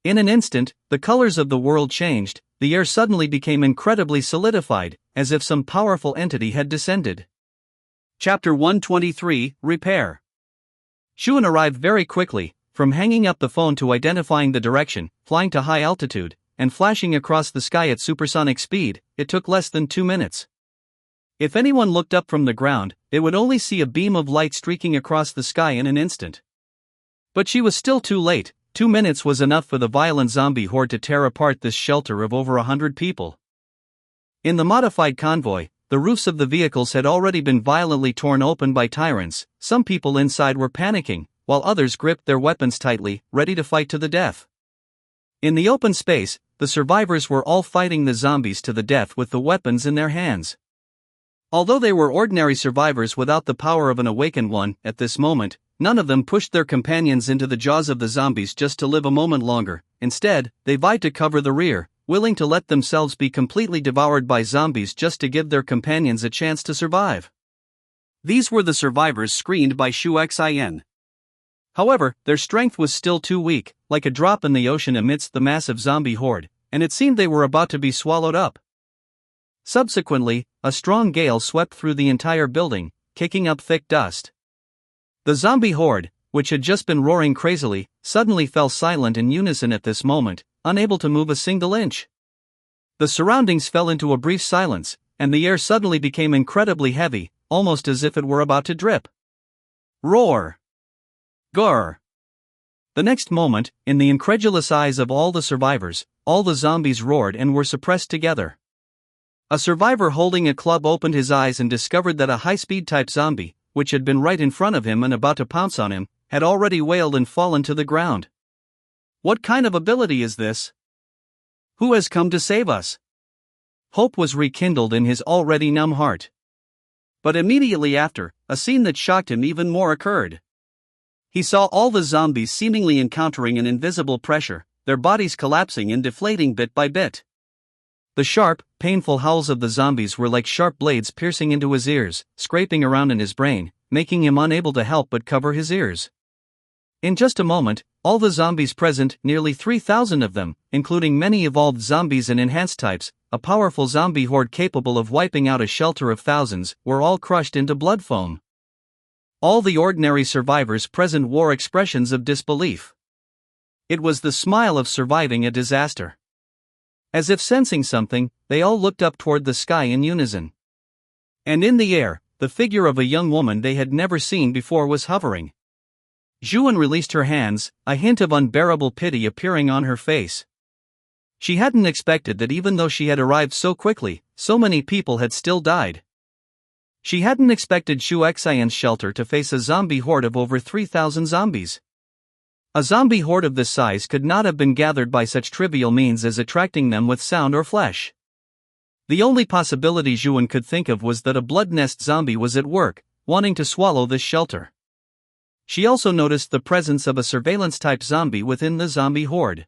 Speaker 1: In an instant, the colors of the world changed. The air suddenly became incredibly solidified, as if some powerful entity had descended. Chapter 123, Repair. Zhuan arrived very quickly, from hanging up the phone to identifying the direction, flying to high altitude, and flashing across the sky at supersonic speed. It took less than 2 minutes. If anyone looked up from the ground, they would only see a beam of light streaking across the sky in an instant. But she was still too late. 2 minutes was enough for the violent zombie horde to tear apart this shelter of over 100 people. In the modified convoy, the roofs of the vehicles had already been violently torn open by tyrants. Some people inside were panicking, while others gripped their weapons tightly, ready to fight to the death. In the open space, the survivors were all fighting the zombies to the death with the weapons in their hands. Although they were ordinary survivors without the power of an awakened one, at this moment, none of them pushed their companions into the jaws of the zombies just to live a moment longer. Instead, they vied to cover the rear, willing to let themselves be completely devoured by zombies just to give their companions a chance to survive. These were the survivors screened by Shu Xin. However, their strength was still too weak, like a drop in the ocean amidst the massive zombie horde, and it seemed they were about to be swallowed up. Subsequently, a strong gale swept through the entire building, kicking up thick dust. The zombie horde, which had just been roaring crazily, suddenly fell silent in unison at this moment, unable to move a single inch. The surroundings fell into a brief silence, and the air suddenly became incredibly heavy, almost as if it were about to drip. Roar! Grr! The next moment, in the incredulous eyes of all the survivors, all the zombies roared and were suppressed together. A survivor holding a club opened his eyes and discovered that a high-speed type zombie, which had been right in front of him and about to pounce on him, had already wailed and fallen to the ground. What kind of ability is this? Who has come to save us? Hope was rekindled in his already numb heart. But immediately after, a scene that shocked him even more occurred. He saw all the zombies seemingly encountering an invisible pressure, their bodies collapsing and deflating bit by bit. The sharp, painful howls of the zombies were like sharp blades piercing into his ears, scraping around in his brain, making him unable to help but cover his ears. In just a moment, all the zombies present, nearly 3,000 of them, including many evolved zombies and enhanced types, a powerful zombie horde capable of wiping out a shelter of thousands, were all crushed into blood foam. All the ordinary survivors present wore expressions of disbelief. It was the smile of surviving a disaster. As if sensing something, they all looked up toward the sky in unison. And in the air, the figure of a young woman they had never seen before was hovering. Zhuan released her hands, a hint of unbearable pity appearing on her face. She hadn't expected that even though she had arrived so quickly, so many people had still died. She hadn't expected Shu Xian's shelter to face a zombie horde of over 3,000 zombies. A zombie horde of this size could not have been gathered by such trivial means as attracting them with sound or flesh. The only possibility Zhuan could think of was that a blood nest zombie was at work, wanting to swallow this shelter. She also noticed the presence of a surveillance-type zombie within the zombie horde.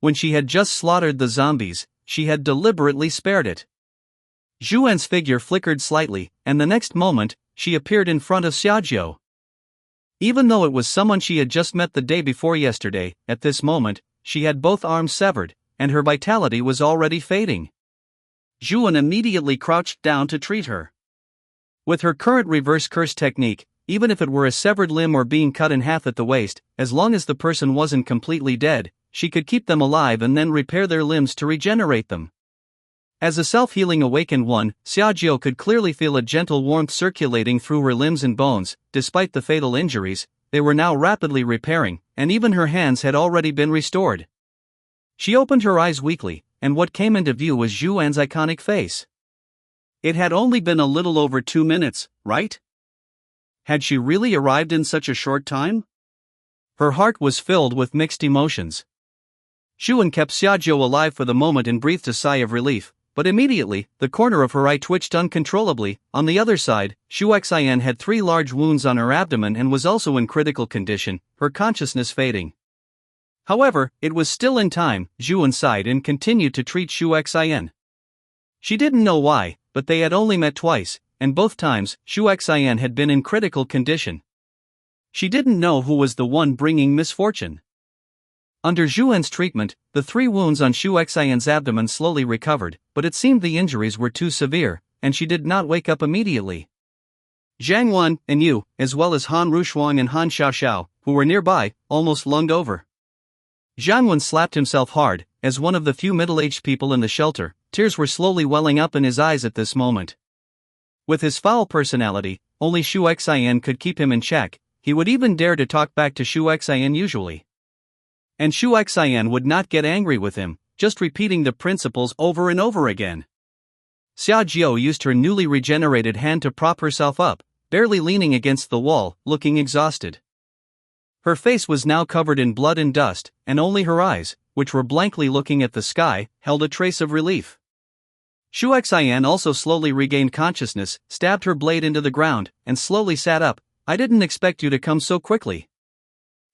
Speaker 1: When she had just slaughtered the zombies, she had deliberately spared it. Zhuan's figure flickered slightly, and the next moment, she appeared in front of Xiaojiu. Even though it was someone she had just met the day before yesterday, at this moment, she had both arms severed, and her vitality was already fading. Zhuan immediately crouched down to treat her. With her current reverse curse technique, even if it were a severed limb or being cut in half at the waist, as long as the person wasn't completely dead, she could keep them alive and then repair their limbs to regenerate them. As a self-healing awakened one, Xiaojiu could clearly feel a gentle warmth circulating through her limbs and bones. Despite the fatal injuries, they were now rapidly repairing, and even her hands had already been restored. She opened her eyes weakly, and what came into view was Zhuan's iconic face. It had only been a little over 2 minutes, right? Had she really arrived in such a short time? Her heart was filled with mixed emotions. Zhuan kept Xiaojiu alive for the moment and breathed a sigh of relief, but immediately, the corner of her eye twitched uncontrollably. On the other side, Shu Xian had 3 large wounds on her abdomen and was also in critical condition, her consciousness fading. However, it was still in time. Zhuan sighed and continued to treat Shu Xian. She didn't know why, but they had only met twice, and both times, Shu Xian had been in critical condition. She didn't know who was the one bringing misfortune. Under Zhuan's treatment, the 3 wounds on Shu Xian's abdomen slowly recovered, but it seemed the injuries were too severe, and she did not wake up immediately. Zhang Wan and Yu, as well as Han Rushuang and Han Xiaoxiao, who were nearby, almost lunged over. Zhang Wan slapped himself hard. As one of the few middle-aged people in the shelter, tears were slowly welling up in his eyes at this moment. With his foul personality, only Shu Xian could keep him in check. He would even dare to talk back to Shu Xian usually. And Shu Xian would not get angry with him, just repeating the principles over and over again. Xiaojiu used her newly regenerated hand to prop herself up, barely leaning against the wall, looking exhausted. Her face was now covered in blood and dust, and only her eyes, which were blankly looking at the sky, held a trace of relief. Shu Xian also slowly regained consciousness, stabbed her blade into the ground, and slowly sat up. I didn't expect you to come so quickly.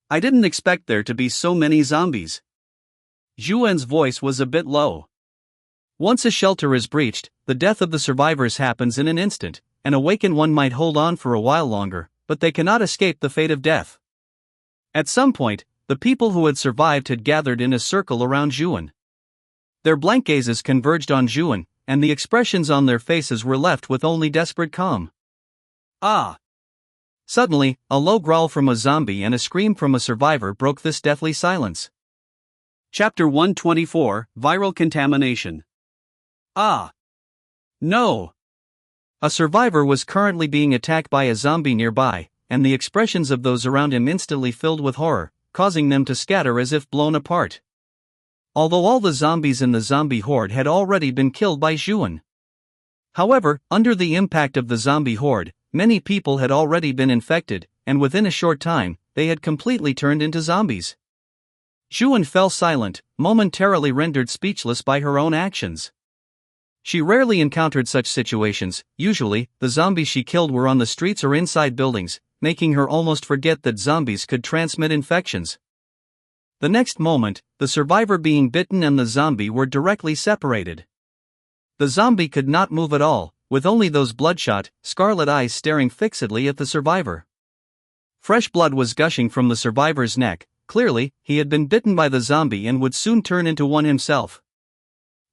Speaker 1: I didn't expect there to be so many zombies. Zhuan's voice was a bit low. Once a shelter is breached, the death of the survivors happens in an instant. An awakened one might hold on for a while longer, but they cannot escape the fate of death. At some point, the people who had survived had gathered in a circle around Zhuan. Their blank gazes converged on Zhuan, and the expressions on their faces were left with only desperate calm. Ah! Suddenly, a low growl from a zombie and a scream from a survivor broke this deathly silence. Chapter 124, Viral Contamination. Ah! No! A survivor was currently being attacked by a zombie nearby, and the expressions of those around him instantly filled with horror, causing them to scatter as if blown apart. Although all the zombies in the zombie horde had already been killed by Zhuan. However, under the impact of the zombie horde, many people had already been infected, and within a short time, they had completely turned into zombies. Zhuan fell silent, momentarily rendered speechless by her own actions. She rarely encountered such situations. Usually, the zombies she killed were on the streets or inside buildings, making her almost forget that zombies could transmit infections. The next moment, the survivor being bitten and the zombie were directly separated. The zombie could not move at all, with only those bloodshot, scarlet eyes staring fixedly at the survivor. Fresh blood was gushing from the survivor's neck. Clearly, he had been bitten by the zombie and would soon turn into one himself.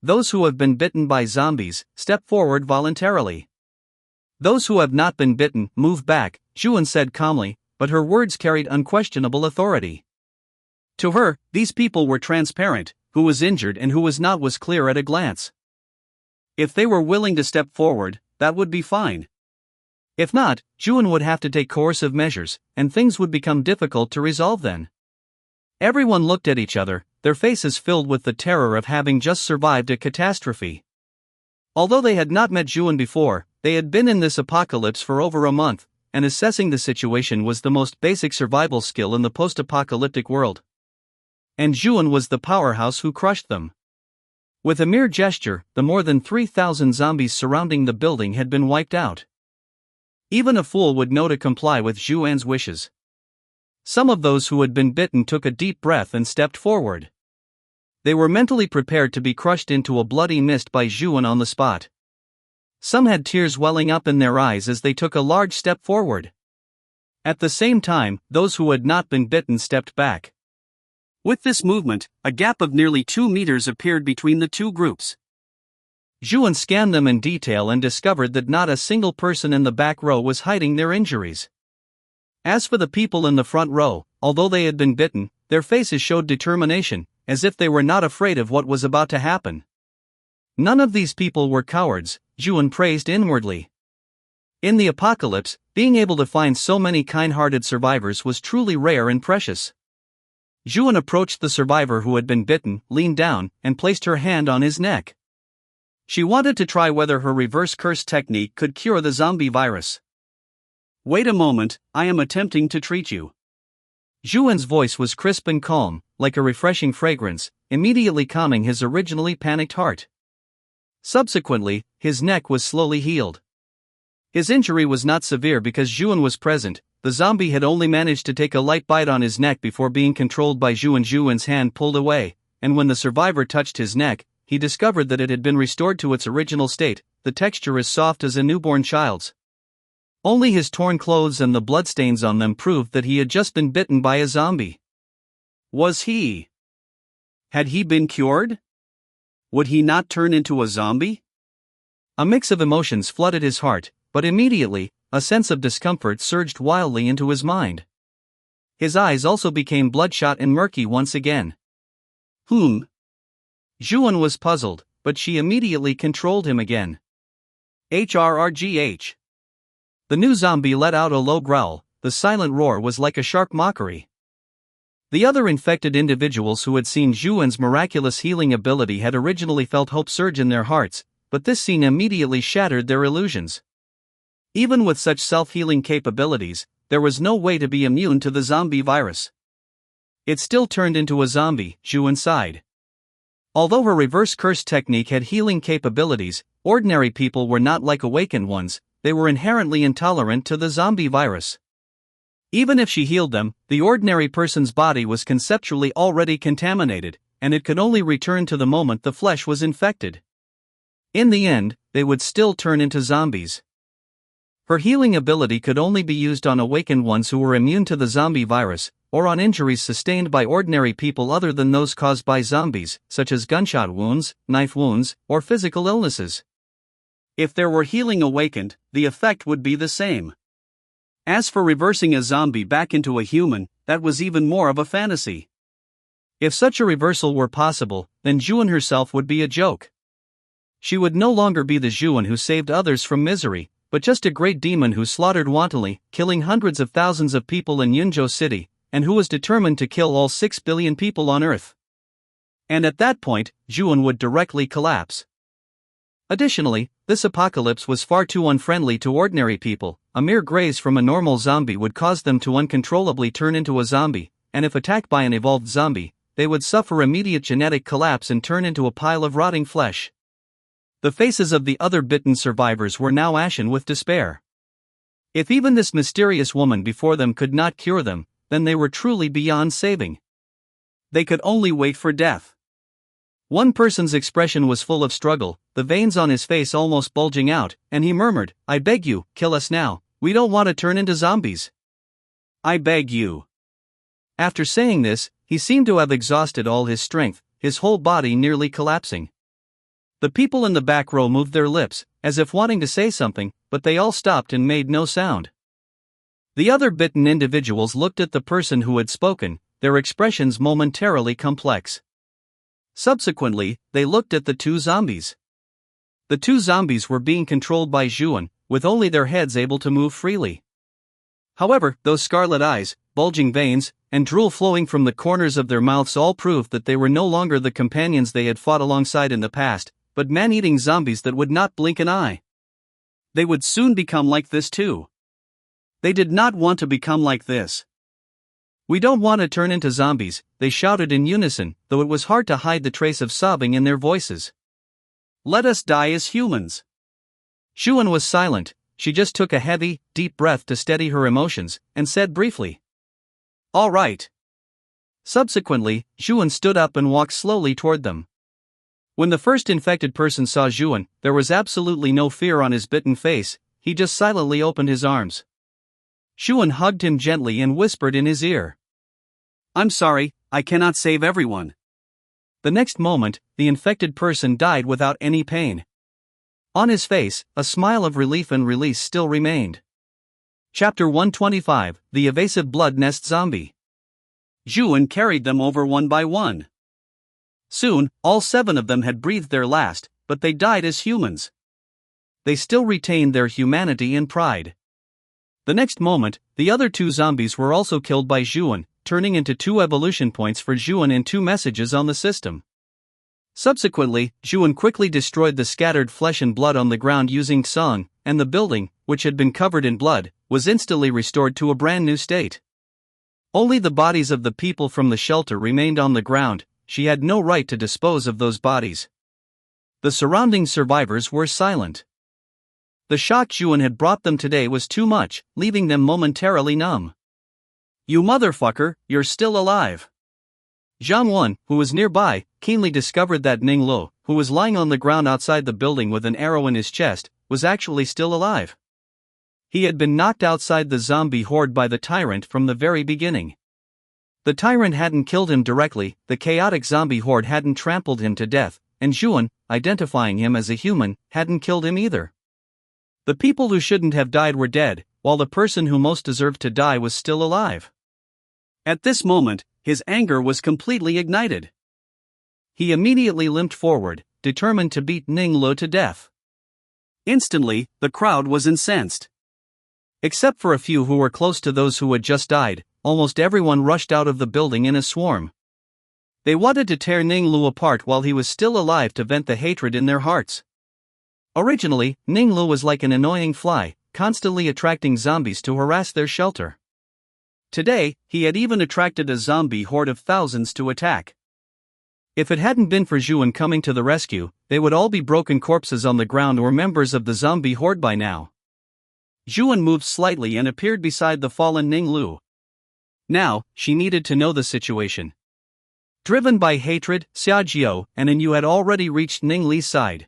Speaker 1: Those who have been bitten by zombies, step forward voluntarily. Those who have not been bitten, move back, Zhuan said calmly, but her words carried unquestionable authority. To her, these people were transparent. Who was injured and who was not was clear at a glance. If they were willing to step forward, that would be fine. If not, Zhuan would have to take coercive measures, and things would become difficult to resolve then. Everyone looked at each other, their faces filled with the terror of having just survived a catastrophe. Although they had not met Juan before, they had been in this apocalypse for over a month, and assessing the situation was the most basic survival skill in the post-apocalyptic world. And Juan was the powerhouse who crushed them. With a mere gesture, the more than 3,000 zombies surrounding the building had been wiped out. Even a fool would know to comply with Juan's wishes. Some of those who had been bitten took a deep breath and stepped forward. They were mentally prepared to be crushed into a bloody mist by Juan on the spot. Some had tears welling up in their eyes as they took a large step forward. At the same time, those who had not been bitten stepped back. With this movement, a gap of nearly 2 meters appeared between the two groups. Juan scanned them in detail and discovered that not a single person in the back row was hiding their injuries. As for the people in the front row, although they had been bitten, their faces showed determination, as if they were not afraid of what was about to happen. None of these people were cowards, Juan praised inwardly. In the apocalypse, being able to find so many kind-hearted survivors was truly rare and precious. Juan approached the survivor who had been bitten, leaned down, and placed her hand on his neck. She wanted to try whether her reverse curse technique could cure the zombie virus. "Wait a moment, I am attempting to treat you." Juan's voice was crisp and calm, like a refreshing fragrance, immediately calming his originally panicked heart. Subsequently, his neck was slowly healed. His injury was not severe because Juan was present. The zombie had only managed to take a light bite on his neck before being controlled by Juan. Juan's hand pulled away, and when the survivor touched his neck, he discovered that it had been restored to its original state, the texture as soft as a newborn child's. Only his torn clothes and the bloodstains on them proved that he had just been bitten by a zombie. Had he been cured? Would he not turn into a zombie? A mix of emotions flooded his heart, but immediately, a sense of discomfort surged wildly into his mind. His eyes also became bloodshot and murky once again. Juan was puzzled, but she immediately controlled him again. HRRGH. The new zombie let out a low growl. The silent roar was like a sharp mockery. The other infected individuals who had seen Juan's miraculous healing ability had originally felt hope surge in their hearts, but this scene immediately shattered their illusions. Even with such self-healing capabilities, there was no way to be immune to the zombie virus. It still turned into a zombie, Juan sighed. Although her reverse curse technique had healing capabilities, ordinary people were not like awakened ones. They were inherently intolerant to the zombie virus. Even if she healed them, the ordinary person's body was conceptually already contaminated, and it could only return to the moment the flesh was infected. In the end, they would still turn into zombies. Her healing ability could only be used on awakened ones who were immune to the zombie virus, or on injuries sustained by ordinary people other than those caused by zombies, such as gunshot wounds, knife wounds, or physical illnesses. If there were healing awakened, the effect would be the same. As for reversing a zombie back into a human, that was even more of a fantasy. If such a reversal were possible, then Juan herself would be a joke. She would no longer be the Juan who saved others from misery, but just a great demon who slaughtered wantonly, killing hundreds of thousands of people in Yunzhou City, and who was determined to kill all 6 billion people on Earth. And at that point, Juan would directly collapse. Additionally, this apocalypse was far too unfriendly to ordinary people. A mere graze from a normal zombie would cause them to uncontrollably turn into a zombie, and if attacked by an evolved zombie, they would suffer immediate genetic collapse and turn into a pile of rotting flesh. The faces of the other bitten survivors were now ashen with despair. If even this mysterious woman before them could not cure them, then they were truly beyond saving. They could only wait for death. One person's expression was full of struggle, the veins on his face almost bulging out, and he murmured, "I beg you, kill us now, we don't want to turn into zombies. I beg you." After saying this, he seemed to have exhausted all his strength, his whole body nearly collapsing. The people in the back row moved their lips, as if wanting to say something, but they all stopped and made no sound. The other bitten individuals looked at the person who had spoken, their expressions momentarily complex. Subsequently, they looked at the two zombies. The two zombies were being controlled by Juan, with only their heads able to move freely. However, those scarlet eyes, bulging veins, and drool flowing from the corners of their mouths all proved that they were no longer the companions they had fought alongside in the past, but man-eating zombies that would not blink an eye. They would soon become like this too. They did not want to become like this. "We don't want to turn into zombies," they shouted in unison, though it was hard to hide the trace of sobbing in their voices. "Let us die as humans." Shuan was silent. She just took a heavy, deep breath to steady her emotions, and said briefly, "All right." Subsequently, Zhuan stood up and walked slowly toward them. When the first infected person saw Zhuan, there was absolutely no fear on his bitten face. He just silently opened his arms. Zhuan hugged him gently and whispered in his ear, "I'm sorry, I cannot save everyone." The next moment, the infected person died without any pain. On his face, a smile of relief and release still remained. Chapter 125, The Evasive Blood Nest Zombie. Zhuan carried them over one by one. Soon, all 7 of them had breathed their last, but they died as humans. They still retained their humanity and pride. The next moment, the other 2 zombies were also killed by Zhuan, turning into 2 evolution points for Zhuan and 2 messages on the system. Subsequently, Zhuan quickly destroyed the scattered flesh and blood on the ground using Song, and the building, which had been covered in blood, was instantly restored to a brand new state. Only the bodies of the people from the shelter remained on the ground. She had no right to dispose of those bodies. The surrounding survivors were silent. The shock Zhuan had brought them today was too much, leaving them momentarily numb. "You motherfucker, you're still alive." Zhang Wen, who was nearby, keenly discovered that Ning Lu, who was lying on the ground outside the building with an arrow in his chest, was actually still alive. He had been knocked outside the zombie horde by the tyrant from the very beginning. The tyrant hadn't killed him directly, the chaotic zombie horde hadn't trampled him to death, and Zhuan, identifying him as a human, hadn't killed him either. The people who shouldn't have died were dead, while the person who most deserved to die was still alive. At this moment, his anger was completely ignited. He immediately limped forward, determined to beat Ning Lu to death. Instantly, the crowd was incensed. Except for a few who were close to those who had just died, almost everyone rushed out of the building in a swarm. They wanted to tear Ning Lu apart while he was still alive to vent the hatred in their hearts. Originally, Ning Lu was like an annoying fly, constantly attracting zombies to harass their shelter. Today, he had even attracted a zombie horde of thousands to attack. If it hadn't been for Zhuan coming to the rescue, they would all be broken corpses on the ground or members of the zombie horde by now. Zhuan moved slightly and appeared beside the fallen Ning Lu. Now, she needed to know the situation. Driven by hatred, Xia Jiao and An Yu had already reached Ning Li's side.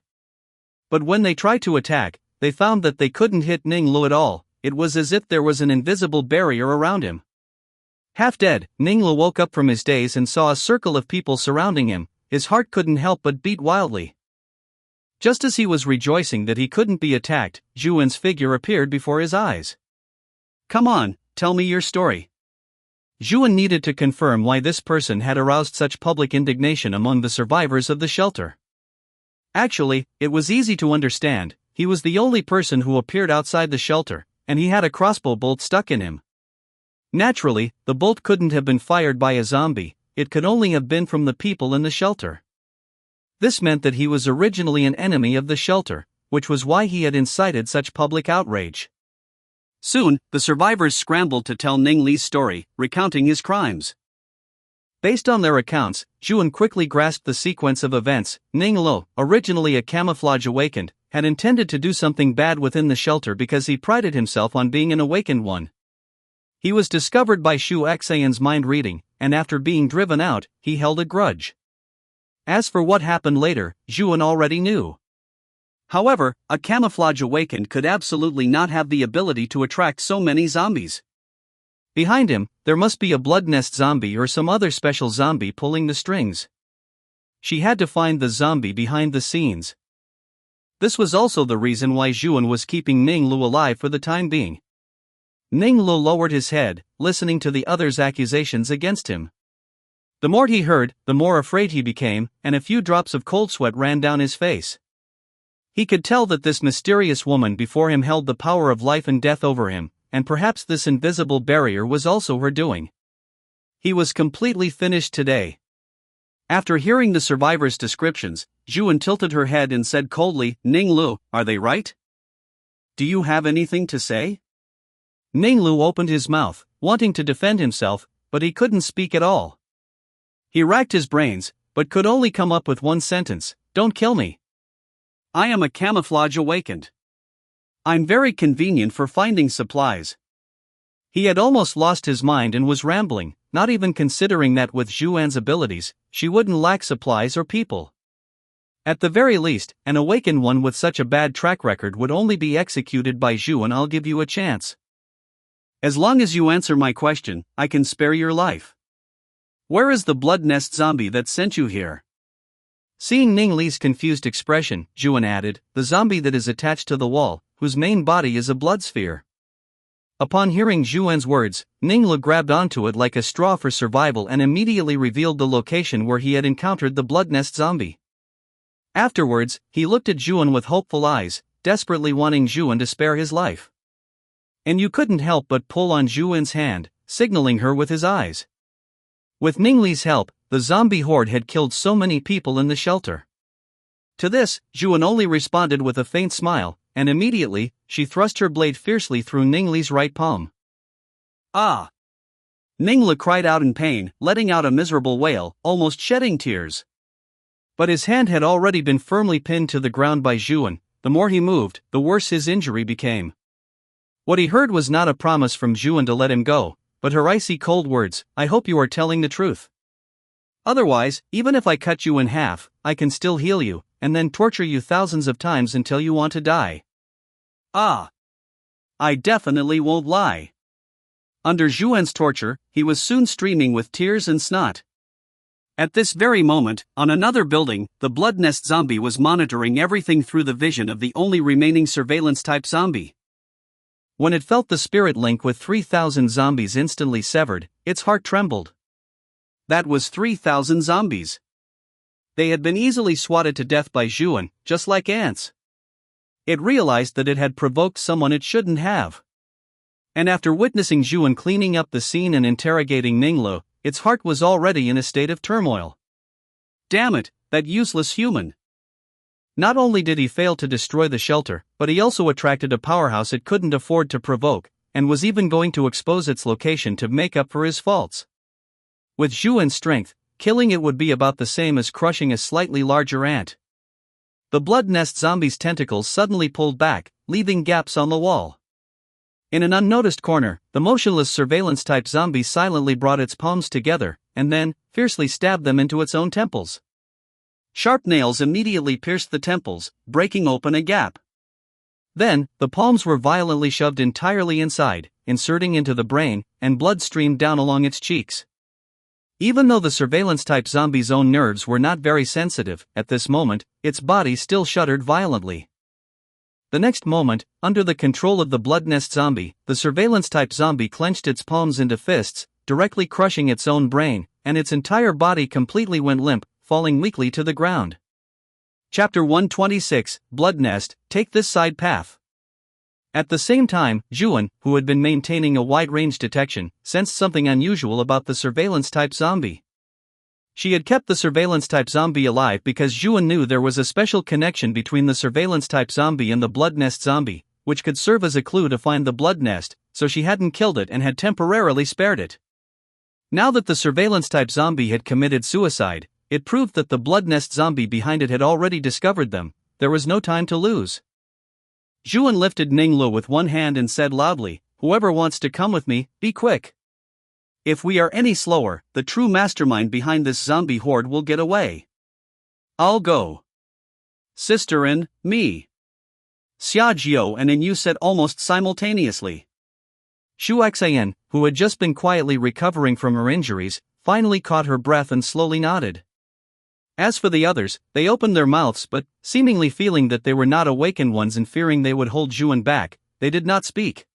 Speaker 1: But when they tried to attack, they found that they couldn't hit Ning Lu at all. It was as if there was an invisible barrier around him. Half dead, Ning Lu woke up from his daze and saw a circle of people surrounding him. His heart couldn't help but beat wildly. Just as he was rejoicing that he couldn't be attacked, Zhuan's figure appeared before his eyes. "Come on, tell me your story." Zhuan needed to confirm why this person had aroused such public indignation among the survivors of the shelter. Actually, it was easy to understand. He was the only person who appeared outside the shelter, and he had a crossbow bolt stuck in him. Naturally, the bolt couldn't have been fired by a zombie, it could only have been from the people in the shelter. This meant that he was originally an enemy of the shelter, which was why he had incited such public outrage. Soon, the survivors scrambled to tell Ning Li's story, recounting his crimes. Based on their accounts, Zhuan quickly grasped the sequence of events. Ning Lu, originally a camouflage awakened, had intended to do something bad within the shelter because he prided himself on being an awakened one. He was discovered by Shu Xian's mind reading, and after being driven out, he held a grudge. As for what happened later, Zhuan already knew. However, a camouflage awakened could absolutely not have the ability to attract so many zombies. Behind him, there must be a blood nest zombie or some other special zombie pulling the strings. She had to find the zombie behind the scenes. This was also the reason why Zhuan was keeping Ning Lu alive for the time being. Ning Lu lowered his head, listening to the others' accusations against him. The more he heard, the more afraid he became, and a few drops of cold sweat ran down his face. He could tell that this mysterious woman before him held the power of life and death over him, and perhaps this invisible barrier was also her doing. He was completely finished today. After hearing the survivors' descriptions, Zhuan tilted her head and said coldly, "Ninglu, are they right? Do you have anything to say?" Ninglu opened his mouth, wanting to defend himself, but he couldn't speak at all. He racked his brains, but could only come up with one sentence: "Don't kill me. I am a camouflage awakened. I'm very convenient for finding supplies." He had almost lost his mind and was rambling, not even considering that with Zhuan's abilities, she wouldn't lack supplies or people. At the very least, an awakened one with such a bad track record would only be executed by Zhuan. "I'll give you a chance. As long as you answer my question, I can spare your life. Where is the blood nest zombie that sent you here?" Seeing Ning Li's confused expression, Zhuan added, "The zombie that is attached to the wall, whose main body is a blood sphere." Upon hearing Zhuan's words, Ninglu grabbed onto it like a straw for survival and immediately revealed the location where he had encountered the blood nest zombie. Afterwards, he looked at Zhuan with hopeful eyes, desperately wanting Zhuan to spare his life. And you couldn't help but pull on Zhuan's hand, signaling her with his eyes. With Ningli's help, the zombie horde had killed so many people in the shelter. To this, Zhuan only responded with a faint smile, and immediately, she thrust her blade fiercely through Ningli's right palm. "Ah!" Ningli cried out in pain, letting out a miserable wail, almost shedding tears. But his hand had already been firmly pinned to the ground by Zhuan. The more he moved, the worse his injury became. What he heard was not a promise from Zhuan to let him go, but her icy cold words: "I hope you are telling the truth. Otherwise, even if I cut you in half, I can still heal you, and then torture you thousands of times until you want to die." "Ah! I definitely won't lie." Under Zhuan's torture, he was soon streaming with tears and snot. At this very moment, on another building, the blood nest zombie was monitoring everything through the vision of the only remaining surveillance-type zombie. When it felt the spirit link with 3,000 zombies instantly severed, its heart trembled. That was 3,000 zombies. They had been easily swatted to death by Zhuan, just like ants. It realized that it had provoked someone it shouldn't have. And after witnessing Zhuan cleaning up the scene and interrogating Ninglu, its heart was already in a state of turmoil. Damn it, that useless human. Not only did he fail to destroy the shelter, but he also attracted a powerhouse it couldn't afford to provoke, and was even going to expose its location to make up for his faults. With Zhuan's strength, killing it would be about the same as crushing a slightly larger ant. The blood nest zombie's tentacles suddenly pulled back, leaving gaps on the wall. In an unnoticed corner, the motionless surveillance-type zombie silently brought its palms together, and then, fiercely stabbed them into its own temples. Sharp nails immediately pierced the temples, breaking open a gap. Then, the palms were violently shoved entirely inside, inserting into the brain, and blood streamed down along its cheeks. Even though the surveillance-type zombie's own nerves were not very sensitive, at this moment, its body still shuddered violently. The next moment, under the control of the blood nest zombie, the surveillance-type zombie clenched its palms into fists, directly crushing its own brain, and its entire body completely went limp, falling weakly to the ground. Chapter 126, Blood Nest, Take This Side Path. At the same time, Zhuan, who had been maintaining a wide-range detection, sensed something unusual about the surveillance-type zombie. She had kept the surveillance-type zombie alive because Zhuan knew there was a special connection between the surveillance-type zombie and the blood nest zombie, which could serve as a clue to find the blood nest, so she hadn't killed it and had temporarily spared it. Now that the surveillance-type zombie had committed suicide, it proved that the blood nest zombie behind it had already discovered them. There was no time to lose. Zhuan lifted Ninglu with one hand and said loudly, "Whoever wants to come with me, be quick. If we are any slower, the true mastermind behind this zombie horde will get away." "I'll go." "Sister and me." Xia Jiao and Yu said almost simultaneously. Xu Xian, who had just been quietly recovering from her injuries, finally caught her breath and slowly nodded. As for the others, they opened their mouths but, seemingly feeling that they were not awakened ones and fearing they would hold Zhuan back, they did not speak.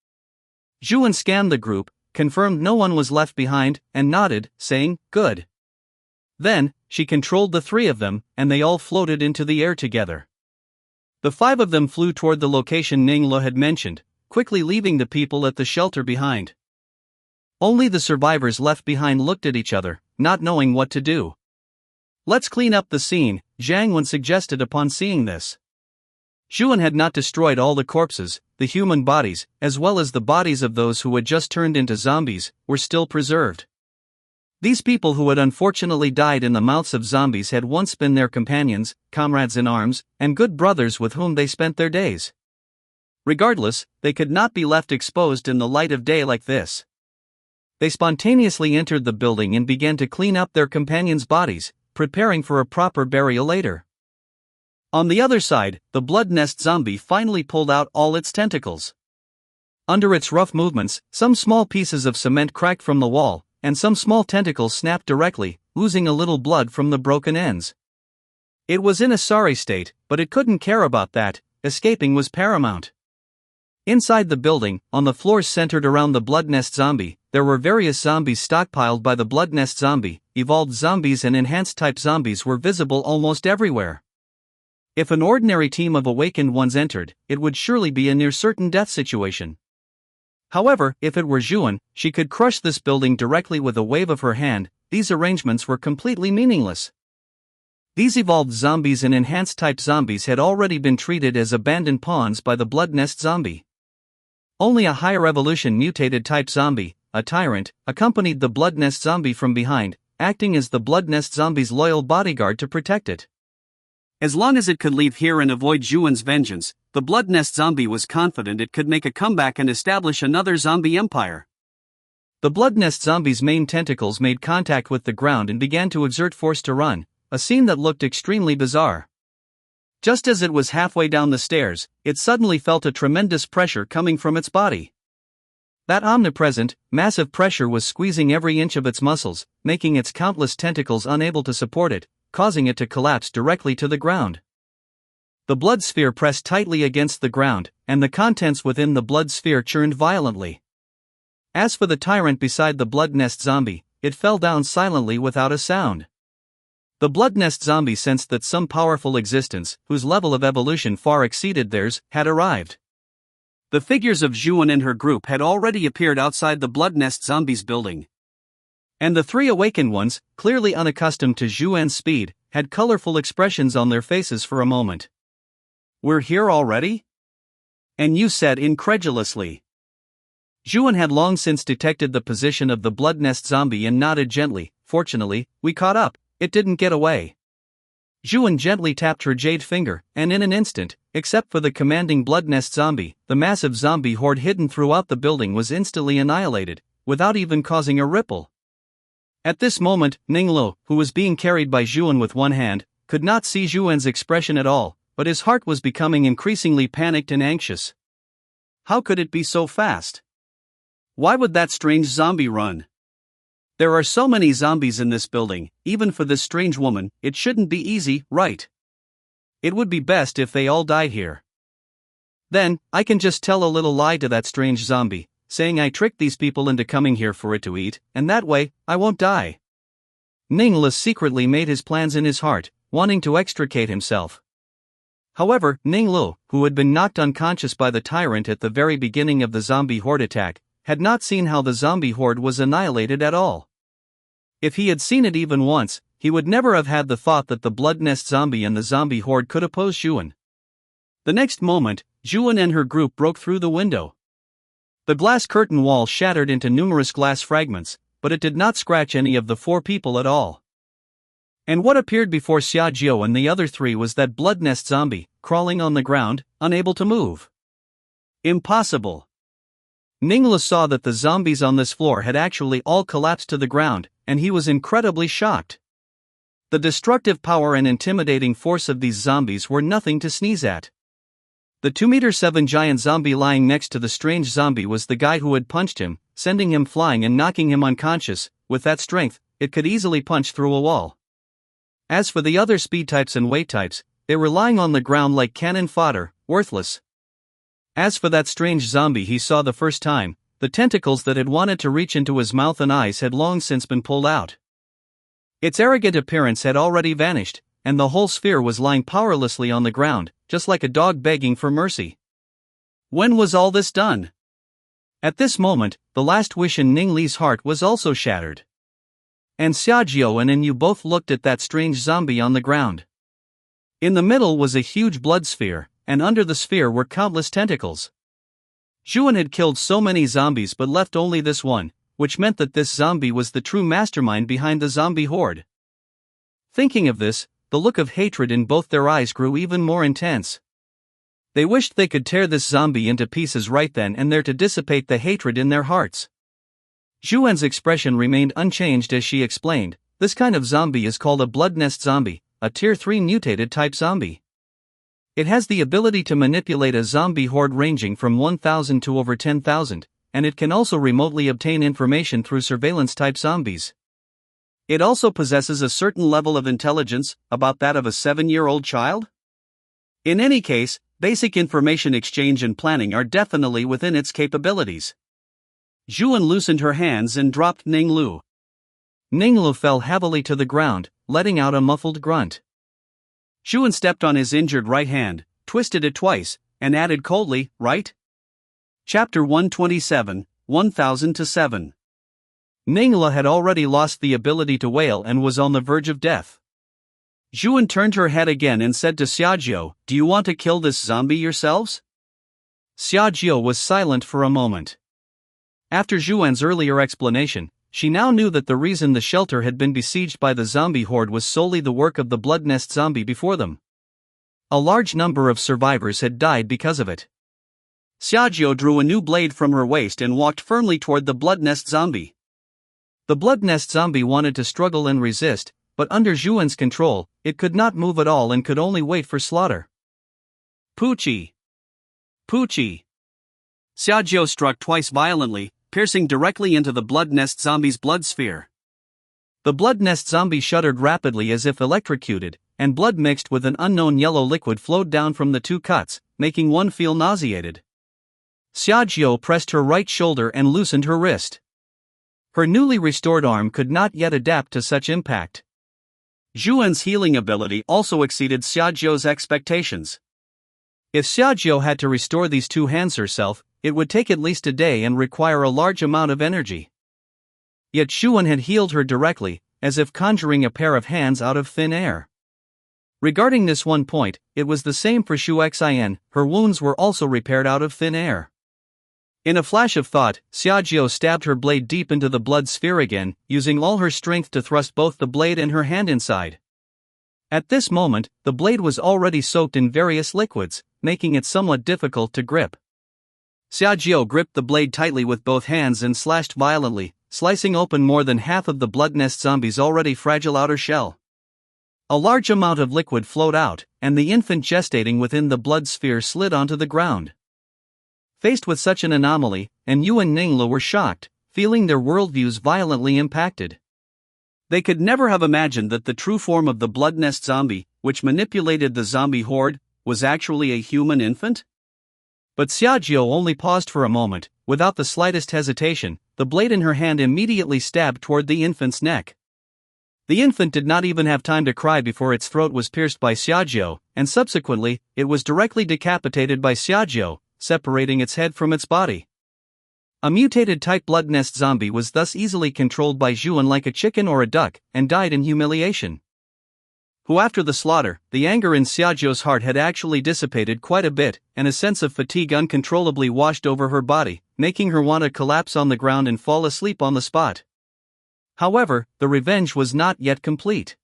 Speaker 1: Zhuan scanned the group, confirmed no one was left behind, and nodded, saying, "Good." Then, she controlled the three of them, and they all floated into the air together. The five of them flew toward the location Ninglu had mentioned, quickly leaving the people at the shelter behind. Only the survivors left behind looked at each other, not knowing what to do. "Let's clean up the scene," Zhang Wen suggested upon seeing this. Zhuan had not destroyed all the corpses. The human bodies, as well as the bodies of those who had just turned into zombies, were still preserved. These people who had unfortunately died in the mouths of zombies had once been their companions, comrades in arms, and good brothers with whom they spent their days. Regardless, they could not be left exposed in the light of day like this. They spontaneously entered the building and began to clean up their companions' bodies, preparing for a proper burial later. On the other side, the blood nest zombie finally pulled out all its tentacles. Under its rough movements, some small pieces of cement cracked from the wall, and some small tentacles snapped directly, losing a little blood from the broken ends. It was in a sorry state, but it couldn't care about that. Escaping was paramount. Inside the building, on the floors centered around the blood nest zombie, there were various zombies stockpiled by the blood nest zombie. Evolved zombies and enhanced type zombies were visible almost everywhere. If an ordinary team of awakened ones entered, it would surely be a near certain death situation. However, if it were Zhuan, she could crush this building directly with a wave of her hand. These arrangements were completely meaningless. These evolved zombies and enhanced type zombies had already been treated as abandoned pawns by the blood nest zombie. Only a higher evolution mutated type zombie, a tyrant, accompanied the blood nest zombie from behind, acting as the blood nest zombie's loyal bodyguard to protect it. As long as it could leave here and avoid Zhuan's vengeance, the blood nest zombie was confident it could make a comeback and establish another zombie empire. The blood nest zombie's main tentacles made contact with the ground and began to exert force to run, a scene that looked extremely bizarre. Just as it was halfway down the stairs, it suddenly felt a tremendous pressure coming from its body. That omnipresent, massive pressure was squeezing every inch of its muscles, making its countless tentacles unable to support it, causing it to collapse directly to the ground. The blood sphere pressed tightly against the ground, and the contents within the blood sphere churned violently. As for the tyrant beside the blood nest zombie, it fell down silently without a sound. The blood nest zombie sensed that some powerful existence, whose level of evolution far exceeded theirs, had arrived. The figures of Zhuan and her group had already appeared outside the blood nest zombie's building. And the three awakened ones, clearly unaccustomed to Zhuan's speed, had colorful expressions on their faces for a moment. "We're here already?" And Yu said incredulously. Zhuan had long since detected the position of the blood nest zombie and nodded gently. "Fortunately, we caught up, it didn't get away." Zhuan gently tapped her jade finger, and in an instant, except for the commanding blood nest zombie, the massive zombie horde hidden throughout the building was instantly annihilated, without even causing a ripple. At this moment, Ninglu, who was being carried by Zhuan with one hand, could not see Zhuan's expression at all, but his heart was becoming increasingly panicked and anxious. How could it be so fast? Why would that strange zombie run? There are so many zombies in this building, even for this strange woman, it shouldn't be easy, right? It would be best if they all died here. Then, I can just tell a little lie to that strange zombie, saying I tricked these people into coming here for it to eat, and that way, I won't die. Ninglu secretly made his plans in his heart, wanting to extricate himself. However, Ninglu, who had been knocked unconscious by the tyrant at the very beginning of the zombie horde attack, had not seen how the zombie horde was annihilated at all. If he had seen it even once, he would never have had the thought that the blood nest zombie and the zombie horde could oppose Zhuan. The next moment, Zhuan and her group broke through the window. The glass curtain wall shattered into numerous glass fragments, but it did not scratch any of the four people at all. And what appeared before Xia Jiao and the other three was that blood nest zombie, crawling on the ground, unable to move. Impossible. Ninglu saw that the zombies on this floor had actually all collapsed to the ground, and he was incredibly shocked. The destructive power and intimidating force of these zombies were nothing to sneeze at. The 2-meter-7 giant zombie lying next to the strange zombie was the guy who had punched him, sending him flying and knocking him unconscious. With that strength, it could easily punch through a wall. As for the other speed types and weight types, they were lying on the ground like cannon fodder, worthless. As for that strange zombie he saw the first time, the tentacles that had wanted to reach into his mouth and eyes had long since been pulled out. Its arrogant appearance had already vanished, and the whole sphere was lying powerlessly on the ground, just like a dog begging for mercy. When was all this done? At this moment, the last wish in Ning Li's heart was also shattered. And Xiaojiao and Yu both looked at that strange zombie on the ground. In the middle was a huge blood sphere, and under the sphere were countless tentacles. Zhuan had killed so many zombies but left only this one, which meant that this zombie was the true mastermind behind the zombie horde. Thinking of this, the look of hatred in both their eyes grew even more intense. They wished they could tear this zombie into pieces right then and there to dissipate the hatred in their hearts. Zhuan's expression remained unchanged as she explained, this kind of zombie is called a blood nest zombie, a tier 3 mutated type zombie. It has the ability to manipulate a zombie horde ranging from 1,000 to over 10,000, and it can also remotely obtain information through surveillance-type zombies. It also possesses a certain level of intelligence, about that of a 7-year-old child. In any case, basic information exchange and planning are definitely within its capabilities. Zhuan loosened her hands and dropped Ninglu. Ninglu fell heavily to the ground, letting out a muffled grunt. Zhuan stepped on his injured right hand, twisted it twice, and added coldly, right? Chapter 127, 1000-7. Ninglu had already lost the ability to wail and was on the verge of death. Zhuan turned her head again and said to Xiaojiao, "Do you want to kill this zombie yourselves?" Xiaojiao was silent for a moment. After Zhuan's earlier explanation, she now knew that the reason the shelter had been besieged by the zombie horde was solely the work of the blood nest zombie before them. A large number of survivors had died because of it. Xiaojiao drew a new blade from her waist and walked firmly toward the blood nest zombie. The blood nest zombie wanted to struggle and resist, but under Zhuan's control, it could not move at all and could only wait for slaughter. Poochie! Poochie! Xiaojiao struck twice violently, piercing directly into the blood nest zombie's blood sphere. The blood nest zombie shuddered rapidly as if electrocuted, and blood mixed with an unknown yellow liquid flowed down from the two cuts, making one feel nauseated. Xiaojiao pressed her right shoulder and loosened her wrist. Her newly restored arm could not yet adapt to such impact. Zhuan's healing ability also exceeded Xiaojiao's expectations. If Xiaojiao had to restore these two hands herself, it would take at least a day and require a large amount of energy. Yet Zhuan had healed her directly, as if conjuring a pair of hands out of thin air. Regarding this one point, it was the same for Xu Xian, her wounds were also repaired out of thin air. In a flash of thought, Xiaojiao stabbed her blade deep into the blood sphere again, using all her strength to thrust both the blade and her hand inside. At this moment, the blade was already soaked in various liquids, making it somewhat difficult to grip. Xiaojiao gripped the blade tightly with both hands and slashed violently, slicing open more than half of the blood nest zombie's already fragile outer shell. A large amount of liquid flowed out, and the infant gestating within the blood sphere slid onto the ground. Faced with such an anomaly, Yu and Ninglu were shocked, feeling their worldviews violently impacted. They could never have imagined that the true form of the blood nest zombie, which manipulated the zombie horde, was actually a human infant. But Xiaojiao only paused for a moment. Without the slightest hesitation, the blade in her hand immediately stabbed toward the infant's neck. The infant did not even have time to cry before its throat was pierced by Xiaojiao, and subsequently, it was directly decapitated by Xiaojiao, separating its head from its body. A mutated type blood nest zombie was thus easily controlled by Zhuan like a chicken or a duck, and died in humiliation. After the slaughter, the anger in Xiaojiao's heart had actually dissipated quite a bit, and a sense of fatigue uncontrollably washed over her body, making her want to collapse on the ground and fall asleep on the spot. However, the revenge was not yet complete.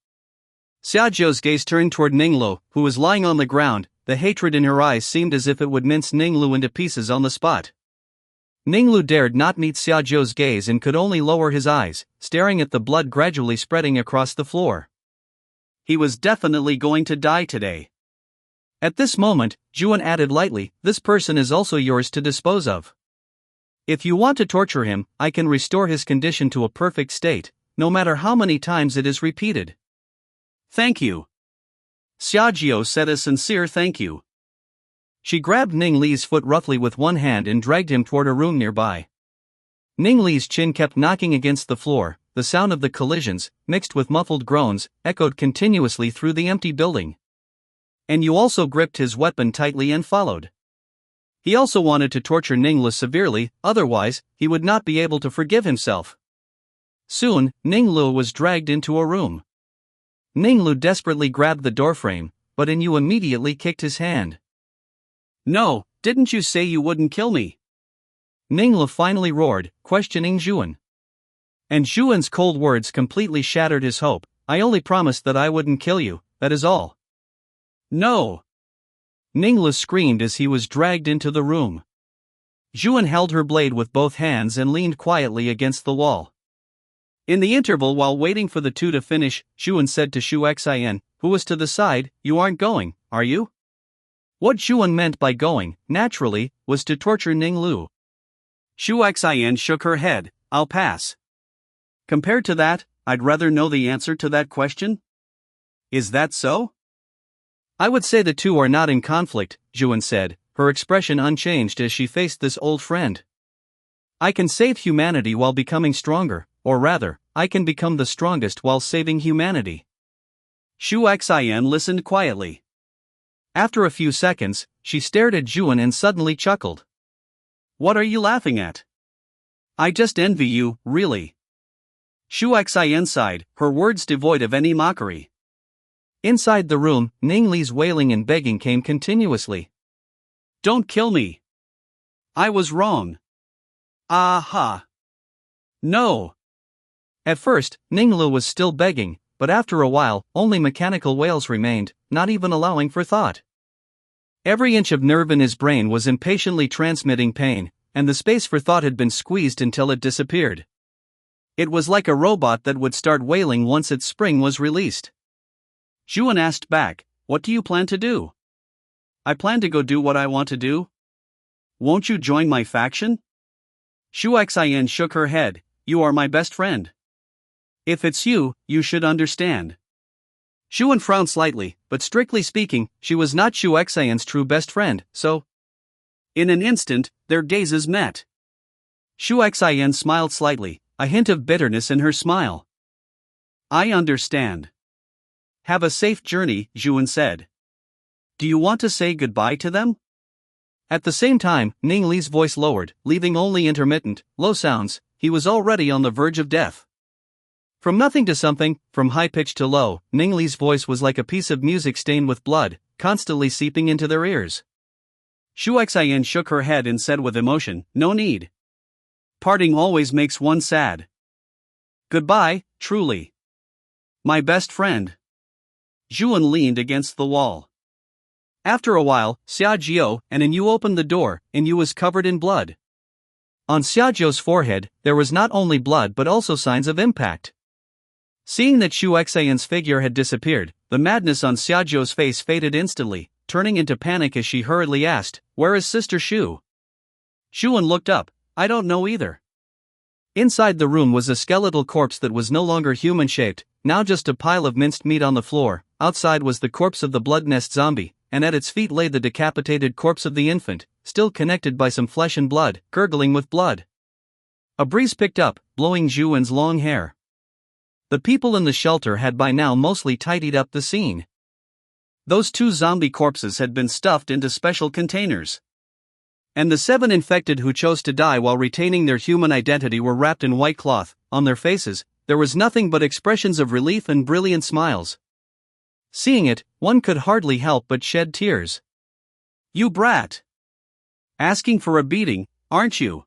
Speaker 1: Xiaojiao's gaze turned toward Ninglu, who was lying on the ground. The hatred in her eyes seemed as if it would mince Ninglu into pieces on the spot. Ninglu dared not meet Xiaojiao's gaze and could only lower his eyes, staring at the blood gradually spreading across the floor. He was definitely going to die today. At this moment, Zhuan added lightly, "This person is also yours to dispose of. If you want to torture him, I can restore his condition to a perfect state, no matter how many times it is repeated." "Thank you." Xiaojiao said a sincere thank you. She grabbed Ning Li's foot roughly with one hand and dragged him toward a room nearby. Ning Li's chin kept knocking against the floor. The sound of the collisions, mixed with muffled groans, echoed continuously through the empty building. And Yu also gripped his weapon tightly and followed. He also wanted to torture Ninglu severely, otherwise, he would not be able to forgive himself. Soon, Ninglu was dragged into a room. Ninglu desperately grabbed the doorframe, but Inyu immediately kicked his hand. "No, didn't you say you wouldn't kill me?" Ninglu finally roared, questioning Zhuan. And Zhuan's cold words completely shattered his hope. "I only promised that I wouldn't kill you, that is all." "No!" Ninglu screamed as he was dragged into the room. Zhuan held her blade with both hands and leaned quietly against the wall. In the interval while waiting for the two to finish, Zhuan said to Xu Xian, who was to the side, "You aren't going, are you?" What Zhuan meant by going, naturally, was to torture Ninglu. Xu Xian shook her head. "I'll pass. Compared to that, I'd rather know the answer to that question." "Is that so?" "I would say the two are not in conflict," Zhuan said, her expression unchanged as she faced this old friend. "I can save humanity while becoming stronger, or rather, I can become the strongest while saving humanity." Xu Xian listened quietly. After a few seconds, she stared at Zhuan and suddenly chuckled. "What are you laughing at? I just envy you, really." Xu Xian sighed, her words devoid of any mockery. Inside the room, Ningli's wailing and begging came continuously. "Don't kill me. I was wrong. Aha. No." At first, Ninglu was still begging, but after a while, only mechanical wails remained, not even allowing for thought. Every inch of nerve in his brain was impatiently transmitting pain, and the space for thought had been squeezed until it disappeared. It was like a robot that would start wailing once its spring was released. Zhuan asked back, "What do you plan to do?" "I plan to go do what I want to do. Won't you join my faction?" Xu Xian shook her head. "You are my best friend. If it's you, you should understand." Zhuan frowned slightly, but strictly speaking, she was not Xu Xian's true best friend, so. In an instant, their gazes met. Xu Xian smiled slightly, a hint of bitterness in her smile. "I understand. Have a safe journey," Zhuan said. "Do you want to say goodbye to them?" At the same time, Ningli's voice lowered, leaving only intermittent, low sounds. He was already on the verge of death. From nothing to something, from high pitch to low, Ningli's voice was like a piece of music stained with blood, constantly seeping into their ears. Xu Xian shook her head and said with emotion, "No need. Parting always makes one sad. Goodbye, truly. My best friend." Zhuan leaned against the wall. After a while, Xiajiao and Inyu opened the door. Inyu was covered in blood. On Xiajiao's forehead, there was not only blood but also signs of impact. Seeing that Xu Xian's figure had disappeared, the madness on Xiajiao's face faded instantly, turning into panic as she hurriedly asked, "Where is Sister Xu?" Zhuan looked up. "I don't know either." Inside the room was a skeletal corpse that was no longer human-shaped, now just a pile of minced meat on the floor. Outside was the corpse of the blood nest zombie, and at its feet lay the decapitated corpse of the infant, still connected by some flesh and blood, gurgling with blood. A breeze picked up, blowing Zhuan's long hair. The people in the shelter had by now mostly tidied up the scene. Those two zombie corpses had been stuffed into special containers. And the 7 infected who chose to die while retaining their human identity were wrapped in white cloth. On their faces, there was nothing but expressions of relief and brilliant smiles. Seeing it, one could hardly help but shed tears. "You brat! Asking for a beating, aren't you?"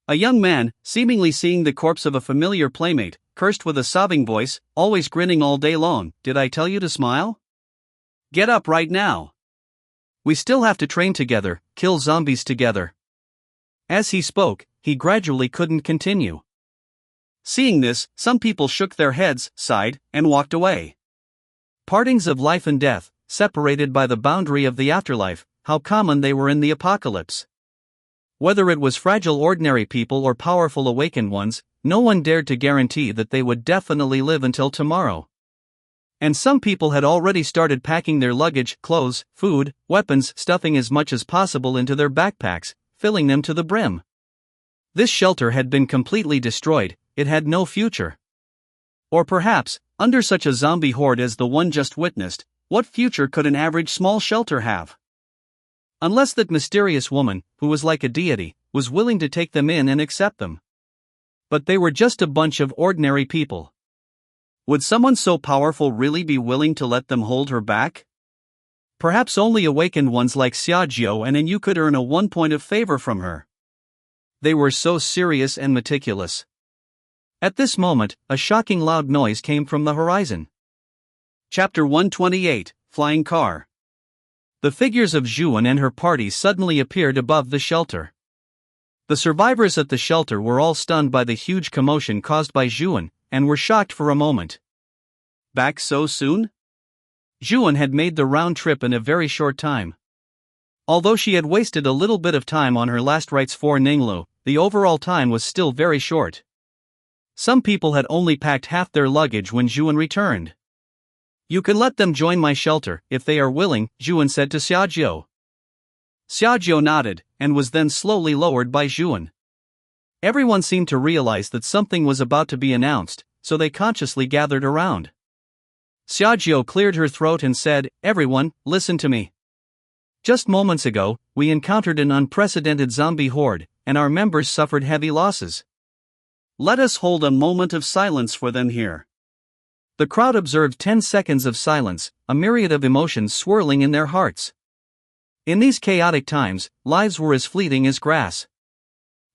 Speaker 1: A young man, seemingly seeing the corpse of a familiar playmate, cursed with a sobbing voice, "Always grinning all day long, did I tell you to smile? Get up right now. We still have to train together, kill zombies together." As he spoke, he gradually couldn't continue. Seeing this, some people shook their heads, sighed, and walked away. Partings of life and death, separated by the boundary of the afterlife, how common they were in the apocalypse. Whether it was fragile ordinary people or powerful awakened ones, no one dared to guarantee that they would definitely live until tomorrow. And some people had already started packing their luggage, clothes, food, weapons, stuffing as much as possible into their backpacks, filling them to the brim. This shelter had been completely destroyed, it had no future. Or perhaps, under such a zombie horde as the one just witnessed, what future could an average small shelter have? Unless that mysterious woman, who was like a deity, was willing to take them in and accept them. But they were just a bunch of ordinary people. Would someone so powerful really be willing to let them hold her back? Perhaps only awakened ones like Xiaojiu and Yu could earn a 1 point of favor from her. They were so serious and meticulous. At this moment, a shocking loud noise came from the horizon. Chapter 128, Flying Car. The figures of Zhuan and her party suddenly appeared above the shelter. The survivors at the shelter were all stunned by the huge commotion caused by Zhuan, and were shocked for a moment. Back so soon? Zhuan had made the round trip in a very short time. Although she had wasted a little bit of time on her last rites for Ninglu, the overall time was still very short. Some people had only packed half their luggage when Zhuan returned. You can let them join my shelter, if they are willing, Zhuan said to Xiaojiu. Xiaojiu nodded, and was then slowly lowered by Zhuan. Everyone seemed to realize that something was about to be announced, so they consciously gathered around. Xiaojiu cleared her throat and said, "Everyone, listen to me. Just moments ago, we encountered an unprecedented zombie horde, and our members suffered heavy losses. Let us hold a moment of silence for them here." The crowd observed 10 seconds of silence, a myriad of emotions swirling in their hearts. In these chaotic times, lives were as fleeting as grass.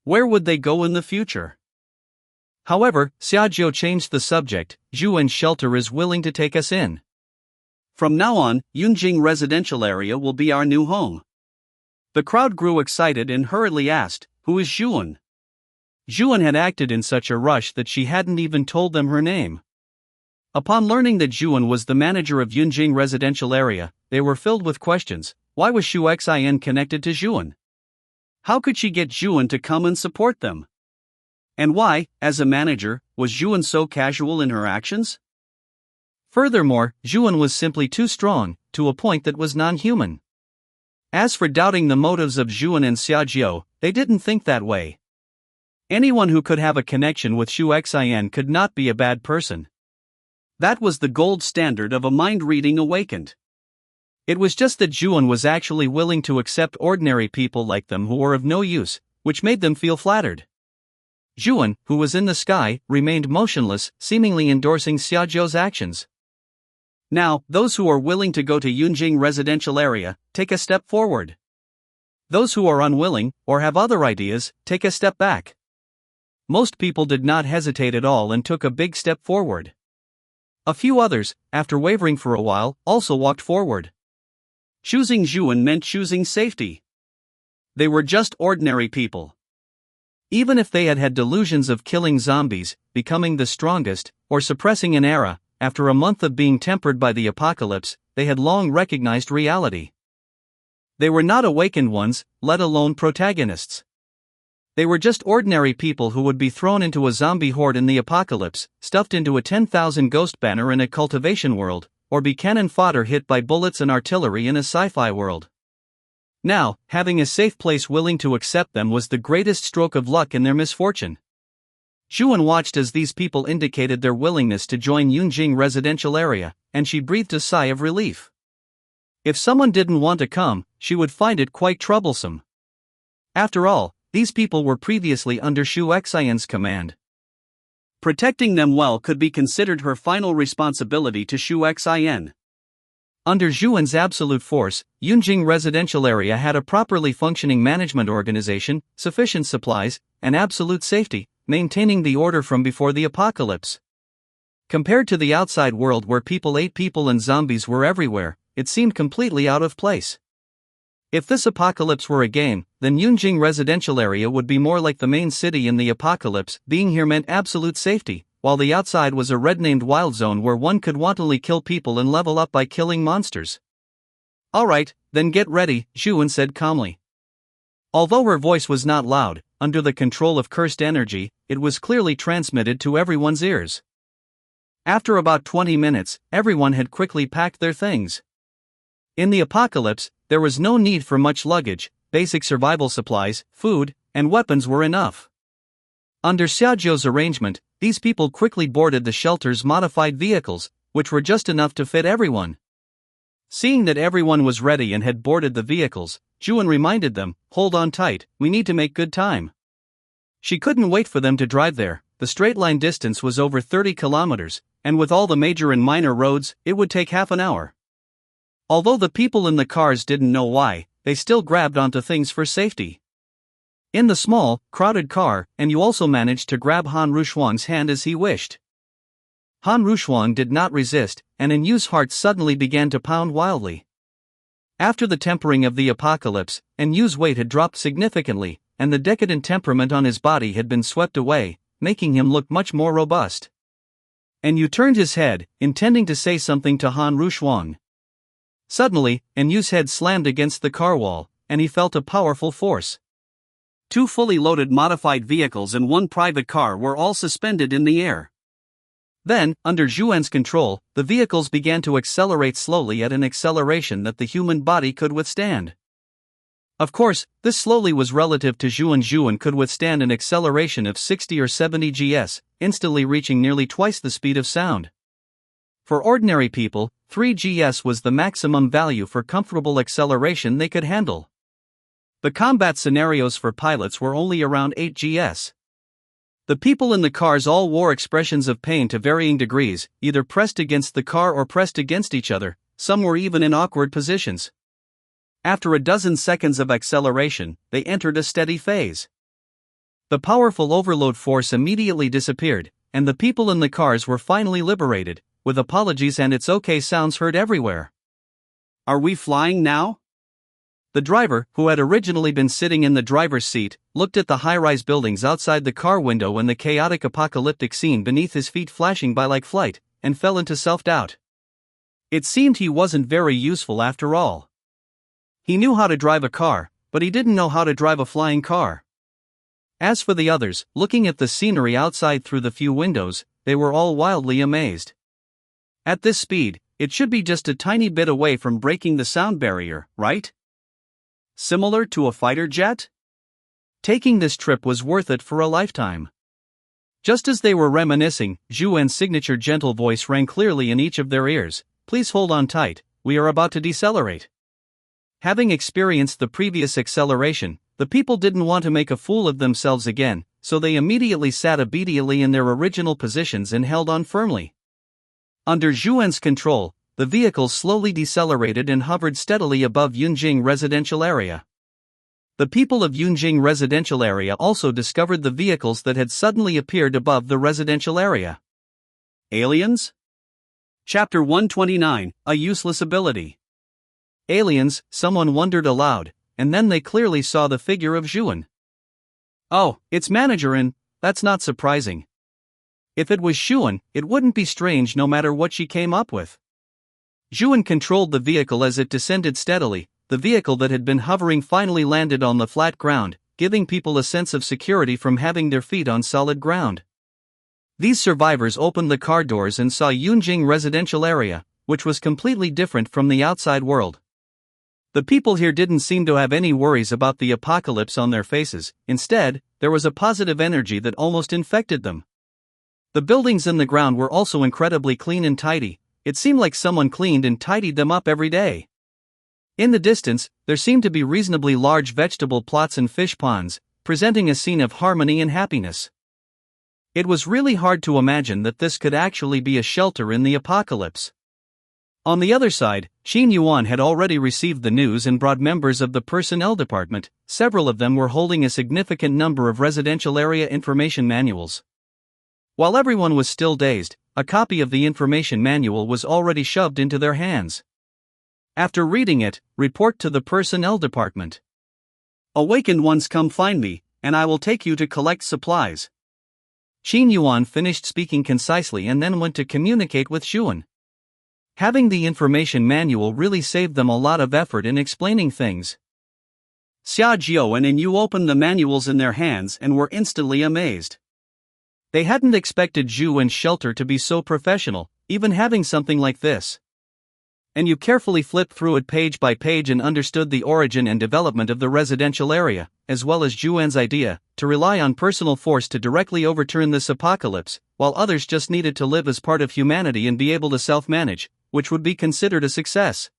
Speaker 1: Where would they go in the future? However, Xiaojiu changed the subject. "Zhuan's shelter is willing to take us in. From now on, Yunjing residential area will be our new home." The crowd grew excited and hurriedly asked, "Who is Zhuan?" Zhuan had acted in such a rush that she hadn't even told them her name. Upon learning that Zhuan was the manager of Yunjing residential area, they were filled with questions. Why was Xu Xin connected to Zhuan? How could she get Zhuan to come and support them? And why, as a manager, was Zhuan so casual in her actions? Furthermore, Zhuan was simply too strong, to a point that was non-human. As for doubting the motives of Zhuan and Xiaojiu, they didn't think that way. Anyone who could have a connection with Xu Xin could not be a bad person. That was the gold standard of a mind-reading awakened. It was just that Zhuan was actually willing to accept ordinary people like them who were of no use, which made them feel flattered. Zhuan, who was in the sky, remained motionless, seemingly endorsing Xiaojiu's actions. "Now, those who are willing to go to Yunjing residential area, take a step forward. Those who are unwilling, or have other ideas, take a step back." Most people did not hesitate at all and took a big step forward. A few others, after wavering for a while, also walked forward. Choosing Zhuan meant choosing safety. They were just ordinary people. Even if they had had delusions of killing zombies, becoming the strongest, or suppressing an era, after a month of being tempered by the apocalypse, they had long recognized reality. They were not awakened ones, let alone protagonists. They were just ordinary people who would be thrown into a zombie horde in the apocalypse, stuffed into a 10,000 ghost banner in a cultivation world, or be cannon fodder hit by bullets and artillery in a sci-fi world. Now, having a safe place willing to accept them was the greatest stroke of luck in their misfortune. Zhuan watched as these people indicated their willingness to join Yunjing residential area, and she breathed a sigh of relief. If someone didn't want to come, she would find it quite troublesome. After all, these people were previously under Xu Xin's command. Protecting them well could be considered her final responsibility to Xu Xin. Under Zhuan's absolute force, Yunjing residential area had a properly functioning management organization, sufficient supplies, and absolute safety, maintaining the order from before the apocalypse. Compared to the outside world where people ate people and zombies were everywhere, it seemed completely out of place. If this apocalypse were a game, then Yunjing residential area would be more like the main city in the apocalypse. Being here meant absolute safety, while the outside was a red-named wild zone where one could wantonly kill people and level up by killing monsters. "Alright, then get ready," Zhuan said calmly. Although her voice was not loud, under the control of cursed energy, it was clearly transmitted to everyone's ears. After about 20 minutes, everyone had quickly packed their things. In the apocalypse, there was no need for much luggage. Basic survival supplies, food, and weapons were enough. Under Xiaojiu's arrangement, these people quickly boarded the shelter's modified vehicles, which were just enough to fit everyone. Seeing that everyone was ready and had boarded the vehicles, Juan reminded them, "Hold on tight, we need to make good time." She couldn't wait for them to drive there. The straight line distance was over 30 kilometers, and with all the major and minor roads, it would take half an hour. Although the people in the cars didn't know why, they still grabbed onto things for safety. In the small, crowded car, and you also managed to grab Han Rushuang's hand as he wished. Han Rushuang did not resist, and in Yu's heart suddenly began to pound wildly. After the tempering of the apocalypse, and Yu's weight had dropped significantly, and the decadent temperament on his body had been swept away, making him look much more robust. And Yu turned his head, intending to say something to Han Rushuang. Suddenly, Yu's head slammed against the car wall, and he felt a powerful force. Two fully loaded modified vehicles and one private car were all suspended in the air. Then, under Juan's control, the vehicles began to accelerate slowly at an acceleration that the human body could withstand. Of course, this slowly was relative to Juan. Juan could withstand an acceleration of 60 or 70 gs, instantly reaching nearly twice the speed of sound. For ordinary people, 3 gs was the maximum value for comfortable acceleration they could handle. The combat scenarios for pilots were only around 8 gs. The people in the cars all wore expressions of pain to varying degrees, either pressed against the car or pressed against each other. Some were even in awkward positions. After a dozen seconds of acceleration, they entered a steady phase. The powerful overload force immediately disappeared, and the people in the cars were finally liberated, with apologies and "it's okay" sounds heard everywhere. "Are we flying now?" The driver, who had originally been sitting in the driver's seat, looked at the high-rise buildings outside the car window and the chaotic apocalyptic scene beneath his feet flashing by like flight, and fell into self-doubt. It seemed he wasn't very useful after all. He knew how to drive a car, but he didn't know how to drive a flying car. As for the others, looking at the scenery outside through the few windows, they were all wildly amazed. At this speed, it should be just a tiny bit away from breaking the sound barrier, right? Similar to a fighter jet? Taking this trip was worth it for a lifetime. Just as they were reminiscing, Juan's signature gentle voice rang clearly in each of their ears. "Please hold on tight, we are about to decelerate." Having experienced the previous acceleration, the people didn't want to make a fool of themselves again, so they immediately sat obediently in their original positions and held on firmly. Under Juan's control, the vehicles slowly decelerated and hovered steadily above Yunjing residential area. The people of Yunjing residential area also discovered the vehicles that had suddenly appeared above the residential area. Aliens? Chapter 129, A Useless Ability. Aliens, someone wondered aloud, and then they clearly saw the figure of Juan. "Oh, it's Managerin, that's not surprising." If it was Juan, it wouldn't be strange no matter what she came up with. Juan controlled the vehicle as it descended steadily. The vehicle that had been hovering finally landed on the flat ground, giving people a sense of security from having their feet on solid ground. These survivors opened the car doors and saw Yunjing residential area, which was completely different from the outside world. The people here didn't seem to have any worries about the apocalypse on their faces. Instead, there was a positive energy that almost infected them. The buildings and the ground were also incredibly clean and tidy. It seemed like someone cleaned and tidied them up every day. In the distance, there seemed to be reasonably large vegetable plots and fish ponds, presenting a scene of harmony and happiness. It was really hard to imagine that this could actually be a shelter in the apocalypse. On the other side, Qin Yuan had already received the news and brought members of the personnel department. Several of them were holding a significant number of residential area information manuals. While everyone was still dazed, a copy of the information manual was already shoved into their hands. After reading it, report to the personnel department. Awakened ones, come find me, and I will take you to collect supplies. Qin Yuan finished speaking concisely and then went to communicate with Juan. Having the information manual really saved them a lot of effort in explaining things. Xia Jiao and Yu opened the manuals in their hands and were instantly amazed. They hadn't expected Zhu and Shelter to be so professional, even having something like this. And Yu carefully flipped through it page by page and understood the origin and development of the residential area, as well as Juan's idea, to rely on personal force to directly overturn this apocalypse, while others just needed to live as part of humanity and be able to self-manage, which would be considered a success.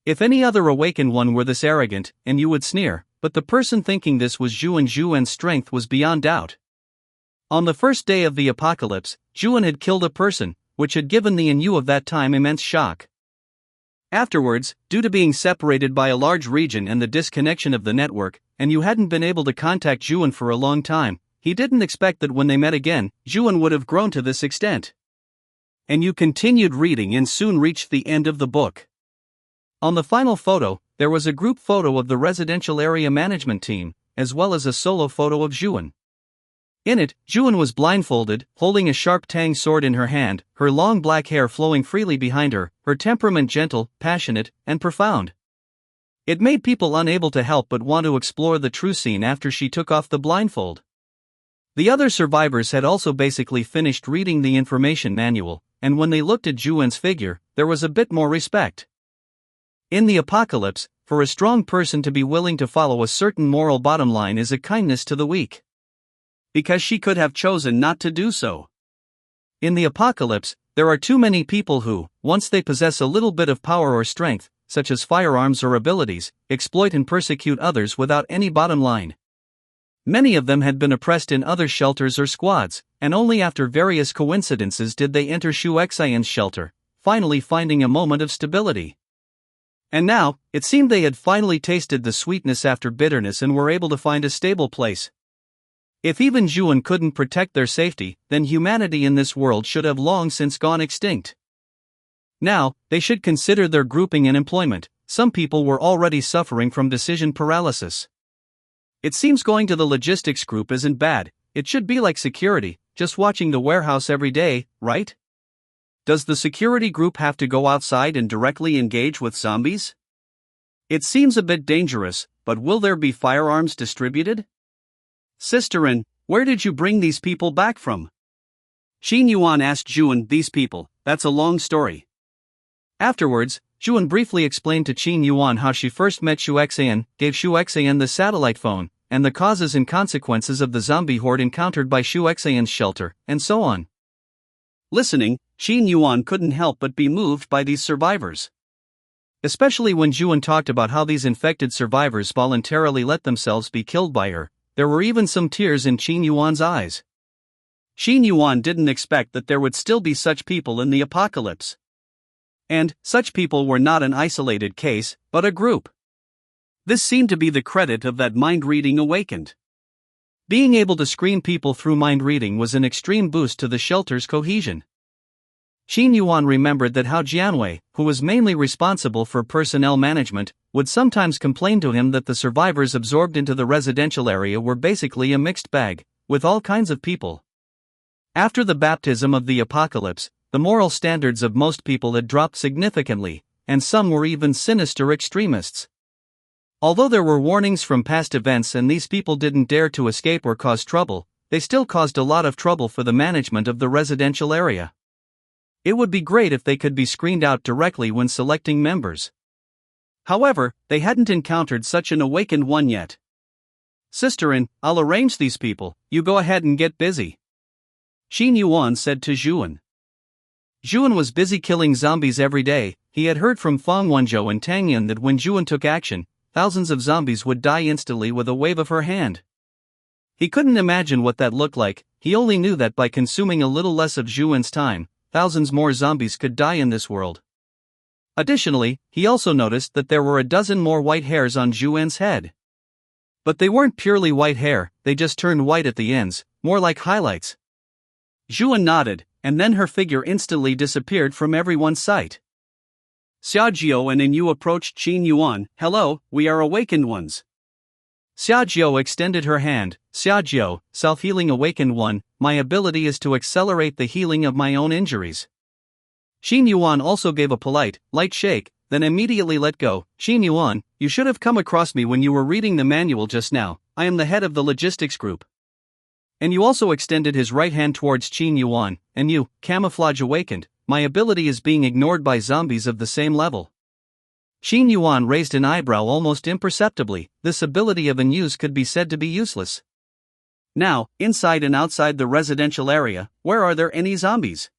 Speaker 1: If any other awakened one were this arrogant, and you would sneer, but the person thinking this was Zhu, and Zhuan's strength was beyond doubt. On the first day of the apocalypse, Zhuan had killed a person, which had given the Inu of that time immense shock. Afterwards, due to being separated by a large region and the disconnection of the network, and you hadn't been able to contact Zhuan for a long time, he didn't expect that when they met again, Zhuan would have grown to this extent. And you continued reading and soon reached the end of the book. On the final photo, there was a group photo of the residential area management team, as well as a solo photo of Zhuan. In it, Zhuan was blindfolded, holding a sharp tang sword in her hand, her long black hair flowing freely behind her, her temperament gentle, passionate, and profound. It made people unable to help but want to explore the true scene after she took off the blindfold. The other survivors had also basically finished reading the information manual, and when they looked at Zhuan's figure, there was a bit more respect. In the apocalypse, for a strong person to be willing to follow a certain moral bottom line is a kindness to the weak. Because she could have chosen not to do so. In the apocalypse, there are too many people who, once they possess a little bit of power or strength, such as firearms or abilities, exploit and persecute others without any bottom line. Many of them had been oppressed in other shelters or squads, and only after various coincidences did they enter Shu Xian's shelter, finally finding a moment of stability. And now, it seemed they had finally tasted the sweetness after bitterness and were able to find a stable place. If even Zhuan couldn't protect their safety, then humanity in this world should have long since gone extinct. Now, they should consider their grouping and employment. Some people were already suffering from decision paralysis. It seems going to the logistics group isn't bad, it should be like security, just watching the warehouse every day, right? Does the security group have to go outside and directly engage with zombies? It seems a bit dangerous, but will there be firearms distributed? Sisterin, where did you bring these people back from? Qin Yuan asked Zhuan. These people, that's a long story. Afterwards, Zhuan briefly explained to Qin Yuan how she first met Shu Xian, gave Shu Xian the satellite phone, and the causes and consequences of the zombie horde encountered by Shu Xian's shelter, and so on. Listening, Qin Yuan couldn't help but be moved by these survivors. Especially when Zhuan talked about how these infected survivors voluntarily let themselves be killed by her, there were even some tears in Qin Yuan's eyes. Qin Yuan didn't expect that there would still be such people in the apocalypse. And, such people were not an isolated case, but a group. This seemed to be the credit of that mind-reading awakened. Being able to screen people through mind-reading was an extreme boost to the shelter's cohesion. Qin Yuan remembered that Hao Jianwei, who was mainly responsible for personnel management, would sometimes complain to him that the survivors absorbed into the residential area were basically a mixed bag, with all kinds of people. After the baptism of the apocalypse, the moral standards of most people had dropped significantly, and some were even sinister extremists. Although there were warnings from past events and these people didn't dare to escape or cause trouble, they still caused a lot of trouble for the management of the residential area. It would be great if they could be screened out directly when selecting members. However, they hadn't encountered such an awakened one yet. Sisterin, I'll arrange these people, you go ahead and get busy. Qin Yuan said to Zhuan. Zhuan was busy killing zombies every day. He had heard from Fang Wenzhou and Tang Yun that when Zhuan took action, thousands of zombies would die instantly with a wave of her hand. He couldn't imagine what that looked like, he only knew that by consuming a little less of Zhuan's time, thousands more zombies could die in this world. Additionally, he also noticed that there were a dozen more white hairs on Zhuan's head. But they weren't purely white hair, they just turned white at the ends, more like highlights. Zhuan nodded, and then her figure instantly disappeared from everyone's sight. Xiaojiu and Inu approached Qin Yuan. Hello, we are awakened ones. Xiaojiu extended her hand. Xiaojiu, self-healing awakened one, my ability is to accelerate the healing of my own injuries. Qin Yuan also gave a polite, light shake, then immediately let go. Qin Yuan, you should have come across me when you were reading the manual just now, I am the head of the logistics group. And you also extended his right hand towards Qin Yuan, and you, camouflage awakened, my ability is being ignored by zombies of the same level. Qin Yuan raised an eyebrow almost imperceptibly, this ability of Inu's could be said to be useless. Now, inside and outside the residential area, where are there any zombies?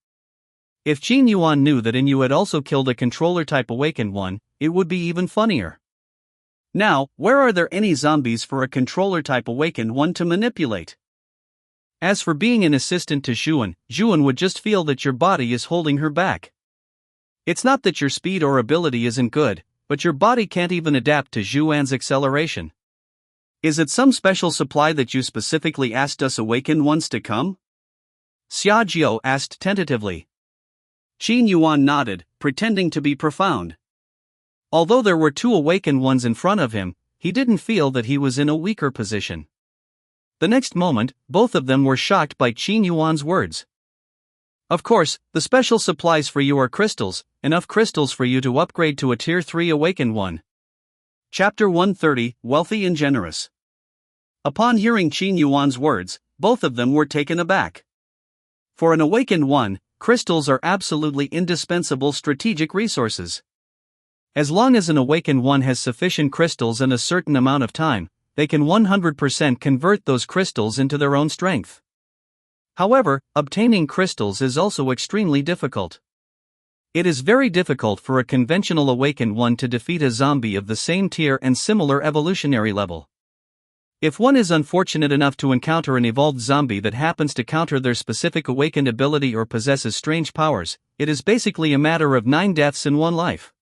Speaker 1: If Qin Yuan knew that Inu had also killed a controller-type awakened one, it would be even funnier. Now, where are there any zombies for a controller-type awakened one to manipulate? As for being an assistant to Zhuan, Zhuan would just feel that your body is holding her back. It's not that your speed or ability isn't good, but your body can't even adapt to Zhuan's acceleration. Is it some special supply that you specifically asked us awakened ones to come? Xiaojiu asked tentatively. Qin Yuan nodded, pretending to be profound. Although there were two awakened ones in front of him, he didn't feel that he was in a weaker position. The next moment, both of them were shocked by Qin Yuan's words. Of course, the special supplies for you are crystals, enough crystals for you to upgrade to a Tier 3 awakened one. Chapter 130, Wealthy and Generous. Upon hearing Qin Yuan's words, both of them were taken aback. For an awakened one, crystals are absolutely indispensable strategic resources. As long as an awakened one has sufficient crystals and a certain amount of time, they can 100% convert those crystals into their own strength. However, obtaining crystals is also extremely difficult. It is very difficult for a conventional awakened one to defeat a zombie of the same tier and similar evolutionary level. If one is unfortunate enough to encounter an evolved zombie that happens to counter their specific awakened ability or possesses strange powers, it is basically a matter of 9 deaths in one life.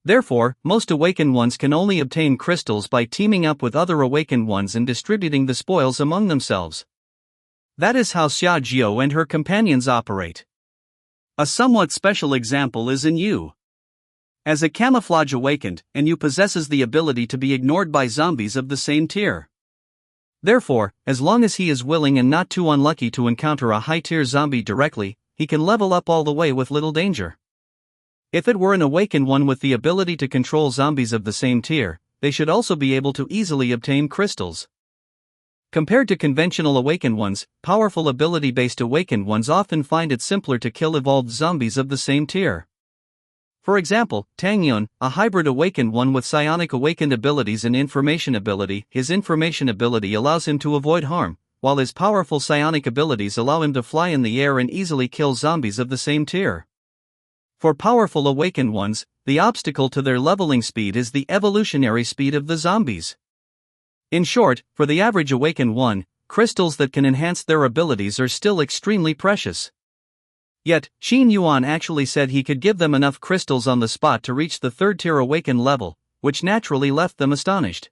Speaker 1: Therefore, most awakened ones can only obtain crystals by teaming up with other awakened ones and distributing the spoils among themselves. That is how Xiaojiu and her companions operate. A somewhat special example is in Yu. As a camouflage awakened, and Yu possesses the ability to be ignored by zombies of the same tier. Therefore, as long as he is willing and not too unlucky to encounter a high-tier zombie directly, he can level up all the way with little danger. If it were an awakened one with the ability to control zombies of the same tier, they should also be able to easily obtain crystals. Compared to conventional awakened ones, powerful ability-based awakened ones often find it simpler to kill evolved zombies of the same tier. For example, Tang Yun, a hybrid awakened one with psionic awakened abilities and information ability, his information ability allows him to avoid harm, while his powerful psionic abilities allow him to fly in the air and easily kill zombies of the same tier. For powerful awakened ones, the obstacle to their leveling speed is the evolutionary speed of the zombies. In short, for the average awakened one, crystals that can enhance their abilities are still extremely precious. Yet, Qin Yuan actually said he could give them enough crystals on the spot to reach the 3rd tier awakened level, which naturally left them astonished.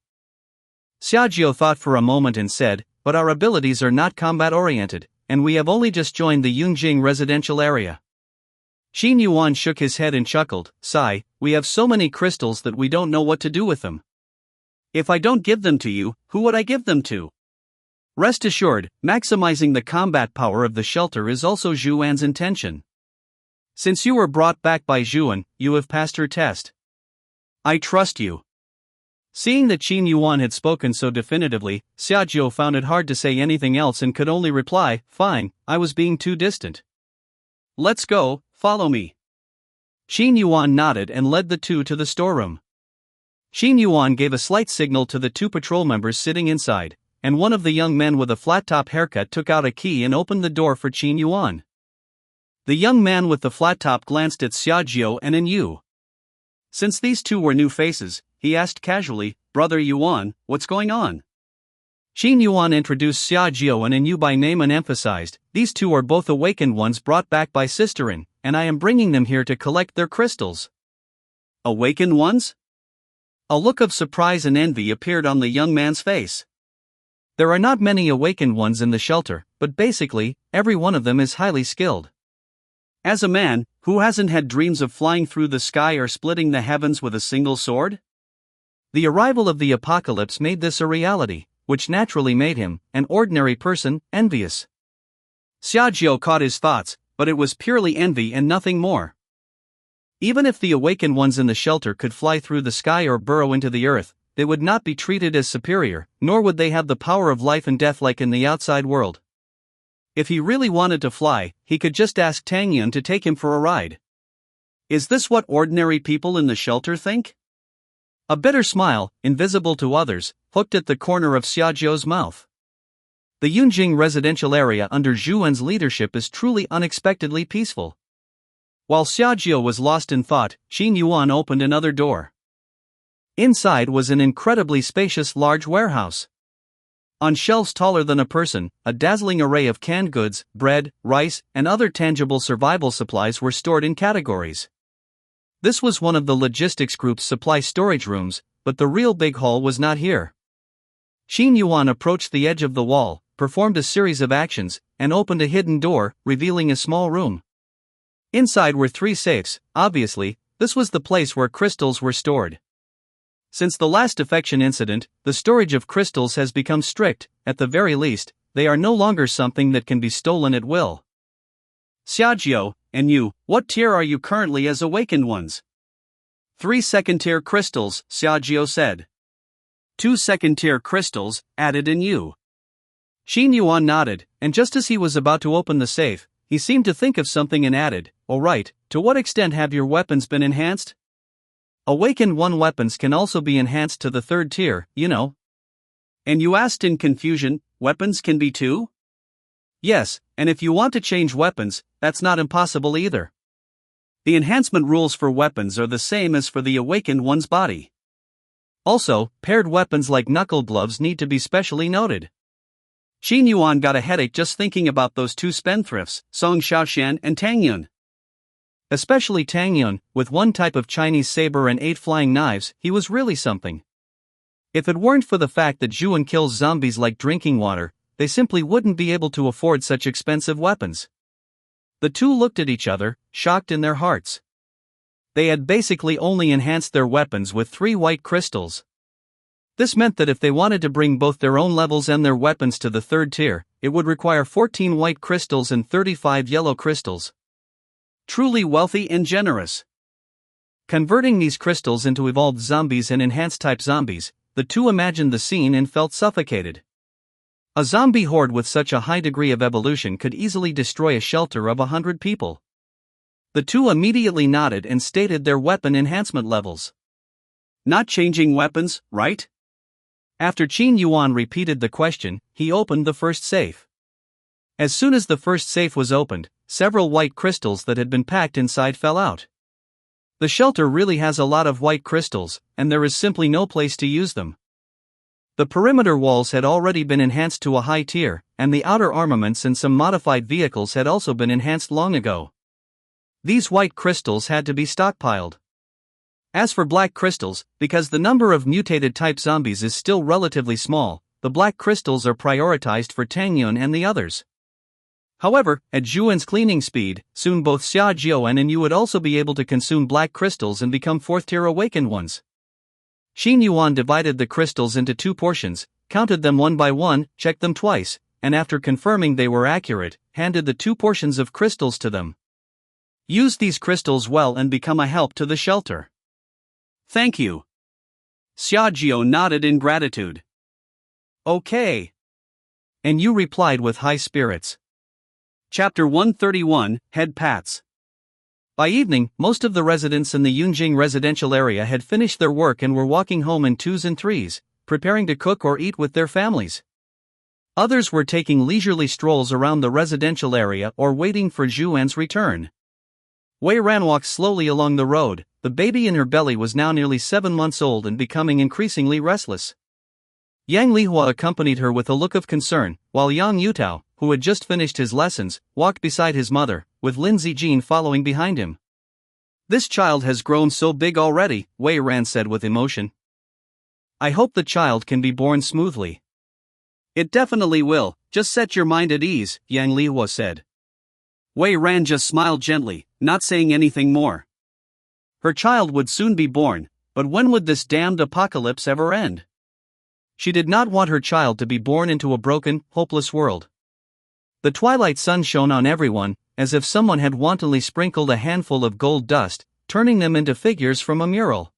Speaker 1: Xiaojiu thought for a moment and said, "But our abilities are not combat-oriented, and we have only just joined the Yungjing residential area." Qin Yuan shook his head and chuckled, "Sigh, we have so many crystals that we don't know what to do with them. If I don't give them to you, who would I give them to?" Rest assured, maximizing the combat power of the shelter is also Zhuan's intention. Since you were brought back by Zhuan, you have passed her test. I trust you. Seeing that Qin Yuan had spoken so definitively, Xiaojiu found it hard to say anything else and could only reply, "Fine, I was being too distant." "Let's go, follow me." Qin Yuan nodded and led the two to the storeroom. Qin Yuan gave a slight signal to the 2 patrol members sitting inside, and one of the young men with a flat-top haircut took out a key and opened the door for Qin Yuan. The young man with the flat top glanced at Xiaojiu and then Yu. Since these two were new faces, he asked casually, "Brother Yuan, what's going on?" Qin Yuan introduced Xiaojiu and Yu by name and emphasized, "These two are both awakened ones brought back by Sisterin, and I am bringing them here to collect their crystals." Awakened ones? A look of surprise and envy appeared on the young man's face. There are not many awakened ones in the shelter, but basically, every one of them is highly skilled. As a man, who hasn't had dreams of flying through the sky or splitting the heavens with a single sword? The arrival of the apocalypse made this a reality, which naturally made him, an ordinary person, envious. Xiaojiu caught his thoughts, but it was purely envy and nothing more. Even if the awakened ones in the shelter could fly through the sky or burrow into the earth, they would not be treated as superior, nor would they have the power of life and death like in the outside world. If he really wanted to fly, he could just ask Tang Yun to take him for a ride. Is this what ordinary people in the shelter think? A bitter smile, invisible to others, hooked at the corner of Xiaojiu's mouth. The Yunjing residential area under Zhuan's leadership is truly unexpectedly peaceful. While Xiaojio was lost in thought, Qin Yuan opened another door. Inside was an incredibly spacious large warehouse. On shelves taller than a person, a dazzling array of canned goods, bread, rice, and other tangible survival supplies were stored in categories. This was one of the logistics group's supply storage rooms, but the real big hall was not here. Qin Yuan approached the edge of the wall, performed a series of actions, and opened a hidden door, revealing a small room. Inside were 3 safes. Obviously, this was the place where crystals were stored. Since the last defection incident, the storage of crystals has become strict. At the very least, they are no longer something that can be stolen at will. Xiaojio, and you, what tier are you currently as awakened ones? 3 second-tier crystals, Xiaojio said. 2 second-tier crystals, added in you. Qin Yuan nodded, and just as he was about to open the safe, he seemed to think of something and added, "Oh right, to what extent have your weapons been enhanced?" Awakened 1 weapons can also be enhanced to the 3rd tier, you know. And you asked in confusion, weapons can be 2? Yes, and if you want to change weapons, that's not impossible either. The enhancement rules for weapons are the same as for the awakened one's body. Also, paired weapons like knuckle gloves need to be specially noted. Qin Yuan got a headache just thinking about those 2 spendthrifts, Song Xiaoshan and Tang Yun. Especially Tang Yun, with 1 type of Chinese saber and 8 flying knives, he was really something. If it weren't for the fact that Zhuan kills zombies like drinking water, they simply wouldn't be able to afford such expensive weapons. The 2 looked at each other, shocked in their hearts. They had basically only enhanced their weapons with 3 white crystals. This meant that if they wanted to bring both their own levels and their weapons to the 3rd tier, it would require 14 white crystals and 35 yellow crystals. Truly wealthy and generous. Converting these crystals into evolved zombies and enhanced type zombies, the 2 imagined the scene and felt suffocated. A zombie horde with such a high degree of evolution could easily destroy a shelter of 100 people. The 2 immediately nodded and stated their weapon enhancement levels. Not changing weapons, right? After Qin Yuan repeated the question, he opened the first safe. As soon as the first safe was opened, several white crystals that had been packed inside fell out. The shelter really has a lot of white crystals, and there is simply no place to use them. The perimeter walls had already been enhanced to a high tier, and the outer armaments and some modified vehicles had also been enhanced long ago. These white crystals had to be stockpiled. As for black crystals, because the number of mutated type zombies is still relatively small, the black crystals are prioritized for Tang Yun and the others. However, at Zhuan's cleaning speed, soon both Xiaojio and Yu would also be able to consume black crystals and become 4th-tier awakened ones. Qin Yuan divided the crystals into 2 portions, counted them 1 by 1, checked them twice, and after confirming they were accurate, handed the 2 portions of crystals to them. Use these crystals well and become a help to the shelter. Thank you. Xiaojio nodded in gratitude. Okay. And Yu replied with high spirits. Chapter 131, Head Pats. By evening, most of the residents in the Yunjing residential area had finished their work and were walking home in 2s and 3s, preparing to cook or eat with their families. Others were taking leisurely strolls around the residential area or waiting for Zhuan's return. Wei Ran walked slowly along the road. The baby in her belly was now nearly 7 months old and becoming increasingly restless. Yang Lihua accompanied her with a look of concern, while Yang Yutao, who had just finished his lessons, walked beside his mother, with Lin Zijin following behind him. This child has grown so big already, Wei Ran said with emotion. I hope the child can be born smoothly. It definitely will, just set your mind at ease, Yang Lihua said. Wei Ran just smiled gently, not saying anything more. Her child would soon be born, but when would this damned apocalypse ever end? She did not want her child to be born into a broken, hopeless world. The twilight sun shone on everyone, as if someone had wantonly sprinkled a handful of gold dust, turning them into figures from a mural.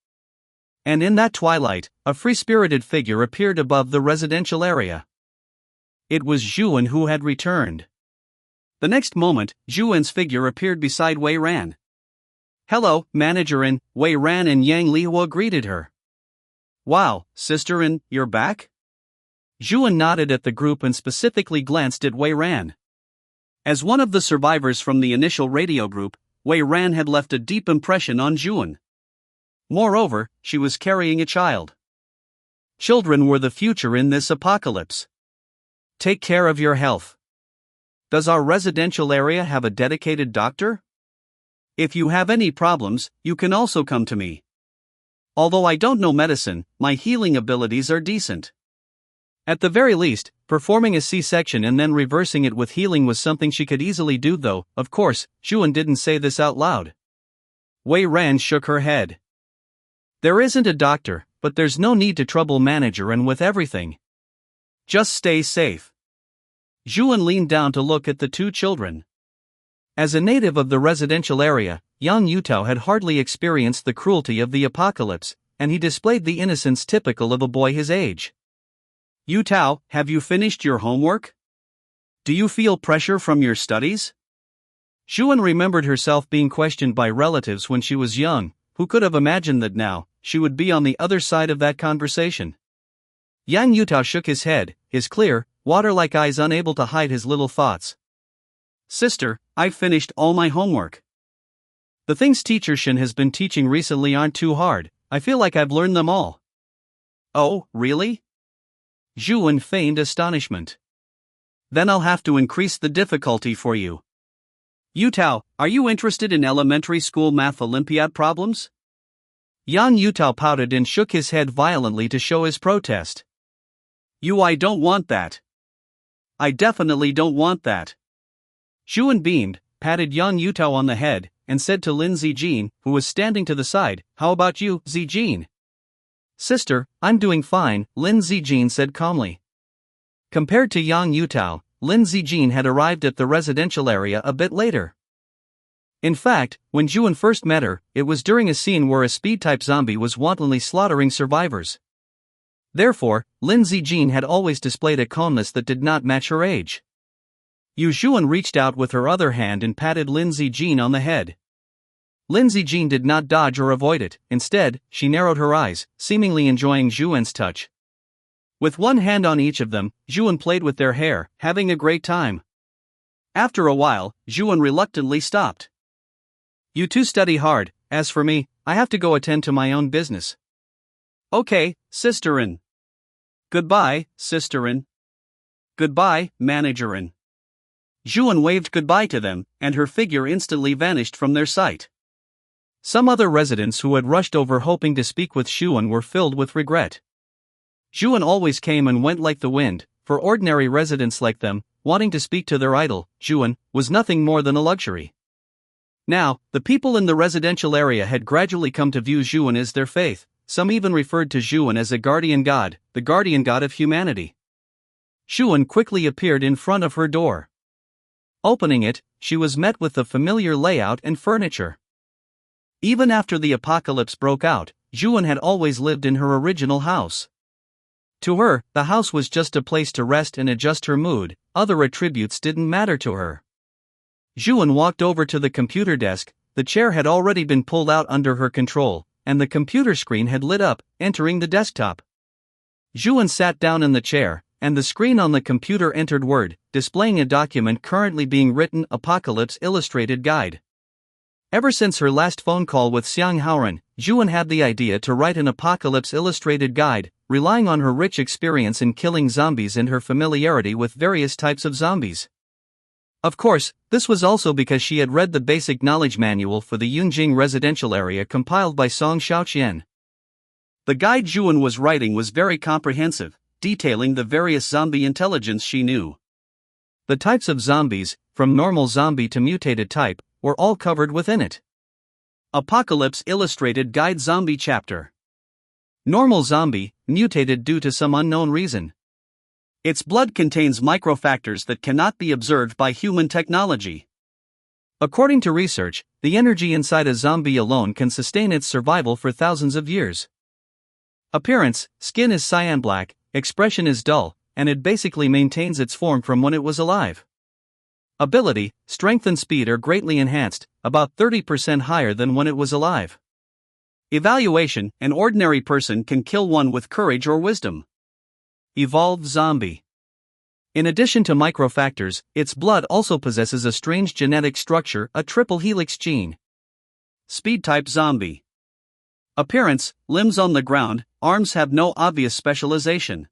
Speaker 1: And in that twilight, a free-spirited figure appeared above the residential area. It was Zhuan who had returned. The next moment, Zhuan's figure appeared beside Wei Ran. Hello, Managerin, Wei Ran and Yang Lihua greeted her. Wow, sisterin, you're back? Zhuan nodded at the group and specifically glanced at Wei Ran. As one of the survivors from the initial radio group, Wei Ran had left a deep impression on Zhuan. Moreover, she was carrying a child. Children were the future in this apocalypse. Take care of your health. Does our residential area have a dedicated doctor? If you have any problems, you can also come to me. Although I don't know medicine, my healing abilities are decent. At the very least, performing a C-section and then reversing it with healing was something she could easily do, though, of course, Zhuan didn't say this out loud. Wei Ran shook her head. There isn't a doctor, but there's no need to trouble manager and with everything. Just stay safe. Zhuan leaned down to look at the two children. As a native of the residential area, Yang Yutao had hardly experienced the cruelty of the apocalypse, and he displayed the innocence typical of a boy his age. Yutao, have you finished your homework? Do you feel pressure from your studies? Zhuan remembered herself being questioned by relatives when she was young. Who could have imagined that now, she would be on the other side of that conversation? Yang Yutao shook his head, his clear, water-like eyes unable to hide his little thoughts. Sister, I've finished all my homework. The things Teacher Shin has been teaching recently aren't too hard, I feel like I've learned them all. Oh, really? Zhuan feigned astonishment. Then I'll have to increase the difficulty for you. Yutao, are you interested in elementary school math Olympiad problems? Yang Yutao pouted and shook his head violently to show his protest. I don't want that. I definitely don't want that. Zhuan beamed, patted Yang Yutao on the head, and said to Lin Zijin, who was standing to the side, how about you, Zijin? Sister, I'm doing fine, Lin Zijin said calmly. Compared to Yang Yutao, Lin Zijin had arrived at the residential area a bit later. In fact, when Zhuan first met her, it was during a scene where a speed-type zombie was wantonly slaughtering survivors. Therefore, Lin Zijin had always displayed a calmness that did not match her age. Yu Zhuan reached out with her other hand and patted Lin Zijin on the head. Lin Zijin did not dodge or avoid it, instead, she narrowed her eyes, seemingly enjoying Zhuan's touch. With one hand on each of them, Zhuan played with their hair, having a great time. After a while, Zhuan reluctantly stopped. You two study hard, as for me, I have to go attend to my own business. Okay, sisterin. Goodbye, sisterin. Goodbye, managerin. Zhuan waved goodbye to them, and her figure instantly vanished from their sight. Some other residents who had rushed over hoping to speak with Zhuan were filled with regret. Zhuan always came and went like the wind. For ordinary residents like them, wanting to speak to their idol, Zhuan, was nothing more than a luxury. Now, the people in the residential area had gradually come to view Zhuan as their faith. Some even referred to Zhuan as a guardian god, the guardian god of humanity. Zhuan quickly appeared in front of her door. Opening it, she was met with the familiar layout and furniture. Even after the apocalypse broke out, Zhuan had always lived in her original house. To her, the house was just a place to rest and adjust her mood, other attributes didn't matter to her. Zhuan walked over to the computer desk, the chair had already been pulled out under her control, and the computer screen had lit up, entering the desktop. Zhuan sat down in the chair, and the screen on the computer entered Word, displaying a document currently being written, Apocalypse Illustrated Guide. Ever since her last phone call with Xiang Haoran, Zhuan had the idea to write an Apocalypse Illustrated Guide, relying on her rich experience in killing zombies and her familiarity with various types of zombies. Of course, this was also because she had read the basic knowledge manual for the Yunjing residential area compiled by Song Xiaoqian. The guide Zhuan was writing was very comprehensive, detailing the various zombie intelligence she knew. The types of zombies, from normal zombie to mutated type, were all covered within it. Apocalypse Illustrated Guide Zombie Chapter. Normal zombie, mutated due to some unknown reason. Its blood contains microfactors that cannot be observed by human technology. According to research, the energy inside a zombie alone can sustain its survival for thousands of years. Appearance, skin is cyan black, expression is dull, and it basically maintains its form from when it was alive. Ability, strength and speed are greatly enhanced, about 30% higher than when it was alive. Evaluation, an ordinary person can kill one with courage or wisdom. Evolved zombie. In addition to microfactors, its blood also possesses a strange genetic structure, a triple helix gene. Speed-type zombie. Appearance: limbs on the ground, arms have no obvious specialization.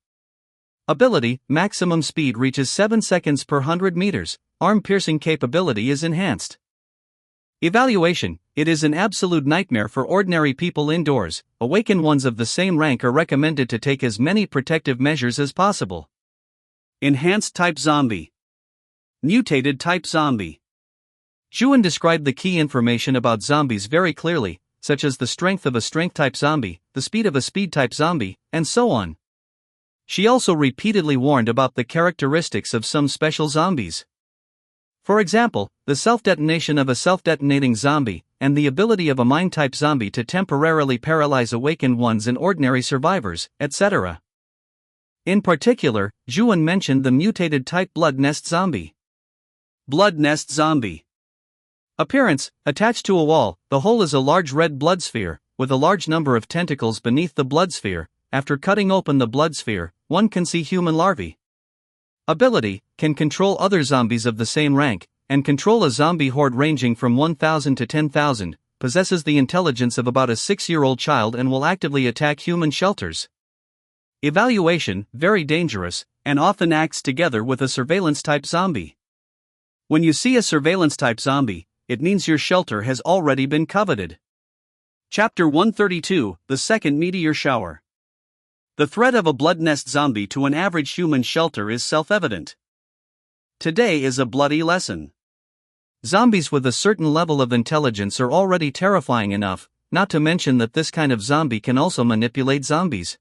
Speaker 1: Ability: maximum speed reaches 7 seconds per 100 meters, arm-piercing capability is enhanced. Evaluation: it is an absolute nightmare for ordinary people indoors. Awakened ones of the same rank are recommended to take as many protective measures as possible. Enhanced type zombie. Mutated type zombie. Zhuan described the key information about zombies very clearly, such as the strength of a strength-type zombie, the speed of a speed-type zombie, and so on. She also repeatedly warned about the characteristics of some special zombies. For example, the self-detonation of a self-detonating zombie, and the ability of a mind-type zombie to temporarily paralyze awakened ones and ordinary survivors, etc. In particular, Zhuan mentioned the mutated type blood nest zombie. Blood nest zombie. Appearance: attached to a wall, the whole is a large red blood sphere, with a large number of tentacles beneath the blood sphere. After cutting open the blood sphere, one can see human larvae. Ability: can control other zombies of the same rank, and control a zombie horde ranging from 1,000 to 10,000, possesses the intelligence of about a 6-year-old child and will actively attack human shelters. Evaluation: very dangerous, and often acts together with a surveillance-type zombie. When you see a surveillance-type zombie, it means your shelter has already been coveted. Chapter 132: The Second Meteor Shower. The threat of a blood nest zombie to an average human shelter is self-evident. Today is a bloody lesson. Zombies with a certain level of intelligence are already terrifying enough, not to mention that this kind of zombie can also manipulate zombies.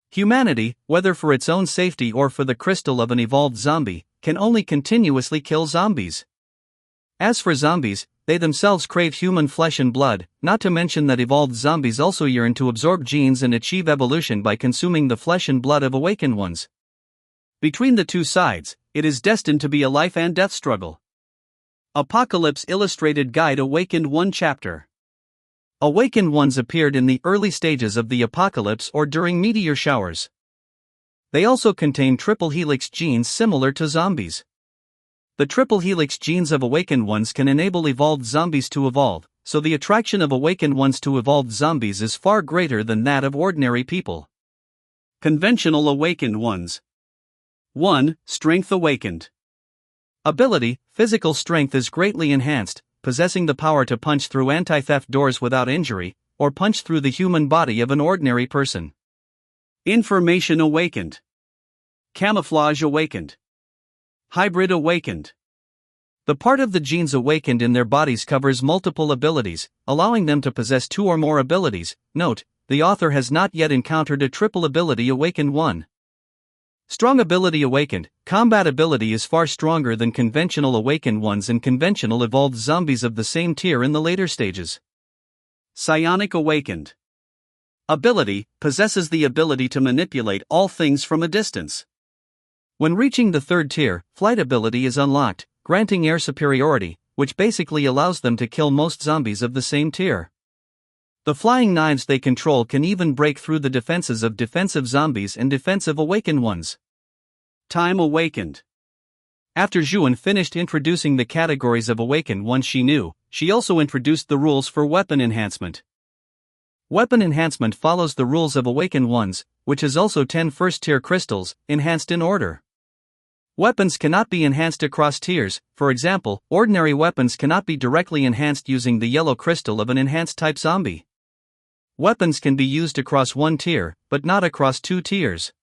Speaker 1: Humanity, whether for its own safety or for the crystal of an evolved zombie, can only continuously kill zombies. As for zombies, they themselves crave human flesh and blood, not to mention that evolved zombies also yearn to absorb genes and achieve evolution by consuming the flesh and blood of awakened ones. Between the two sides, it is destined to be a life and death struggle. Apocalypse Illustrated Guide Awakened One Chapter. Awakened ones appeared in the early stages of the apocalypse or during meteor showers. They also contain triple helix genes similar to zombies. The triple helix genes of awakened ones can enable evolved zombies to evolve, so the attraction of awakened ones to evolved zombies is far greater than that of ordinary people. Conventional awakened ones. 1. Strength awakened. Ability: physical strength is greatly enhanced, possessing the power to punch through anti-theft doors without injury, or punch through the human body of an ordinary person. Information awakened. Camouflage awakened. Hybrid awakened. The part of the genes awakened in their bodies covers multiple abilities, allowing them to possess 2 or more abilities. Note, the author has not yet encountered a triple ability awakened one. Strong ability awakened. Combat ability is far stronger than conventional awakened ones and conventional evolved zombies of the same tier in the later stages. Psionic awakened. Ability: possesses the ability to manipulate all things from a distance. When reaching the 3rd tier, flight ability is unlocked, granting air superiority, which basically allows them to kill most zombies of the same tier. The flying knives they control can even break through the defenses of defensive zombies and defensive awakened ones. Time awakened. After Zhuan finished introducing the categories of awakened ones she knew, she also introduced the rules for weapon enhancement. Weapon enhancement follows the rules of awakened ones, which is also 10 first-tier crystals, enhanced in order. Weapons cannot be enhanced across tiers. For example, ordinary weapons cannot be directly enhanced using the yellow crystal of an enhanced type zombie. Weapons can be used across 1 tier, but not across 2 tiers.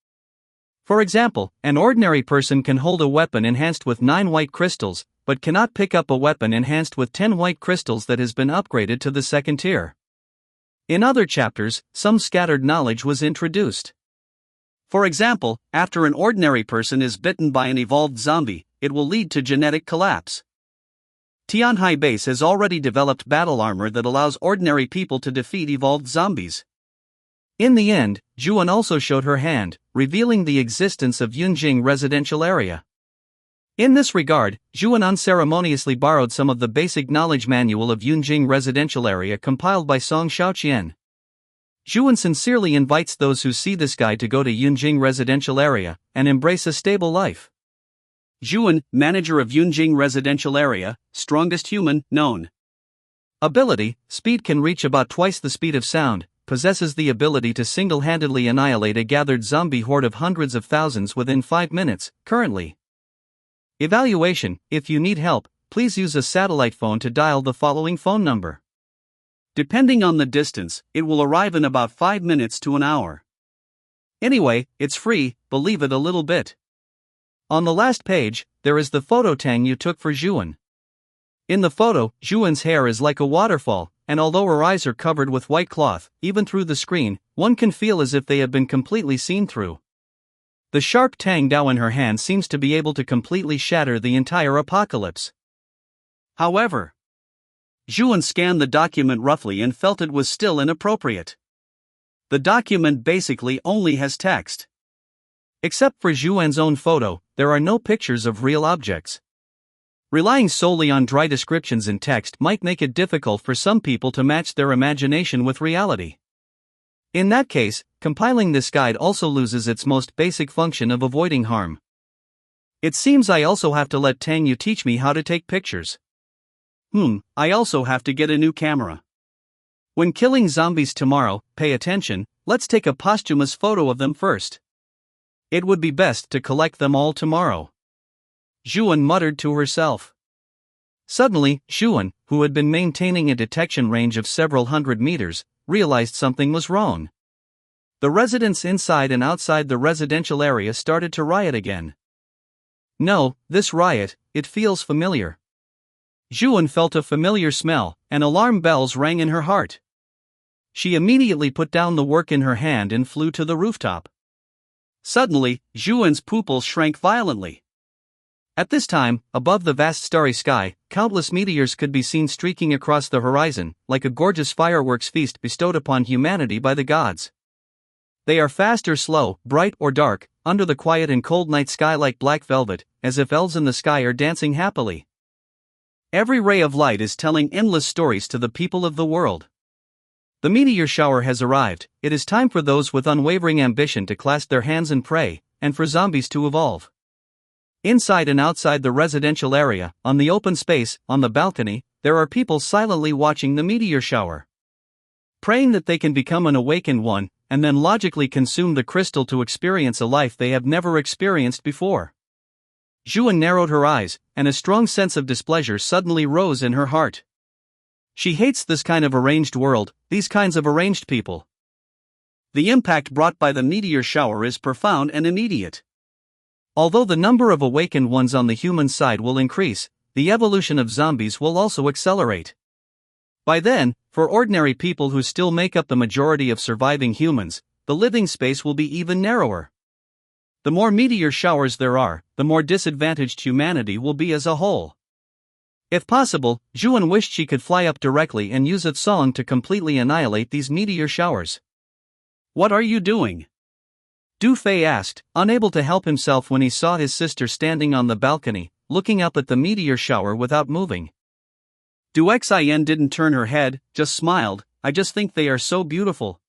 Speaker 1: For example, an ordinary person can hold a weapon enhanced with 9 white crystals, but cannot pick up a weapon enhanced with 10 white crystals that has been upgraded to the 2nd tier. In other chapters, some scattered knowledge was introduced. For example, after an ordinary person is bitten by an evolved zombie, it will lead to genetic collapse. Tianhai Base has already developed battle armor that allows ordinary people to defeat evolved zombies. In the end, Zhuan also showed her hand, revealing the existence of Yunjing residential area. In this regard, Zhuan unceremoniously borrowed some of the basic knowledge manual of Yunjing residential area compiled by Song Xiaoqian. Zhuan sincerely invites those who see this guide to go to Yunjing residential area and embrace a stable life.
Speaker 2: Zhuan, manager of Yunjing residential area, strongest human known.
Speaker 1: Ability: speed can reach about twice the speed of sound, possesses the ability to single-handedly annihilate a gathered zombie horde of hundreds of thousands within 5 minutes, currently. Evaluation: if you need help, please use a satellite phone to dial the following phone number.
Speaker 2: Depending on the distance, it will arrive in about 5 minutes to an hour.
Speaker 1: Anyway, it's free, believe it a little bit. On the last page, there is the photo Tang Yu took for Zhuan. In the photo, Zhuan's hair is like a waterfall, and although her eyes are covered with white cloth, even through the screen, one can feel as if they have been completely seen through. The sharp Tang Dao in her hand seems to be able to completely shatter the entire apocalypse.
Speaker 2: However, Zhuan scanned the document roughly and felt it was still inappropriate. The document basically only has text.
Speaker 1: Except for Zhuan's own photo, there are no pictures of real objects. Relying solely on dry descriptions in text might make it difficult for some people to match their imagination with reality. In that case, compiling this guide also loses its most basic function of avoiding harm. It seems I also have to let Tang Yu teach me how to take pictures.
Speaker 2: I also have to get a new camera.
Speaker 1: When killing zombies tomorrow, pay attention, let's take a posthumous photo of them first. It would be best to collect them all tomorrow. Zhuan muttered to herself. Suddenly, Zhuan, who had been maintaining a detection range of several hundred meters, realized something was wrong. The residents inside and outside the residential area started to riot again. No, this riot, it feels familiar. Zhuan felt a familiar smell, and alarm bells rang in her heart. She immediately put down the work in her hand and flew to the rooftop.
Speaker 2: Suddenly, Zhuan's pupils shrank violently.
Speaker 1: At this time, above the vast starry sky, countless meteors could be seen streaking across the horizon, like a gorgeous fireworks feast bestowed upon humanity by the gods. They are fast or slow, bright or dark, under the quiet and cold night sky like black velvet, as if elves in the sky are dancing happily. Every ray of light is telling endless stories to the people of the world. The meteor shower has arrived. It is time for those with unwavering ambition to clasp their hands and pray, and for zombies to evolve. Inside and outside the residential area, on the open space, on the balcony, there are people silently watching the meteor shower. Praying that they can become an awakened one, and then logically consume the crystal to experience a life they have never experienced before. Zhuan narrowed her eyes, and a strong sense of displeasure suddenly rose in her heart. She hates this kind of arranged world, these kinds of arranged people.
Speaker 2: The impact brought by the meteor shower is profound and immediate.
Speaker 1: Although the number of awakened ones on the human side will increase, the evolution of zombies will also accelerate. By then, for ordinary people who still make up the majority of surviving humans, the living space will be even narrower. The more meteor showers there are, the more disadvantaged humanity will be as a whole. If possible, Zhuan wished she could fly up directly and use its song to completely annihilate these meteor showers.
Speaker 2: What are you doing?
Speaker 1: Du Fei asked, unable to help himself when he saw his sister standing on the balcony, looking up at the meteor shower without moving.
Speaker 2: Du Xian didn't turn her head, just smiled. I just think they are so beautiful.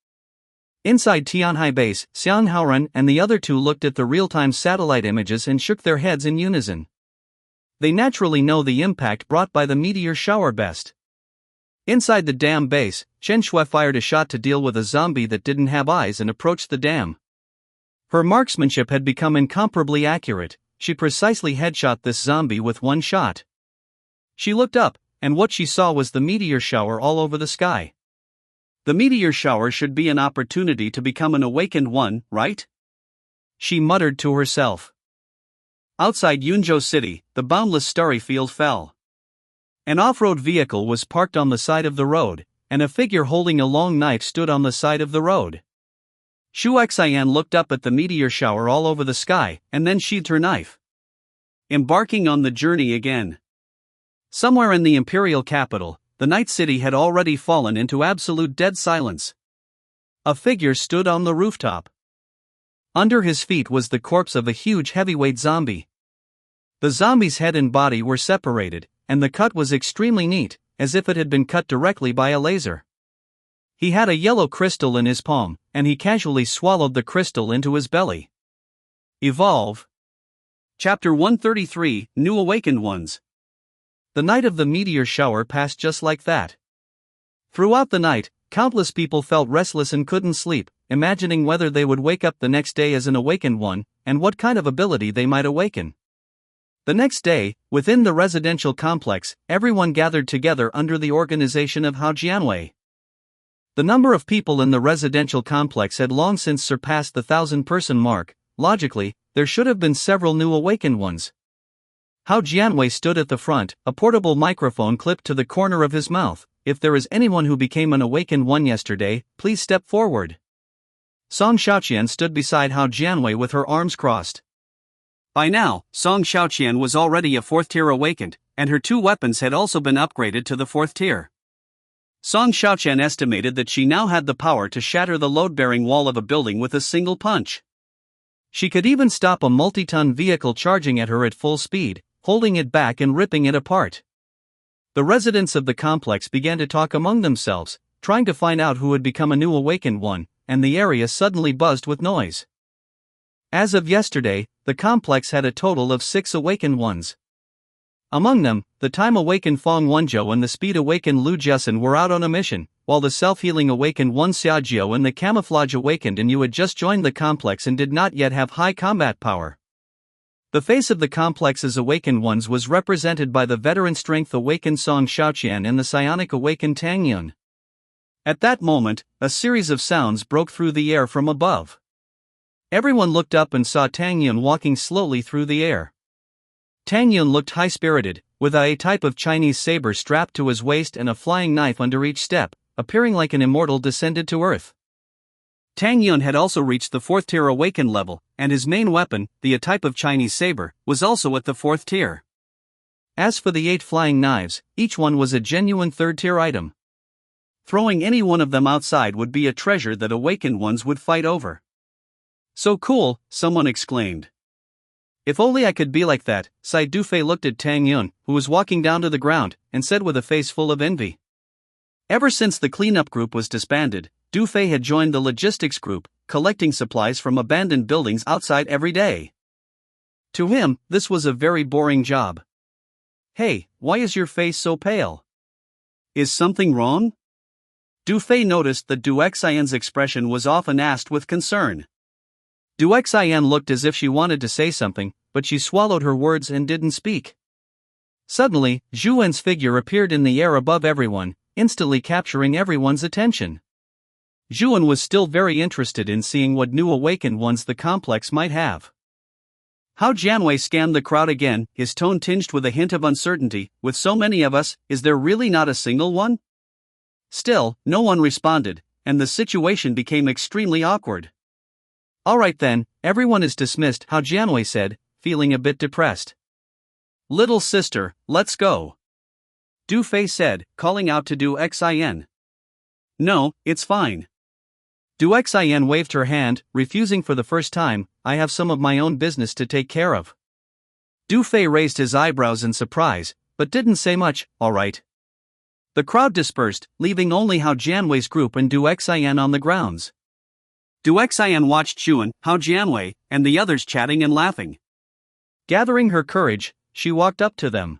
Speaker 1: Inside Tianhai Base, Xiang Haoren and the other two looked at the real-time satellite images and shook their heads in unison. They naturally know the impact brought by the meteor shower best. Inside the dam base, Chen Shui fired a shot to deal with a zombie that didn't have eyes and approached the dam. Her marksmanship had become incomparably accurate. She precisely headshot this zombie with one shot. She looked up, and what she saw was the meteor shower all over the sky.
Speaker 2: The meteor shower should be an opportunity to become an awakened one, right?
Speaker 1: She muttered to herself.
Speaker 2: Outside Yunzhou City, the boundless starry field fell.
Speaker 1: An off-road vehicle was parked on the side of the road, and a figure holding a long knife stood on the side of the road.
Speaker 2: Xu Xian looked up at the meteor shower all over the sky, and then sheathed her knife. Embarking on the journey again.
Speaker 1: Somewhere in the imperial capital, the night city had already fallen into absolute dead silence. A figure stood on the rooftop. Under his feet was the corpse of a huge heavyweight zombie. The zombie's head and body were separated, and the cut was extremely neat, as if it had been cut directly by a laser. He had a yellow crystal in his palm, and he casually swallowed the crystal into his belly. Evolve.
Speaker 2: Chapter 133, New Awakened Ones.
Speaker 1: The night of the meteor shower passed just like that. Throughout the night, countless people felt restless and couldn't sleep, imagining whether they would wake up the next day as an awakened one, and what kind of ability they might awaken. The next day, within the residential complex, everyone gathered together under the organization of Hao Jianwei. The number of people in the residential complex had long since surpassed the 1,000-person mark. Logically, there should have been several new awakened ones. Hao Jianwei stood at the front, a portable microphone clipped to the corner of his mouth. If there is anyone who became an awakened one yesterday, please step forward. Song Xiaoqian stood beside Hao Jianwei with her arms crossed.
Speaker 2: By now, Song Xiaoqian was already a 4th tier awakened, and her 2 weapons had also been upgraded to the 4th tier. Song Xiaoqian estimated that she now had the power to shatter the load-bearing wall of a building with a single punch. She could even stop a multi-ton vehicle charging at her at full speed, holding it back and ripping it apart. The residents of the complex began to talk among themselves, trying to find out who had become a new awakened one, and the area suddenly buzzed with noise. As of yesterday, the complex had a total of 6 awakened ones. Among them, the time-awakened Fong Wenzhou and the speed-awakened Lu Jiasen were out on a mission, while the self-healing awakened Wen Xiaojiu and the camouflage awakened and Yu had just joined the complex and did not yet have high combat power. The face of the complex's awakened ones was represented by the veteran strength awakened Song Xiaoqian and the psionic awakened Tang Yun. At that moment, a series of sounds broke through the air from above. Everyone looked up and saw Tang Yun walking slowly through the air. Tang Yun looked high-spirited, with a type of Chinese saber strapped to his waist and a flying knife under each step, appearing like an immortal descended to earth. Tang Yun had also reached the 4th tier awakened level, and his main weapon, the type of Chinese saber, was also at the 4th tier. As for the 8 flying knives, each one was a genuine 3rd tier item. Throwing any one of them outside would be a treasure that awakened ones would fight over. So cool, someone exclaimed. If only I could be like that, sighed Dufei. Looked at Tang Yun, who was walking down to the ground, and said with a face full of envy. Ever since the cleanup group was disbanded, Dufei had joined the logistics group, collecting supplies from abandoned buildings outside every day. To him, this was a very boring job. Hey, why is your face so pale? Is something wrong? Dufei noticed that Du Xian's expression was often asked with concern. Du Xian looked as if she wanted to say something, but she swallowed her words and didn't speak. Suddenly, Zhu Wen's figure appeared in the air above everyone, instantly capturing everyone's attention. Zhu Wen was still very interested in seeing what new awakened ones the complex might have. Hao Jianwei scanned the crowd again, his tone tinged with a hint of uncertainty. With so many of us, is there really not a single one? Still, no one responded, and the situation became extremely awkward. Alright then, everyone is dismissed, Hao Jianwei said, feeling a bit depressed. Little sister, let's go. Du Fei said, calling out to Du Xian. No, it's fine. Du Xian waved her hand, refusing for the first time. I have some of my own business to take care of. Du Fei raised his eyebrows in surprise, but didn't say much. Alright. The crowd dispersed, leaving only Hao Jianwei's group and Du Xian on the grounds. Du Xian watched Zhu Wen, Hao Jianwei, and the others chatting and laughing. Gathering her courage, she walked up to them.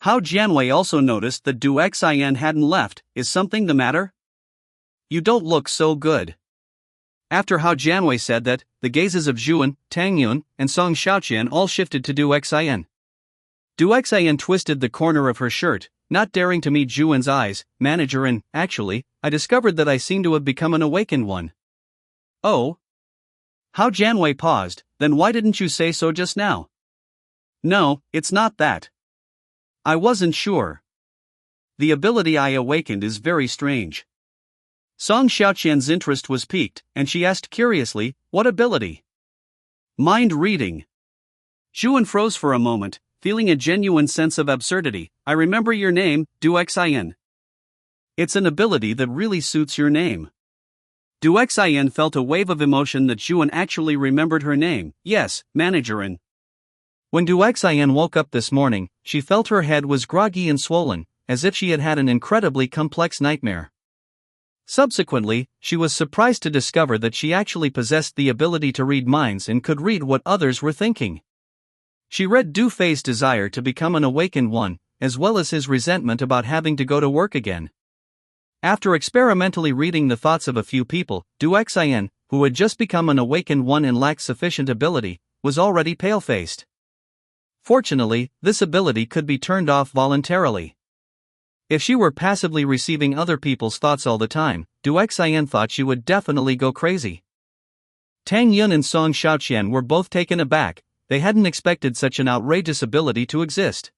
Speaker 2: Hao Jianwei also noticed that Du Xian hadn't left. Is something the matter? You don't look so good. After Hao Jianwei said that, the gazes of Zhu Wen, Tang Yun, and Song Xiaoqian all shifted to Du Xian. Du Xian twisted the corner of her shirt, not daring to meet Zhu Wen's eyes. Manager, and, actually, I discovered that I seem to have become an awakened one. Oh? Hao Jianwei paused. Then why didn't you say so just now? No, it's not that. I wasn't sure. The ability I awakened is very strange. Song Xiaoqian's interest was piqued, and she asked curiously, what ability? Mind reading. Zhu Wen froze for a moment, feeling a genuine sense of absurdity. I remember your name, Du Xian. It's an ability that really suits your name. Du Xian felt a wave of emotion that Zhu Wen actually remembered her name. Yes, Managerin. When Du Xian woke up this morning, she felt her head was groggy and swollen, as if she had had an incredibly complex nightmare. Subsequently, she was surprised to discover that she actually possessed the ability to read minds and could read what others were thinking.
Speaker 1: She read Du Fei's desire to become an awakened one, as well as his resentment about having to go to work again. After experimentally reading the thoughts of a few people, Du Xian, who had just become an awakened one and lacked sufficient ability, was already pale-faced. Fortunately, this ability could be turned off voluntarily. If she were passively receiving other people's thoughts all the time, Du Xian thought she would definitely go crazy. Tang Yun and Song Xiaoqian were both taken aback. They hadn't expected such an outrageous ability to exist.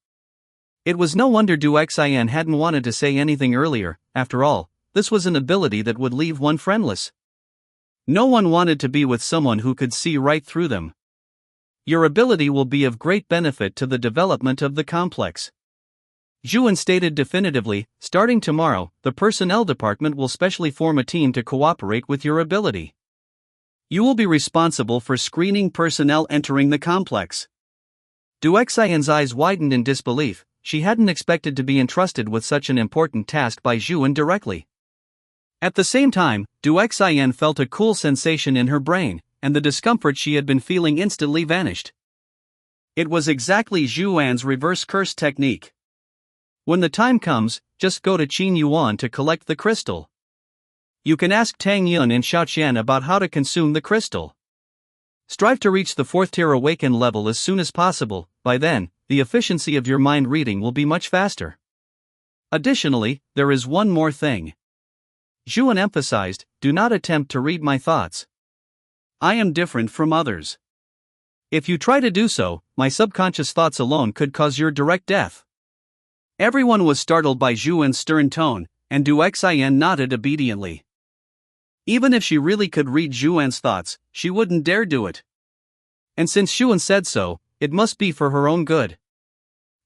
Speaker 1: It was no wonder Du Xian hadn't wanted to say anything earlier. After all, this was an ability that would leave one friendless. No one wanted to be with someone who could see right through them. Your ability will be of great benefit to the development of the complex. Zhuan stated definitively, starting tomorrow, the personnel department will specially form a team to cooperate with your ability. You will be responsible for screening personnel entering the complex. Du Xian's eyes widened in disbelief. She hadn't expected to be entrusted with such an important task by Zhuan directly. At the same time, Du Xian felt a cool sensation in her brain, and the discomfort she had been feeling instantly vanished. It was exactly Zhuan's reverse curse technique. When the time comes, just go to Qin Yuan to collect the crystal. You can ask Tang Yun and Xiaoqian about how to consume the crystal. Strive to reach the 4th tier awakened level as soon as possible. By then, the efficiency of your mind reading will be much faster. Additionally, there is one more thing. Zhuan emphasized, do not attempt to read my thoughts. I am different from others. If you try to do so, my subconscious thoughts alone could cause your direct death. Everyone was startled by Zhuan's stern tone, and Du Xian nodded obediently. Even if she really could read Zhuan's thoughts, she wouldn't dare do it. And since Zhuan said so, it must be for her own good.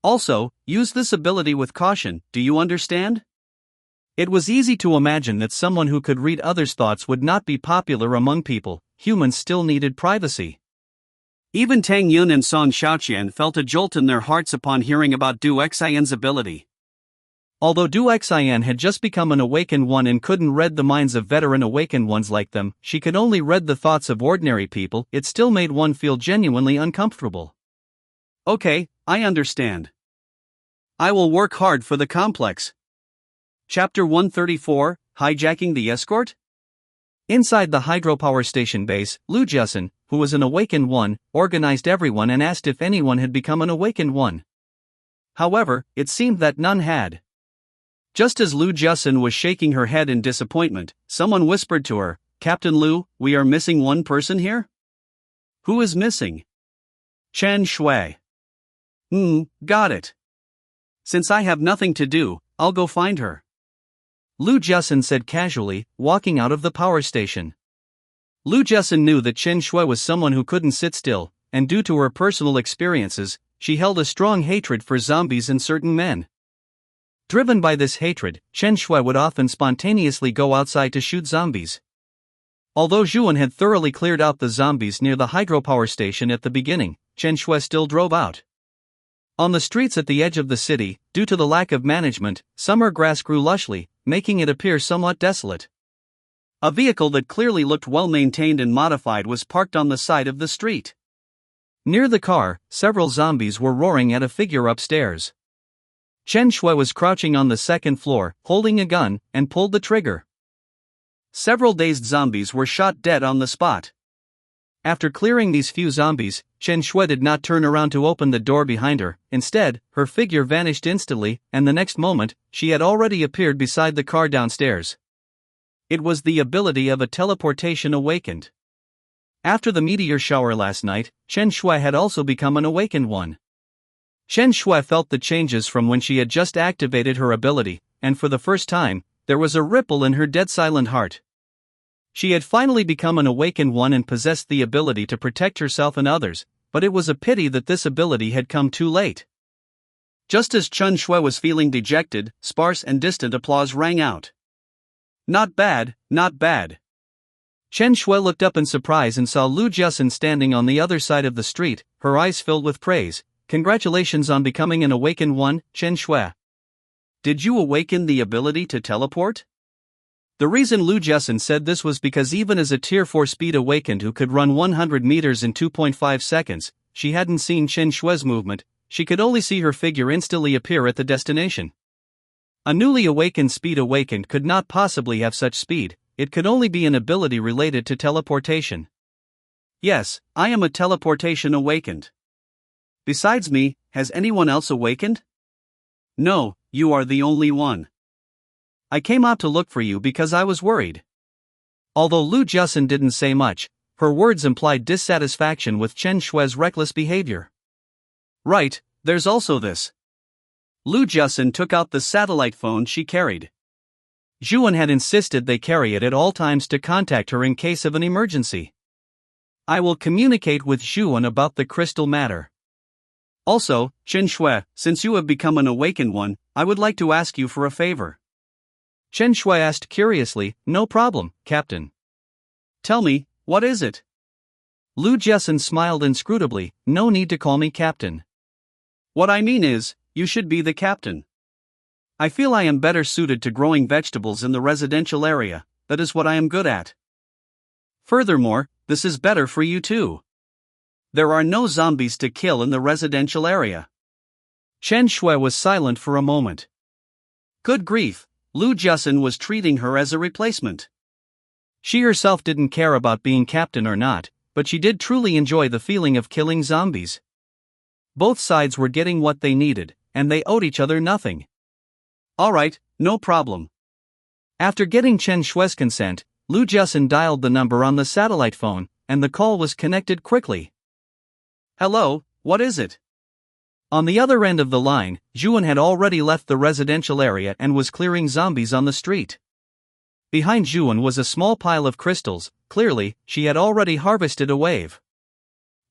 Speaker 1: Also, use this ability with caution, do you understand? It was easy to imagine that someone who could read others' thoughts would not be popular among people. Humans still needed privacy. Even Tang Yun and Song Xiaoqian felt a jolt in their hearts upon hearing about Du Xian's ability. Although Du Xian had just become an awakened one and couldn't read the minds of veteran awakened ones like them, she could only read the thoughts of ordinary people. It still made one feel genuinely uncomfortable. Okay, I understand. I will work hard for the complex. Chapter 134, Hijacking the Escort? Inside the hydropower station base, Lu Jiasun, who was an awakened one, organized everyone and asked if anyone had become an awakened one. However, it seemed that none had. Just as Lu Jiasun was shaking her head in disappointment, someone whispered to her, Captain Lu, we are missing one person here? Who is missing? Chen Shui. Got it. Since I have nothing to do, I'll go find her. Lu Jiasun said casually, walking out of the power station. Lu Jiasun knew that Chen Shui was someone who couldn't sit still, and due to her personal experiences, she held a strong hatred for zombies and certain men. Driven by this hatred, Chen Shui would often spontaneously go outside to shoot zombies. Although Zhuan had thoroughly cleared out the zombies near the hydropower station at the beginning, Chen Shui still drove out. On the streets at the edge of the city, due to the lack of management, summer grass grew lushly, making it appear somewhat desolate. A vehicle that clearly looked well maintained and modified was parked on the side of the street. Near the car, several zombies were roaring at a figure upstairs. Chen Shui was crouching on the second floor, holding a gun, and pulled the trigger. Several dazed zombies were shot dead on the spot. After clearing these few zombies, Chen Shui did not turn around to open the door behind her. Instead, her figure vanished instantly, and the next moment, she had already appeared beside the car downstairs. It was the ability of a teleportation awakened. After the meteor shower last night, Chen Shui had also become an awakened one. Chen Shui felt the changes from when she had just activated her ability, and for the first time, there was a ripple in her dead silent heart. She had finally become an awakened one and possessed the ability to protect herself and others, but it was a pity that this ability had come too late. Just as Chen Shui was feeling dejected, sparse and distant applause rang out. Not bad, not bad. Chen Shui looked up in surprise and saw Lu Jiasun standing on the other side of the street, her eyes filled with praise. Congratulations on becoming an awakened one, Chen Shui. Did you awaken the ability to teleport? The reason Lu Jiasun said this was because even as a tier 4 speed awakened who could run 100 meters in 2.5 seconds, she hadn't seen Chen Shui's movement, she could only see her figure instantly appear at the destination. A newly awakened Speed Awakened could not possibly have such speed, it could only be an ability related to teleportation.
Speaker 2: Yes, I am a teleportation awakened. Besides me, has anyone else awakened? No, you are the only one.
Speaker 1: I came out to look for you because I was worried. Although Lu Jiasun didn't say much, her words implied dissatisfaction with Chen Shui's reckless behavior.
Speaker 2: Right, there's also this. Lu Jiasun took out the satellite phone she carried.
Speaker 1: Zhuan had insisted they carry it at all times to contact her in case of an emergency. I will communicate with Zhuan about the crystal matter.
Speaker 2: Also, Chen Shui, since you have become an awakened one, I would like to ask you for a favor.
Speaker 1: Chen Shui asked curiously. No problem, Captain.
Speaker 2: Tell me, what is it?
Speaker 1: Lu Jiasun smiled inscrutably. No need to call me Captain.
Speaker 2: What I mean is, you should be the captain. I feel I am better suited to growing vegetables in the residential area, that is what I am good at. Furthermore, this is better for you too. There are no zombies to kill in the residential area.
Speaker 1: Chen Shui was silent for a moment.
Speaker 2: Good grief, Lu Jiasun was treating her as a replacement.
Speaker 1: She herself didn't care about being captain or not, but she did truly enjoy the feeling of killing zombies. Both sides were getting what they needed, and they owed each other nothing.
Speaker 2: Alright, no problem.
Speaker 1: After getting Chen Shui's consent, Lu Jiasun dialed the number on the satellite phone, and the call was connected quickly.
Speaker 2: Hello, what is it?
Speaker 1: On the other end of the line, Zhuan had already left the residential area and was clearing zombies on the street. Behind Zhuan was a small pile of crystals. Clearly, she had already harvested a wave.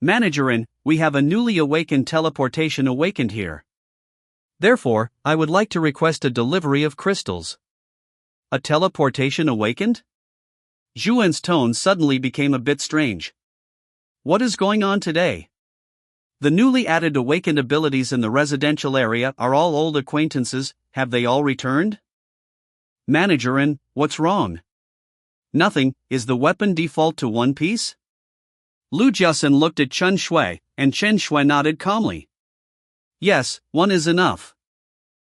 Speaker 2: Managerin, we have a newly awakened teleportation awakened here.
Speaker 1: Therefore, I would like to request a delivery of crystals.
Speaker 2: A teleportation awakened? Zhuan's tone suddenly became a bit strange. What is going on today? The newly added awakened abilities in the residential area are all old acquaintances, have they all returned? Managerin, what's wrong? Nothing, is the weapon default to one piece? Lu Jiasun looked at Chen Shui, and Chen Shui nodded calmly. Yes, one is enough.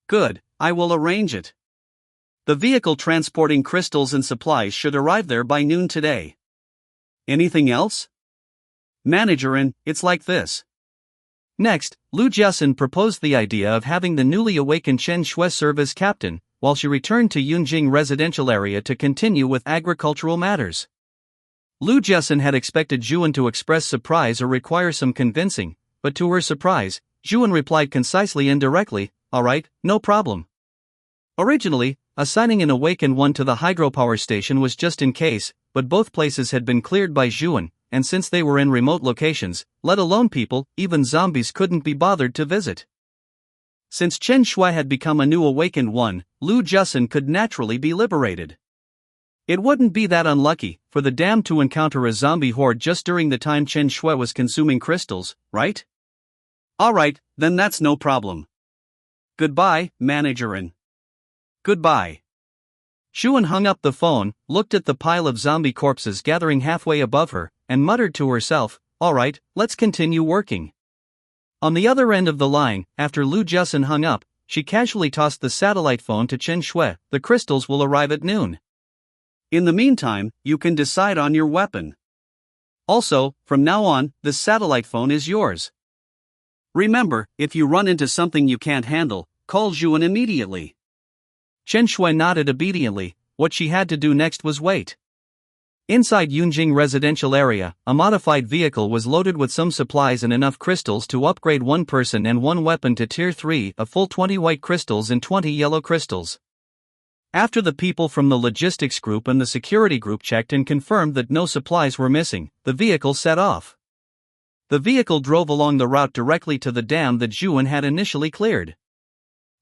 Speaker 2: Good, I will arrange it. The vehicle transporting crystals and supplies should arrive there by noon today. Anything else? Managerin, it's like this.
Speaker 1: Next, Lu Jiasun proposed the idea of having the newly awakened Chen Shui serve as captain, while she returned to Yunjing residential area to continue with agricultural matters. Lu Jiasun had expected Zhuan to express surprise or require some convincing, but to her surprise, Zhuan replied concisely and directly, alright, no problem. Originally, assigning an awakened one to the hydropower station was just in case, but both places had been cleared by Zhuan, and since they were in remote locations, let alone people, even zombies couldn't be bothered to visit. Since Chen Shui had become a new awakened one, Lu Jiasun could naturally be liberated. It wouldn't be that unlucky for the damned to encounter a zombie horde just during the time Chen Shui was consuming crystals, right?
Speaker 2: Alright, then that's no problem. Goodbye, Managerin. Goodbye.
Speaker 1: Zhuan hung up the phone, looked at the pile of zombie corpses gathering halfway above her, and muttered to herself, alright, let's continue working. On the other end of the line, after Lu Jiasun hung up, she casually tossed the satellite phone to Chen Shui. The crystals will arrive at noon.
Speaker 2: In the meantime, you can decide on your weapon. Also, from now on, this satellite phone is yours. Remember, if you run into something you can't handle, call Zhuan immediately.
Speaker 1: Chen Shui nodded obediently. What she had to do next was wait. Inside Yunjing residential area, a modified vehicle was loaded with some supplies and enough crystals to upgrade one person and one weapon to Tier 3, a full 20 white crystals and 20 yellow crystals. After the people from the logistics group and the security group checked and confirmed that no supplies were missing, the vehicle set off. The vehicle drove along the route directly to the dam that Zhuan had initially cleared.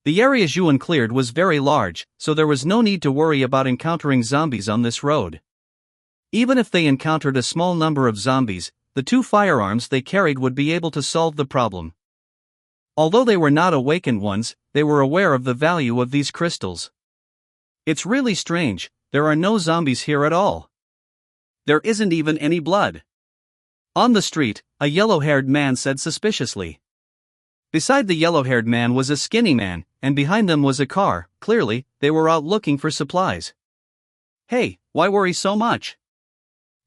Speaker 1: The area Zhuan cleared was very large, so there was no need to worry about encountering zombies on this road. Even if they encountered a small number of zombies, the two firearms they carried would be able to solve the problem. Although they were not awakened ones, they were aware of the value of these crystals. It's really strange, there are no zombies here at all.
Speaker 2: There isn't even any blood. On the street, a yellow-haired man said suspiciously. Beside the yellow-haired man was a skinny man, and behind them was a car. Clearly, they were out looking for supplies. Hey, why worry so much?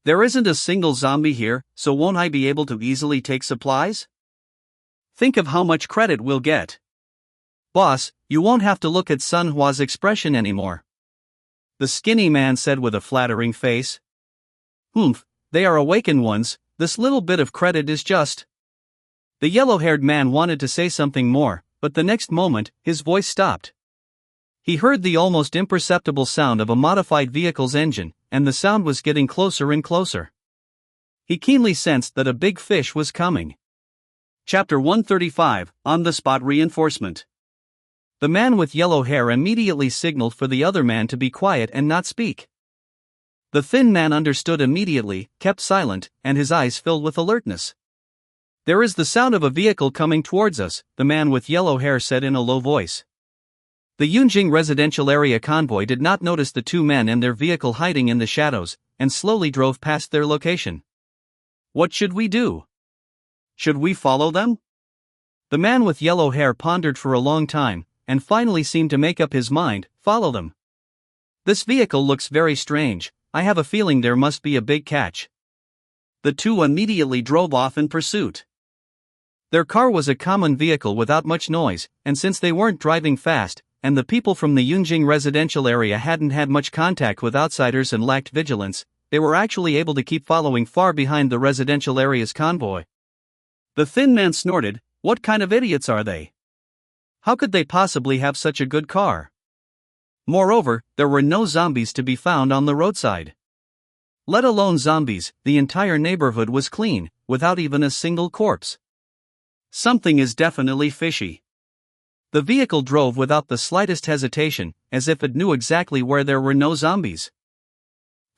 Speaker 2: There isn't a single zombie here, so won't I be able to easily take supplies? Think of how much credit we'll get.
Speaker 1: Boss, you won't have to look at Sun Hua's expression anymore,
Speaker 2: the skinny man said with a flattering face.
Speaker 1: They are awakened ones, this little bit of credit is just.
Speaker 2: The yellow-haired man wanted to say something more, but the next moment, his voice stopped.
Speaker 1: He heard the almost imperceptible sound of a modified vehicle's engine, and the sound was getting closer and closer.
Speaker 2: He keenly sensed that a big fish was coming. Chapter 135, On-the-Spot Reinforcement.
Speaker 1: The man with yellow hair immediately signaled for the other man to be quiet and not speak. The thin man understood immediately, kept silent, and his eyes filled with alertness.
Speaker 2: There is the sound of a vehicle coming towards us, the man with yellow hair said in a low voice.
Speaker 1: The Yunjing residential area convoy did not notice the two men and their vehicle hiding in the shadows, and slowly drove past their location.
Speaker 2: What should we do? Should we follow them?
Speaker 1: The man with yellow hair pondered for a long time, and finally seemed to make up his mind. Follow them. This vehicle looks very strange, I have a feeling there must be a big catch.
Speaker 2: The two immediately drove off in pursuit.
Speaker 1: Their car was a common vehicle without much noise, and since they weren't driving fast, and the people from the Yunjing residential area hadn't had much contact with outsiders and lacked vigilance, they were actually able to keep following far behind the residential area's convoy.
Speaker 2: The thin man snorted, what kind of idiots are they?
Speaker 1: How could they possibly have such a good car? Moreover, there were no zombies to be found on the roadside. Let alone zombies, the entire neighborhood was clean, without even a single corpse.
Speaker 2: Something is definitely fishy.
Speaker 1: The vehicle drove without the slightest hesitation, as if it knew exactly where there were no zombies.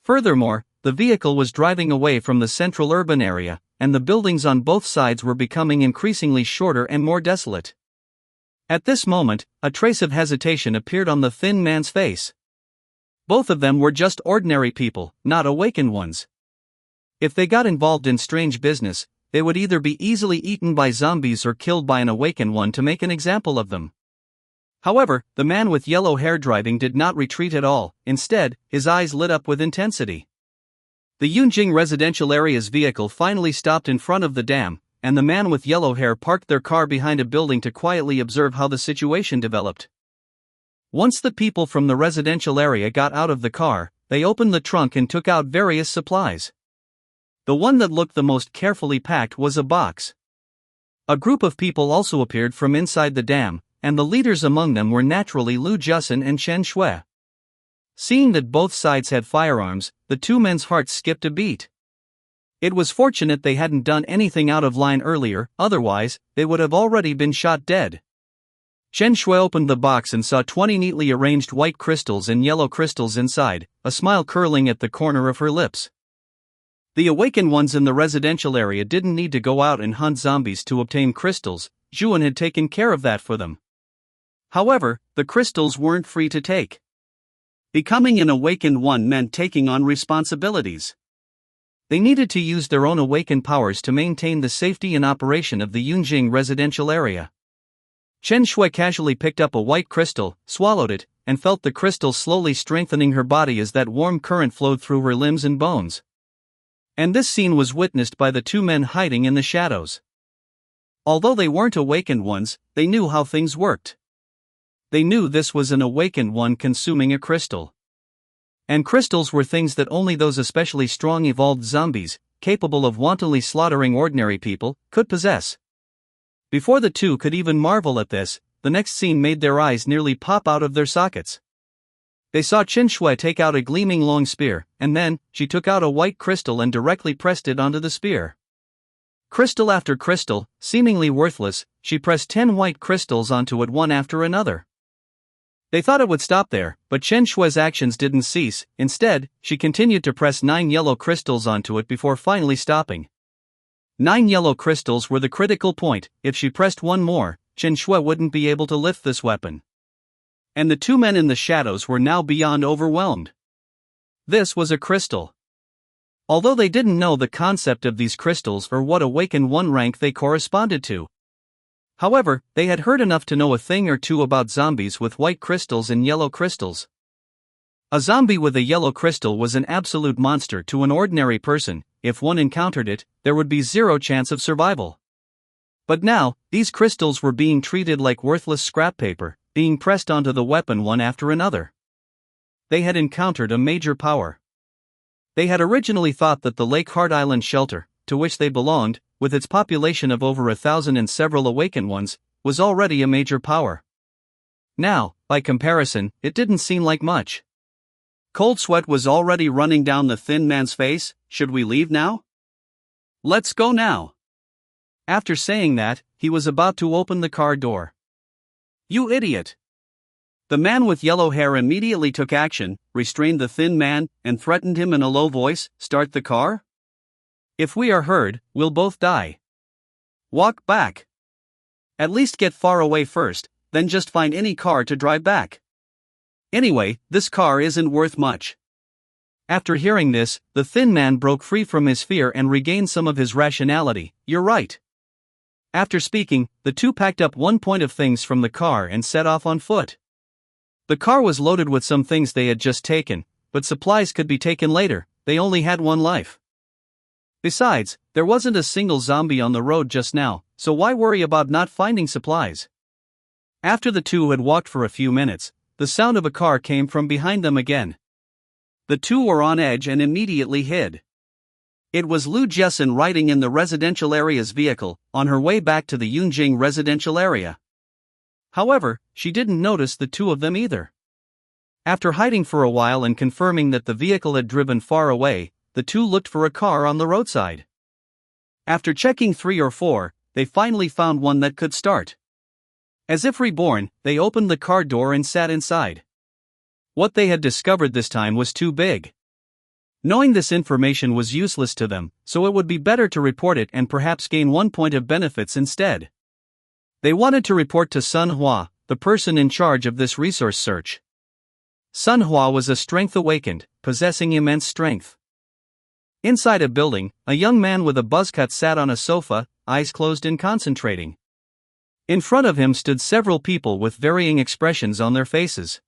Speaker 1: Furthermore, the vehicle was driving away from the central urban area, and the buildings on both sides were becoming increasingly shorter and more desolate. At this moment, a trace of hesitation appeared on the thin man's face. Both of them were just ordinary people, not awakened ones. If they got involved in strange business, they would either be easily eaten by zombies or killed by an awakened one to make an example of them. However, the man with yellow hair driving did not retreat at all. Instead, his eyes lit up with intensity. The Yunjing residential area's vehicle finally stopped in front of the dam, and the man with yellow hair parked their car behind a building to quietly observe how the situation developed. Once the people from the residential area got out of the car, they opened the trunk and took out various supplies. The one that looked the most carefully packed was a box. A group of people also appeared from inside the dam, and the leaders among them were naturally Lu Jusin and Chen Shui. Seeing that both sides had firearms, the two men's hearts skipped a beat. It was fortunate they hadn't done anything out of line earlier, otherwise, they would have already been shot dead. Chen Shui opened the box and saw 20 neatly arranged white crystals and yellow crystals inside, a smile curling at the corner of her lips. The awakened ones in the residential area didn't need to go out and hunt zombies to obtain crystals, Zhuan had taken care of that for them. However, the crystals weren't free to take. Becoming an awakened one meant taking on responsibilities. They needed to use their own awakened powers to maintain the safety and operation of the Yunjing residential area. Chen Shui casually picked up a white crystal, swallowed it, and felt the crystal slowly strengthening her body as that warm current flowed through her limbs and bones. And this scene was witnessed by the two men hiding in the shadows. Although they weren't awakened ones, they knew how things worked. They knew this was an awakened one consuming a crystal. And crystals were things that only those especially strong evolved zombies, capable of wantonly slaughtering ordinary people, could possess. Before the two could even marvel at this, the next scene made their eyes nearly pop out of their sockets. They saw Chen Shui take out a gleaming long spear, and then, she took out a white crystal and directly pressed it onto the spear. Crystal after crystal, seemingly worthless, she pressed 10 white crystals onto it one after another. They thought it would stop there, but Chen Shui's actions didn't cease. Instead, she continued to press 9 yellow crystals onto it before finally stopping. 9 yellow crystals were the critical point. If she pressed one more, Chen Shui wouldn't be able to lift this weapon. And the two men in the shadows were now beyond overwhelmed. This was a crystal. although they didn't know the concept of these crystals or what Awakened 1 rank they corresponded to. However, they had heard enough to know a thing or two about zombies with white crystals and yellow crystals. A zombie with a yellow crystal was an absolute monster to an ordinary person. If one encountered it, there would be zero chance of survival. But now, these crystals were being treated like worthless scrap paper, being pressed onto the weapon one after another. They had encountered a major power. They had originally thought that the Lake Heart Island shelter, to which they belonged, with its population of over 1,000 and several Awakened ones, was already a major power. Now, by comparison, it didn't seem like much. Cold sweat was already running down the thin man's face. Should we leave now? Let's go now. After saying that, he was about to open the car door. You idiot! The man with yellow hair immediately took action, restrained the thin man, and threatened him in a low voice, "Start the car? If we are heard, we'll both die. Walk back. At least get far away first, then just find any car to drive back. Anyway, this car isn't worth much." After hearing this, the thin man broke free from his fear and regained some of his rationality. "You're right." After speaking, the two packed up one point of things from the car and set off on foot. The car was loaded with some things they had just taken, but supplies could be taken later. They only had one life. Besides, there wasn't a single zombie on the road just now, so why worry about not finding supplies? After the two had walked for a few minutes, the sound of a car came from behind them again. The two were on edge and immediately hid. It was Lu Jessen riding in the residential area's vehicle, on her way back to the Yunjing residential area. However, she didn't notice the two of them either. After hiding for a while and confirming that the vehicle had driven far away, the two looked for a car on the roadside. After checking 3 or 4, they finally found one that could start. As if reborn, they opened the car door and sat inside. What they had discovered this time was too big. Knowing this information was useless to them, so it would be better to report it and perhaps gain 1 point of benefits instead. They wanted to report to Sun Hua, the person in charge of this resource search. Sun Hua was a strength awakened, possessing immense strength. Inside a building, a young man with a buzzcut sat on a sofa, eyes closed and concentrating. In front of him stood several people with varying expressions on their faces.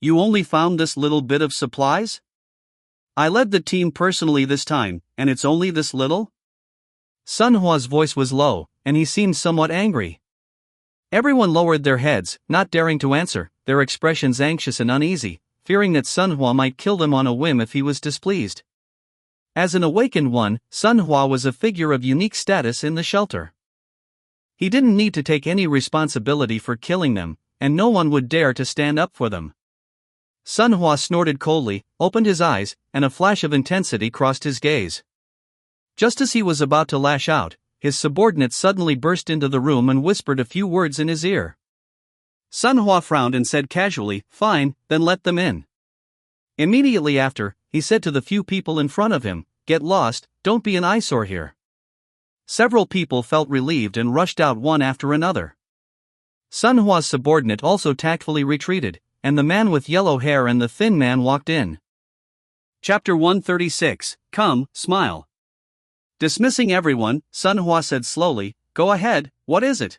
Speaker 1: "You only found this little bit of supplies? I led the team personally this time, and it's only this little?" Sun Hua's voice was low, and he seemed somewhat angry. Everyone lowered their heads, not daring to answer, their expressions anxious and uneasy, fearing that Sun Hua might kill them on a whim if he was displeased. As an Awakened one, Sun Hua was a figure of unique status in the shelter. He didn't need to take any responsibility for killing them, and no one would dare to stand up for them. Sun Hua snorted coldly, opened his eyes, and a flash of intensity crossed his gaze. Just as he was about to lash out, his subordinate suddenly burst into the room and whispered a few words in his ear. Sun Hua frowned and said casually, "Fine, then let them in." Immediately after, he said to the few people in front of him, "Get lost, don't be an eyesore here." Several people felt relieved and rushed out one after another. Sun Hua's subordinate also tactfully retreated, and the man with yellow hair and the thin man walked in. Chapter 136, Come, Smile. Dismissing everyone, Sun Hua said slowly, "Go ahead, what is it?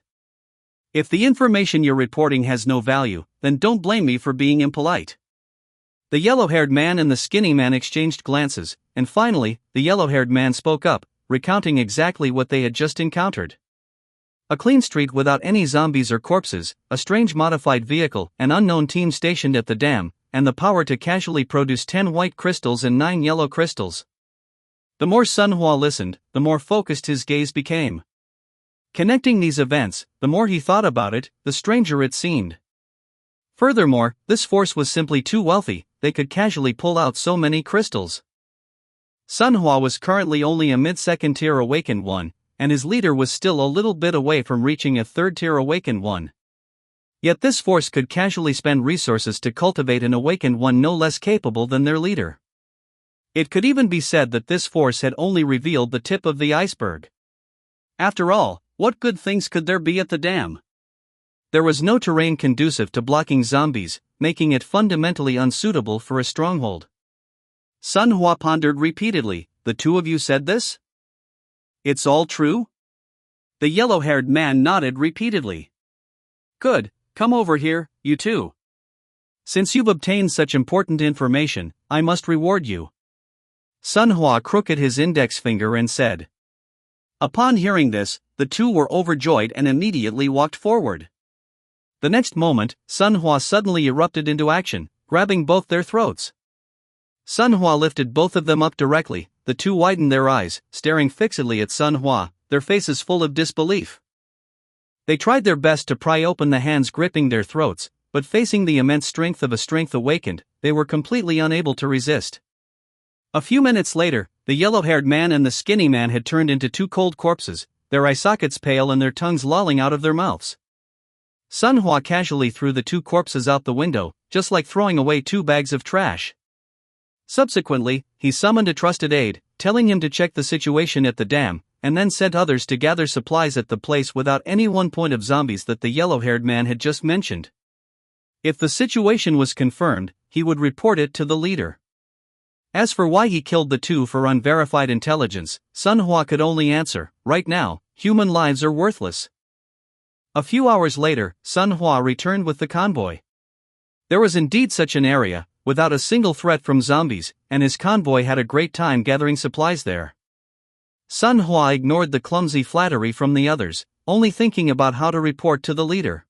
Speaker 1: If the information you're reporting has no value, then don't blame me for being impolite." The yellow-haired man and the skinny man exchanged glances, and finally, the yellow-haired man spoke up, recounting exactly what they had just encountered. A clean street without any zombies or corpses, a strange modified vehicle, an unknown team stationed at the dam, and the power to casually produce 10 white crystals and 9 yellow crystals. The more Sun Hua listened, the more focused his gaze became. Connecting these events, the more he thought about it, the stranger it seemed. Furthermore, this force was simply too wealthy, they could casually pull out so many crystals. Sun Hua was currently only a mid-second tier Awakened one, and his leader was still a little bit away from reaching a third-tier Awakened one. Yet this force could casually spend resources to cultivate an Awakened one no less capable than their leader. It could even be said that this force had only revealed the tip of the iceberg. After all, what good things could there be at the dam? There was no terrain conducive to blocking zombies, making it fundamentally unsuitable for a stronghold.
Speaker 2: Sun Hua pondered repeatedly. The two of you said this? It's all true? The yellow-haired man nodded repeatedly. Good, come over here, you two. Since you've obtained such important information, I must reward you. Sun Hua crooked his index finger and said. Upon hearing this, the two were overjoyed and immediately walked forward. The next moment, Sun Hua suddenly erupted into action, grabbing both their throats. Sun Hua lifted both of them up directly. The two widened their eyes, staring fixedly at Sun Hua, their faces full of disbelief. They tried their best to pry open the hands gripping their throats, but facing the immense strength of a strength awakened, they were completely unable to resist. A few minutes later, the yellow-haired man and the skinny man had turned into two cold corpses, their eye sockets pale and their tongues lolling out of their mouths. Sun Hua casually threw the two corpses out the window, just like throwing away two bags of trash. Subsequently, he summoned a trusted aide, telling him to check the situation at the dam, and then sent others to gather supplies at the place without any one point of zombies that the yellow-haired man had just mentioned. If the situation was confirmed, he would report it to the leader. As for why he killed the two for unverified intelligence, Sun Hua could only answer, right now, human lives are worthless. A few hours later, Sun Hua returned with the convoy. There was indeed such an area, without a single threat from zombies, and his convoy had a great time gathering supplies there. Sun Hua ignored the clumsy flattery from the others, only thinking about how to report to the leader.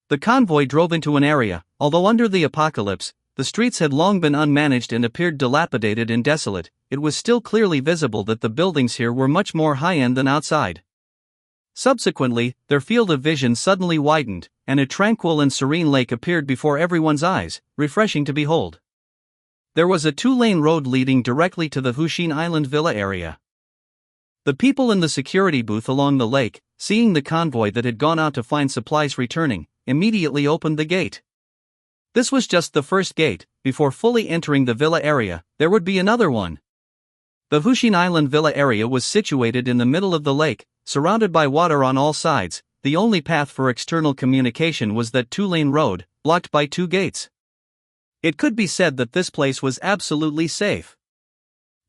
Speaker 2: The convoy drove into an area. Although under the apocalypse, the streets had long been unmanaged and appeared dilapidated and desolate, it was still clearly visible that the buildings here were much more high-end than outside. Subsequently, their field of vision suddenly widened, and a tranquil and serene lake appeared before everyone's eyes, refreshing to behold. There was a two-lane road leading directly to the Hushin Island Villa area. The people in the security booth along the lake, seeing the convoy that had gone out to find supplies returning, immediately opened the gate. This was just the first gate. Before fully entering the villa area, there would be another one. The Hushin Island Villa area was situated in the middle of the lake, surrounded by water on all sides. The only path for external communication was that two-lane road, blocked by two gates. It could be said that this place was absolutely safe.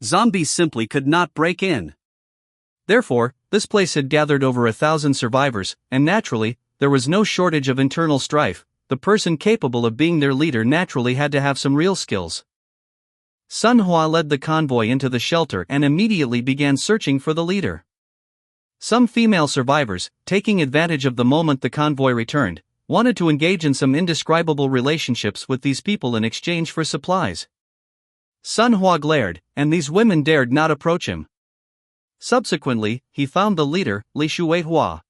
Speaker 2: Zombies simply could not break in. Therefore, this place had gathered over 1,000 survivors, and naturally, there was no shortage of internal strife. The person capable of being their leader naturally had to have some real skills. Sun Hua led the convoy into the shelter and immediately began searching for the leader. Some female survivors, taking advantage of the moment the convoy returned, wanted to engage in some indescribable relationships with these people in exchange for supplies. Sun Hua glared, and these women dared not approach him. Subsequently, he found the leader, Li Shuihua.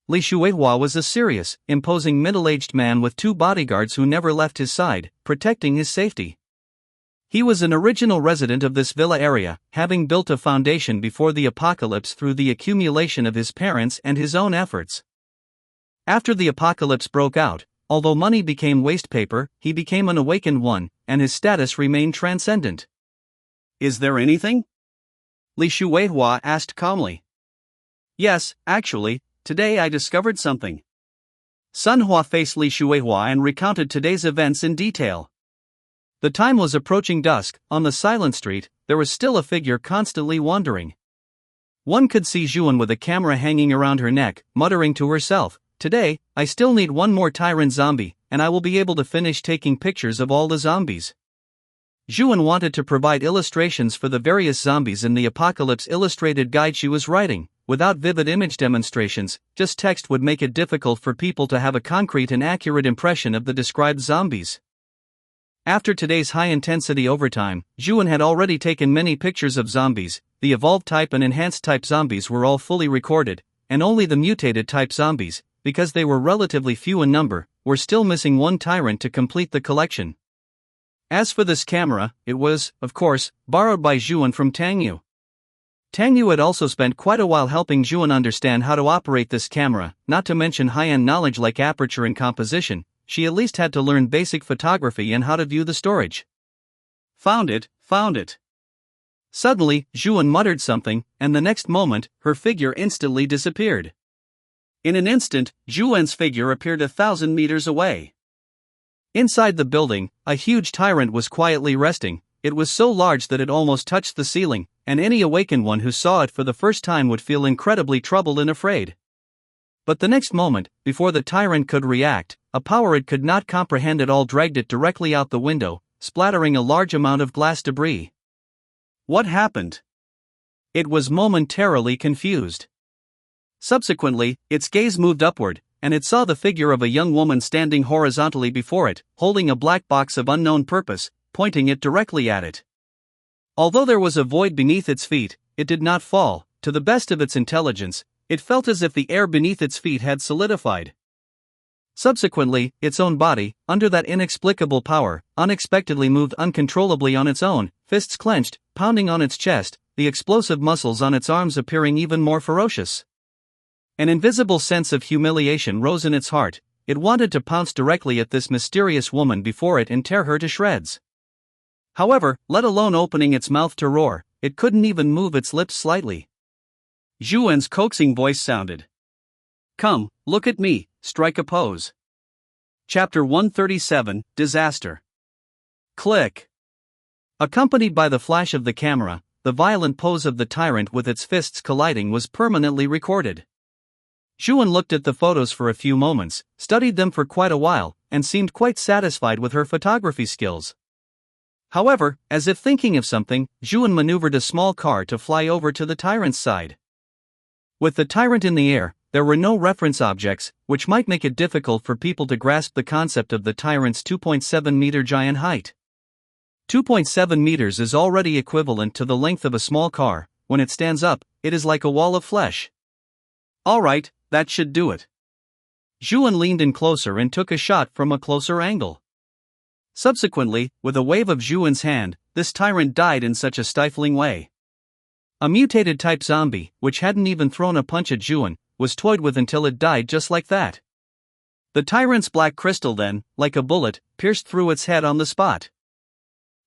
Speaker 2: Li Shuihua was a serious, imposing middle-aged man with two bodyguards who never left his side, protecting his safety. He was an original resident of this villa area, having built a foundation before the apocalypse through the accumulation of his parents and his own efforts. After the apocalypse broke out, although money became waste paper, he became an awakened one, and his status remained transcendent. Is there anything? Li Shuihua asked calmly. Yes, actually, today I discovered something. Sun Hua faced Li Shuihua and recounted today's events in detail. The time was approaching dusk. On the silent street, there was still a figure constantly wandering. One could see Zhuan with a camera hanging around her neck, muttering to herself, "Today, I still need one more tyrant zombie, and I will be able to finish taking pictures of all the zombies." Zhuan wanted to provide illustrations for the various zombies in the Apocalypse illustrated guide she was writing. Without vivid image demonstrations, just text would make it difficult for people to have a concrete and accurate impression of the described zombies. After today's high-intensity overtime, Zhuan had already taken many pictures of zombies. The evolved type and enhanced type zombies were all fully recorded, and only the mutated type zombies, because they were relatively few in number, were still missing one tyrant to complete the collection. As for this camera, it was, of course, borrowed by Zhuan from Tang Yu. Tang Yu had also spent quite a while helping Zhuan understand how to operate this camera, not to mention high-end knowledge like aperture and composition. She at least had to learn basic photography and how to view the storage. Found it. Suddenly, Zhuan muttered something, and the next moment, her figure instantly disappeared. In an instant, Zhuan's figure appeared 1,000 meters away. Inside the building, a huge tyrant was quietly resting,
Speaker 1: it was so large that it almost touched the ceiling, and any awakened one who saw it for the first time would feel incredibly troubled and afraid. But the next moment, before the tyrant could react, a power it could not comprehend at all dragged it directly out the window, splattering a large amount of glass debris. What happened? It was momentarily confused. Subsequently, its gaze moved upward, and it saw the figure of a young woman standing horizontally before it, holding a black box of unknown purpose, pointing it directly at it. Although there was a void beneath its feet, it did not fall. To the best of its intelligence, it felt as if the air beneath its feet had solidified. Subsequently, its own body, under that inexplicable power, unexpectedly moved uncontrollably on its own, fists clenched, pounding on its chest, the explosive muscles on its arms appearing even more ferocious. An invisible sense of humiliation rose in its heart. It wanted to pounce directly at this mysterious woman before it and tear her to shreds. However, let alone opening its mouth to roar, it couldn't even move its lips slightly. Zhu En's coaxing voice sounded. "Come, look at me, strike a pose." Chapter 137, Disaster. Click. Accompanied by the flash of the camera, the violent pose of the tyrant with its fists colliding was permanently recorded. Zhu En looked at the photos for a few moments, studied them for quite a while, and seemed quite satisfied with her photography skills. However, as if thinking of something, Zhu En maneuvered a small car to fly over to the tyrant's side. With the tyrant in the air, there were no reference objects, which might make it difficult for people to grasp the concept of the tyrant's 2.7-meter giant height. 2.7 meters is already equivalent to the length of a small car. When it stands up, it is like a wall of flesh. Alright, that should do it. Zhu En leaned in closer and took a shot from a closer angle. Subsequently, with a wave of Zhu En's hand, this tyrant died in such a stifling way. A mutated type zombie, which hadn't even thrown a punch at Zhu En, was toyed with until it died just like that. The tyrant's black crystal then, like a bullet, pierced through its head on the spot.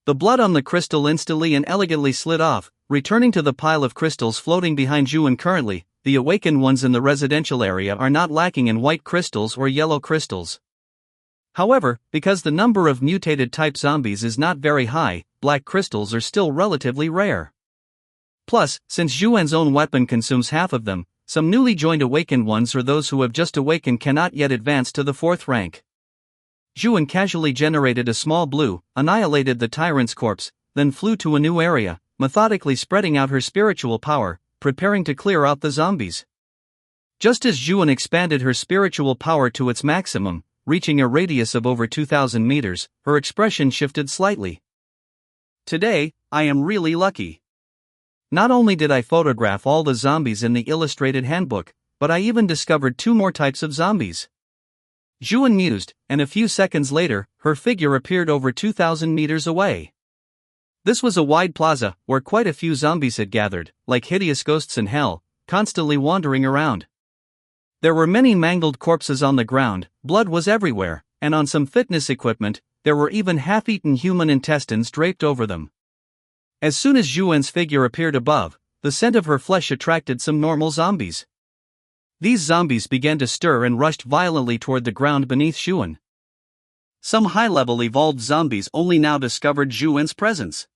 Speaker 1: The blood on the crystal instantly and elegantly slid off, returning to the pile of crystals floating behind Zhu En. Currently, the awakened ones in the residential area are not lacking in white crystals or yellow crystals. However, because the number of mutated type zombies is not very high, black crystals are still relatively rare. Plus, since Zhu En's own weapon consumes half of them, some newly joined awakened ones or those who have just awakened cannot yet advance to the 4th rank. Zhu En casually generated a small blue, annihilated the tyrant's corpse, then flew to a new area, methodically spreading out her spiritual power, preparing to clear out the zombies. Just as Zhu En expanded her spiritual power to its maximum, reaching a radius of over 2,000 meters, her expression shifted slightly. Today, I am really lucky. Not only did I photograph all the zombies in the illustrated handbook, but I even discovered 2 more types of zombies. Zhu En mused, and a few seconds later, her figure appeared over 2,000 meters away. This was a wide plaza, where quite a few zombies had gathered, like hideous ghosts in hell, constantly wandering around. There were many mangled corpses on the ground, blood was everywhere, and on some fitness equipment, there were even half-eaten human intestines draped over them. As soon as Zhu En's figure appeared above, the scent of her flesh attracted some normal zombies. These zombies began to stir and rushed violently toward the ground beneath Zhu En. Some high-level evolved zombies only now discovered Zhu En's presence.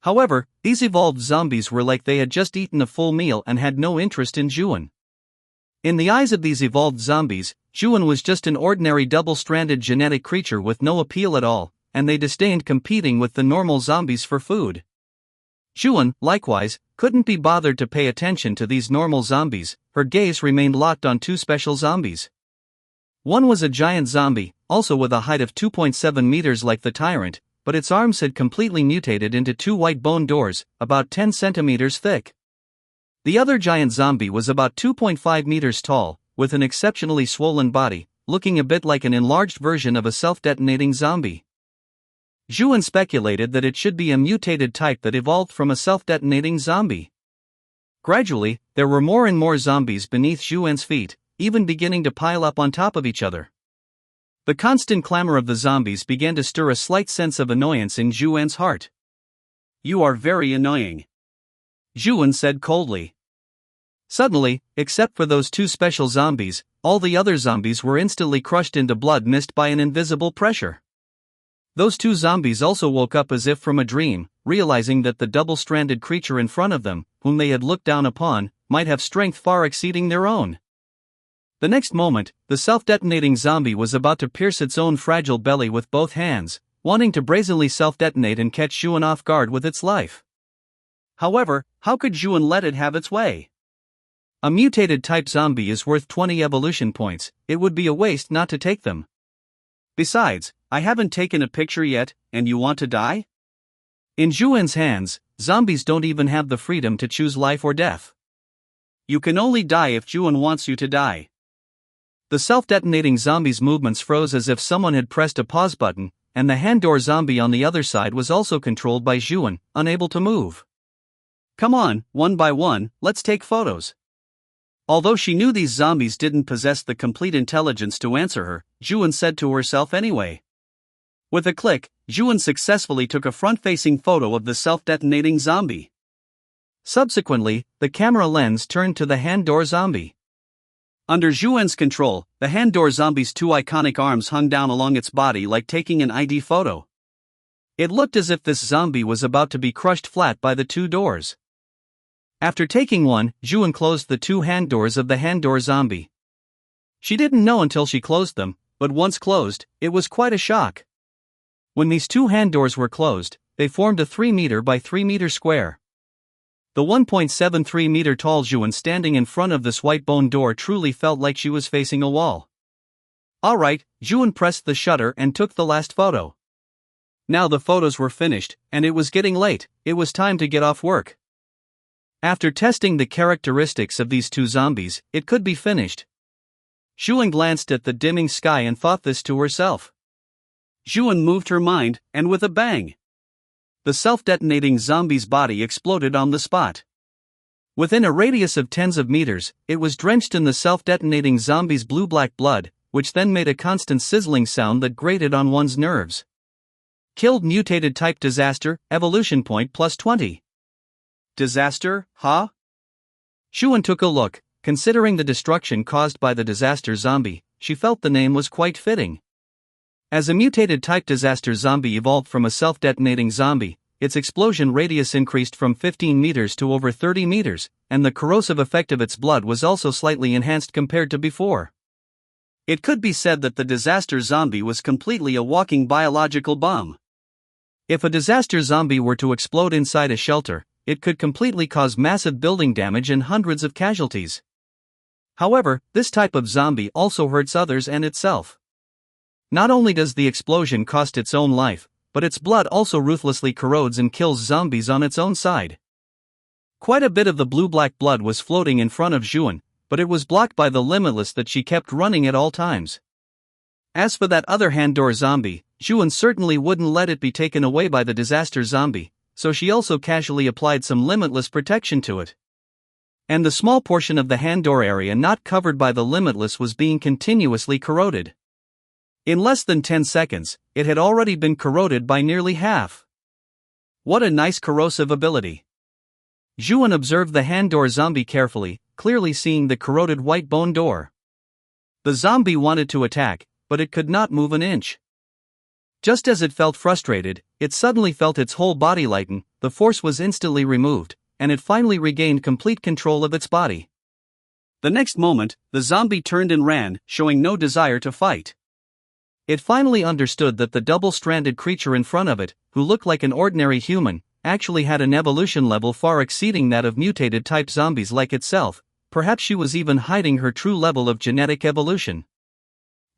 Speaker 1: However, these evolved zombies were like they had just eaten a full meal and had no interest in Zhu En. In the eyes of these evolved zombies, Zhu En was just an ordinary double-stranded genetic creature with no appeal at all, and they disdained competing with the normal zombies for food. Zhu En, likewise, couldn't be bothered to pay attention to these normal zombies. Her gaze remained locked on 2 special zombies. One was a giant zombie, also with a height of 2.7 meters like the tyrant, but its arms had completely mutated into 2 white bone doors, about 10 centimeters thick. The other giant zombie was about 2.5 meters tall, with an exceptionally swollen body, looking a bit like an enlarged version of a self-detonating zombie. Zhu En speculated that it should be a mutated type that evolved from a self-detonating zombie. Gradually, there were more and more zombies beneath Zhu En's feet, even beginning to pile up on top of each other. The constant clamor of the zombies began to stir a slight sense of annoyance in Zhu En's heart. "You are very annoying," Zhu En said coldly. Suddenly, except for those 2 special zombies, all the other zombies were instantly crushed into blood mist by an invisible pressure. Those two zombies also woke up as if from a dream, realizing that the double-stranded creature in front of them, whom they had looked down upon, might have strength far exceeding their own. The next moment, the self-detonating zombie was about to pierce its own fragile belly with both hands, wanting to brazenly self-detonate and catch Zhuan off guard with its life. However, how could Zhuan let it have its way? A mutated type zombie is worth 20 evolution points, it would be a waste not to take them. Besides, I haven't taken a picture yet, and you want to die? In Zhuan's hands, zombies don't even have the freedom to choose life or death. You can only die if Zhuan wants you to die. The self-detonating zombie's movements froze as if someone had pressed a pause button, and the Handor zombie on the other side was also controlled by Zhuan, unable to move. Come on, one by one, let's take photos. Although she knew these zombies didn't possess the complete intelligence to answer her, Zhuan said to herself anyway. With a click, Zhuan successfully took a front-facing photo of the self-detonating zombie. Subsequently, the camera lens turned to the Handor zombie. Under Zhuan's control, the Handor zombie's two iconic arms hung down along its body like taking an ID photo. It looked as if this zombie was about to be crushed flat by the two doors. After taking one, Zhuan closed the two hand doors of the Handor zombie. She didn't know until she closed them, but once closed, it was quite a shock. When these two hand doors were closed, they formed a 3 meter by 3 meter square. The 1.73 meter tall Zhuan standing in front of this white bone door truly felt like she was facing a wall. Alright, Zhuan pressed the shutter and took the last photo. Now the photos were finished, and it was getting late, it was time to get off work. After testing the characteristics of these two zombies, it could be finished. Zhuan glanced at the dimming sky and thought this to herself. Zhuan moved her mind, and with a bang, the self-detonating zombie's body exploded on the spot. Within a radius of tens of meters, it was drenched in the self-detonating zombie's blue-black blood, which then made a constant sizzling sound that grated on one's nerves. Killed mutated type disaster, evolution point plus 20. Disaster, huh? Zhuan took a look. Considering the destruction caused by the disaster zombie, she felt the name was quite fitting. As a mutated type disaster zombie evolved from a self-detonating zombie, its explosion radius increased from 15 meters to over 30 meters, and the corrosive effect of its blood was also slightly enhanced compared to before. It could be said that the disaster zombie was completely a walking biological bomb. If a disaster zombie were to explode inside a shelter, it could completely cause massive building damage and hundreds of casualties. However, this type of zombie also hurts others and itself. Not only does the explosion cost its own life, but its blood also ruthlessly corrodes and kills zombies on its own side. Quite a bit of the blue-black blood was floating in front of Zhuan, but it was blocked by the limitless that she kept running at all times. As for that other Handor zombie, Zhuan certainly wouldn't let it be taken away by the disaster zombie, so she also casually applied some limitless protection to it. And the small portion of the Handor area not covered by the limitless was being continuously corroded. In less than 10 seconds, it had already been corroded by nearly half. What a nice corrosive ability. Zhuan observed the Handor zombie carefully, clearly seeing the corroded white bone door. The zombie wanted to attack, but it could not move an inch. Just as it felt frustrated, it suddenly felt its whole body lighten, the force was instantly removed, and it finally regained complete control of its body. The next moment, the zombie turned and ran, showing no desire to fight. It finally understood that the double-stranded creature in front of it, who looked like an ordinary human, actually had an evolution level far exceeding that of mutated-type zombies like itself. Perhaps she was even hiding her true level of genetic evolution.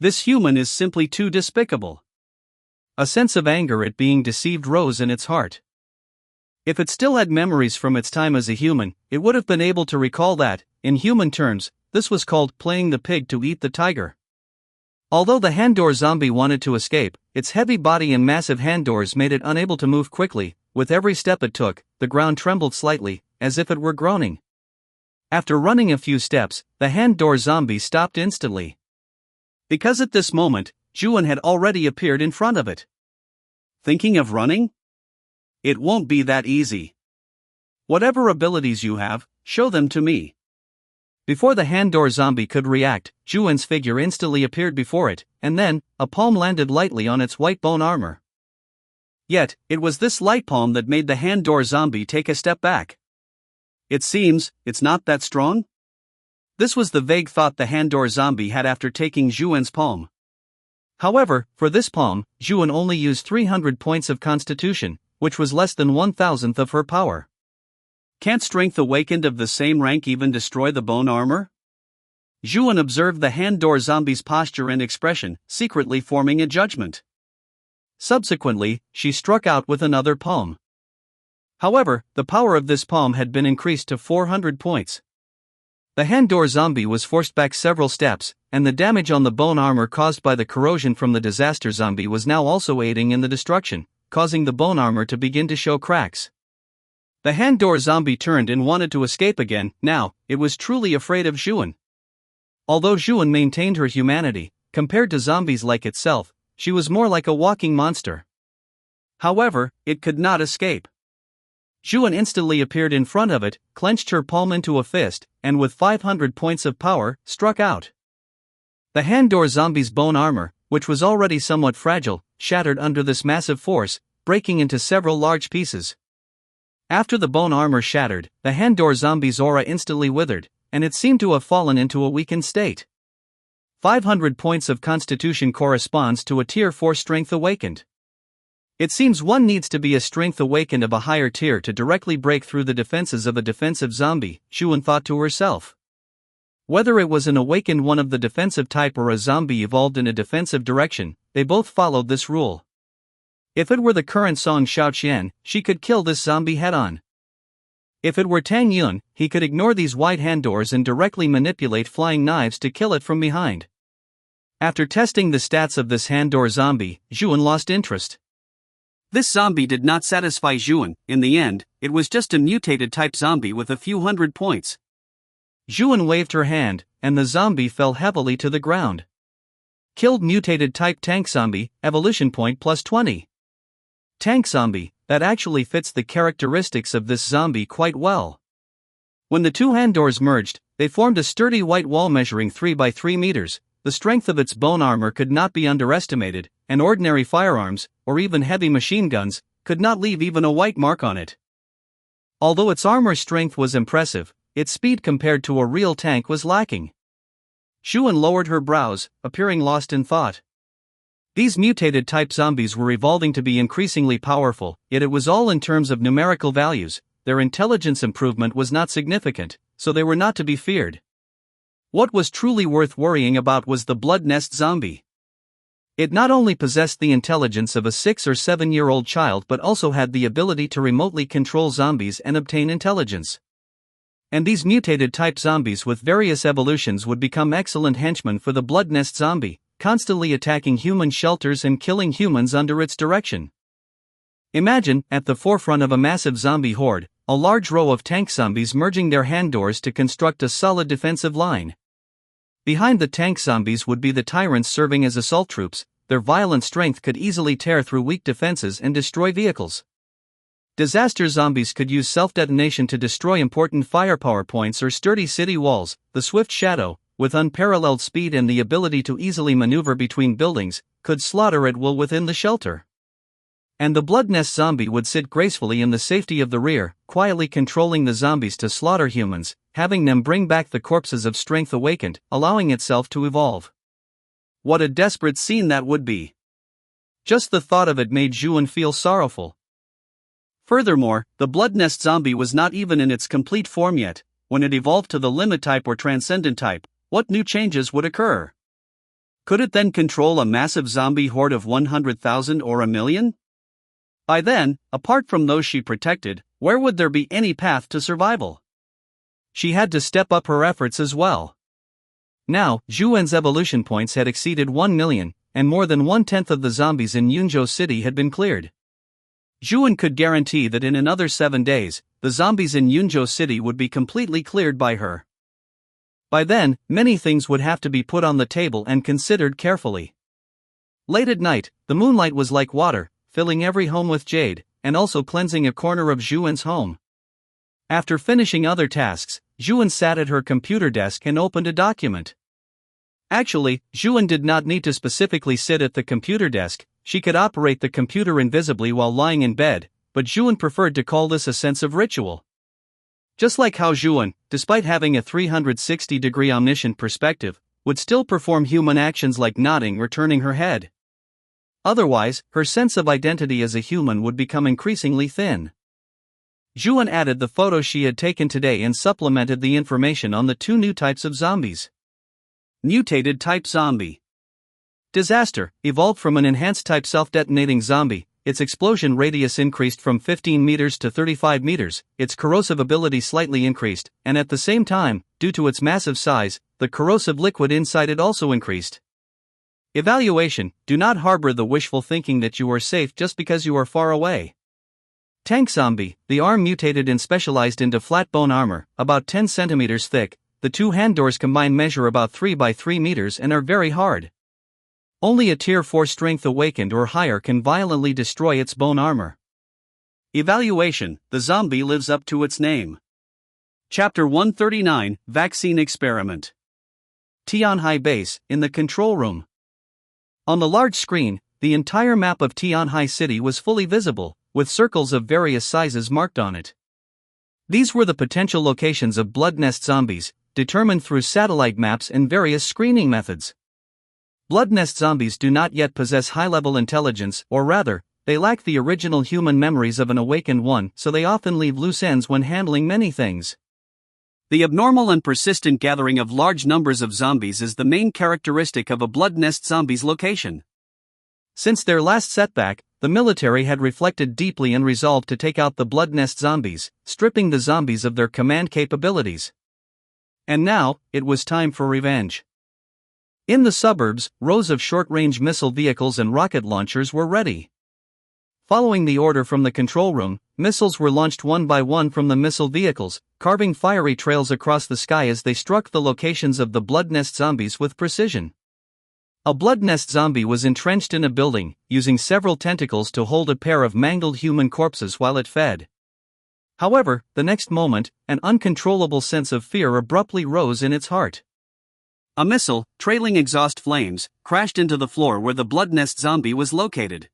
Speaker 1: This human is simply too despicable. A sense of anger at being deceived rose in its heart. If it still had memories from its time as a human, it would have been able to recall that, in human terms, this was called playing the pig to eat the tiger. Although the Handor zombie wanted to escape, its heavy body and massive hand doors made it unable to move quickly. With every step it took, the ground trembled slightly, as if it were groaning. After running a few steps, the Handor zombie stopped instantly. Because at this moment, Zhuan had already appeared in front of it. Thinking of running? It won't be that easy. Whatever abilities you have, show them to me. Before the Handor zombie could react, Zhuan's figure instantly appeared before it, and then, a palm landed lightly on its white bone armor.
Speaker 2: Yet, it was this light palm that made the hand door zombie take a step back. It seems, it's not that strong? This was the vague thought the hand door zombie had after taking Zhuan's palm. However, for this palm, Zhuan only used 300 points of constitution, which was less than 1,000th of her power. Can't strength awakened of the same rank even destroy the bone armor? Zhuan observed the hand door zombie's posture and expression, secretly forming a judgment. Subsequently, she struck out with another palm. However, the power of this palm had been increased to 400 points. The hand door zombie was forced back several steps, and the damage on the bone armor caused by the corrosion from the disaster zombie was now also aiding in the destruction, causing the bone armor to begin to show cracks. The hand door zombie turned and wanted to escape again. Now, it was truly afraid of Zhuan. Although Zhuan maintained her humanity, compared to zombies like itself, she was more like a walking monster. However, it could not escape. Zhuan instantly appeared in front of it, clenched her palm into a fist, and with 500 points of power, struck out. The hand door zombie's bone armor, which was already somewhat fragile, shattered under this massive force, breaking into several large pieces. After the bone armor shattered, the hand door zombie's aura instantly withered, and it seemed to have fallen into a weakened state. 500 points of constitution corresponds to a tier 4 strength awakened. It seems one needs to be a strength awakened of a higher tier to directly break through the defenses of a defensive zombie, Zhuan thought to herself. Whether it was an awakened one of the defensive type or a zombie evolved in a defensive direction, they both followed this rule. If it were the current Song Xiaoqian, she could kill this zombie head-on. If it were Tang Yun, he could ignore these wide hand doors and directly manipulate flying knives to kill it from behind. After testing the stats of this hand door zombie, Zhuan lost interest. This zombie did not satisfy Zhuan. In the end, it was just a mutated type zombie with a few hundred points. Zhuan waved her hand, and the zombie fell heavily to the ground. Killed mutated type tank zombie, evolution point plus 20. Tank zombie, that actually fits the characteristics of this zombie quite well. When the two hand doors merged, they formed a sturdy white wall measuring 3 by 3 meters. The strength of its bone armor could not be underestimated, and ordinary firearms, or even heavy machine guns, could not leave even a white mark on it. Although its armor strength was impressive, its speed compared to a real tank was lacking. Zhuan lowered her brows, appearing lost in thought. These mutated type zombies were evolving to be increasingly powerful, yet it was all in terms of numerical values. Their intelligence improvement was not significant, so they were not to be feared. What was truly worth worrying about was the blood nest zombie. It not only possessed the intelligence of a 6 or 7-year-old child but also had the ability to remotely control zombies and obtain intelligence. And these mutated type zombies with various evolutions would become excellent henchmen for the blood nest zombie, constantly attacking human shelters and killing humans under its direction. Imagine, at the forefront of a massive zombie horde, a large row of tank zombies merging their hand doors to construct a solid defensive line. Behind the tank zombies would be the tyrants serving as assault troops. Their violent strength could easily tear through weak defenses and destroy vehicles. Disaster zombies could use self-detonation to destroy important firepower points or sturdy city walls. The swift shadow, with unparalleled speed and the ability to easily maneuver between buildings, could slaughter at will within the shelter. And the blood nest zombie would sit gracefully in the safety of the rear, quietly controlling the zombies to slaughter humans, having them bring back the corpses of strength awakened, allowing itself to evolve. What a desperate scene that would be! Just the thought of it made Zhuan feel sorrowful. Furthermore, the blood nest zombie was not even in its complete form yet. When it evolved to the limit type or transcendent type, what new changes would occur? Could it then control a massive zombie horde of 100,000 or 1,000,000? By then, apart from those she protected, where would there be any path to survival? She had to step up her efforts as well. Now, Zhuan's evolution points had exceeded 1 million, and more than 1/10 of the zombies in Yunzhou City had been cleared. Zhuan could guarantee that in another 7 days, the zombies in Yunzhou City would be completely cleared by her. By then, many things would have to be put on the table and considered carefully. Late at night, the moonlight was like water, filling every home with jade, and also cleansing a corner of Zhuan's home. After finishing other tasks, Zhuan sat at her computer desk and opened a document. Actually, Zhuan did not need to specifically sit at the computer desk.
Speaker 1: she could operate the computer invisibly while lying in bed, but Zhuan preferred to call this a sense of ritual. Just like how Zhuan, despite having a 360-degree omniscient perspective, would still perform human actions like nodding or turning her head. Otherwise, her sense of identity as a human would become increasingly thin. Zhuan added the photos she had taken today and supplemented the information on the two new types of zombies.
Speaker 2: Mutated type zombie.
Speaker 1: Disaster, evolved from an enhanced type self-detonating zombie. Its explosion radius increased from 15 meters to 35 meters, its corrosive ability slightly increased, and at the same time, due to its massive size, the corrosive liquid inside it also increased. Evaluation: do not harbor the wishful thinking that you are safe just because you are far away. Tank zombie, the arm mutated and specialized into flat bone armor, about 10 centimeters thick. The two hand doors combined measure about 3 by 3 meters and are very hard. Only a Tier 4 strength awakened or higher can violently destroy its bone armor.
Speaker 2: Evaluation: the zombie lives up to its name. Chapter 139, Vaccine Experiment.
Speaker 1: Tianhai Base, in the control room. On the large screen, the entire map of Tianhai City was fully visible, with circles of various sizes marked on it. These were the potential locations of blood nest zombies, determined through satellite maps and various screening methods. Blood nest zombies do not yet possess high-level intelligence, or rather, they lack the original human memories of an awakened one, so they often leave loose ends when handling many things.
Speaker 2: The abnormal and persistent gathering of large numbers of zombies is the main characteristic of a blood nest zombie's location.
Speaker 1: Since their last setback, the military had reflected deeply and resolved to take out the blood nest zombies, stripping the zombies of their command capabilities. And now, it was time for revenge. In the suburbs, rows of short-range missile vehicles and rocket launchers were ready. Following the order from the control room, missiles were launched one by one from the missile vehicles, carving fiery trails across the sky as they struck the locations of the blood nest zombies with precision. A blood nest zombie was entrenched in a building, using several tentacles to hold a pair of mangled human corpses while it fed. However, the next moment, an uncontrollable sense of fear abruptly rose in its heart.
Speaker 2: A missile, trailing exhaust flames, crashed into the floor where the blood nest zombie was located.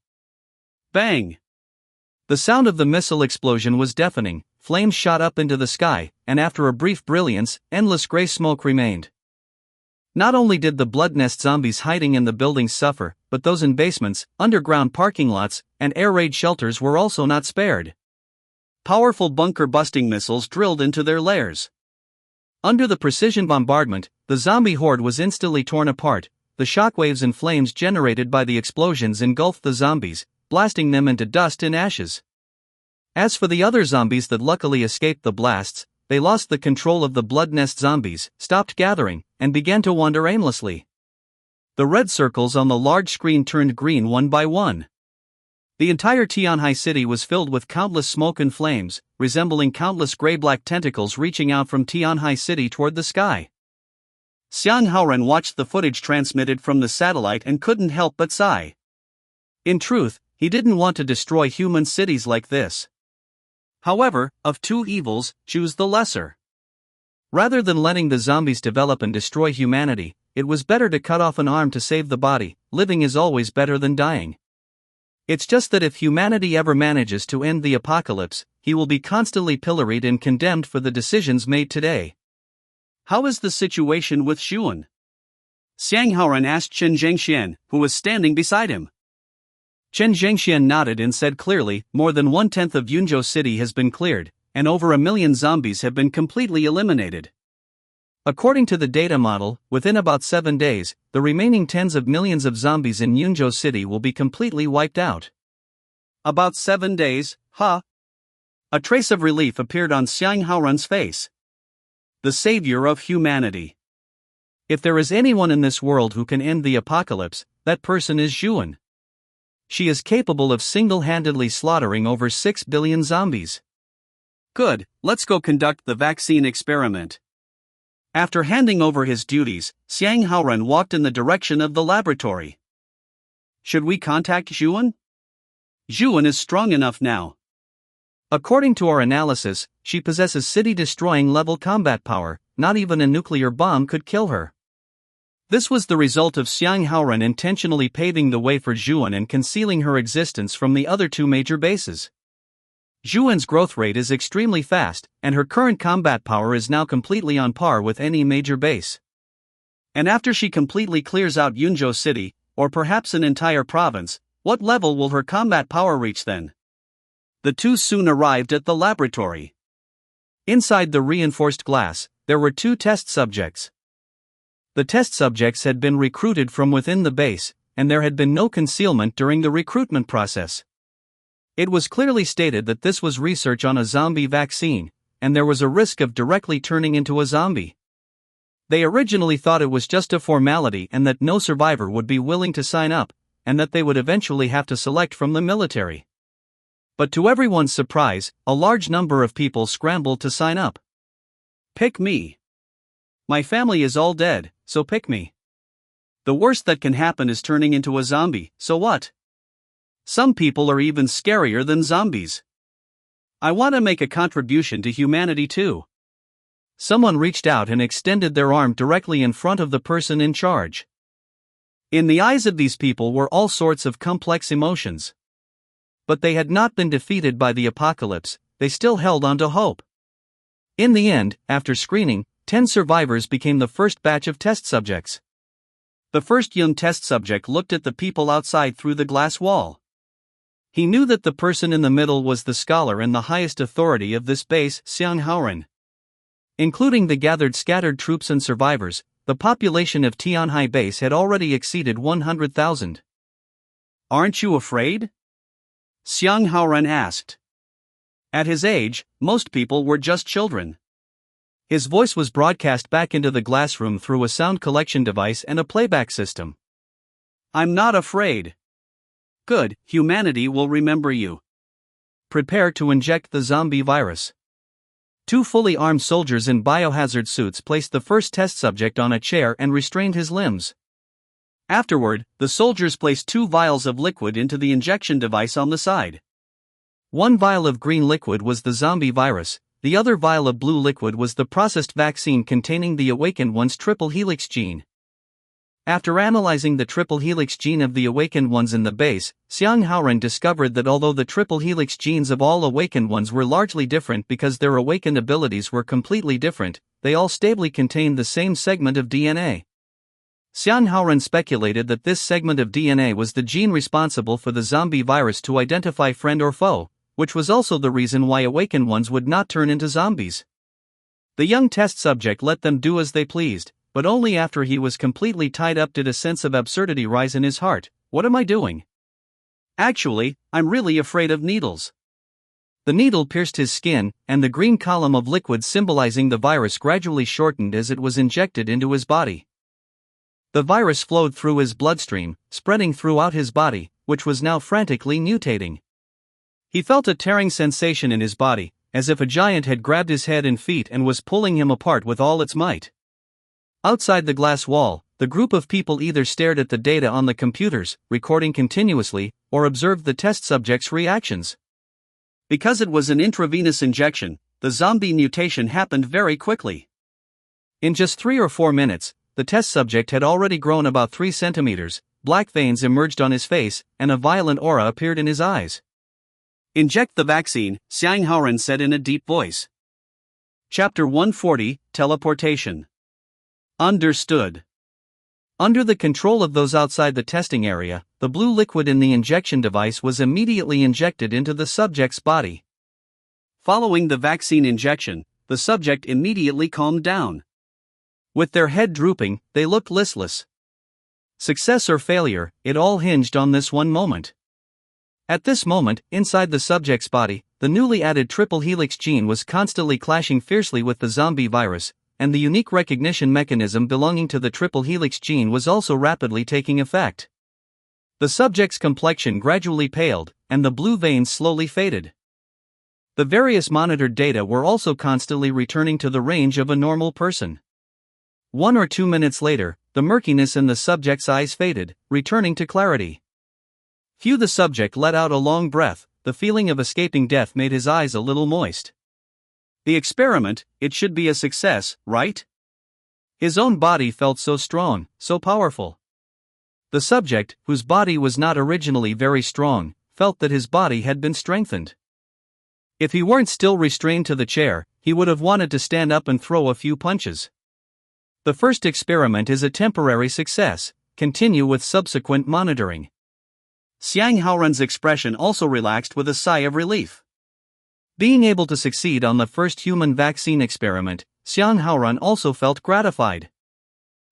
Speaker 2: Bang!
Speaker 1: The sound of the missile explosion was deafening. Flames shot up into the sky, and after a brief brilliance, endless gray smoke remained. Not only did the blood nest zombies hiding in the buildings suffer, but those in basements, underground parking lots, and air raid shelters were also not spared. Powerful bunker-busting missiles drilled into their lairs. Under the precision bombardment, the zombie horde was instantly torn apart. The shockwaves and flames generated by the explosions engulfed the zombies, blasting them into dust and ashes. As for the other zombies that luckily escaped the blasts, they lost the control of the blood nest zombies, stopped gathering, and began to wander aimlessly. The red circles on the large screen turned green one by one. The entire Tianhai city was filled with countless smoke and flames, resembling countless gray-black tentacles reaching out from Tianhai city toward the sky. Xiang Haoran watched the footage transmitted from the satellite and couldn't help but sigh. In truth, he didn't want to destroy human cities like this. However, of two evils, choose the lesser. Rather than letting the zombies develop and destroy humanity, it was better to cut off an arm to save the body. Living is always better than dying. It's just that if humanity ever manages to end the apocalypse, he will be constantly pilloried and condemned for the decisions made today.
Speaker 2: How is the situation with Zhuan? Xiang Haoran asked Chen Zhengxian, who was standing beside him.
Speaker 1: Chen Zhengxian nodded and said clearly, more than 1/10 of Yunzhou City has been cleared, and over 1 million zombies have been completely eliminated. According to the data model, within about 7 days, the remaining tens of millions of zombies in Yunzhou City will be completely wiped out.
Speaker 2: About 7 days, huh? A trace of relief appeared on Xiang Haoran's face. The savior of humanity.
Speaker 1: If there is anyone in this world who can end the apocalypse, that person is Zhuan. She is capable of single-handedly slaughtering over 6 billion zombies.
Speaker 2: Good, let's go conduct the vaccine experiment. After handing over his duties, Xiang Haoran walked in the direction of the laboratory. Should we contact Zhuan? Zhuan is strong enough now.
Speaker 1: According to our analysis, she possesses city-destroying level combat power. Not even a nuclear bomb could kill her. This was the result of Xiang Haoren intentionally paving the way for Zhuan and concealing her existence from the other two major bases. Zhuan's growth rate is extremely fast, and her current combat power is now completely on par with any major base. And after she completely clears out Yunzhou City, or perhaps an entire province, what level will her combat power reach then? The two soon arrived at the laboratory. Inside the reinforced glass, there were two test subjects. The test subjects had been recruited from within the base, and there had been no concealment during the recruitment process. It was clearly stated that this was research on a zombie vaccine, and there was a risk of directly turning into a zombie. They originally thought it was just a formality and that no survivor would be willing to sign up, and that they would eventually have to select from the military. But to everyone's surprise, a large number of people scrambled to sign up. Pick me. My family is all dead, so pick me. The worst that can happen is turning into a zombie, so what? Some people are even scarier than zombies. I want to make a contribution to humanity too. Someone reached out and extended their arm directly in front of the person in charge. In the eyes of these people were all sorts of complex emotions. But they had not been defeated by the apocalypse, they still held on to hope. In the end, after screening, 10 survivors became the first batch of test subjects. The first young test subject looked at the people outside through the glass wall. He knew that the person in the middle was the scholar and the highest authority of this base, Xiang Haoren. Including the gathered scattered troops and survivors, the population of Tianhai base had already exceeded 100,000. Aren't you afraid? Xiang Haoren asked. At his age, most people were just children. His voice was broadcast back into the glass room through a sound collection device and a playback system. I'm not afraid. Good, humanity will remember you. Prepare to inject the zombie virus. Two fully armed soldiers in biohazard suits placed the first test subject on a chair and restrained his limbs. Afterward, the soldiers placed 2 vials of liquid into the injection device on the side. One vial of green liquid was the zombie virus, the other vial of blue liquid was the processed vaccine containing the Awakened One's triple helix gene. After analyzing the triple helix gene of the Awakened Ones in the base, Xiang Haoren discovered that although the triple helix genes of all Awakened Ones were largely different because their awakened abilities were completely different, they all stably contained the same segment of DNA. Xiang Haoren speculated that this segment of DNA was the gene responsible for the zombie virus to identify friend or foe, which was also the reason why Awakened Ones would not turn into zombies. The young test subject let them do as they pleased, but only after he was completely tied up did a sense of absurdity rise in his heart. What am I doing? Actually, I'm really afraid of needles. The needle pierced his skin, and the green column of liquid symbolizing the virus gradually shortened as it was injected into his body. The virus flowed through his bloodstream, spreading throughout his body, which was now frantically mutating. He felt a tearing sensation in his body, as if a giant had grabbed his head and feet and was pulling him apart with all its might. Outside the glass wall, the group of people either stared at the data on the computers, recording continuously, or observed the test subjects' reactions. Because it was an intravenous injection, the zombie mutation happened very quickly. In just 3 or 4 minutes, the test subject had already grown about 3 centimeters, black veins emerged on his face, and a violent aura appeared in his eyes. Inject the vaccine, Xiang Haoren said in a deep voice. Chapter 140, Teleportation. Understood. Under the control of those outside the testing area, the blue liquid in the injection device was immediately injected into the subject's body. Following the vaccine injection, the subject immediately calmed down. With their head drooping, they looked listless. Success or failure, it all hinged on this one moment. At this moment, inside the subject's body, the newly added triple helix gene was constantly clashing fiercely with the zombie virus, and the unique recognition mechanism belonging to the triple helix gene was also rapidly taking effect. The subject's complexion gradually paled, and the blue veins slowly faded. The various monitored data were also constantly returning to the range of a normal person. 1 or 2 minutes later, the murkiness in the subject's eyes faded, returning to clarity. The subject let out a long breath, the feeling of escaping death made his eyes a little moist. The experiment, it should be a success, right? His own body felt so strong, so powerful. The subject, whose body was not originally very strong, felt that his body had been strengthened. If he weren't still restrained to the chair, he would have wanted to stand up and throw a few punches. The first experiment is a temporary success. Continue with subsequent monitoring.
Speaker 2: Xiang Haoran's expression also relaxed with a sigh of relief.
Speaker 1: Being able to succeed on the first human vaccine experiment, Xiang Haoran also felt gratified.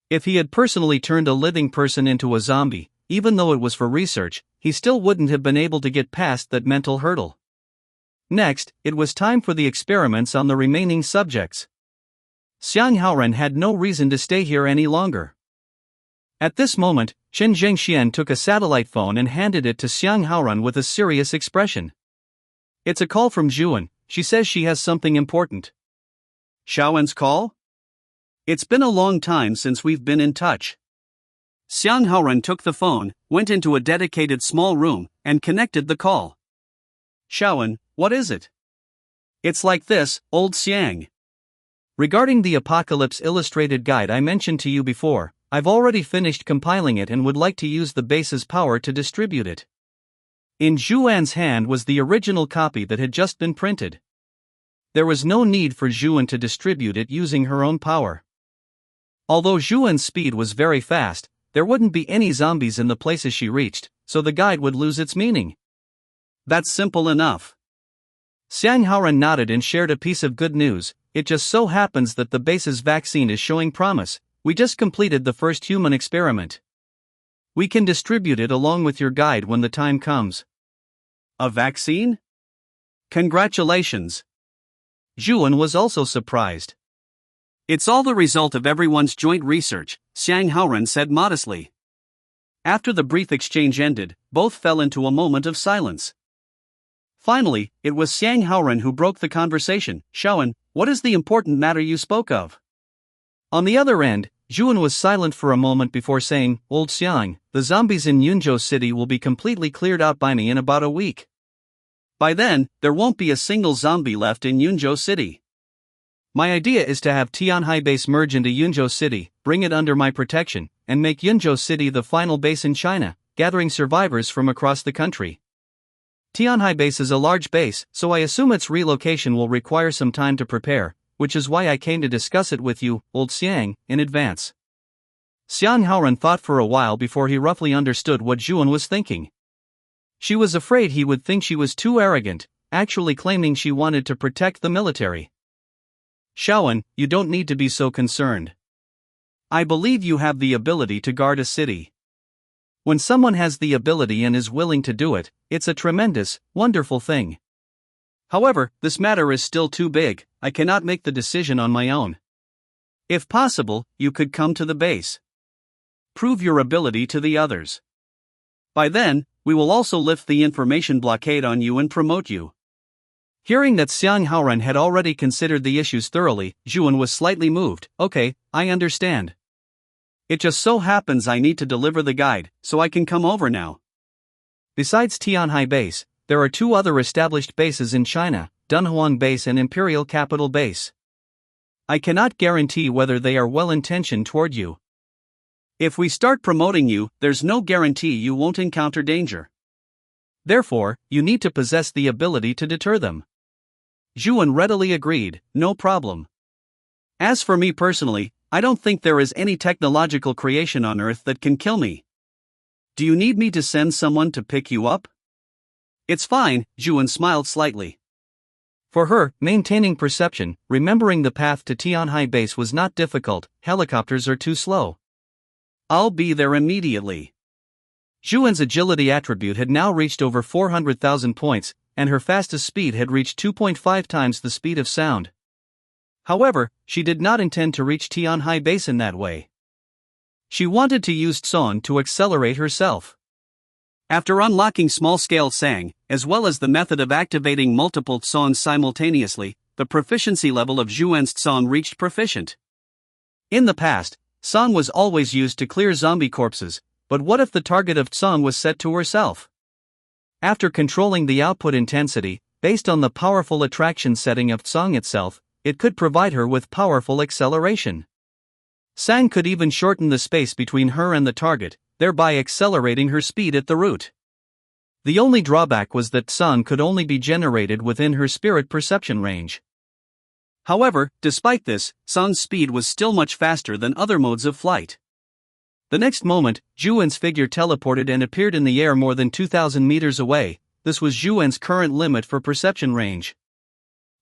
Speaker 1: If he had personally turned a living person into a zombie, even though it was for research, he still wouldn't have been able to get past that mental hurdle. Next, it was time for the experiments on the remaining subjects. Xiang Haoran had no reason to stay here any longer. At this moment, Chen Zhengxian took a satellite phone and handed it to Xiang Haoran with a serious expression. It's a call from Zhuan. She says she has something important.
Speaker 2: Xiaowen's call? It's been a long time since we've been in touch. Xiang Haoran took the phone, went into a dedicated small room, and connected the call. Xiaowen, what is it? It's like this, old Xiang.
Speaker 1: Regarding the Apocalypse Illustrated Guide I mentioned to you before, I've already finished compiling it and would like to use the base's power to distribute it. In Zhuan's hand was the original copy that had just been printed. There was no need for Zhuan to distribute it using her own power. Although Zhuan's speed was very fast, there wouldn't be any zombies in the places she reached, so the guide would lose its meaning.
Speaker 2: That's simple enough.
Speaker 1: Xiang Haoran nodded and shared a piece of good news. It just so happens that the base's vaccine is showing promise. We just completed the first human experiment. We can distribute it along with your guide when the time comes.
Speaker 2: A vaccine? Congratulations.
Speaker 1: Zhuan was also surprised.
Speaker 2: It's all the result of everyone's joint research, Xiang Haoran said modestly. After the brief exchange ended, both fell into a moment of silence. Finally, it was Xiang Haoran who broke the conversation. Xiaowen, what is the important matter you spoke of?
Speaker 1: On the other end, Zhuan was silent for a moment before saying, Old Xiang, the zombies in Yunzhou City will be completely cleared out by me in about a week.
Speaker 2: By then, there won't be a single zombie left in Yunzhou City.
Speaker 1: My idea is to have Tianhai Base merge into Yunzhou City, bring it under my protection, and make Yunzhou City the final base in China, gathering survivors from across the country. Tianhai Base is a large base, so I assume its relocation will require some time to prepare, which is why I came to discuss it with you, old Xiang, in advance. Xiang Haoran thought for a while before he roughly understood what Zhuan was thinking. She was afraid he would think she was too arrogant, actually claiming she wanted to protect the military. Xiaowen, you don't need to be so concerned. I believe you have the ability to guard a city. When someone has the ability and is willing to do it, it's a tremendous, wonderful thing. However, this matter is still too big. I cannot make the decision on my own. If possible, you could come to the base. Prove your ability to the others. By then, we will also lift the information blockade on you and promote you. Hearing that Xiang Haoran had already considered the issues thoroughly, Zhuan was slightly moved. Okay, I understand. It just so happens I need to deliver the guide, so I can come over now. Besides Tianhai Base, there are two other established bases in China, Dunhuang Base and Imperial Capital Base. I cannot guarantee whether they are well-intentioned toward you. If we start promoting you, there's no guarantee you won't encounter danger. Therefore, you need to possess the ability to deter them. Zhuan readily agreed, no problem. As for me personally, I don't think there is any technological creation on Earth that can kill me. Do you need me to send someone to pick you up? It's fine, Zhuan smiled slightly. For her, maintaining perception, remembering the path to Tianhai Base was not difficult. Helicopters are too slow. I'll be there immediately. Zhuan's agility attribute had now reached over 400,000 points, and her fastest speed had reached 2.5 times the speed of sound. However, she did not intend to reach Tianhai Base in that way. She wanted to use Tsong to accelerate herself. After unlocking small-scale Tsang, as well as the method of activating multiple Tsongs simultaneously, the proficiency level of Zhuan's Tsong reached proficient. In the past, Tsong was always used to clear zombie corpses, but what if the target of Tsong was set to herself? After controlling the output intensity, based on the powerful attraction setting of Tsong itself, it could provide her with powerful acceleration. Sang could even shorten the space between her and the target, thereby accelerating her speed at the root. The only drawback was that Sang could only be generated within her spirit perception range.
Speaker 2: However, despite this, Sang's speed was still much faster than other modes of flight. The next moment, Zhuan's figure teleported and appeared in the air more than 2,000 meters away. This was Zhuan's current limit for perception range.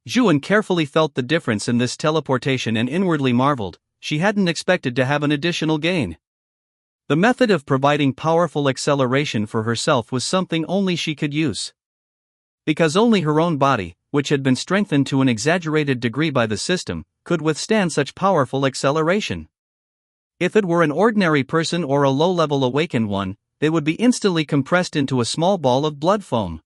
Speaker 2: Zhuan carefully felt the difference in this teleportation and inwardly marveled. She hadn't expected to have an additional gain. The method of providing powerful acceleration for herself was something only she could use. Because only her own body, which had been strengthened to an exaggerated degree by the system, could withstand such powerful acceleration. If it were an ordinary person or a low-level awakened one, they would be instantly compressed into a small ball of blood foam.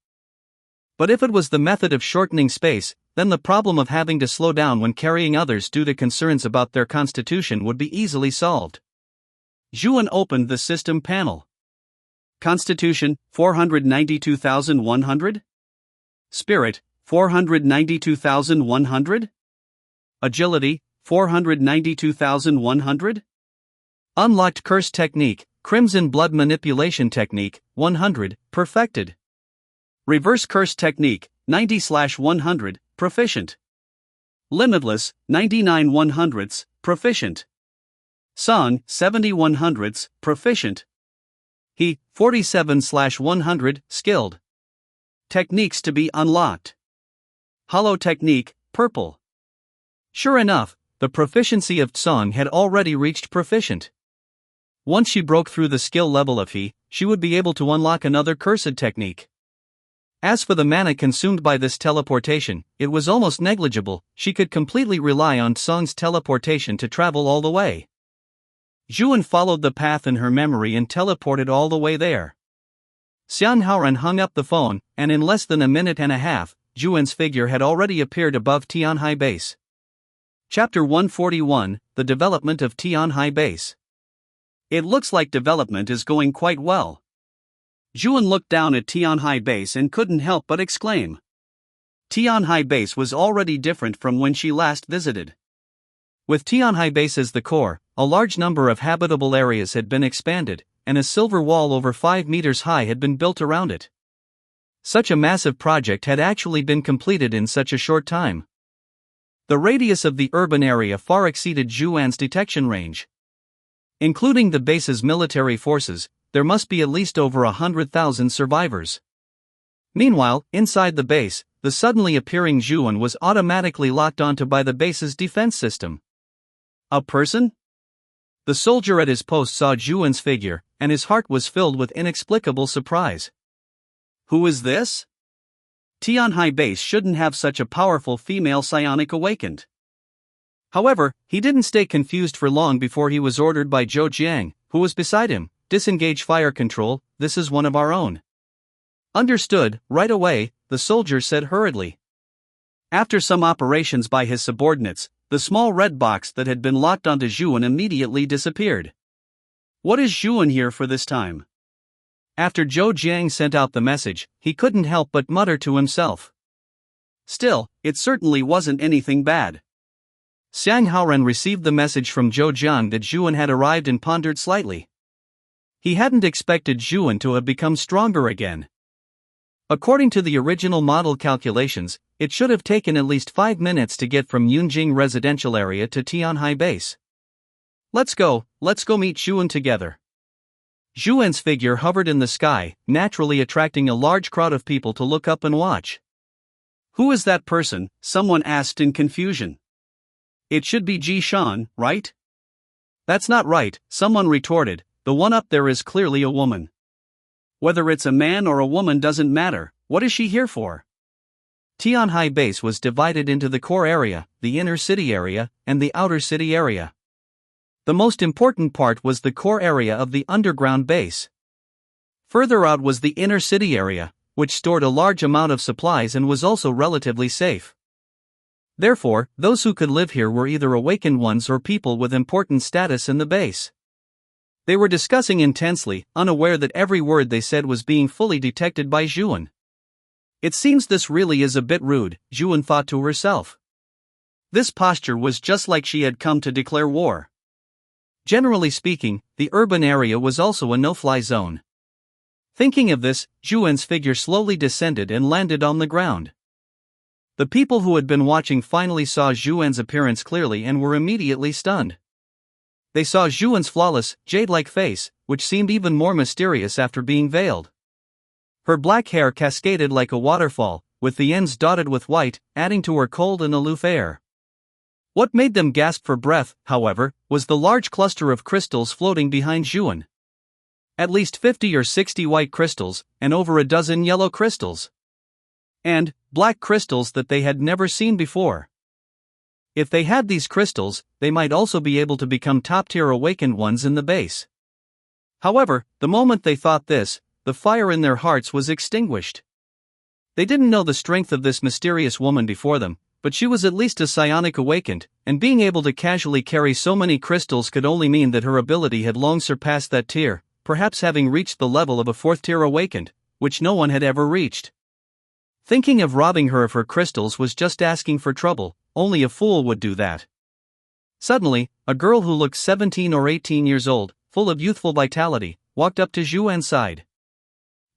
Speaker 2: But if it was the method of shortening space, then the problem of having to slow down when carrying others due to concerns about their constitution would be easily solved. Zhuan opened the system panel. Constitution, 492,100. Spirit, 492,100. Agility, 492,100. Unlocked Curse Technique, Crimson Blood Manipulation Technique, 100, perfected. Reverse Curse Technique, 90/100, proficient. Limitless, 99/100, proficient. Sang, 70/100, proficient. He, 47/100, skilled. Techniques to be unlocked. Hollow Technique, purple. Sure enough, the proficiency of Tsang had already reached proficient. Once she broke through the skill level of He, she would be able to unlock another cursed technique. As for the mana consumed by this teleportation, it was almost negligible. She could completely rely on Tsang's teleportation to travel all the way. Zhuan followed the path in her memory and teleported all the way there. Xian Haoran hung up the phone, and in less than a minute and a half, Zhuan's figure had already appeared above Tianhai Base. Chapter 141, The Development of Tianhai Base. It looks like development is going quite well. Zhuan looked down at Tianhai Base and couldn't help but exclaim. Tianhai Base was already different from when she last visited. With Tianhai Base as the core, a large number of habitable areas had been expanded, and a silver wall over 5 meters high had been built around it. Such a massive project had actually been completed in such a short time. The radius of the urban area far exceeded Zhuan's detection range. Including the base's military forces, there must be at least over 100,000 survivors. Meanwhile, inside the base, the suddenly appearing Zhuan was automatically locked onto by the base's defense system. A person? The soldier at his post saw Zhuan's figure, and his heart was filled with inexplicable surprise. Who is this? Tianhai Base shouldn't have such a powerful female psionic awakened. However, he didn't stay confused for long before he was ordered by Zhou Jiang, who was beside him, "Disengage fire control, this is one of our own." Understood, right away, the soldier said hurriedly. After some operations by his subordinates, the small red box that had been locked onto Zhuan immediately disappeared. What is Zhuan here for this time? After Zhou Jiang sent out the message, he couldn't help but mutter to himself. Still, it certainly wasn't anything bad. Xiang Haoran received the message from Zhou Jiang that Zhuan had arrived and pondered slightly. He hadn't expected Zhuan to have become stronger again. According to the original model calculations, it should have taken at least 5 minutes to get from Yunjing residential area to Tianhai Base. Let's go meet Zhuan together. Zhuan's figure hovered in the sky, naturally attracting a large crowd of people to look up and watch. Who is that person? Someone asked in confusion. It should be Ji Shan, right? That's not right, someone retorted, the one up there is clearly a woman. Whether it's a man or a woman doesn't matter, what is she here for? Tianhai Base was divided into the core area, the inner city area, and the outer city area. The most important part was the core area of the underground base. Further out was the inner city area, which stored a large amount of supplies and was also relatively safe. Therefore, those who could live here were either awakened ones or people with important status in the base. They were discussing intensely, unaware that every word they said was being fully detected by Zhuan. It seems this really is a bit rude, Zhuan thought to herself. This posture was just like she had come to declare war.
Speaker 1: Generally speaking, the urban area was also a no-fly zone. Thinking of this, Zhuan's figure slowly descended and landed on the ground. The people who had been watching finally saw Zhuan's appearance clearly and were immediately stunned. They saw Zhuan's flawless, jade-like face, which seemed even more mysterious after being veiled. Her black hair cascaded like a waterfall, with the ends dotted with white, adding to her cold and aloof air. What made them gasp for breath, however, was the large cluster of crystals floating behind Zhuan. At least 50 or 60 white crystals, and over a dozen yellow crystals. And black crystals that they had never seen before. If they had these crystals, they might also be able to become top-tier awakened ones in the base. However, the moment they thought this, the fire in their hearts was extinguished. They didn't know the strength of this mysterious woman before them, but she was at least a psionic awakened, and being able to casually carry so many crystals could only mean that her ability had long surpassed that tier, perhaps having reached the level of a fourth-tier awakened, which no one had ever reached. Thinking of robbing her of her crystals was just asking for trouble, only a fool would do that. Suddenly, a girl who looked 17 or 18 years old, full of youthful vitality, walked up to Zhuan's side.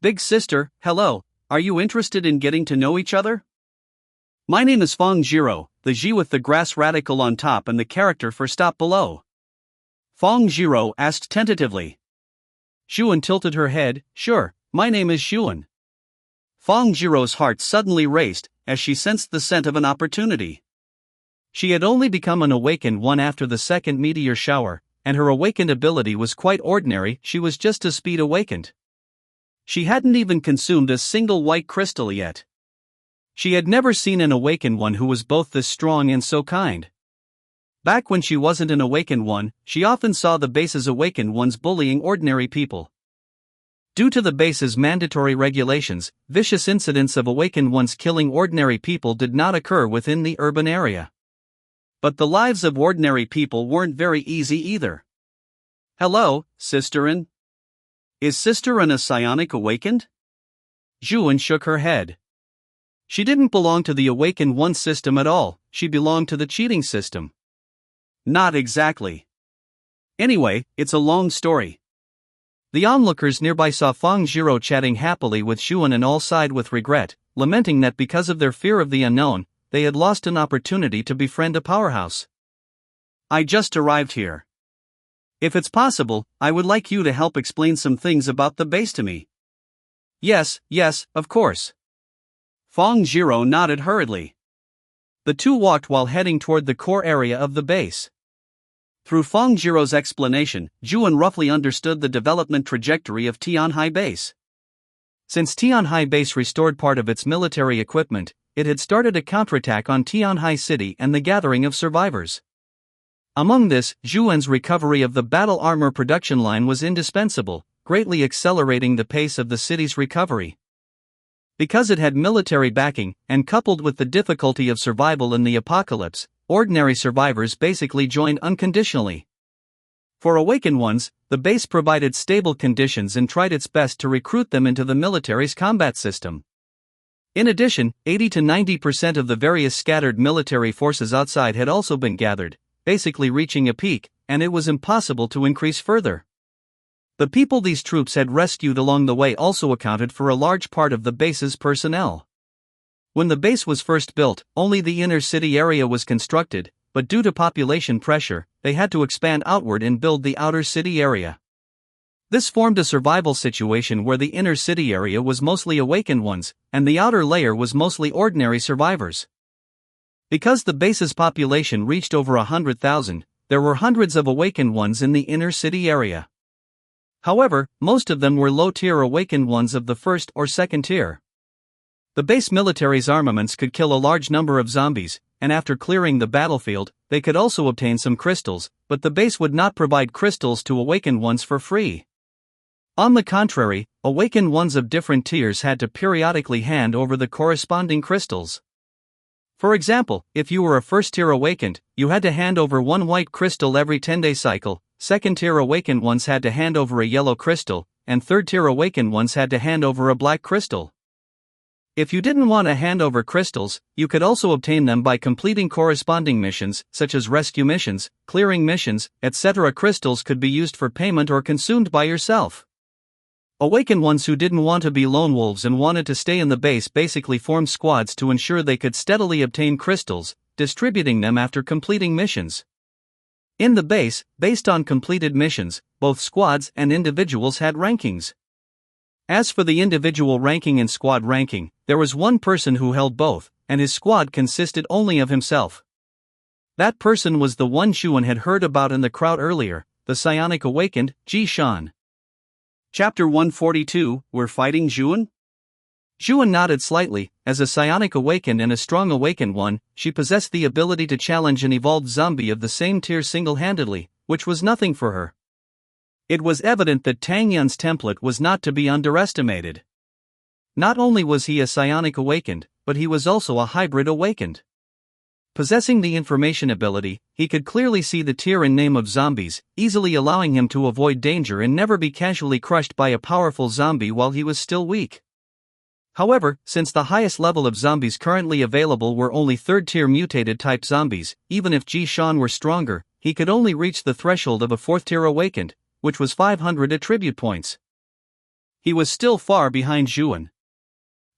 Speaker 1: "Big sister, hello, are you interested in getting to know each other? My name is Feng Zhiro, the Zhi with the grass radical on top and the character for stop below." Feng Zhiro asked tentatively. Zhuan tilted her head. "Sure, my name is Zhuan." Feng Zhiro's heart suddenly raced, as she sensed the scent of an opportunity. She had only become an awakened one after the second meteor shower, and her awakened ability was quite ordinary. She was just a speed awakened. She hadn't even consumed a single white crystal yet. She had never seen an awakened one who was both this strong and so kind. Back when she wasn't an awakened one, she often saw the base's awakened ones bullying ordinary people. Due to the base's mandatory regulations, vicious incidents of awakened ones killing ordinary people did not occur within the urban area. But the lives of ordinary people weren't very easy either. "Hello, Sisterin. Is Sisterin a psionic awakened?" Zhuan shook her head. She didn't belong to the awakened one system at all, she belonged to the cheating system. Not exactly. Anyway, it's a long story. The onlookers nearby saw Feng Zhiro chatting happily with Zhuan and all sighed with regret, lamenting that because of their fear of the unknown, they had lost an opportunity to befriend a powerhouse. "I just arrived here. If it's possible, I would like you to help explain some things about the base to me." Yes, of course." Feng Zhiro nodded hurriedly. The two walked while heading toward the core area of the base. Through Feng Zhiro's explanation, Zhuan roughly understood the development trajectory of Tianhai Base. Since Tianhai Base restored part of its military equipment, it had started a counterattack on Tianhai City and the gathering of survivors. Among this, Zhuan's recovery of the battle armor production line was indispensable, greatly accelerating the pace of the city's recovery. Because it had military backing, and coupled with the difficulty of survival in the apocalypse, ordinary survivors basically joined unconditionally. For awakened ones, the base provided stable conditions and tried its best to recruit them into the military's combat system. In addition, 80 to 90% of the various scattered military forces outside had also been gathered, basically reaching a peak, and it was impossible to increase further. The people these troops had rescued along the way also accounted for a large part of the base's personnel. When the base was first built, only the inner city area was constructed, but due to population pressure, they had to expand outward and build the outer city area. This formed a survival situation where the inner city area was mostly awakened ones, and the outer layer was mostly ordinary survivors. Because the base's population reached over 100,000, there were hundreds of awakened ones in the inner city area. However, most of them were low-tier awakened ones of the first or second tier. The base military's armaments could kill a large number of zombies, and after clearing the battlefield, they could also obtain some crystals, but the base would not provide crystals to awakened ones for free. On the contrary, awakened ones of different tiers had to periodically hand over the corresponding crystals. For example, if you were a first-tier awakened, you had to hand over one white crystal every 10-day cycle, second-tier awakened ones had to hand over a yellow crystal, and third-tier awakened ones had to hand over a black crystal. If you didn't want to hand over crystals, you could also obtain them by completing corresponding missions, such as rescue missions, clearing missions, etc. Crystals could be used for payment or consumed by yourself. Awakened ones who didn't want to be lone wolves and wanted to stay in the base basically formed squads to ensure they could steadily obtain crystals, distributing them after completing missions. In the base, based on completed missions, both squads and individuals had rankings. As for the individual ranking and squad ranking, there was one person who held both, and his squad consisted only of himself. That person was the one Xuan had heard about in the crowd earlier, the psionic awakened, Ji Shan.
Speaker 2: Chapter 142, We're fighting Xuan?
Speaker 1: Xuan nodded slightly. As a psionic awakened and a strong awakened one, she possessed the ability to challenge an evolved zombie of the same tier single-handedly, which was nothing for her. It was evident that Tang Yun's template was not to be underestimated. Not only was he a psionic awakened, but he was also a hybrid awakened. Possessing the information ability, he could clearly see the tier and name of zombies, easily allowing him to avoid danger and never be casually crushed by a powerful zombie while he was still weak. However, since the highest level of zombies currently available were only third-tier mutated type zombies, even if Ji Shan were stronger, he could only reach the threshold of a fourth-tier awakened, which was 500 attribute points. He was still far behind Xuan.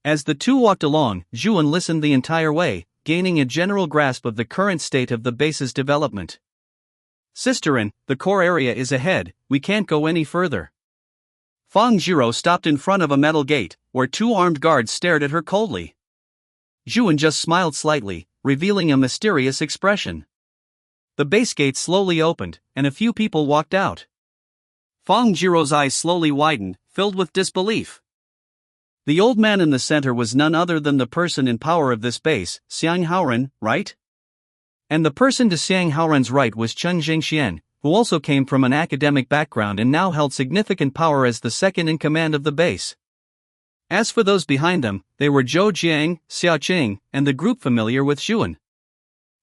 Speaker 1: As the two walked along, Xuan listened the entire way, gaining a general grasp of the current state of the base's development. "Sisterin, the core area is ahead, we can't go any further." Fang Zhiro stopped in front of a metal gate, where two armed guards stared at her coldly. Xuan just smiled slightly, revealing a mysterious expression. The base gate slowly opened, and a few people walked out. Fang Zhiro's eyes slowly widened, filled with disbelief. The old man in the center was none other than the person in power of this base, Xiang Haoren, right? And the person to Xiang Haoren's right was Chen Jingxian, who also came from an academic background and now held significant power as the second in command of the base. As for those behind them, they were Zhou Jiang, Xiao Qing, and the group familiar with Xuan.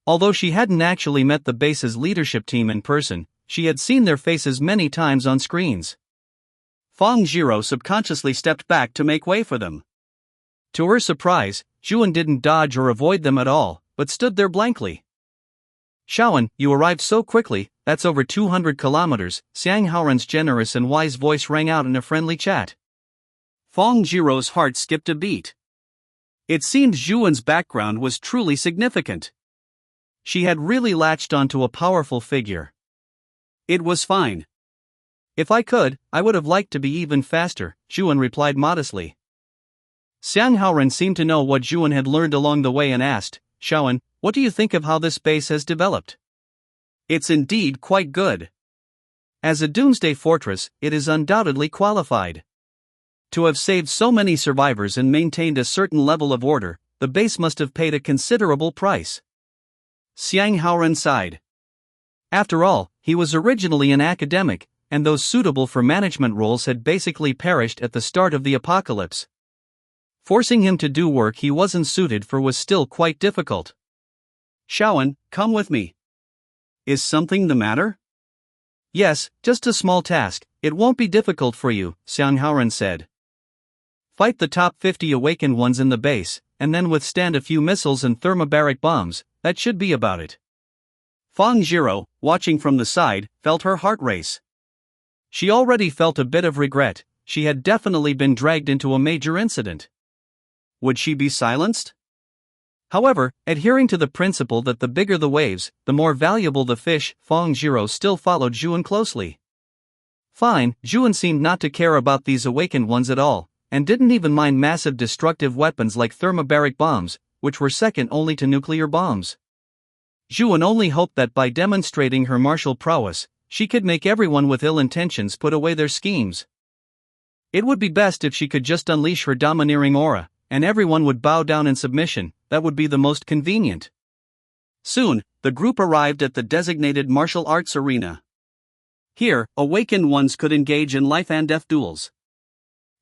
Speaker 1: Although she hadn't actually met the base's leadership team in person, she had seen their faces many times on screens. Fang Zhiro subconsciously stepped back to make way for them. To her surprise, Xuan didn't dodge or avoid them at all, but stood there blankly. "Shaoan, you arrived so quickly, that's over 200 kilometers, Xiang Haoren's generous and wise voice rang out in a friendly chat. Fang Zhiro's heart skipped a beat. It seemed Xuan's background was truly significant. She had really latched onto a powerful figure. It was fine. "If I could, I would have liked to be even faster," Xuan replied modestly. Xiang Haoren seemed to know what Xuan had learned along the way and asked, "Shaoan, what do you think of how this base has developed?" "It's indeed quite good. As a doomsday fortress, it is undoubtedly qualified. To have saved so many survivors and maintained a certain level of order, the base must have paid a considerable price." Xiang Haoren sighed. After all, he was originally an academic, and those suitable for management roles had basically perished at the start of the apocalypse. Forcing him to do work he wasn't suited for was still quite difficult. "Shaoan, come with me." "Is something the matter?" "Yes, just a small task, it won't be difficult for you," Xiang Haoren said. "Fight the top 50 awakened ones in the base, and then withstand a few missiles and thermobaric bombs, that should be about it." Fang Zhiro, watching from the side, felt her heart race. She already felt a bit of regret. She had definitely been dragged into a major incident. Would she be silenced? However, adhering to the principle that the bigger the waves, the more valuable the fish, Fang Zhiro still followed Xuan closely. Fine, Xuan seemed not to care about these awakened ones at all, and didn't even mind massive destructive weapons like thermobaric bombs, which were second only to nuclear bombs. Xuan only hoped that by demonstrating her martial prowess, she could make everyone with ill intentions put away their schemes. It would be best if she could just unleash her domineering aura, and everyone would bow down in submission. That would be the most convenient. Soon, the group arrived at the designated martial arts arena. Here, awakened ones could engage in life and death duels.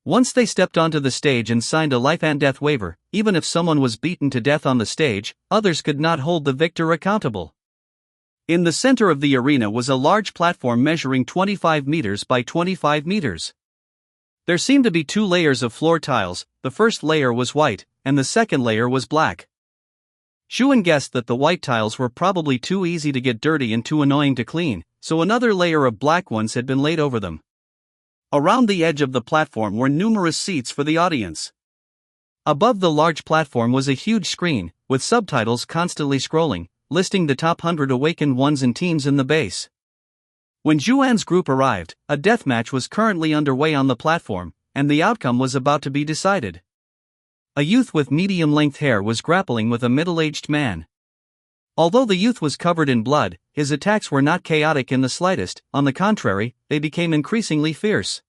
Speaker 1: Once they stepped onto the stage and signed a life and death waiver, even if someone was beaten to death on the stage, others could not hold the victor accountable. In the center of the arena was a large platform measuring 25 meters by 25 meters. There seemed to be two layers of floor tiles. The first layer was white, and the second layer was black. Zhuan guessed that the white tiles were probably too easy to get dirty and too annoying to clean, so another layer of black ones had been laid over them. Around the edge of the platform were numerous seats for the audience. Above the large platform was a huge screen, with subtitles constantly scrolling, listing the top 100 awakened ones and teams in the base. When Zhuan's group arrived, a deathmatch was currently underway on the platform, and the outcome was about to be decided. A youth with medium-length hair was grappling with a middle-aged man. Although the youth was covered in blood, his attacks were not chaotic in the slightest, on the contrary, they became increasingly fierce.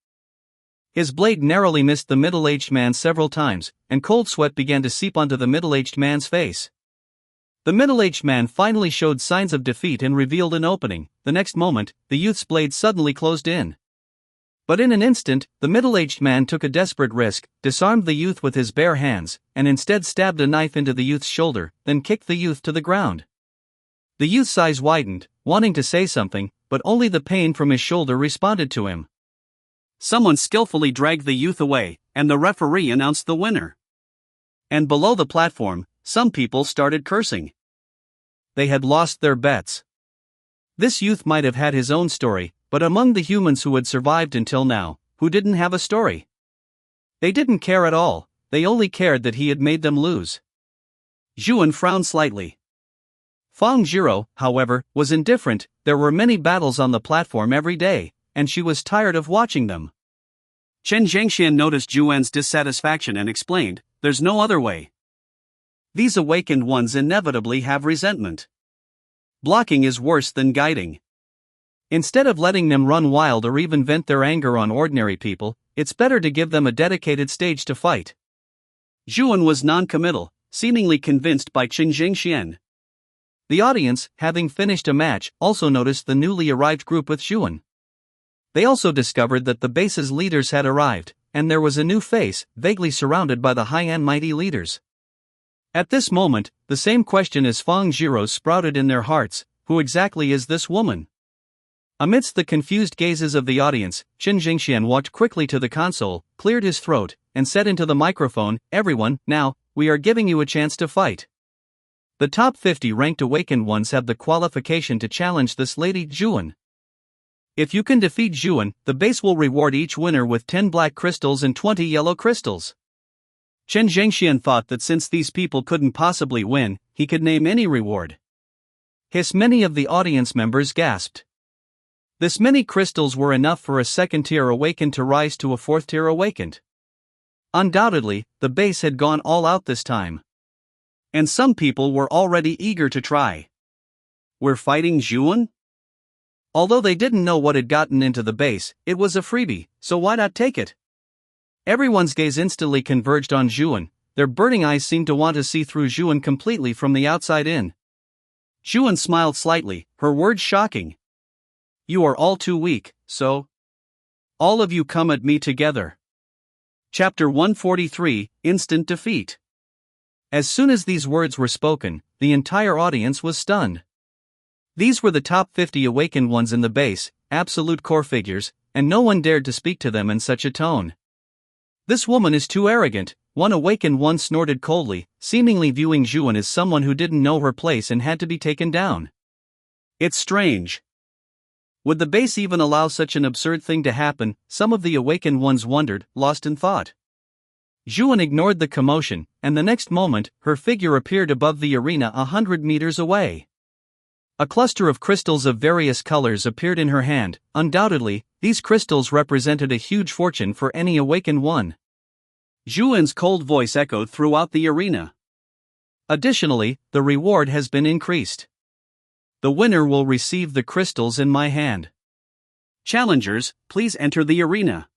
Speaker 1: His blade narrowly missed the middle-aged man several times, and cold sweat began to seep onto the middle-aged man's face. The middle-aged man finally showed signs of defeat and revealed an opening. The next moment, the youth's blade suddenly closed in. But in an instant, the middle-aged man took a desperate risk, disarmed the youth with his bare hands, and instead stabbed a knife into the youth's shoulder, then kicked the youth to the ground. The youth's eyes widened, wanting to say something, but only the pain from his shoulder responded to him. Someone skillfully dragged the youth away, and the referee announced the winner. And below the platform, some people started cursing. They had lost their bets. This youth might have had his own story, but among the humans who had survived until now, who didn't have a story? They didn't care at all, they only cared that he had made them lose. Zhuan frowned slightly. Fang Zhiro, however, was indifferent. There were many battles on the platform every day, and she was tired of watching them. Chen Zhengxian noticed Zhuan's dissatisfaction and explained, "There's no other way. These awakened ones inevitably have resentment. Blocking is worse than guiding. Instead of letting them run wild or even vent their anger on ordinary people, it's better to give them a dedicated stage to fight." Zhuan was non-committal, seemingly convinced by Chen Zhengxian. The audience, having finished a match, also noticed the newly arrived group with Zhuan. They also discovered that the base's leaders had arrived, and there was a new face, vaguely surrounded by the high-end mighty leaders. At this moment, the same question as Fang Zhiro's sprouted in their hearts: who exactly is this woman? Amidst the confused gazes of the audience, Chen Zhengxian walked quickly to the console, cleared his throat, and said into the microphone, "Everyone, now, we are giving you a chance to fight. The top 50 ranked awakened ones have the qualification to challenge this lady Zhuan. If you can defeat Zhuan, the base will reward each winner with 10 black crystals and 20 yellow crystals." Chen Zhengxian thought that since these people couldn't possibly win, he could name any reward. Many of the audience members gasped. This many crystals were enough for a second-tier awakened to rise to a fourth-tier awakened. Undoubtedly, the base had gone all out this time. And some people were already eager to try. We're fighting Zhuan? Although they didn't know what had gotten into the base, it was a freebie, so why not take it? Everyone's gaze instantly converged on Zhuan. Their burning eyes seemed to want to see through Zhuan completely from the outside in. Zhuan smiled slightly, her words shocking. "You are all too weak, so all of you come at me together." Chapter 143, Instant Defeat. As soon as these words were spoken, the entire audience was stunned. These were the top 50 awakened ones in the base, absolute core figures, and no one dared to speak to them in such a tone. "This woman is too arrogant," one awakened one snorted coldly, seemingly viewing Zhuan as someone who didn't know her place and had to be taken down. "It's strange. Would the base even allow such an absurd thing to happen?" some of the awakened ones wondered, lost in thought. Zhuan ignored the commotion, and the next moment, her figure appeared above the arena 100 meters away. A cluster of crystals of various colors appeared in her hand. Undoubtedly, these crystals represented a huge fortune for any awakened one. Zhuan's cold voice echoed throughout the arena. "Additionally, the reward has been increased. The winner will receive the crystals in my hand. Challengers, please enter the arena."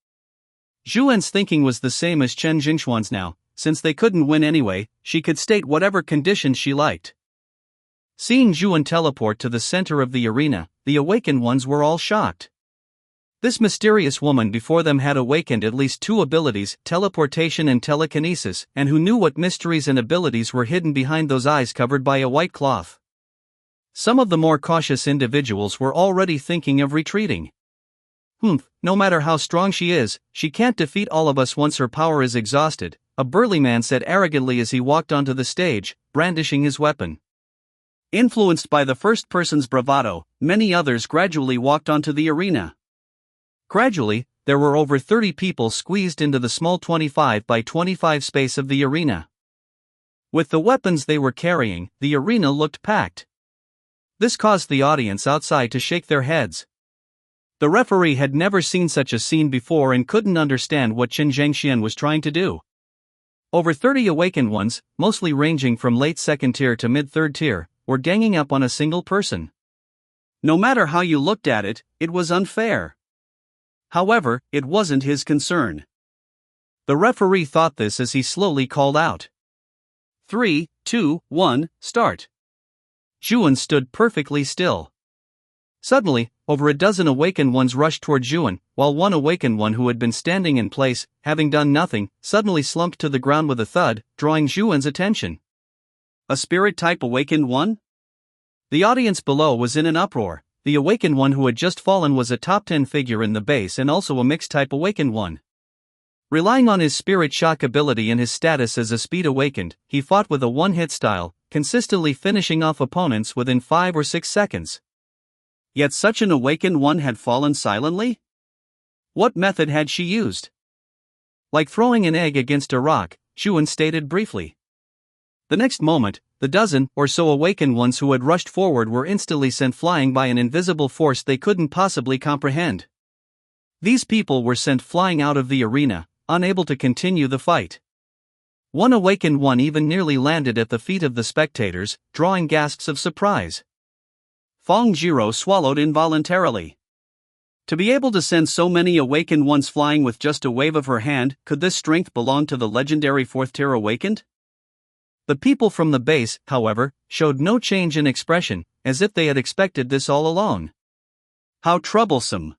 Speaker 1: Zhuan's thinking was the same as Chen Zhengxian's now. Since they couldn't win anyway, she could state whatever conditions she liked. Seeing Zhuan teleport to the center of the arena, the awakened ones were all shocked. This mysterious woman before them had awakened at least 2 abilities, teleportation and telekinesis, and who knew what mysteries and abilities were hidden behind those eyes covered by a white cloth. Some of the more cautious individuals were already thinking of retreating. No matter how strong she is, she can't defeat all of us once her power is exhausted. a burly man said arrogantly as he walked onto the stage, brandishing his weapon.
Speaker 2: Influenced by the first person's bravado, many others gradually walked onto the arena.
Speaker 1: Gradually, there were over 30 people squeezed into the small 25 by 25 space of the arena. With the weapons they were carrying, the arena looked packed. This caused the audience outside to shake their heads. The referee had never seen such a scene before and couldn't understand what Chen Zhengxian was trying to do. Over 30 awakened ones, mostly ranging from late second tier to mid third tier, were ganging up on a single person.
Speaker 2: No matter how you looked at it, it was unfair. However, it wasn't his concern.
Speaker 1: The referee thought this as he slowly called out.
Speaker 2: 3, 2, 1, start.
Speaker 1: Zhuan stood perfectly still. Suddenly, over a dozen awakened ones rushed toward Zhuan, while one awakened one who had been standing in place, having done nothing, suddenly slumped to the ground with a thud, drawing Zhuan's attention.
Speaker 2: A spirit-type awakened one?
Speaker 1: The audience below was in an uproar. The awakened one who had just fallen was a top 10 figure in the base and also a mixed-type awakened one. Relying on his spirit shock ability and his status as a speed awakened, he fought with a one-hit style, consistently finishing off opponents within 5 or 6 seconds.
Speaker 2: Yet such an awakened one had fallen silently? What method had she used?
Speaker 1: Like throwing an egg against a rock, Zhuan stated briefly. The next moment, the dozen or so awakened ones who had rushed forward were instantly sent flying by an invisible force they couldn't possibly comprehend. These people were sent flying out of the arena, unable to continue the fight. One awakened one even nearly landed at the feet of the spectators, drawing gasps of surprise.
Speaker 2: Feng Jiro swallowed involuntarily. To be able to send so many awakened ones flying with just a wave of her hand, could this strength belong to the legendary 4th tier awakened?
Speaker 1: The people from the base, however, showed no change in expression, as if they had expected this all along.
Speaker 2: How troublesome!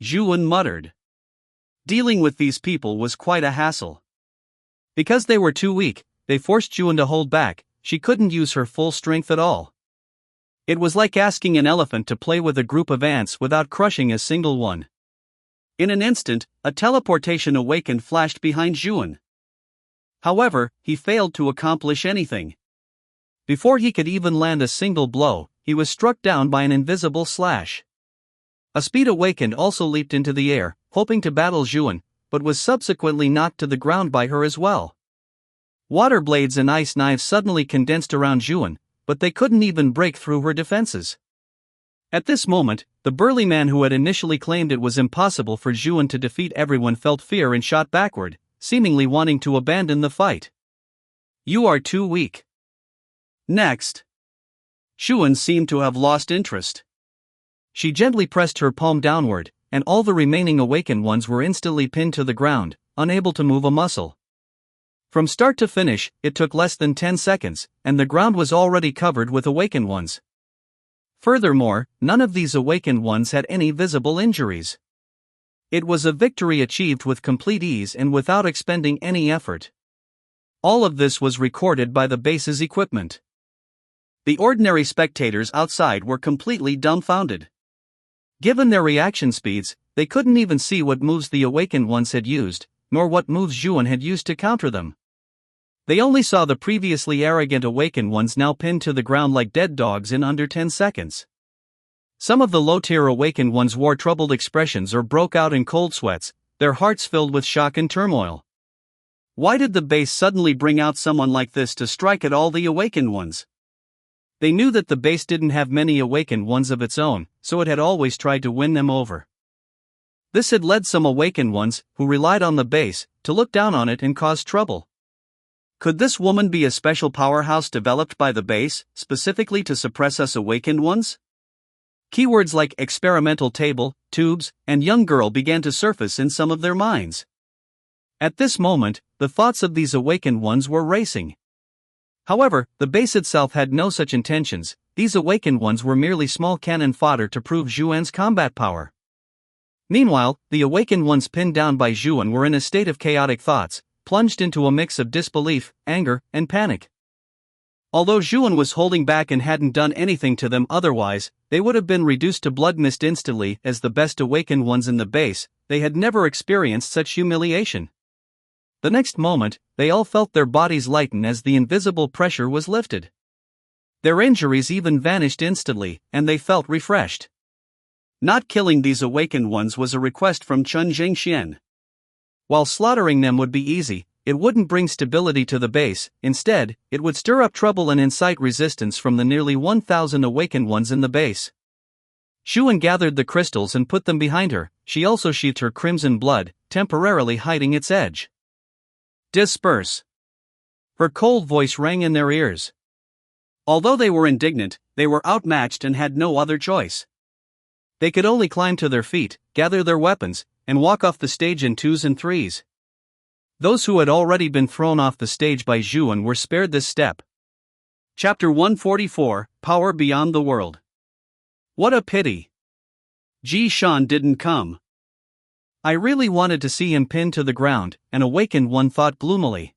Speaker 2: Zhuan muttered. Dealing with these people was quite a hassle.
Speaker 1: Because they were too weak, they forced Zhuan to hold back. She couldn't use her full strength at all. It was like asking an elephant to play with a group of ants without crushing a single one.
Speaker 2: In an instant, a teleportation awakened flashed behind Zhuan. However, he failed to accomplish anything.
Speaker 1: Before he could even land a single blow, he was struck down by an invisible slash. A speed awakened also leaped into the air, hoping to battle Zhuan, but was subsequently knocked to the ground by her as well. Water blades and ice knives suddenly condensed around Zhuan, but they couldn't even break through her defenses. At this moment, the burly man who had initially claimed it was impossible for Zhuan to defeat everyone felt fear and shot backward, seemingly wanting to abandon the fight.
Speaker 2: You are too weak. Next. Zhuan seemed to have lost interest.
Speaker 1: She gently pressed her palm downward, and all the remaining awakened ones were instantly pinned to the ground, unable to move a muscle. From start to finish, it took less than 10 seconds, and the ground was already covered with awakened ones. Furthermore, none of these awakened ones had any visible injuries. It was a victory achieved with complete ease and without expending any effort. All of this was recorded by the base's equipment.
Speaker 2: The ordinary spectators outside were completely dumbfounded.
Speaker 1: Given their reaction speeds, they couldn't even see what moves the awakened ones had used, nor what moves Zhuan had used to counter them. They only saw the previously arrogant awakened ones now pinned to the ground like dead dogs in under 10 seconds. Some of the low-tier awakened ones wore troubled expressions or broke out in cold sweats, their hearts filled with shock and turmoil.
Speaker 2: Why did the base suddenly bring out someone like this to strike at all the awakened ones?
Speaker 1: They knew that the base didn't have many awakened ones of its own, so it had always tried to win them over. This had led some awakened ones, who relied on the base, to look down on it and cause trouble.
Speaker 2: Could this woman be a special powerhouse developed by the base, specifically to suppress us awakened ones?
Speaker 1: Keywords like experimental table, tubes, and young girl began to surface in some of their minds. At this moment, the thoughts of these awakened ones were racing. However, the base itself had no such intentions. These awakened ones were merely small cannon fodder to prove Zhuan's combat power. Meanwhile, the awakened ones pinned down by Zhuan were in a state of chaotic thoughts, plunged into a mix of disbelief, anger, and panic. Although Zhuan was holding back and hadn't done anything to them otherwise, they would have been reduced to blood mist instantly. As the best awakened ones in the base, they had never experienced such humiliation. The next moment, they all felt their bodies lighten as the invisible pressure was lifted. Their injuries even vanished instantly, and they felt refreshed.
Speaker 2: Not killing these awakened ones was a request from Chen Zhengxian.
Speaker 1: While slaughtering them would be easy, it wouldn't bring stability to the base. Instead, it would stir up trouble and incite resistance from the nearly 1,000 awakened ones in the base. Zhuan gathered the crystals and put them behind her. She also sheathed her crimson blood, temporarily hiding its edge.
Speaker 2: Disperse!
Speaker 1: Her cold voice rang in their ears.
Speaker 2: Although they were indignant, they were outmatched and had no other choice.
Speaker 1: They could only climb to their feet, gather their weapons, and walk off the stage in twos and threes. Those who had already been thrown off the stage by Zhuan were spared this step.
Speaker 2: Chapter 144, Power Beyond the World. What a pity. Ji Shan didn't come.
Speaker 1: I really wanted to see him pinned to the ground, an awakened one thought gloomily.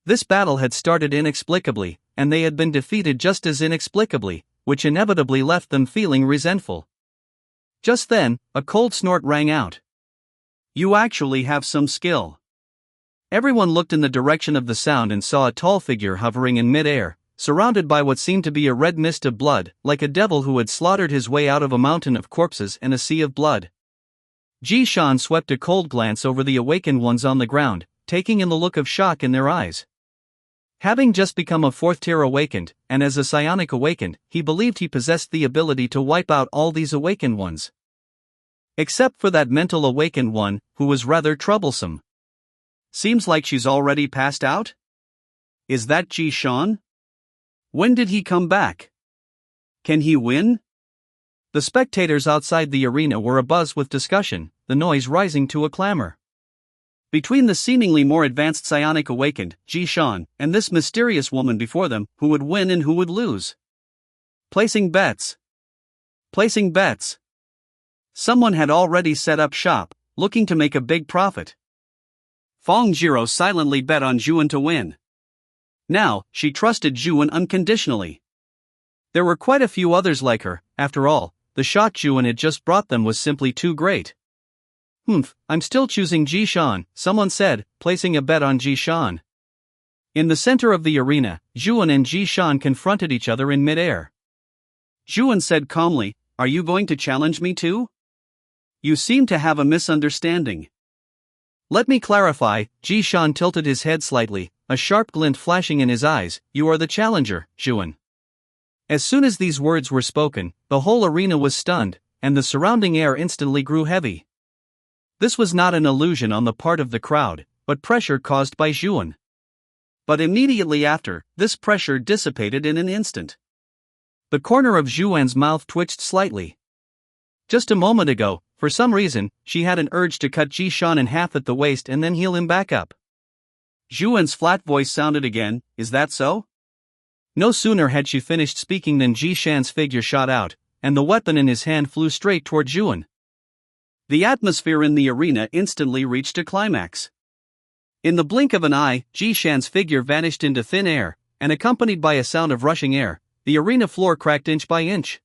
Speaker 1: This battle had started inexplicably, and they had been defeated just as inexplicably, which inevitably left them feeling resentful. Just then, a cold snort rang out.
Speaker 2: You actually have some skill.
Speaker 1: Everyone looked in the direction of the sound and saw a tall figure hovering in mid-air, surrounded by what seemed to be a red mist of blood, like a devil who had slaughtered his way out of a mountain of corpses and a sea of blood. Ji Shan swept a cold glance over the awakened ones on the ground, taking in the look of shock in their eyes. Having just become a fourth-tier awakened, and as a psionic awakened, he believed he possessed the ability to wipe out all these awakened ones. Except for that mental awakened one, who was rather troublesome.
Speaker 2: Seems like she's already passed out? Is that Ji Shan? When did he come back? Can he win?
Speaker 1: The spectators outside the arena were abuzz with discussion, the noise rising to a clamor.
Speaker 2: Between the seemingly more advanced psionic awakened, Ji Shan, and this mysterious woman before them, who would win and who would lose? Placing bets. Placing bets. Someone had already set up shop, looking to make a big profit. Fong Jiro silently bet on Zhuan to win. Now, she trusted Zhuan unconditionally.
Speaker 1: There were quite a few others like her. After all, the shot Zhuan had just brought them was simply too great. I'm still choosing Ji Shan, someone said, placing a bet on Ji Shan. In the center of the arena, Zhuan and Ji Shan confronted each other in mid-air.
Speaker 2: Zhuan said calmly, "Are you going to challenge me too? You seem to have a misunderstanding."
Speaker 1: Let me clarify, Ji Shan tilted his head slightly, a sharp glint flashing in his eyes. You are the challenger, Zhuan. As soon as these words were spoken, the whole arena was stunned, and the surrounding air instantly grew heavy. This was not an illusion on the part of the crowd, but pressure caused by Zhuan. But immediately after, this pressure dissipated in an instant. The corner of Zhuan's mouth twitched slightly. Just a moment ago, for some reason, she had an urge to cut Ji Shan in half at the waist and then heal him back up.
Speaker 2: Zhuan's flat voice sounded again, "Is that so?"
Speaker 1: No sooner had she finished speaking than Ji Shan's figure shot out, and the weapon in his hand flew straight toward Zhuan.
Speaker 2: The atmosphere in the arena instantly reached a climax. In the blink of an eye, Ji Shan's figure vanished into thin air, and accompanied by a sound of rushing air, the arena floor cracked inch by inch.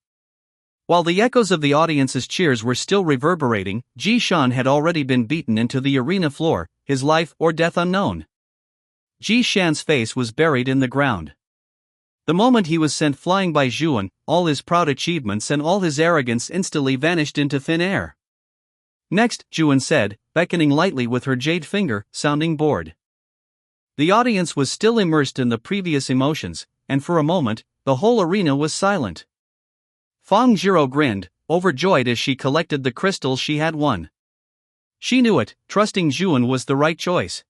Speaker 2: While the echoes of the audience's cheers were still reverberating, Ji Shan had already been beaten into the arena floor, his life or death unknown. Ji Shan's face was buried in the ground. The moment he was sent flying by Zhuan, all his proud achievements and all his arrogance instantly vanished into thin air. Next, Zhuan said, beckoning lightly with her jade finger, sounding bored. The audience was still immersed in the previous emotions, and for a moment, the whole arena was silent. Fong Jiro grinned, overjoyed as she collected the crystals she had won. She knew it, trusting Zhuan was the right choice.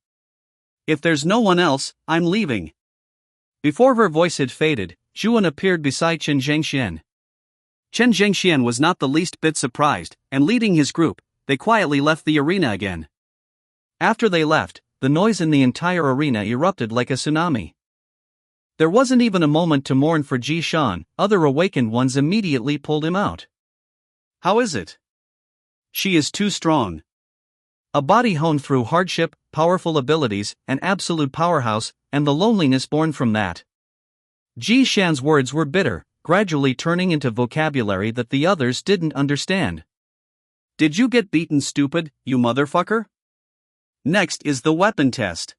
Speaker 2: If there's no one else, I'm leaving.
Speaker 1: Before her voice had faded, Zhuan appeared beside Chen Zhengxian.
Speaker 2: Chen Zhengxian was not the least bit surprised, and leading his group, they quietly left the arena again.
Speaker 1: After they left, the noise in the entire arena erupted like a tsunami. There wasn't even a moment to mourn for Ji Shan. Other awakened ones immediately pulled him out.
Speaker 2: How is it? She is too strong.
Speaker 1: A body honed through hardship, powerful abilities, an absolute powerhouse, and the loneliness born from that. Ji Shan's words were bitter, gradually turning into vocabulary that the others didn't understand.
Speaker 2: Did you get beaten, stupid, you motherfucker? Next is the weapon test.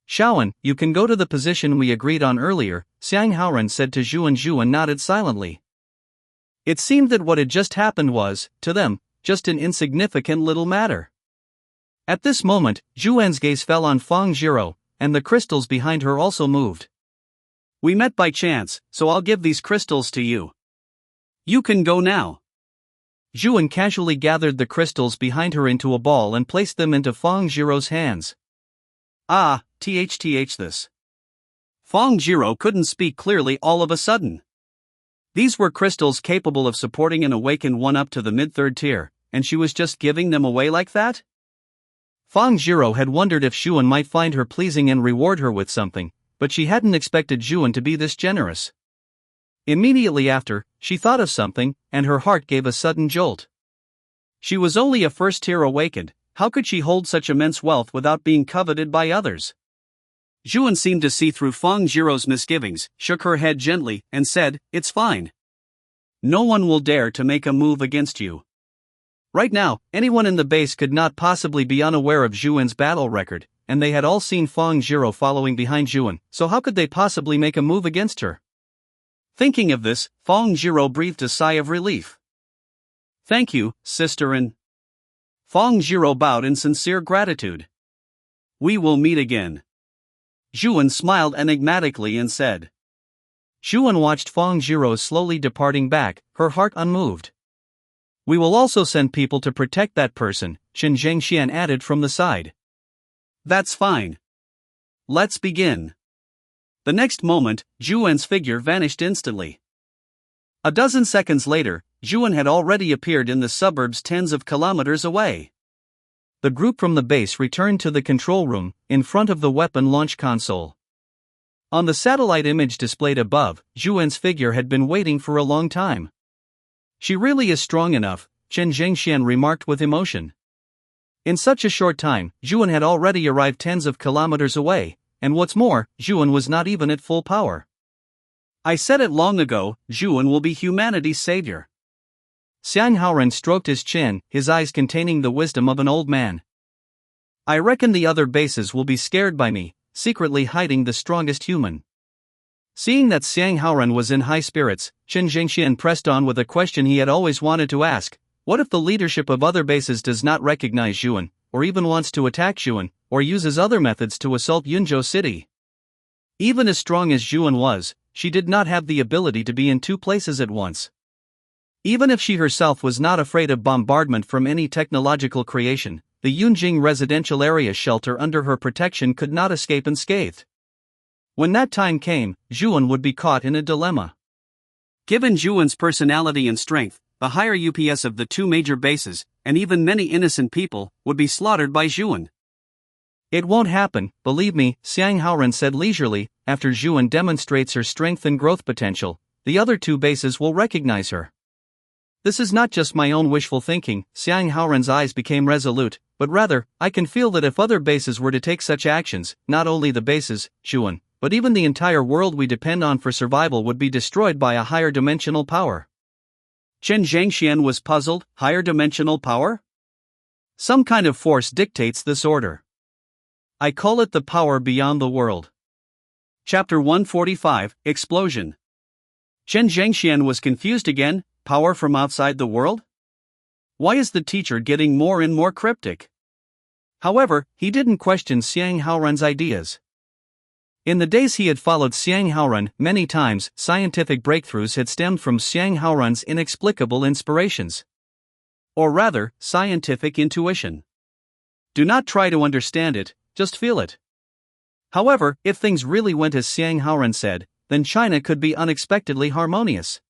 Speaker 1: Shaoan, you can go to the position we agreed on earlier, Xiang Haoran said to Zhuan. Zhuan nodded silently. It seemed that what had just happened was, to them, just an insignificant little matter. At this moment, Zhuan's gaze fell on Fang Zhiro, and the crystals behind her also moved.
Speaker 2: We met by chance, so I'll give these crystals to you. You can go now.
Speaker 1: Zhuan casually gathered the crystals behind her into a ball and placed them into Fang Zhiro's hands.
Speaker 2: This. Fang Zhiro couldn't speak clearly all of a sudden. These were crystals capable of supporting an awakened one up to the mid-third tier, and she was just giving them away like that?
Speaker 1: Fang Zhiro had wondered if Zhuan might find her pleasing and reward her with something, but she hadn't expected Zhuan to be this generous. Immediately after, she thought of something, and her heart gave a sudden jolt. She was only a first-tier awakened. How could she hold such immense wealth without being coveted by others?
Speaker 2: Zhuan seemed to see through Fang Zhiro's misgivings, shook her head gently, and said, "It's fine. No one will dare to make a move against you." Right now, anyone in the base could not possibly be unaware of Zhuan's battle record, and they had all seen Fang Zhiro following behind Zhuan, so how could they possibly make a move against her? Thinking of this, Fang Zhiro breathed a sigh of relief. "Thank you, sister." Fang Zhiro bowed in sincere gratitude. "We will meet again." Zhuan smiled enigmatically and said.
Speaker 1: Zhuan watched Fang Zhiro slowly departing back, her heart unmoved. "We will also send people to protect that person," Chen Zhengxian added from the side.
Speaker 2: "That's fine. Let's begin." The next moment, Zhuan's figure vanished instantly. A dozen seconds later, Zhuan had already appeared in the suburbs tens of kilometers away.
Speaker 1: The group from the base returned to the control room, in front of the weapon launch console. On the satellite image displayed above, Zhuan's figure had been waiting for a long time. "She really is strong enough," Chen Zhengxian remarked with emotion. In such a short time, Zhuan had already arrived tens of kilometers away, and what's more, Zhuan was not even at full power.
Speaker 2: "I said it long ago, Zhuan will be humanity's savior."
Speaker 1: Xiang Haoran stroked his chin, his eyes containing the wisdom of an old man. "I reckon the other bases will be scared by me, secretly hiding the strongest human." Seeing that Xiang Haoran was in high spirits, Chen Zhengxian pressed on with a question he had always wanted to ask. What if the leadership of other bases does not recognize Zhuan, or even wants to attack Zhuan, or uses other methods to assault Yunzhou City? Even as strong as Zhuan was, she did not have the ability to be in two places at once. Even if she herself was not afraid of bombardment from any technological creation, the Yunjing residential area shelter under her protection could not escape unscathed. When that time came, Zhuan would be caught in a dilemma.
Speaker 2: Given Zhuan's personality and strength, the higher UPS of the two major bases, and even many innocent people, would be slaughtered by Zhuan.
Speaker 1: "It won't happen, believe me," Xiang Haoran said leisurely. "After Zhuan demonstrates her strength and growth potential, the other two bases will recognize her." "This is not just my own wishful thinking," Xiang Haoran's eyes became resolute, "but rather, I can feel that if other bases were to take such actions, not only the bases, Zhuan, but even the entire world we depend on for survival would be destroyed by a higher dimensional power."
Speaker 2: Chen Zhengxian was puzzled. Higher dimensional power?
Speaker 1: "Some kind of force dictates this order. I call it the power beyond the world."
Speaker 2: Chapter 145, Explosion. Chen Zhengxian was confused again. Power from outside the world? Why is the teacher getting more and more cryptic?
Speaker 1: However, he didn't question Xiang Haoran's ideas. In the days he had followed Xiang Haoran many times, scientific breakthroughs had stemmed from Xiang Haoran's inexplicable inspirations. Or rather, scientific intuition. Do not try to understand it, just feel it. However, if things really went as Xiang Haoran said, then China could be unexpectedly harmonious.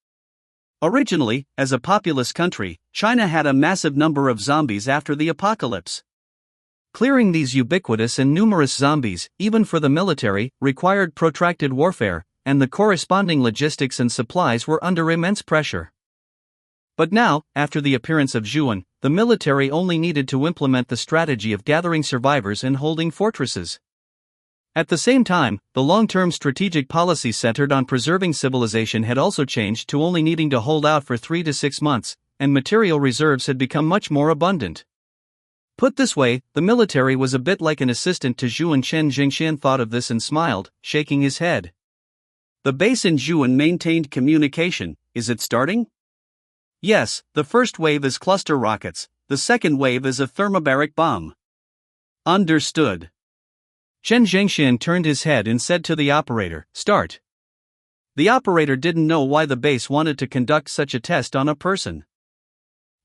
Speaker 1: Originally, as a populous country, China had a massive number of zombies after the apocalypse. Clearing these ubiquitous and numerous zombies, even for the military, required protracted warfare, and the corresponding logistics and supplies were under immense pressure. But now, after the appearance of Zhuan, the military only needed to implement the strategy of gathering survivors and holding fortresses. At the same time, the long-term strategic policy centered on preserving civilization had also changed to only needing to hold out for 3 to 6 months, and material reserves had become much more abundant. Put this way, the military was a bit like an assistant to Zhu, and Chen Jingxian thought of this and smiled, shaking his head.
Speaker 2: The base in Zhuan maintained communication. Is it starting?
Speaker 1: Yes, the first wave is cluster rockets, the second wave is a thermobaric bomb.
Speaker 2: Understood.
Speaker 1: Chen Jingxian turned his head and said to the operator, "Start." The operator didn't know why the base wanted to conduct such a test on a person.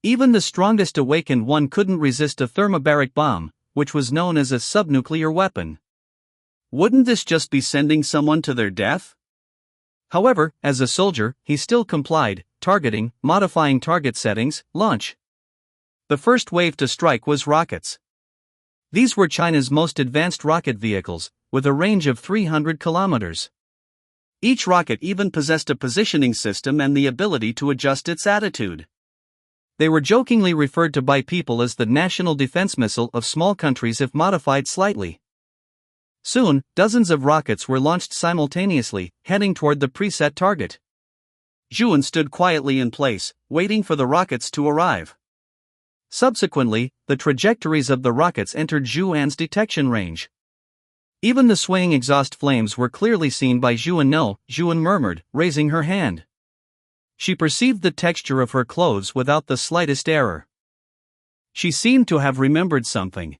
Speaker 1: Even the strongest awakened one couldn't resist a thermobaric bomb, which was known as a subnuclear weapon.
Speaker 2: Wouldn't this just be sending someone to their death?
Speaker 1: However, as a soldier, he still complied, targeting, modifying target settings, launch. The first wave to strike was rockets. These were China's most advanced rocket vehicles, with a range of 300 kilometers.
Speaker 2: Each rocket even possessed a positioning system and the ability to adjust its attitude.
Speaker 1: They were jokingly referred to by people as the national defense missile of small countries if modified slightly. Soon, dozens of rockets were launched simultaneously, heading toward the preset target.
Speaker 2: Zhuan stood quietly in place, waiting for the rockets to arrive.
Speaker 1: Subsequently, the trajectories of the rockets entered Zhuan's detection range. Even the swaying exhaust flames were clearly seen by Zhuan. "No," Zhuan murmured, raising her hand. She perceived the texture of her clothes without the slightest error. She seemed to have remembered something.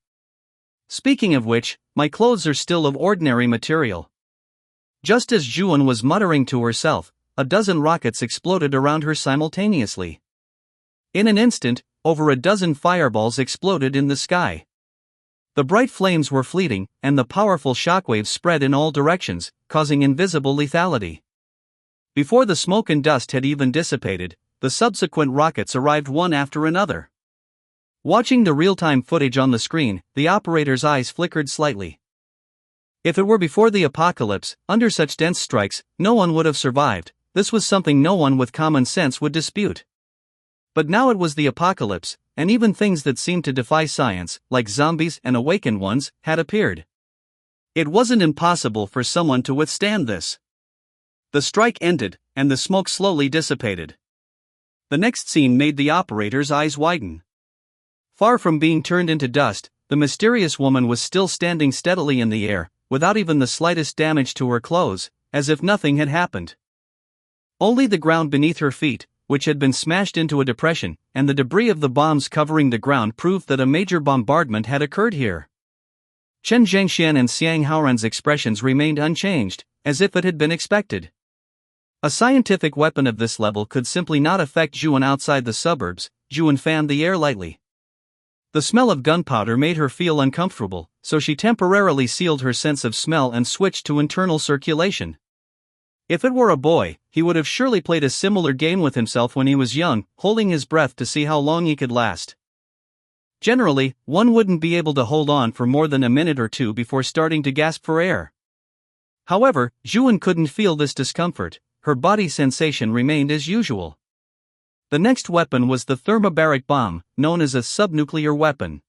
Speaker 1: "Speaking of which, my clothes are still of ordinary material." Just as Zhuan was muttering to herself, a dozen rockets exploded around her simultaneously. In an instant, over a dozen fireballs exploded in the sky. The bright flames were fleeting, and the powerful shockwaves spread in all directions, causing invisible lethality. Before the smoke and dust had even dissipated, the subsequent rockets arrived one after another. Watching the real-time footage on the screen, the operator's eyes flickered slightly. If it were before the apocalypse, under such dense strikes, no one would have survived. This was something no one with common sense would dispute. But now it was the apocalypse, and even things that seemed to defy science, like zombies and awakened ones, had appeared.
Speaker 2: It wasn't impossible for someone to withstand this. The strike ended, and the smoke slowly dissipated. The next scene made the operator's eyes widen.
Speaker 1: Far from being turned into dust, the mysterious woman was still standing steadily in the air, without even the slightest damage to her clothes, as if nothing had happened. Only the ground beneath her feet, which had been smashed into a depression, and the debris of the bombs covering the ground proved that a major bombardment had occurred here. Chen Zhengxian and Xiang Haoran's expressions remained unchanged, as if it had been expected. A scientific weapon of this level could simply not affect Zhuan outside the suburbs. Zhuan fanned the air lightly. The smell of gunpowder made her feel uncomfortable, so she temporarily sealed her sense of smell and switched to internal circulation. If it were a boy, he would have surely played a similar game with himself when he was young, holding his breath to see how long he could last. Generally, one wouldn't be able to hold on for more than a minute or two before starting to gasp for air. However, Zhuan couldn't feel this discomfort. Her body sensation remained as usual. The next weapon was the thermobaric bomb, known as a subnuclear weapon.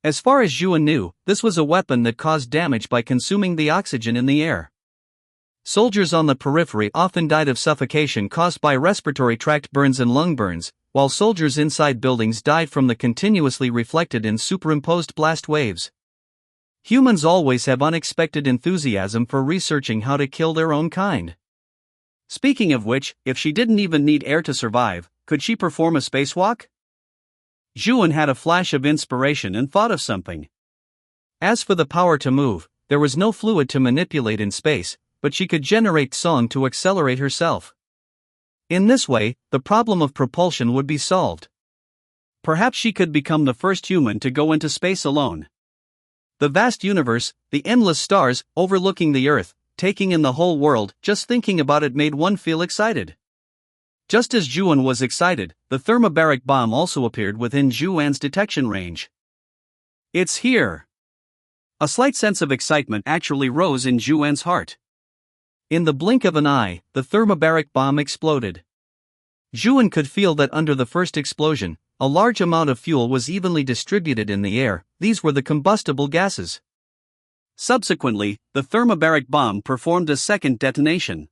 Speaker 1: As far as Zhuan knew, this was a weapon that caused damage by consuming the oxygen in the air. Soldiers on the periphery often died of suffocation caused by respiratory tract burns and lung burns, while soldiers inside buildings died from the continuously reflected and superimposed blast waves. Humans always have unexpected enthusiasm for researching how to kill their own kind.
Speaker 2: Speaking of which, if she didn't even need air to survive, could she perform a spacewalk? Zhuan had a flash of inspiration and thought of something.
Speaker 1: As for the power to move, there was no fluid to manipulate in space, but she could generate song to accelerate herself. In this way, the problem of propulsion would be solved.
Speaker 2: Perhaps she could become the first human to go into space alone.
Speaker 1: The vast universe, the endless stars, overlooking the Earth, taking in the whole world, just thinking about it made one feel excited. Just as Zhuan was excited, the thermobaric bomb also appeared within Zhuan's detection range.
Speaker 2: It's here! A slight sense of excitement actually rose in Zhuan's heart.
Speaker 1: In the blink of an eye, the thermobaric bomb exploded. Zhuan could feel that under the first explosion, a large amount of fuel was evenly distributed in the air. These were the combustible gases.
Speaker 2: Subsequently, the thermobaric bomb performed a second detonation.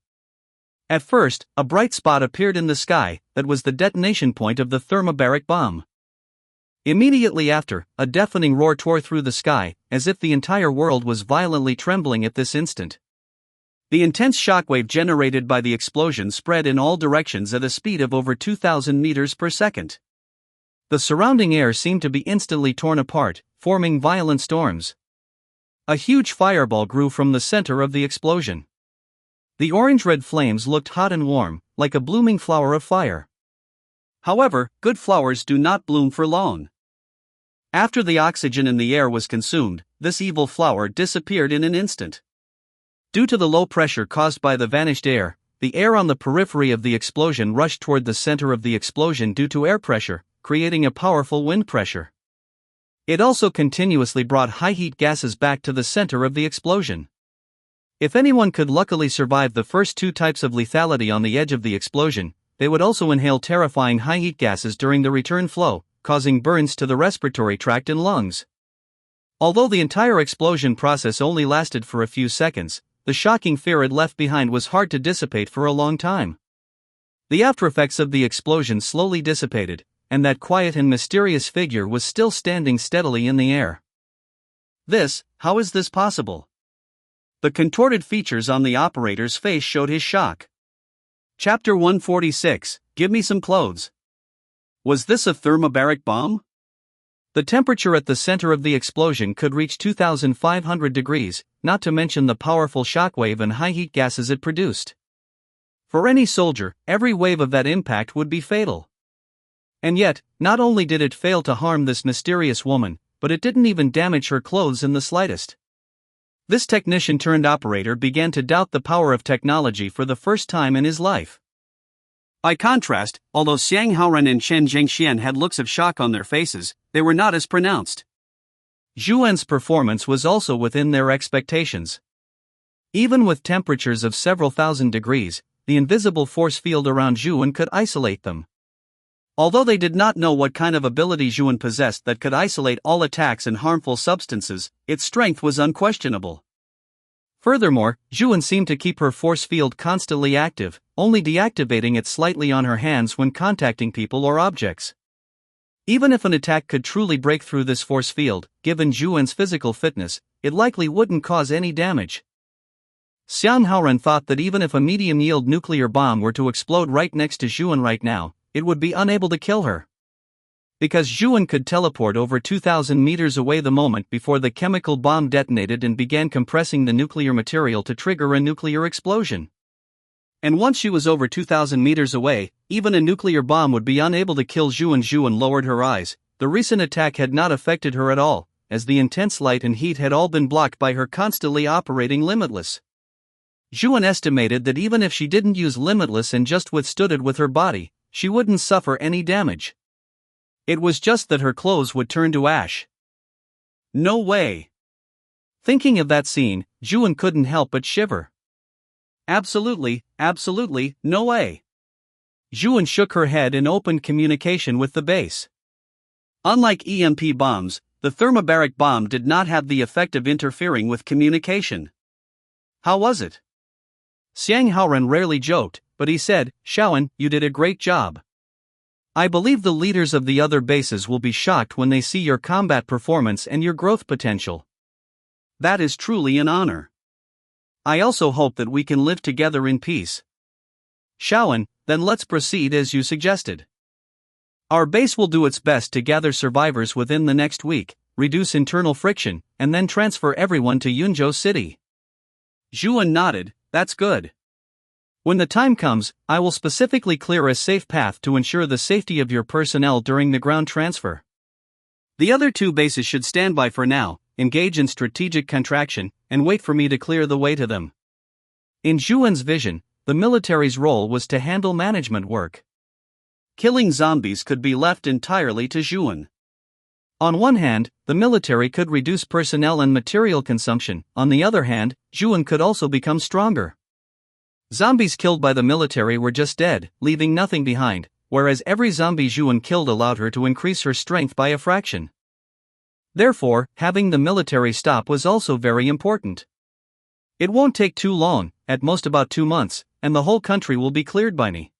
Speaker 1: At first, a bright spot appeared in the sky that was the detonation point of the thermobaric bomb. Immediately after, a deafening roar tore through the sky, as if the entire world was violently trembling at this instant. The intense shockwave generated by the explosion spread in all directions at a speed of over 2,000 meters per second. The surrounding air seemed to be instantly torn apart, forming violent storms. A huge fireball grew from the center of the explosion. The orange-red flames looked hot and warm, like a blooming flower of fire. However, good flowers do not bloom for long. After the oxygen in the air was consumed, this evil flower disappeared in an instant. Due to the low pressure caused by the vanished air, the air on the periphery of the explosion rushed toward the center of the explosion due to air pressure, creating a powerful wind pressure. It also continuously brought high heat gases back to the center of the explosion. If anyone could luckily survive the first two types of lethality on the edge of the explosion, they would also inhale terrifying high heat gases during the return flow, causing burns to the respiratory tract and lungs. Although the entire explosion process only lasted for a few seconds, the shocking fear it left behind was hard to dissipate for a long time. The aftereffects of the explosion slowly dissipated, and that quiet and mysterious figure was still standing steadily in the air. How is this possible? The contorted features on the operator's face showed his shock. Chapter 146, Give Me Some Clothes. Was this a thermobaric bomb? The temperature at the center of the explosion could reach 2,500 degrees, not to mention the powerful shockwave and high heat gases it produced. For any soldier, every wave of that impact would be fatal. And yet, not only did it fail to harm this mysterious woman, but it didn't even damage her clothes in the slightest. This technician-turned-operator began to doubt the power of technology for the first time in his life. By contrast, although Xiang Haoren and Chen Zhengxian had looks of shock on their faces, they were not as pronounced. Zhu Wen's performance was also within their expectations. Even with temperatures of several thousand degrees, the invisible force field around Zhu Wen could isolate them. Although they did not know what kind of ability Zhu Wen possessed that could isolate all attacks and harmful substances, its strength was unquestionable. Furthermore, Zhu Wen seemed to keep her force field constantly active, only deactivating it slightly on her hands when contacting people or objects. Even if an attack could truly break through this force field, given Zhu Wen's physical fitness, it likely wouldn't cause any damage. Xiang Haoren thought that even if a medium-yield nuclear bomb were to explode right next to Zhu Wen right now, it would be unable to kill her. Because Zhu Wen could teleport over 2,000 meters away the moment before the chemical bomb detonated and began compressing the nuclear material to trigger a nuclear explosion. And once she was over 2,000 meters away, even a nuclear bomb would be unable to kill Zhu Wen. Zhu Wen lowered her eyes. The recent attack had not affected her at all, as the intense light and heat had all been blocked by her constantly operating Limitless. Zhu Wen estimated that even if she didn't use Limitless and just withstood it with her body, she wouldn't suffer any damage. It was just that her clothes would turn to ash. No way. Thinking of that scene, Zhu Wen couldn't help but shiver. Absolutely, no way. Zhu Wen shook her head and opened communication with the base. Unlike EMP bombs, the thermobaric bomb did not have the effect of interfering with communication. How was it? Xiang Haoren rarely joked, but he said, "Shaowen, you did a great job. I believe the leaders of the other bases will be shocked when they see your combat performance and your growth potential. That is truly an honor. I also hope that we can live together in peace." Shaowen, then let's proceed as you suggested. Our base will do its best to gather survivors within the next week, reduce internal friction, and then transfer everyone to Yunzhou City. Zhu Wen nodded. That's good. When the time comes, I will specifically clear a safe path to ensure the safety of your personnel during the ground transfer. The other two bases should stand by for now, engage in strategic contraction, and wait for me to clear the way to them. In Zhu Wen's vision, the military's role was to handle management work. Killing zombies could be left entirely to Zhu Wen. On one hand, the military could reduce personnel and material consumption. On the other hand, Zhu Wen could also become stronger. Zombies killed by the military were just dead, leaving nothing behind, whereas every zombie Zhu Wen killed allowed her to increase her strength by a fraction. Therefore, having the military stop was also very important. It won't take too long, at most about 2 months, and the whole country will be cleared by me.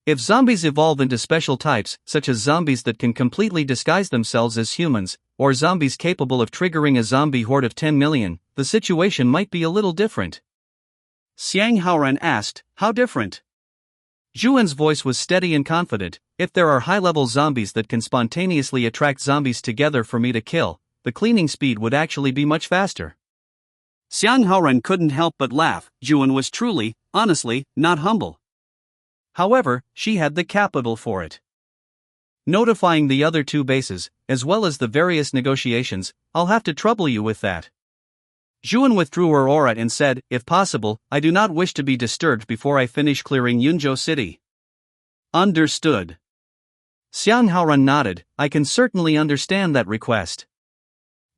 Speaker 1: If zombies evolve into special types, such as zombies that can completely disguise themselves as humans, or zombies capable of triggering a zombie horde of 10 million, the situation might be a little different.
Speaker 2: Xiang Haoran asked, how different?
Speaker 1: Zhuan's voice was steady and confident. If there are high-level zombies that can spontaneously attract zombies together for me to kill, the cleaning speed would actually be much faster.
Speaker 2: Xiang Haoran couldn't help but laugh. Zhuan was truly, honestly, not humble.
Speaker 1: However, she had the capital for it. Notifying the other two bases, as well as the various negotiations, I'll have to trouble you with that. Zhuan withdrew her aura and said, if possible, I do not wish to be disturbed before I finish clearing Yunzhou City.
Speaker 2: Understood.
Speaker 1: Xiang Haoran nodded. I can certainly understand that request.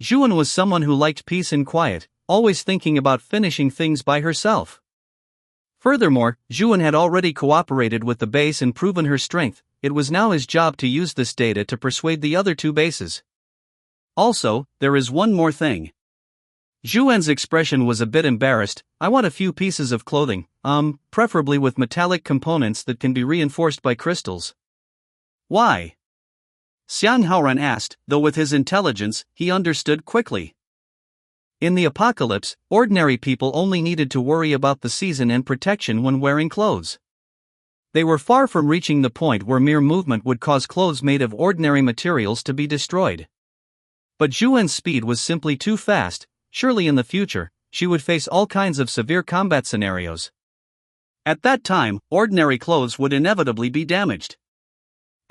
Speaker 1: Zhuan was someone who liked peace and quiet, always thinking about finishing things by herself. Furthermore, Zhuan had already cooperated with the base and proven her strength. It was now his job to use this data to persuade the other two bases.
Speaker 2: Also, there is one more thing.
Speaker 1: Zhuan's expression was a bit embarrassed. I want a few pieces of clothing, preferably with metallic components that can be reinforced by crystals.
Speaker 2: Why? Xiang Haoran asked, though with his intelligence, he understood quickly.
Speaker 1: In the apocalypse, ordinary people only needed to worry about the season and protection when wearing clothes. They were far from reaching the point where mere movement would cause clothes made of ordinary materials to be destroyed. But Zhuan's speed was simply too fast. Surely in the future, she would face all kinds of severe combat scenarios.
Speaker 2: At that time, ordinary clothes would inevitably be damaged.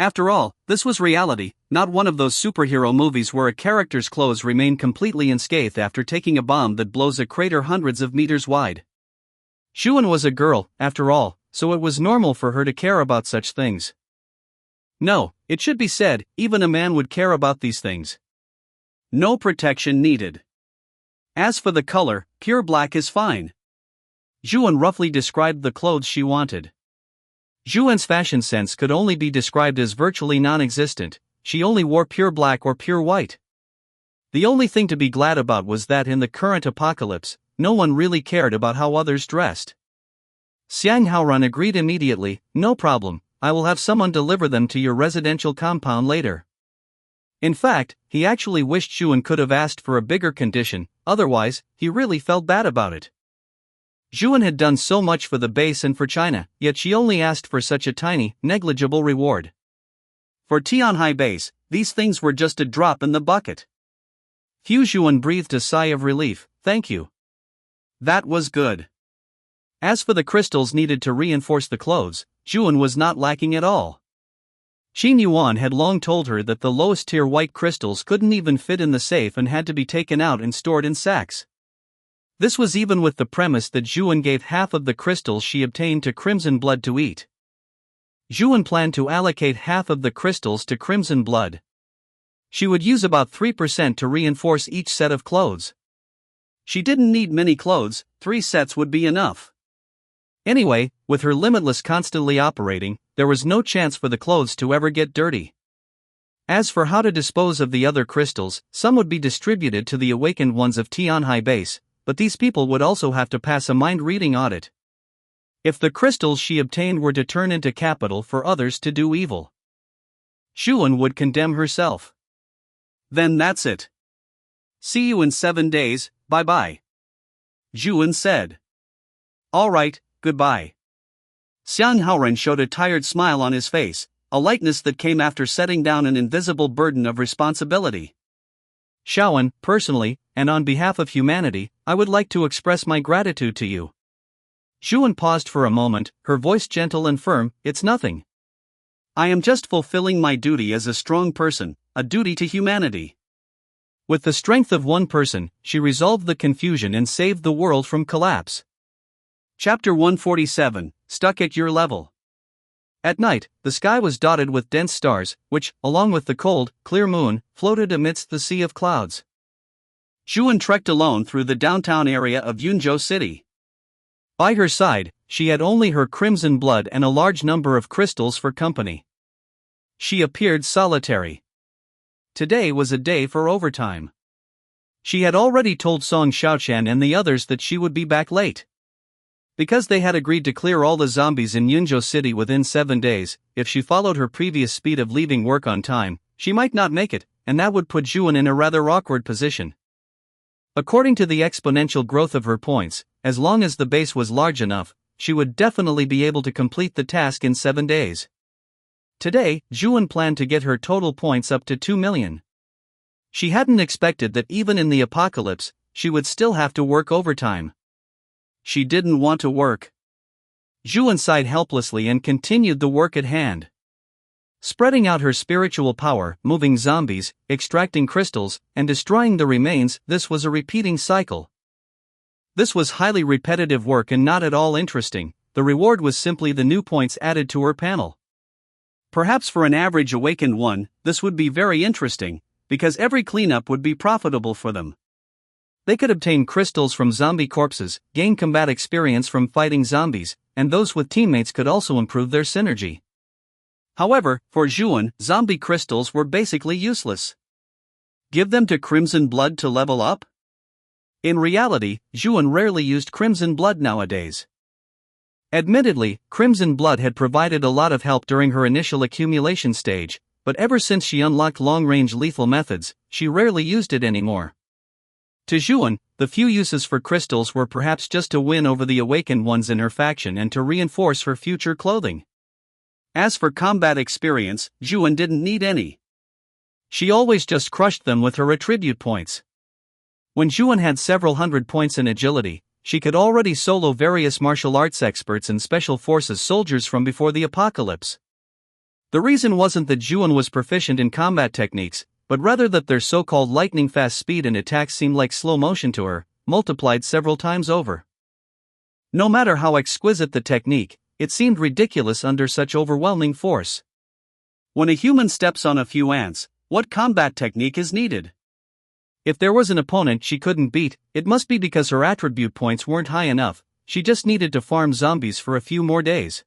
Speaker 2: After all, this was reality, not one of those superhero movies where a character's clothes remain completely unscathed after taking a bomb that blows a crater hundreds of meters wide. Zhuan was a girl, after all, so it was normal for her to care about such things. No, it should be said, even a man would care about these things. No protection needed. As for the color, pure black is fine.
Speaker 1: Zhuan roughly described the clothes she wanted. Zhuan's fashion sense could only be described as virtually non-existent. She only wore pure black or pure white. The only thing to be glad about was that in the current apocalypse, no one really cared about how others dressed. Xiang Haoran agreed immediately. No problem, I will have someone deliver them to your residential compound later. In fact, he actually wished Zhuan could have asked for a bigger condition, otherwise, he really felt bad about it. Zhuan had done so much for the base and for China, yet she only asked for such a tiny, negligible reward.
Speaker 2: For Tianhai Base, these things were just a drop in the bucket.
Speaker 1: Zhuan breathed a sigh of relief. Thank you.
Speaker 2: That was good.
Speaker 1: As for the crystals needed to reinforce the clothes, Zhuan was not lacking at all. Qin Yuan had long told her that the lowest tier white crystals couldn't even fit in the safe and had to be taken out and stored in sacks. This was even with the premise that Zhuan gave half of the crystals she obtained to Crimson Blood to eat. Zhuan planned to allocate half of the crystals to Crimson Blood. She would use about 3% to reinforce each set of clothes.
Speaker 2: She didn't need many clothes, 3 sets would be enough.
Speaker 1: Anyway, with her limitless constantly operating, there was no chance for the clothes to ever get dirty. As for how to dispose of the other crystals, some would be distributed to the awakened ones of Tianhai Base, but these people would also have to pass a mind-reading audit. If the crystals she obtained were to turn into capital for others to do evil, Zhuan would condemn herself.
Speaker 2: Then that's it. See you in 7 days, bye-bye. Zhuan said.
Speaker 1: All right, goodbye.
Speaker 2: Xiang Haoran showed a tired smile on his face, a lightness that came after setting down an invisible burden of responsibility.
Speaker 1: Shaoan, personally, and on behalf of humanity, I would like to express my gratitude to you. Zhuan paused for a moment, her voice gentle and firm. It's nothing.
Speaker 2: I am just fulfilling my duty as a strong person, a duty to humanity.
Speaker 1: With the strength of one person, she resolved the confusion and saved the world from collapse.
Speaker 2: Chapter 147, Stuck at Your Level.
Speaker 1: At night, the sky was dotted with dense stars, which, along with the cold, clear moon, floated amidst the sea of clouds.
Speaker 2: Zhuan trekked alone through the downtown area of Yunzhou City.
Speaker 1: By her side, she had only her Crimson Blood and a large number of crystals for company. She appeared solitary. Today was a day for overtime. She had already told Song Xiaoqian and the others that she would be back late. Because they had agreed to clear all the zombies in Yunzhou City within 7 days, if she followed her previous speed of leaving work on time, she might not make it, and that would put Zhuan in a rather awkward position. According to the exponential growth of her points, as long as the base was large enough, she would definitely be able to complete the task in 7 days. Today, Zhuan planned to get her total points up to 2 million. She hadn't expected that even in the apocalypse, she would still have to work overtime. She didn't want to work. Zhuan sighed helplessly and continued the work at hand. Spreading out her spiritual power, moving zombies, extracting crystals, and destroying the remains, this was a repeating cycle. This was highly repetitive work and not at all interesting. The reward was simply the new points added to her panel. Perhaps for an average awakened one, this would be very interesting, because every cleanup would be profitable for them. They could obtain crystals from zombie corpses, gain combat experience from fighting zombies, and those with teammates could also improve their synergy. However, for Zhuan, zombie crystals were basically useless. Give them to Crimson Blood to level up? In reality, Zhuan rarely used Crimson Blood nowadays. Admittedly, Crimson Blood had provided a lot of help during her initial accumulation stage, but ever since she unlocked long-range lethal methods, she rarely used it anymore. To Zhuan, the few uses for crystals were perhaps just to win over the awakened ones in her faction and to reinforce her future clothing. As for combat experience, Zhuan didn't need any. She always just crushed them with her attribute points. When Zhuan had several hundred points in agility, she could already solo various martial arts experts and special forces soldiers from before the apocalypse. The reason wasn't that Zhuan was proficient in combat techniques, but rather that their so-called lightning-fast speed and attacks seemed like slow motion to her, multiplied several times over. No matter how exquisite the technique, it seemed ridiculous under such overwhelming force. When a human steps on a few ants, what combat technique is needed? If there was an opponent she couldn't beat, it must be because her attribute points weren't high enough. She just needed to farm zombies for a few more days.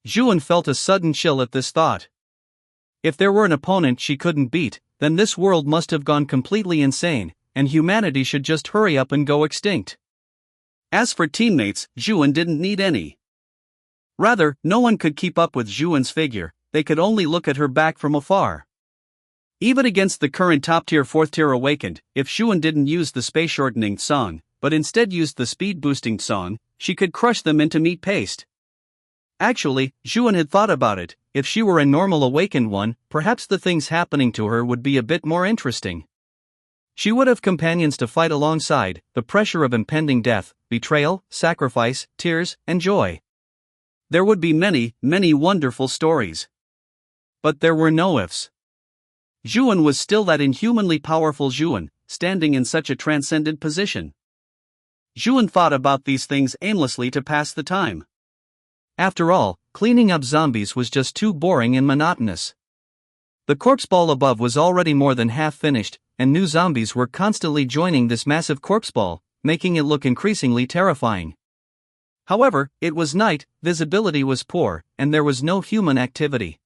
Speaker 1: Zhuan felt a sudden chill at this thought. If there were an opponent she couldn't beat, then this world must have gone completely insane, and humanity should just hurry up and go extinct. As for teammates, Zhuan didn't need any. Rather, no one could keep up with Zhuan's figure, they could only look at her back from afar. Even against the current top-tier 4th-tier awakened, if Zhuan didn't use the space-shortening song, but instead used the speed-boosting song, she could crush them into meat paste. Actually, Zhuan had thought about it. If she were a normal awakened one, perhaps the things happening to her would be a bit more interesting. She would have companions to fight alongside, the pressure of impending death, betrayal, sacrifice, tears, and joy. There would be many, many wonderful stories. But there were no ifs. Zhuan was still that inhumanly powerful Zhuan, standing in such a transcendent position. Zhuan thought about these things aimlessly to pass the time. After all, cleaning up zombies was just too boring and monotonous. The corpse ball above was already more than half finished, and new zombies were constantly joining this massive corpse ball, making it look increasingly terrifying. However, it was night, visibility was poor, and there was no human activity.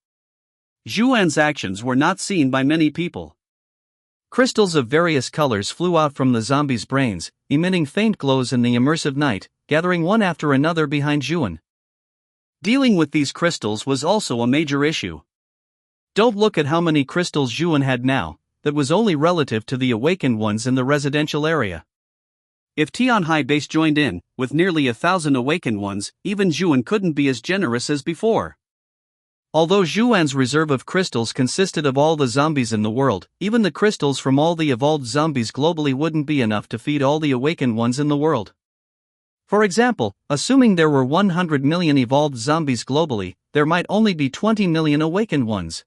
Speaker 1: Zhuan's actions were not seen by many people. Crystals of various colors flew out from the zombies' brains, emitting faint glows in the immersive night, gathering one after another behind Zhuan. Dealing with these crystals was also a major issue. Don't look at how many crystals Zhuan had now, that was only relative to the awakened ones in the residential area. If Tianhai Base joined in, with nearly 1,000 awakened ones, even Zhuan couldn't be as generous as before. Although Zhuan's reserve of crystals consisted of all the zombies in the world, even the crystals from all the evolved zombies globally wouldn't be enough to feed all the awakened ones in the world. For example, assuming there were 100 million evolved zombies globally, there might only be 20 million awakened ones.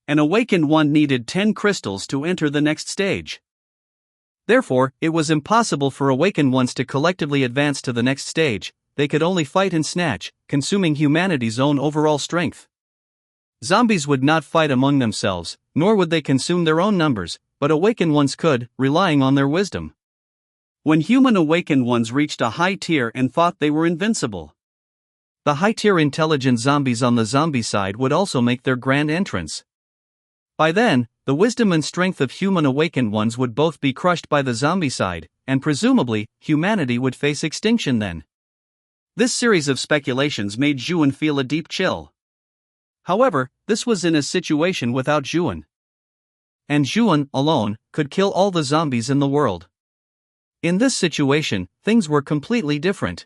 Speaker 1: An awakened one needed 10 crystals to enter the next stage. Therefore, it was impossible for awakened ones to collectively advance to the next stage. They could only fight and snatch, consuming humanity's own overall strength. Zombies would not fight among themselves, nor would they consume their own numbers, but awakened ones could, relying on their wisdom. When human awakened ones reached a high tier and thought they were invincible, the high-tier intelligent zombies on the zombie side would also make their grand entrance. By then, the wisdom and strength of human awakened ones would both be crushed by the zombie side, and presumably, humanity would face extinction then.
Speaker 2: This series of speculations made Zhuan feel a deep chill. However, this was in a situation without Zhuan. And Zhuan, alone, could kill all the zombies in the world. In this situation, things were completely different.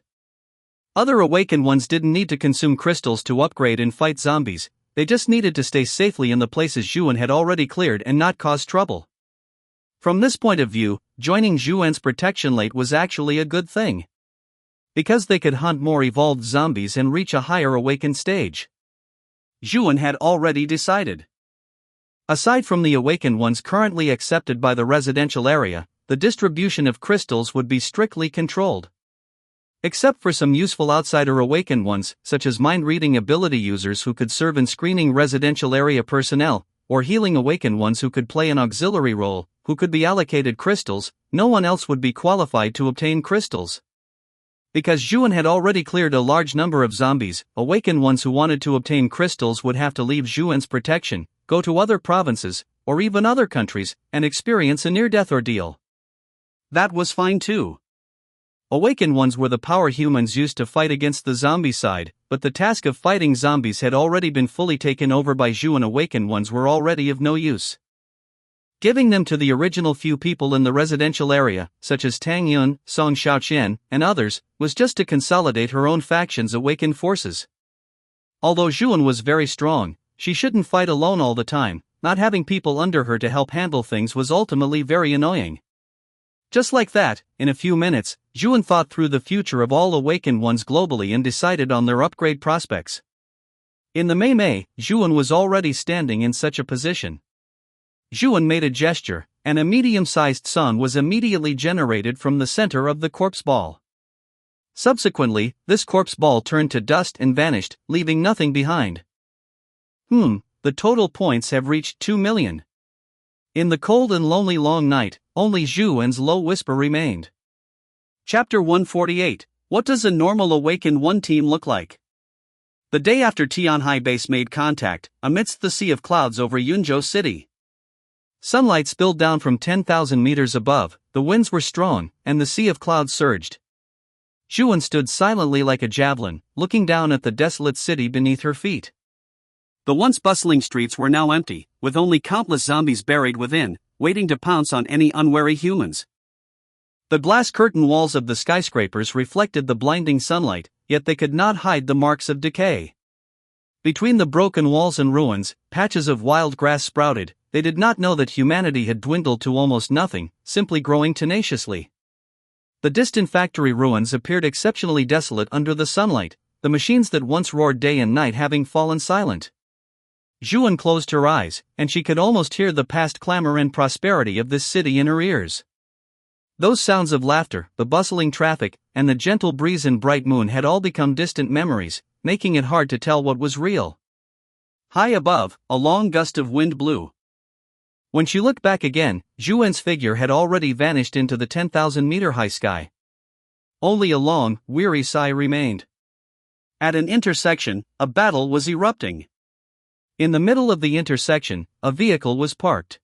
Speaker 2: Other awakened ones didn't need to consume crystals to upgrade and fight zombies, they just needed to stay safely in the places Zhuan had already cleared and not cause trouble. From this point of view, joining Zhuan's protection late was actually a good thing. Because they could hunt more evolved zombies and reach a higher awakened stage. Zhuan had already decided. Aside from the awakened ones currently accepted by the residential area, the distribution of crystals would be strictly controlled. Except for some useful outsider awakened ones, such as mind-reading ability users who could serve in screening residential area personnel, or healing awakened ones who could play an auxiliary role, who could be allocated crystals, no one else would be qualified to obtain crystals. Because Zhuan had already cleared a large number of zombies, awakened ones who wanted to obtain crystals would have to leave Zhuan's protection, go to other provinces, or even other countries, and experience a near-death ordeal. That was fine too. Awakened ones were the power humans used to fight against the zombie side, but the task of fighting zombies had already been fully taken over by Zhuan. Awakened ones were already of no use. Giving them to the original few people in the residential area, such as Tang Yun, Song Xiaoqian, and others, was just to consolidate her own faction's awakened forces. Although Zhuan was very strong, she shouldn't fight alone all the time. Not having people under her to help handle things was ultimately very annoying. Just like that, in a few minutes, Zhuan thought through the future of all awakened ones globally and decided on their upgrade prospects. In the Mei, Zhuan was already standing in such a position. Zhuan made a gesture, and a medium-sized sun was immediately generated from the center of the corpse ball. Subsequently, this corpse ball turned to dust and vanished, leaving nothing behind. The total points have reached 2 million. In the cold and lonely long night, only Zhuan's low whisper remained. Chapter 148. What does a normal Awakened One team look like? The day after Tianhai Base made contact, amidst the sea of clouds over Yunzhou City. Sunlight spilled down from 10,000 meters above, the winds were strong, and the sea of clouds surged. Zhuan stood silently like a javelin, looking down at the desolate city beneath her feet. The once bustling streets were now empty, with only countless zombies buried within, waiting to pounce on any unwary humans. The glass curtain walls of the skyscrapers reflected the blinding sunlight, yet they could not hide the marks of decay. Between the broken walls and ruins, patches of wild grass sprouted. They did not know that humanity had dwindled to almost nothing, simply growing tenaciously. The distant factory ruins appeared exceptionally desolate under the sunlight, the machines that once roared day and night having fallen silent. Zhuan closed her eyes, and she could almost hear the past clamor and prosperity of this city in her ears. Those sounds of laughter, the bustling traffic, and the gentle breeze and bright moon had all become distant memories, making it hard to tell what was real. High above, a long gust of wind blew. When she looked back again, Zhuan's figure had already vanished into the 10,000-meter-high sky. Only a long, weary sigh remained. At an intersection, a battle was erupting. In the middle of the intersection, a vehicle was parked.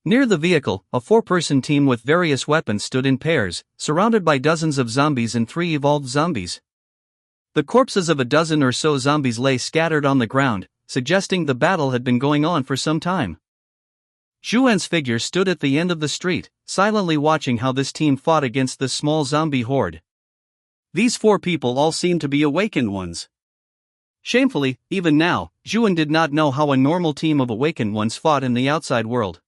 Speaker 2: Near the vehicle, a 4-person team with various weapons stood in pairs, surrounded by dozens of zombies and 3 evolved zombies. The corpses of a dozen or so zombies lay scattered on the ground, suggesting the battle had been going on for some time. Zhuan's figure stood at the end of the street, silently watching how this team fought against this small zombie horde. These 4 people all seemed to be awakened ones. Shamefully, even now, Zhuan did not know how a normal team of awakened ones fought in the outside world.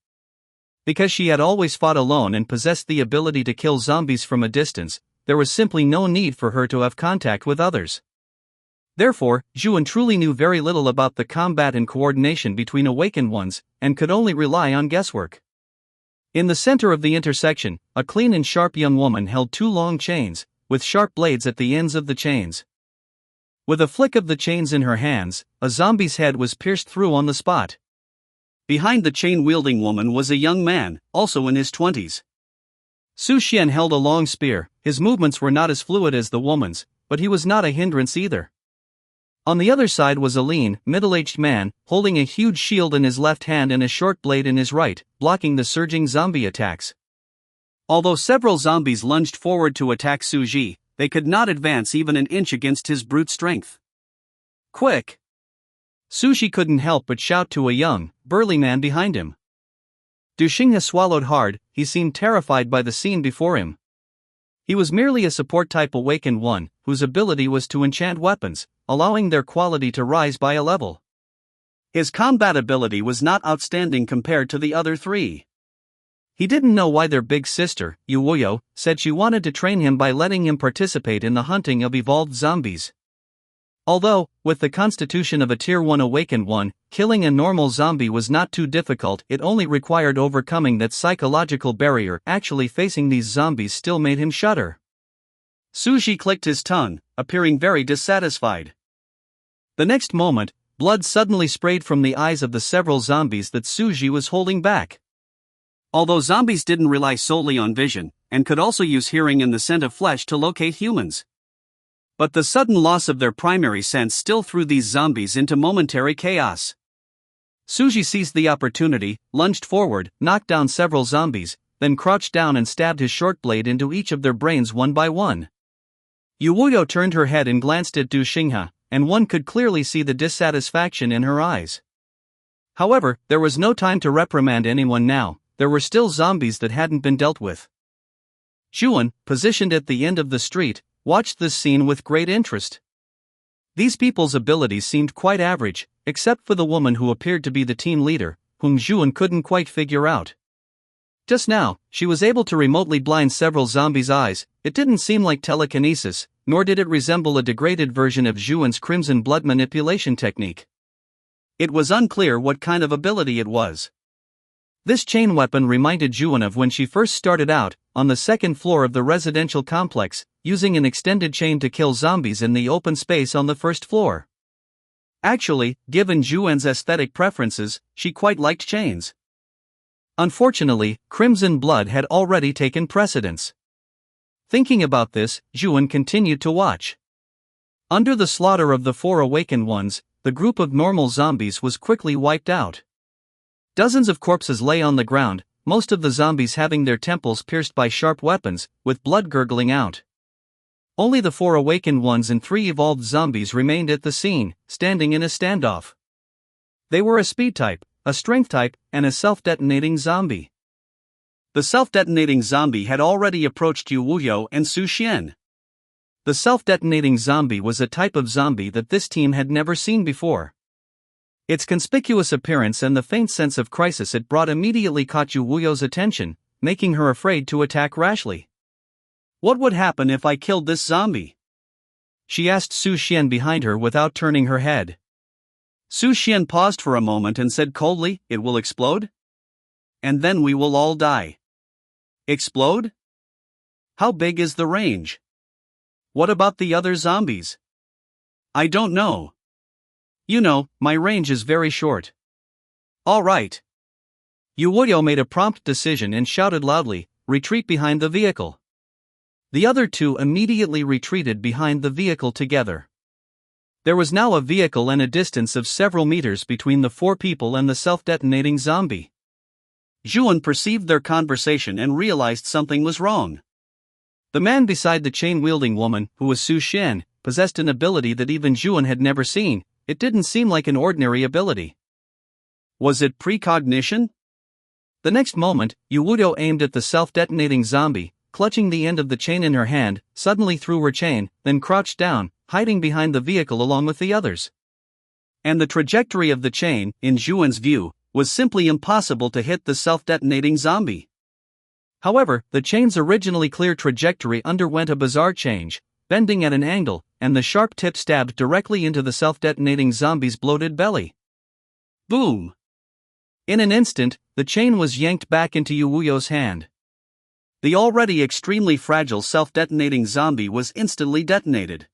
Speaker 2: Because she had always fought alone and possessed the ability to kill zombies from a distance, there was simply no need for her to have contact with others. Therefore, Zhuan truly knew very little about the combat and coordination between awakened ones, and could only rely on guesswork. In the center of the intersection, a clean and sharp young woman held 2 long chains, with sharp blades at the ends of the chains. With a flick of the chains in her hands, a zombie's head was pierced through on the spot. Behind the chain-wielding woman was a young man, also in his 20s. Su Xian held a long spear. His movements were not as fluid as the woman's, but he was not a hindrance either. On the other side was a lean, middle-aged man, holding a huge shield in his left hand and a short blade in his right, blocking the surging zombie attacks. Although several zombies lunged forward to attack Su Ji, they could not advance even an inch against his brute strength.
Speaker 1: Quick! Sushi couldn't help but shout to a young, burly man behind him. Du Xinghe swallowed hard. He seemed terrified by the scene before him. He was merely a support-type awakened one, whose ability was to enchant weapons, allowing their quality to rise by a level.
Speaker 2: His combat ability was not outstanding compared to the other three.
Speaker 1: He didn't know why their big sister, Yu Wuyo, said she wanted to train him by letting him participate in the hunting of evolved zombies. Although, with the constitution of a Tier 1 awakened one, killing a normal zombie was not too difficult, it only required overcoming that psychological barrier. Actually facing these zombies still made him shudder.
Speaker 2: Sushi clicked his tongue, appearing very dissatisfied.
Speaker 1: The next moment, blood suddenly sprayed from the eyes of the several zombies that Sushi was holding back.
Speaker 2: Although zombies didn't rely solely on vision, and could also use hearing and the scent of flesh to locate humans. But the sudden loss of their primary sense still threw these zombies into momentary chaos.
Speaker 1: Sushi seized the opportunity, lunged forward, knocked down several zombies, then crouched down and stabbed his short blade into each of their brains one by one. Yu Wuyo turned her head and glanced at Du Xinghe, and one could clearly see the dissatisfaction in her eyes. However, there was no time to reprimand anyone now. There were still zombies that hadn't been dealt with. Zhuan, positioned at the end of the street, watched this scene with great interest. These people's abilities seemed quite average, except for the woman who appeared to be the team leader, whom Zhuan couldn't quite figure out. Just now, she was able to remotely blind several zombies' eyes. It didn't seem like telekinesis, nor did it resemble a degraded version of Zhuan's crimson blood manipulation technique.
Speaker 2: It was unclear what kind of ability it was.
Speaker 1: This chain weapon reminded Zhuan of when she first started out, on the second floor of the residential complex, using an extended chain to kill zombies in the open space on the first floor. Actually, given Zhuan's aesthetic preferences, she quite liked chains. Unfortunately, crimson blood had already taken precedence. Thinking about this, Zhuan continued to watch. Under the slaughter of the 4 awakened ones, the group of normal zombies was quickly wiped out. Dozens of corpses lay on the ground, most of the zombies having their temples pierced by sharp weapons, with blood gurgling out. Only the 4 awakened ones and 3 evolved zombies remained at the scene, standing in a standoff. They were a speed type, a strength type, and a self-detonating zombie.
Speaker 2: The self-detonating zombie had already approached Yu Wuyo and Su Xian.
Speaker 1: The self-detonating zombie was a type of zombie that this team had never seen before. Its conspicuous appearance and the faint sense of crisis it brought immediately caught Yu Wuyo's attention, making her afraid to attack rashly.
Speaker 2: What would happen if I killed this zombie?
Speaker 1: She asked Su Xian behind her without turning her head.
Speaker 2: Su Xian paused for a moment and said coldly, "It will explode? And then we will all die." Explode? How big is the range? What about the other zombies? I don't know.
Speaker 1: You know, my range is very short.
Speaker 2: All right.
Speaker 1: Yu Wuyo made a prompt decision and shouted loudly, "Retreat behind the vehicle." The other 2 immediately retreated behind the vehicle together. There was now a vehicle and a distance of several meters between the 4 people and the self-detonating zombie.
Speaker 2: Zhuan perceived their conversation and realized something was wrong.
Speaker 1: The man beside the chain-wielding woman, who was Su Xian, possessed an ability that even Zhuan had never seen. It didn't seem like an ordinary ability.
Speaker 2: Was it precognition?
Speaker 1: The next moment, Yu Wuyo aimed at the self-detonating zombie, clutching the end of the chain in her hand, suddenly threw her chain, then crouched down, hiding behind the vehicle along with the others.
Speaker 2: And the trajectory of the chain, in Zhuan's view, was simply impossible to hit the self-detonating zombie.
Speaker 1: However, the chain's originally clear trajectory underwent a bizarre change, bending at an angle, and the sharp tip stabbed directly into the self-detonating zombie's bloated belly.
Speaker 2: Boom!
Speaker 1: In an instant, the chain was yanked back into Yu Wuyo's hand.
Speaker 2: The already extremely fragile self-detonating zombie was instantly detonated.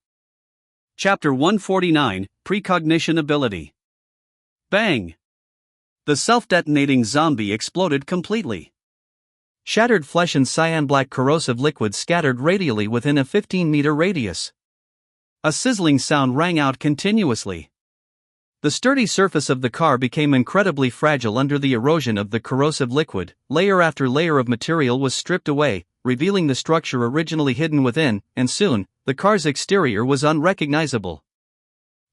Speaker 2: Chapter 149, Precognition Ability. Bang! The self-detonating zombie exploded completely.
Speaker 1: Shattered flesh and cyan-black corrosive liquid scattered radially within a 15-meter radius. A sizzling sound rang out continuously. The sturdy surface of the car became incredibly fragile under the erosion of the corrosive liquid. Layer after layer of material was stripped away, revealing the structure originally hidden within, and soon, the car's exterior was unrecognizable.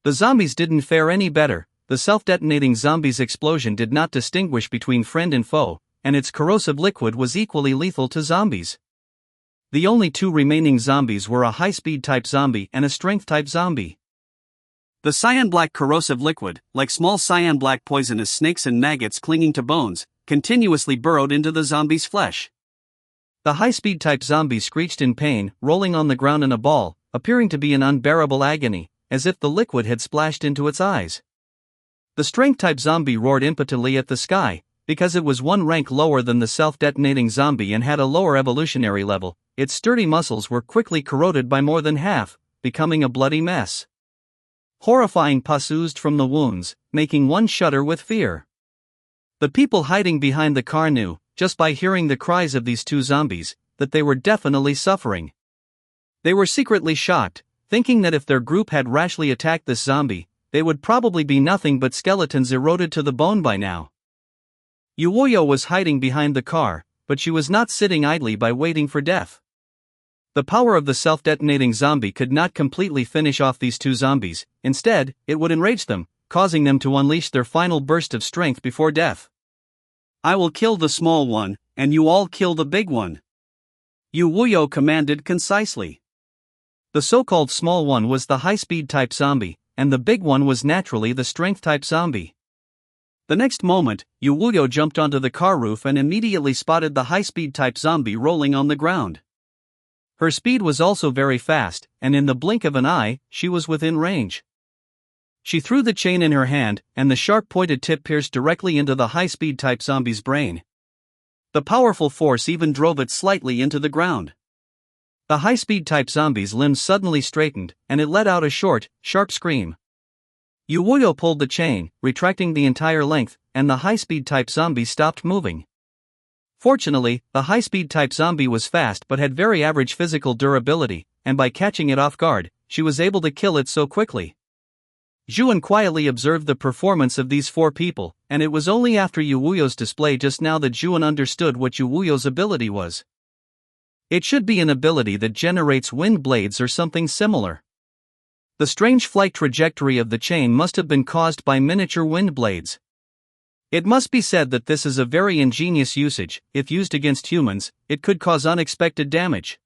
Speaker 1: The zombies didn't fare any better. The self-detonating zombie's explosion did not distinguish between friend and foe, and its corrosive liquid was equally lethal to zombies. The only two remaining zombies were a high-speed type zombie and a strength type zombie.
Speaker 2: The cyan black corrosive liquid, like small cyan black poisonous snakes and maggots clinging to bones, continuously burrowed into the zombie's flesh.
Speaker 1: The high-speed type zombie screeched in pain, rolling on the ground in a ball, appearing to be in unbearable agony, as if the liquid had splashed into its eyes. The strength-type zombie roared impotently at the sky. Because it was one rank lower than the self-detonating zombie and had a lower evolutionary level, its sturdy muscles were quickly corroded by more than half, becoming a bloody mess. Horrifying pus oozed from the wounds, making one shudder with fear. The people hiding behind the car knew, just by hearing the cries of these two zombies, that they were definitely suffering. They were secretly shocked, thinking that if their group had rashly attacked this zombie, they would probably be nothing but skeletons eroded to the bone by now. Yuuyo was hiding behind the car, but she was not sitting idly by waiting for death. The power of the self-detonating zombie could not completely finish off these two zombies. Instead, it would enrage them, causing them to unleash their final burst of strength before death.
Speaker 2: "I will kill the small one, and you all kill the big one," Yuuyo commanded concisely.
Speaker 1: The so-called small one was the high-speed type zombie, and the big one was naturally the strength type zombie. The next moment, Yuuyo jumped onto the car roof and immediately spotted the high-speed type zombie rolling on the ground. Her speed was also very fast, and in the blink of an eye, she was within range. She threw the chain in her hand, and the sharp-pointed tip pierced directly into the high-speed type zombie's brain. The powerful force even drove it slightly into the ground. The high-speed type zombie's limbs suddenly straightened, and it let out a short, sharp scream. Yuuyo pulled the chain, retracting the entire length, and the high-speed type zombie stopped moving. Fortunately, the high-speed type zombie was fast but had very average physical durability, and by catching it off guard, she was able to kill it so quickly. Juan quietly observed the performance of these four people, and it was only after Yuuyo's display just now that Juan understood what Yuuyo's ability was. It should be an ability that generates wind blades or something similar. The strange flight trajectory of the chain must have been caused by miniature wind blades. It must be said that this is a very ingenious usage. If used against humans, it could cause unexpected damage.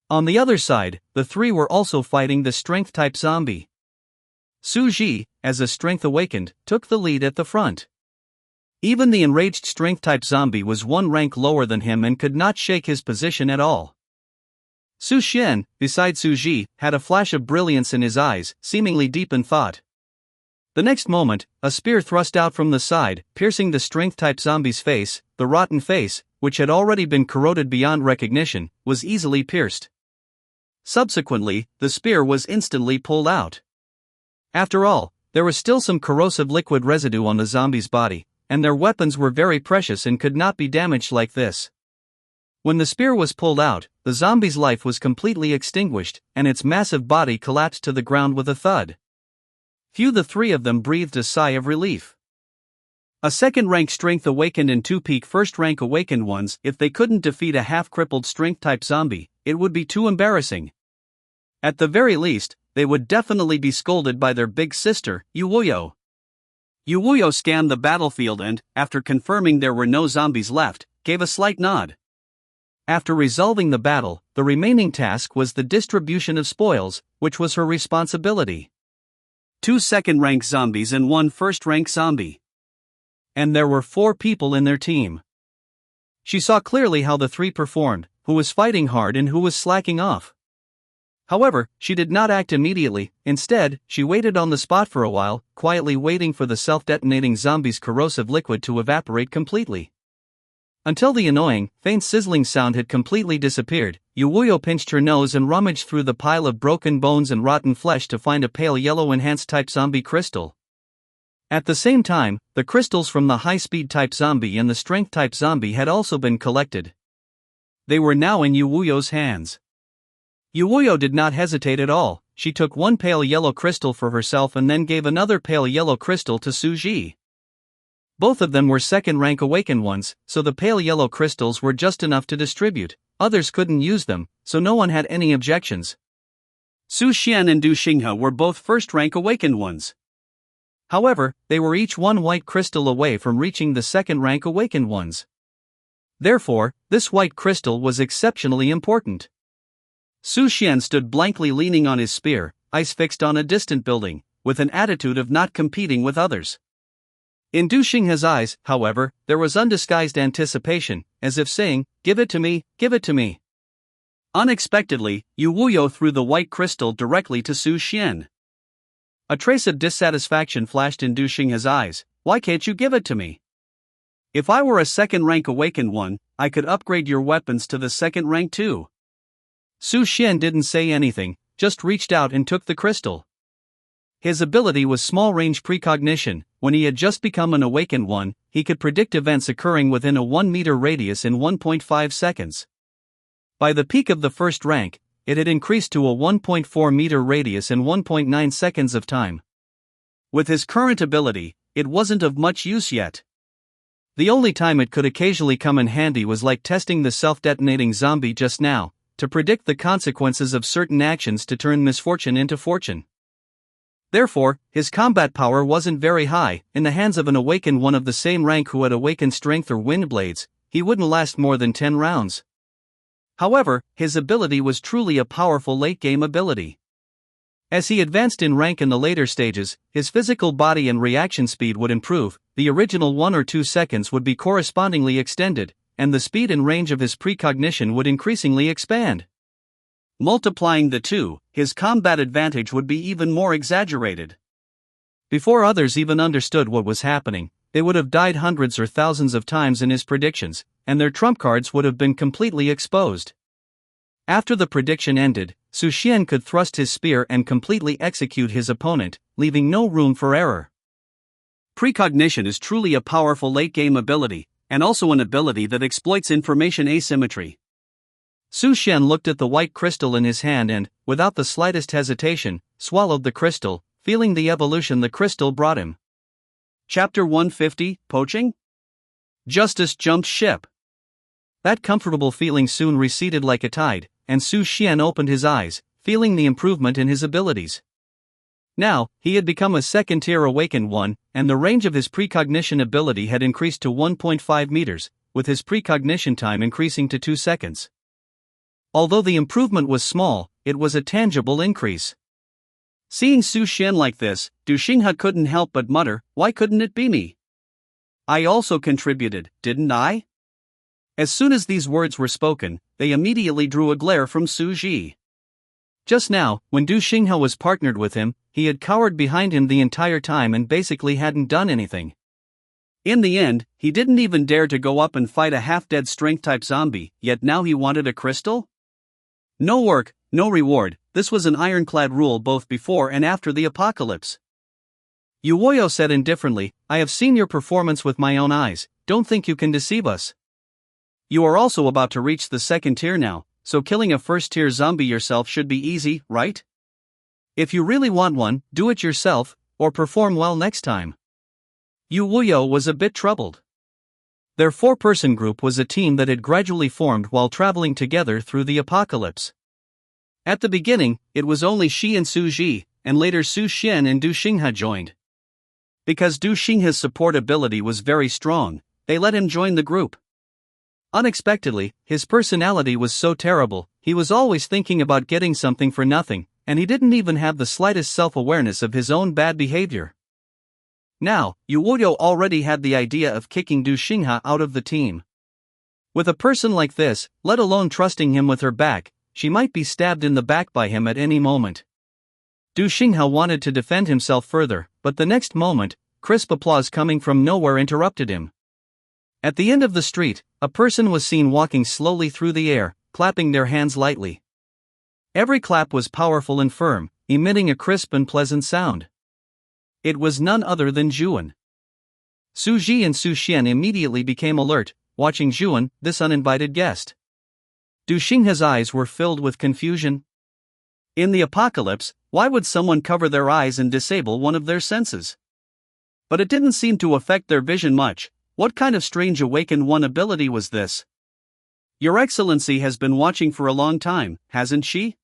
Speaker 1: On the other side, the three were also fighting the strength-type zombie. Suji, as a strength awakened, took the lead at the front. Even the enraged strength-type zombie was one rank lower than him and could not shake his position at all. Su Xian, beside Suji, had a flash of brilliance in his eyes, seemingly deep in thought. The next moment, a spear thrust out from the side, piercing the strength-type zombie's face. The rotten face, which had already been corroded beyond recognition, was easily pierced. Subsequently, the spear was instantly pulled out. After all, there was still some corrosive liquid residue on the zombie's body, and their weapons were very precious and could not be damaged like this. When the spear was pulled out, the zombie's life was completely extinguished, and its massive body collapsed to the ground with a thud. The three of them breathed a sigh of relief. A second-rank strength awakened and two peak first-rank awakened ones. If they couldn't defeat a half-crippled strength-type zombie, it would be too embarrassing. At the very least, they would definitely be scolded by their big sister, Yuuyo. Yuuyo scanned the battlefield and, after confirming there were no zombies left, gave a slight nod. After resolving the battle, the remaining task was the distribution of spoils, which was her responsibility. 2 second-rank zombies and 1 first-rank zombie. And there were 4 people in their team. She saw clearly how the 3 performed, who was fighting hard and who was slacking off. However, she did not act immediately. Instead, she waited on the spot for a while, quietly waiting for the self-detonating zombie's corrosive liquid to evaporate completely. Until the annoying, faint sizzling sound had completely disappeared, Yuuyo pinched her nose and rummaged through the pile of broken bones and rotten flesh to find a pale yellow enhanced type zombie crystal. At the same time, the crystals from the high-speed type zombie and the strength type zombie had also been collected. They were now in Yuuyo's hands. Yuuyo did not hesitate at all. She took 1 pale yellow crystal for herself and then gave another pale yellow crystal to Suji. Both of them were second-rank awakened ones, so the pale yellow crystals were just enough to distribute. Others couldn't use them, so no one had any objections.
Speaker 2: Su Xian and Du Xinghe were both first-rank awakened ones.
Speaker 1: However, they were each one white crystal away from reaching the second-rank awakened ones. Therefore, this white crystal was exceptionally important. Su Xian stood blankly leaning on his spear, eyes fixed on a distant building, with an attitude of not competing with others. In Du Xinghe's eyes, however, there was undisguised anticipation, as if saying, "Give it to me, give it to me."
Speaker 2: Unexpectedly, Yu Wuyo threw the white crystal directly to Su Xian.
Speaker 1: A trace of dissatisfaction flashed in Du Xinghe's eyes. "Why can't you give it to me?
Speaker 2: If I were a second-rank awakened one, I could upgrade your weapons to the second rank too."
Speaker 1: Su Xian didn't say anything, just reached out and took the crystal. His ability was small-range precognition. When he had just become an awakened one, he could predict events occurring within a 1-meter radius in 1.5 seconds. By the peak of the first rank, it had increased to a 1.4-meter radius in 1.9 seconds of time.
Speaker 2: With his current ability, it wasn't of much use yet.
Speaker 1: The only time it could occasionally come in handy was like testing the self-detonating zombie just now, to predict the consequences of certain actions to turn misfortune into fortune. Therefore, his combat power wasn't very high. In the hands of an awakened one of the same rank who had awakened strength or wind blades, he wouldn't last more than 10 rounds. However, his ability was truly a powerful late-game ability. As he advanced in rank in the later stages, his physical body and reaction speed would improve, the original 1 or 2 seconds would be correspondingly extended, and the speed and range of his precognition would increasingly expand.
Speaker 2: Multiplying the two, his combat advantage would be even more exaggerated.
Speaker 1: Before others even understood what was happening, they would have died hundreds or thousands of times in his predictions, and their trump cards would have been completely exposed. After the prediction ended, Su Xian could thrust his spear and completely execute his opponent, leaving no room for error.
Speaker 2: Precognition is truly a powerful late-game ability, and also an ability that exploits information asymmetry.
Speaker 1: Su Xian looked at the white crystal in his hand and, without the slightest hesitation, swallowed the crystal, feeling the evolution the crystal brought him.
Speaker 2: Chapter 150, Poaching? Justice jumped ship.
Speaker 1: That comfortable feeling soon receded like a tide, and Su Xian opened his eyes, feeling the improvement in his abilities. Now, he had become a second-tier awakened one, and the range of his precognition ability had increased to 1.5 meters, with his precognition time increasing to 2 seconds. Although the improvement was small, it was a tangible increase.
Speaker 2: Seeing Su Xian like this, Du Xinghe couldn't help but mutter, "Why couldn't it be me? I also contributed, didn't I?" As soon as these words were spoken, they immediately drew a glare from Su Ji.
Speaker 1: Just now, when Du Xinghe was partnered with him, he had cowered behind him the entire time and basically hadn't done anything.
Speaker 2: In the end, he didn't even dare to go up and fight a half-dead strength-type zombie, yet now he wanted a crystal? No work, no reward. This was an ironclad rule both before and after the apocalypse.
Speaker 1: Yu Wuyo said indifferently, "I have seen your performance with my own eyes, don't think you can deceive us.
Speaker 2: You are also about to reach the second tier now, so killing a first-tier zombie yourself should be easy, right?
Speaker 1: If you really want one, do it yourself, or perform well next time." Yu Wuyo was a bit troubled. Their 4-person group was a team that had gradually formed while traveling together through the apocalypse. At the beginning, it was only Shi and Su Ji, and later Su Xian and Du Xinghe joined. Because Du Xinghe's support ability was very strong, they let him join the group. Unexpectedly, his personality was so terrible, he was always thinking about getting something for nothing, and he didn't even have the slightest self-awareness of his own bad behavior. Now, Yu Wuyo already had the idea of kicking Du Xinghe out of the team. With a person like this, let alone trusting him with her back, she might be stabbed in the back by him at any moment. Du Xinghe wanted to defend himself further, but the next moment, crisp applause coming from nowhere interrupted him. At the end of the street, a person was seen walking slowly through the air, clapping their hands lightly. Every clap was powerful and firm, emitting a crisp and pleasant sound. It was none other than Zhuan. Su Ji and Su Xian immediately became alert, watching Zhuan, this uninvited guest. Du Xinghe's eyes were filled with confusion. In the apocalypse, why would someone cover their eyes and disable one of their senses? But it didn't seem to affect their vision much. What kind of strange awakened one ability was this? Your Excellency has been watching for a long time, hasn't she?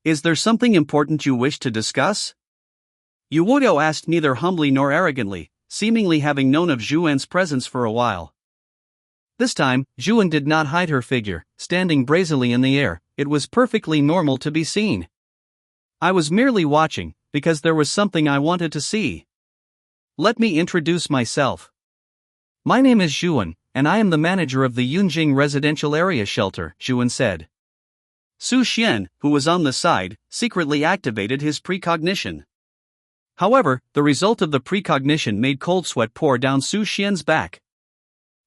Speaker 2: Is there something important you wish to discuss? Yu Wuyo asked neither humbly nor arrogantly, seemingly having known of Zhu En's presence for a while. This time, Zhu En did not hide her figure, standing brazenly in the air. It was perfectly normal to be seen. I was merely watching, because there was something I wanted to see. Let me introduce myself. My name is Zhu En, and I am the manager of the Yunjing Residential Area Shelter, Zhu En said. Su Xian, who was on the side, secretly activated his precognition. However, the result of the precognition made cold sweat pour down Su Xian's back.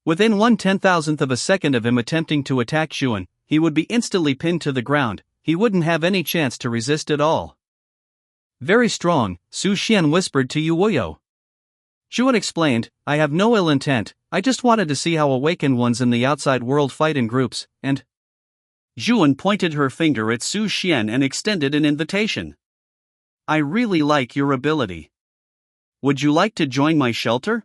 Speaker 2: Within 1/10,000th of a second of him attempting to attack Zhu En, he would be instantly pinned to the ground. He wouldn't have any chance to resist at all. Very strong, Su Xian whispered to Yu Wuyo. Zhu En explained, I have no ill intent, I just wanted to see how awakened ones in the outside world fight in groups, and… Zhu En pointed her finger at Su Xian and extended an invitation. I really like your ability. Would you like to join my shelter?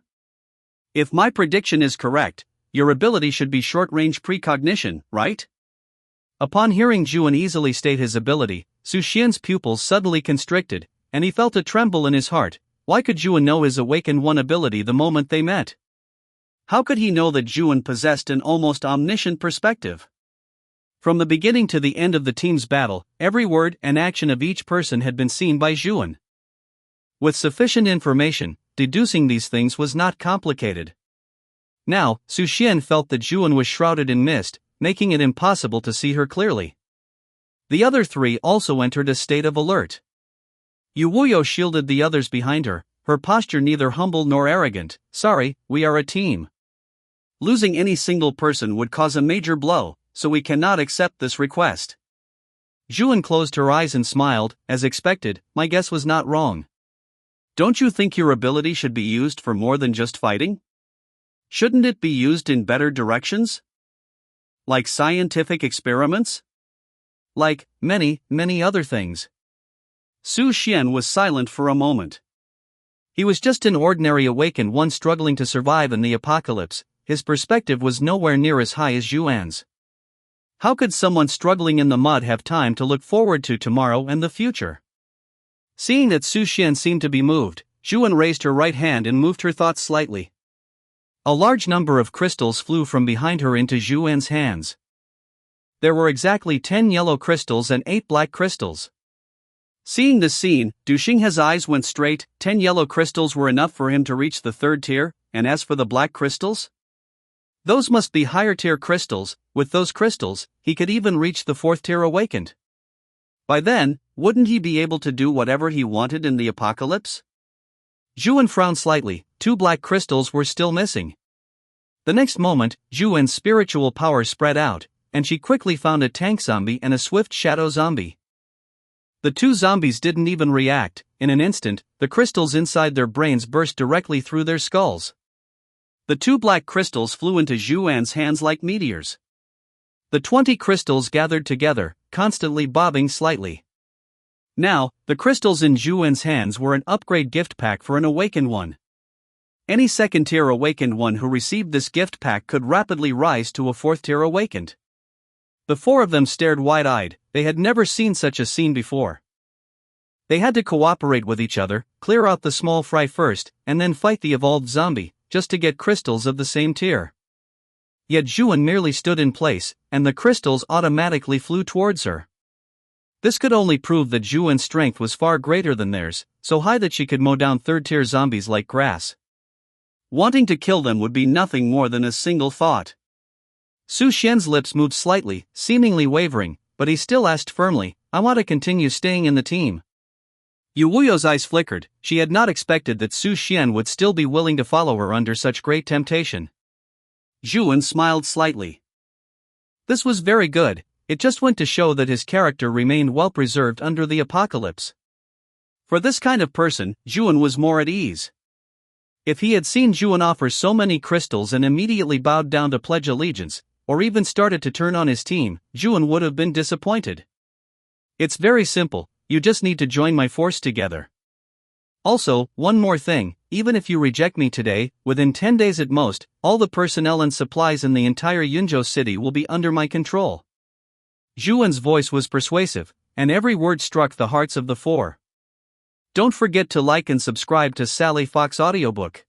Speaker 2: If my prediction is correct, your ability should be short-range precognition, right? Upon hearing Zhu En easily state his ability, Su Xian's pupils suddenly constricted, and he felt a tremble in his heart. Why could Zhu En know his awakened one ability the moment they met? How could he know that Zhu En possessed an almost omniscient perspective? From the beginning to the end of the team's battle, every word and action of each person had been seen by Zhu En. With sufficient information, deducing these things was not complicated. Now, Su Xian felt that Zhu En was shrouded in mist, making it impossible to see her clearly. The other three also entered a state of alert. Yu Wuyo shielded the others behind her, her posture neither humble nor arrogant. Sorry, we are a team. Losing any single person would cause a major blow, so we cannot accept this request. Zhu En closed her eyes and smiled, as expected. My guess was not wrong. Don't you think your ability should be used for more than just fighting? Shouldn't it be used in better directions? Like scientific experiments? Like many, many other things. Su Xian was silent for a moment. He was just an ordinary awakened one struggling to survive in the apocalypse. His perspective was nowhere near as high as Zhu En's. How could someone struggling in the mud have time to look forward to tomorrow and the future? Seeing that Su Xian seemed to be moved, Zhu En raised her right hand and moved her thoughts slightly. A large number of crystals flew from behind her into Zhu En's hands. There were exactly 10 yellow crystals and 8 black crystals. Seeing this scene, Du Xinghe's eyes went straight. 10 yellow crystals were enough for him to reach the 3rd tier, and as for the black crystals? Those must be higher tier crystals. With those crystals, he could even reach the 4th tier awakened. By then, wouldn't he be able to do whatever he wanted in the apocalypse? Zhu En frowned slightly. 2 black crystals were still missing. The next moment, Zhu En's spiritual power spread out, and she quickly found a tank zombie and a swift shadow zombie. The 2 zombies didn't even react. In an instant, the crystals inside their brains burst directly through their skulls. The 2 black crystals flew into Zhu En's hands like meteors. The 20 crystals gathered together, constantly bobbing slightly. Now, the crystals in Zhu En's hands were an upgrade gift pack for an awakened one. Any 2nd tier awakened one who received this gift pack could rapidly rise to a 4th tier awakened. The 4 of them stared wide-eyed. They had never seen such a scene before. They had to cooperate with each other, clear out the small fry first, and then fight the evolved zombie, just to get crystals of the same tier. Yet Zhu En merely stood in place, and the crystals automatically flew towards her. This could only prove that Zhu En's strength was far greater than theirs, so high that she could mow down 3rd tier zombies like grass. Wanting to kill them would be nothing more than a single thought. Su Xian's lips moved slightly, seemingly wavering, but he still asked firmly, I want to continue staying in the team. Yu Wuyo's eyes flickered. She had not expected that Su Xian would still be willing to follow her under such great temptation. Zhu En smiled slightly. This was very good. It just went to show that his character remained well preserved under the apocalypse. For this kind of person, Zhu En was more at ease. If he had seen Zhu En offer so many crystals and immediately bowed down to pledge allegiance, or even started to turn on his team, Zhu En would have been disappointed. It's very simple, you just need to join my force together. Also, one more thing, even if you reject me today, within 10 days at most, all the personnel and supplies in the entire Yunzhou city will be under my control. Zhu En's voice was persuasive,
Speaker 1: and every word struck the hearts of the four. Don't forget to like and subscribe to Sally Fox Audiobook.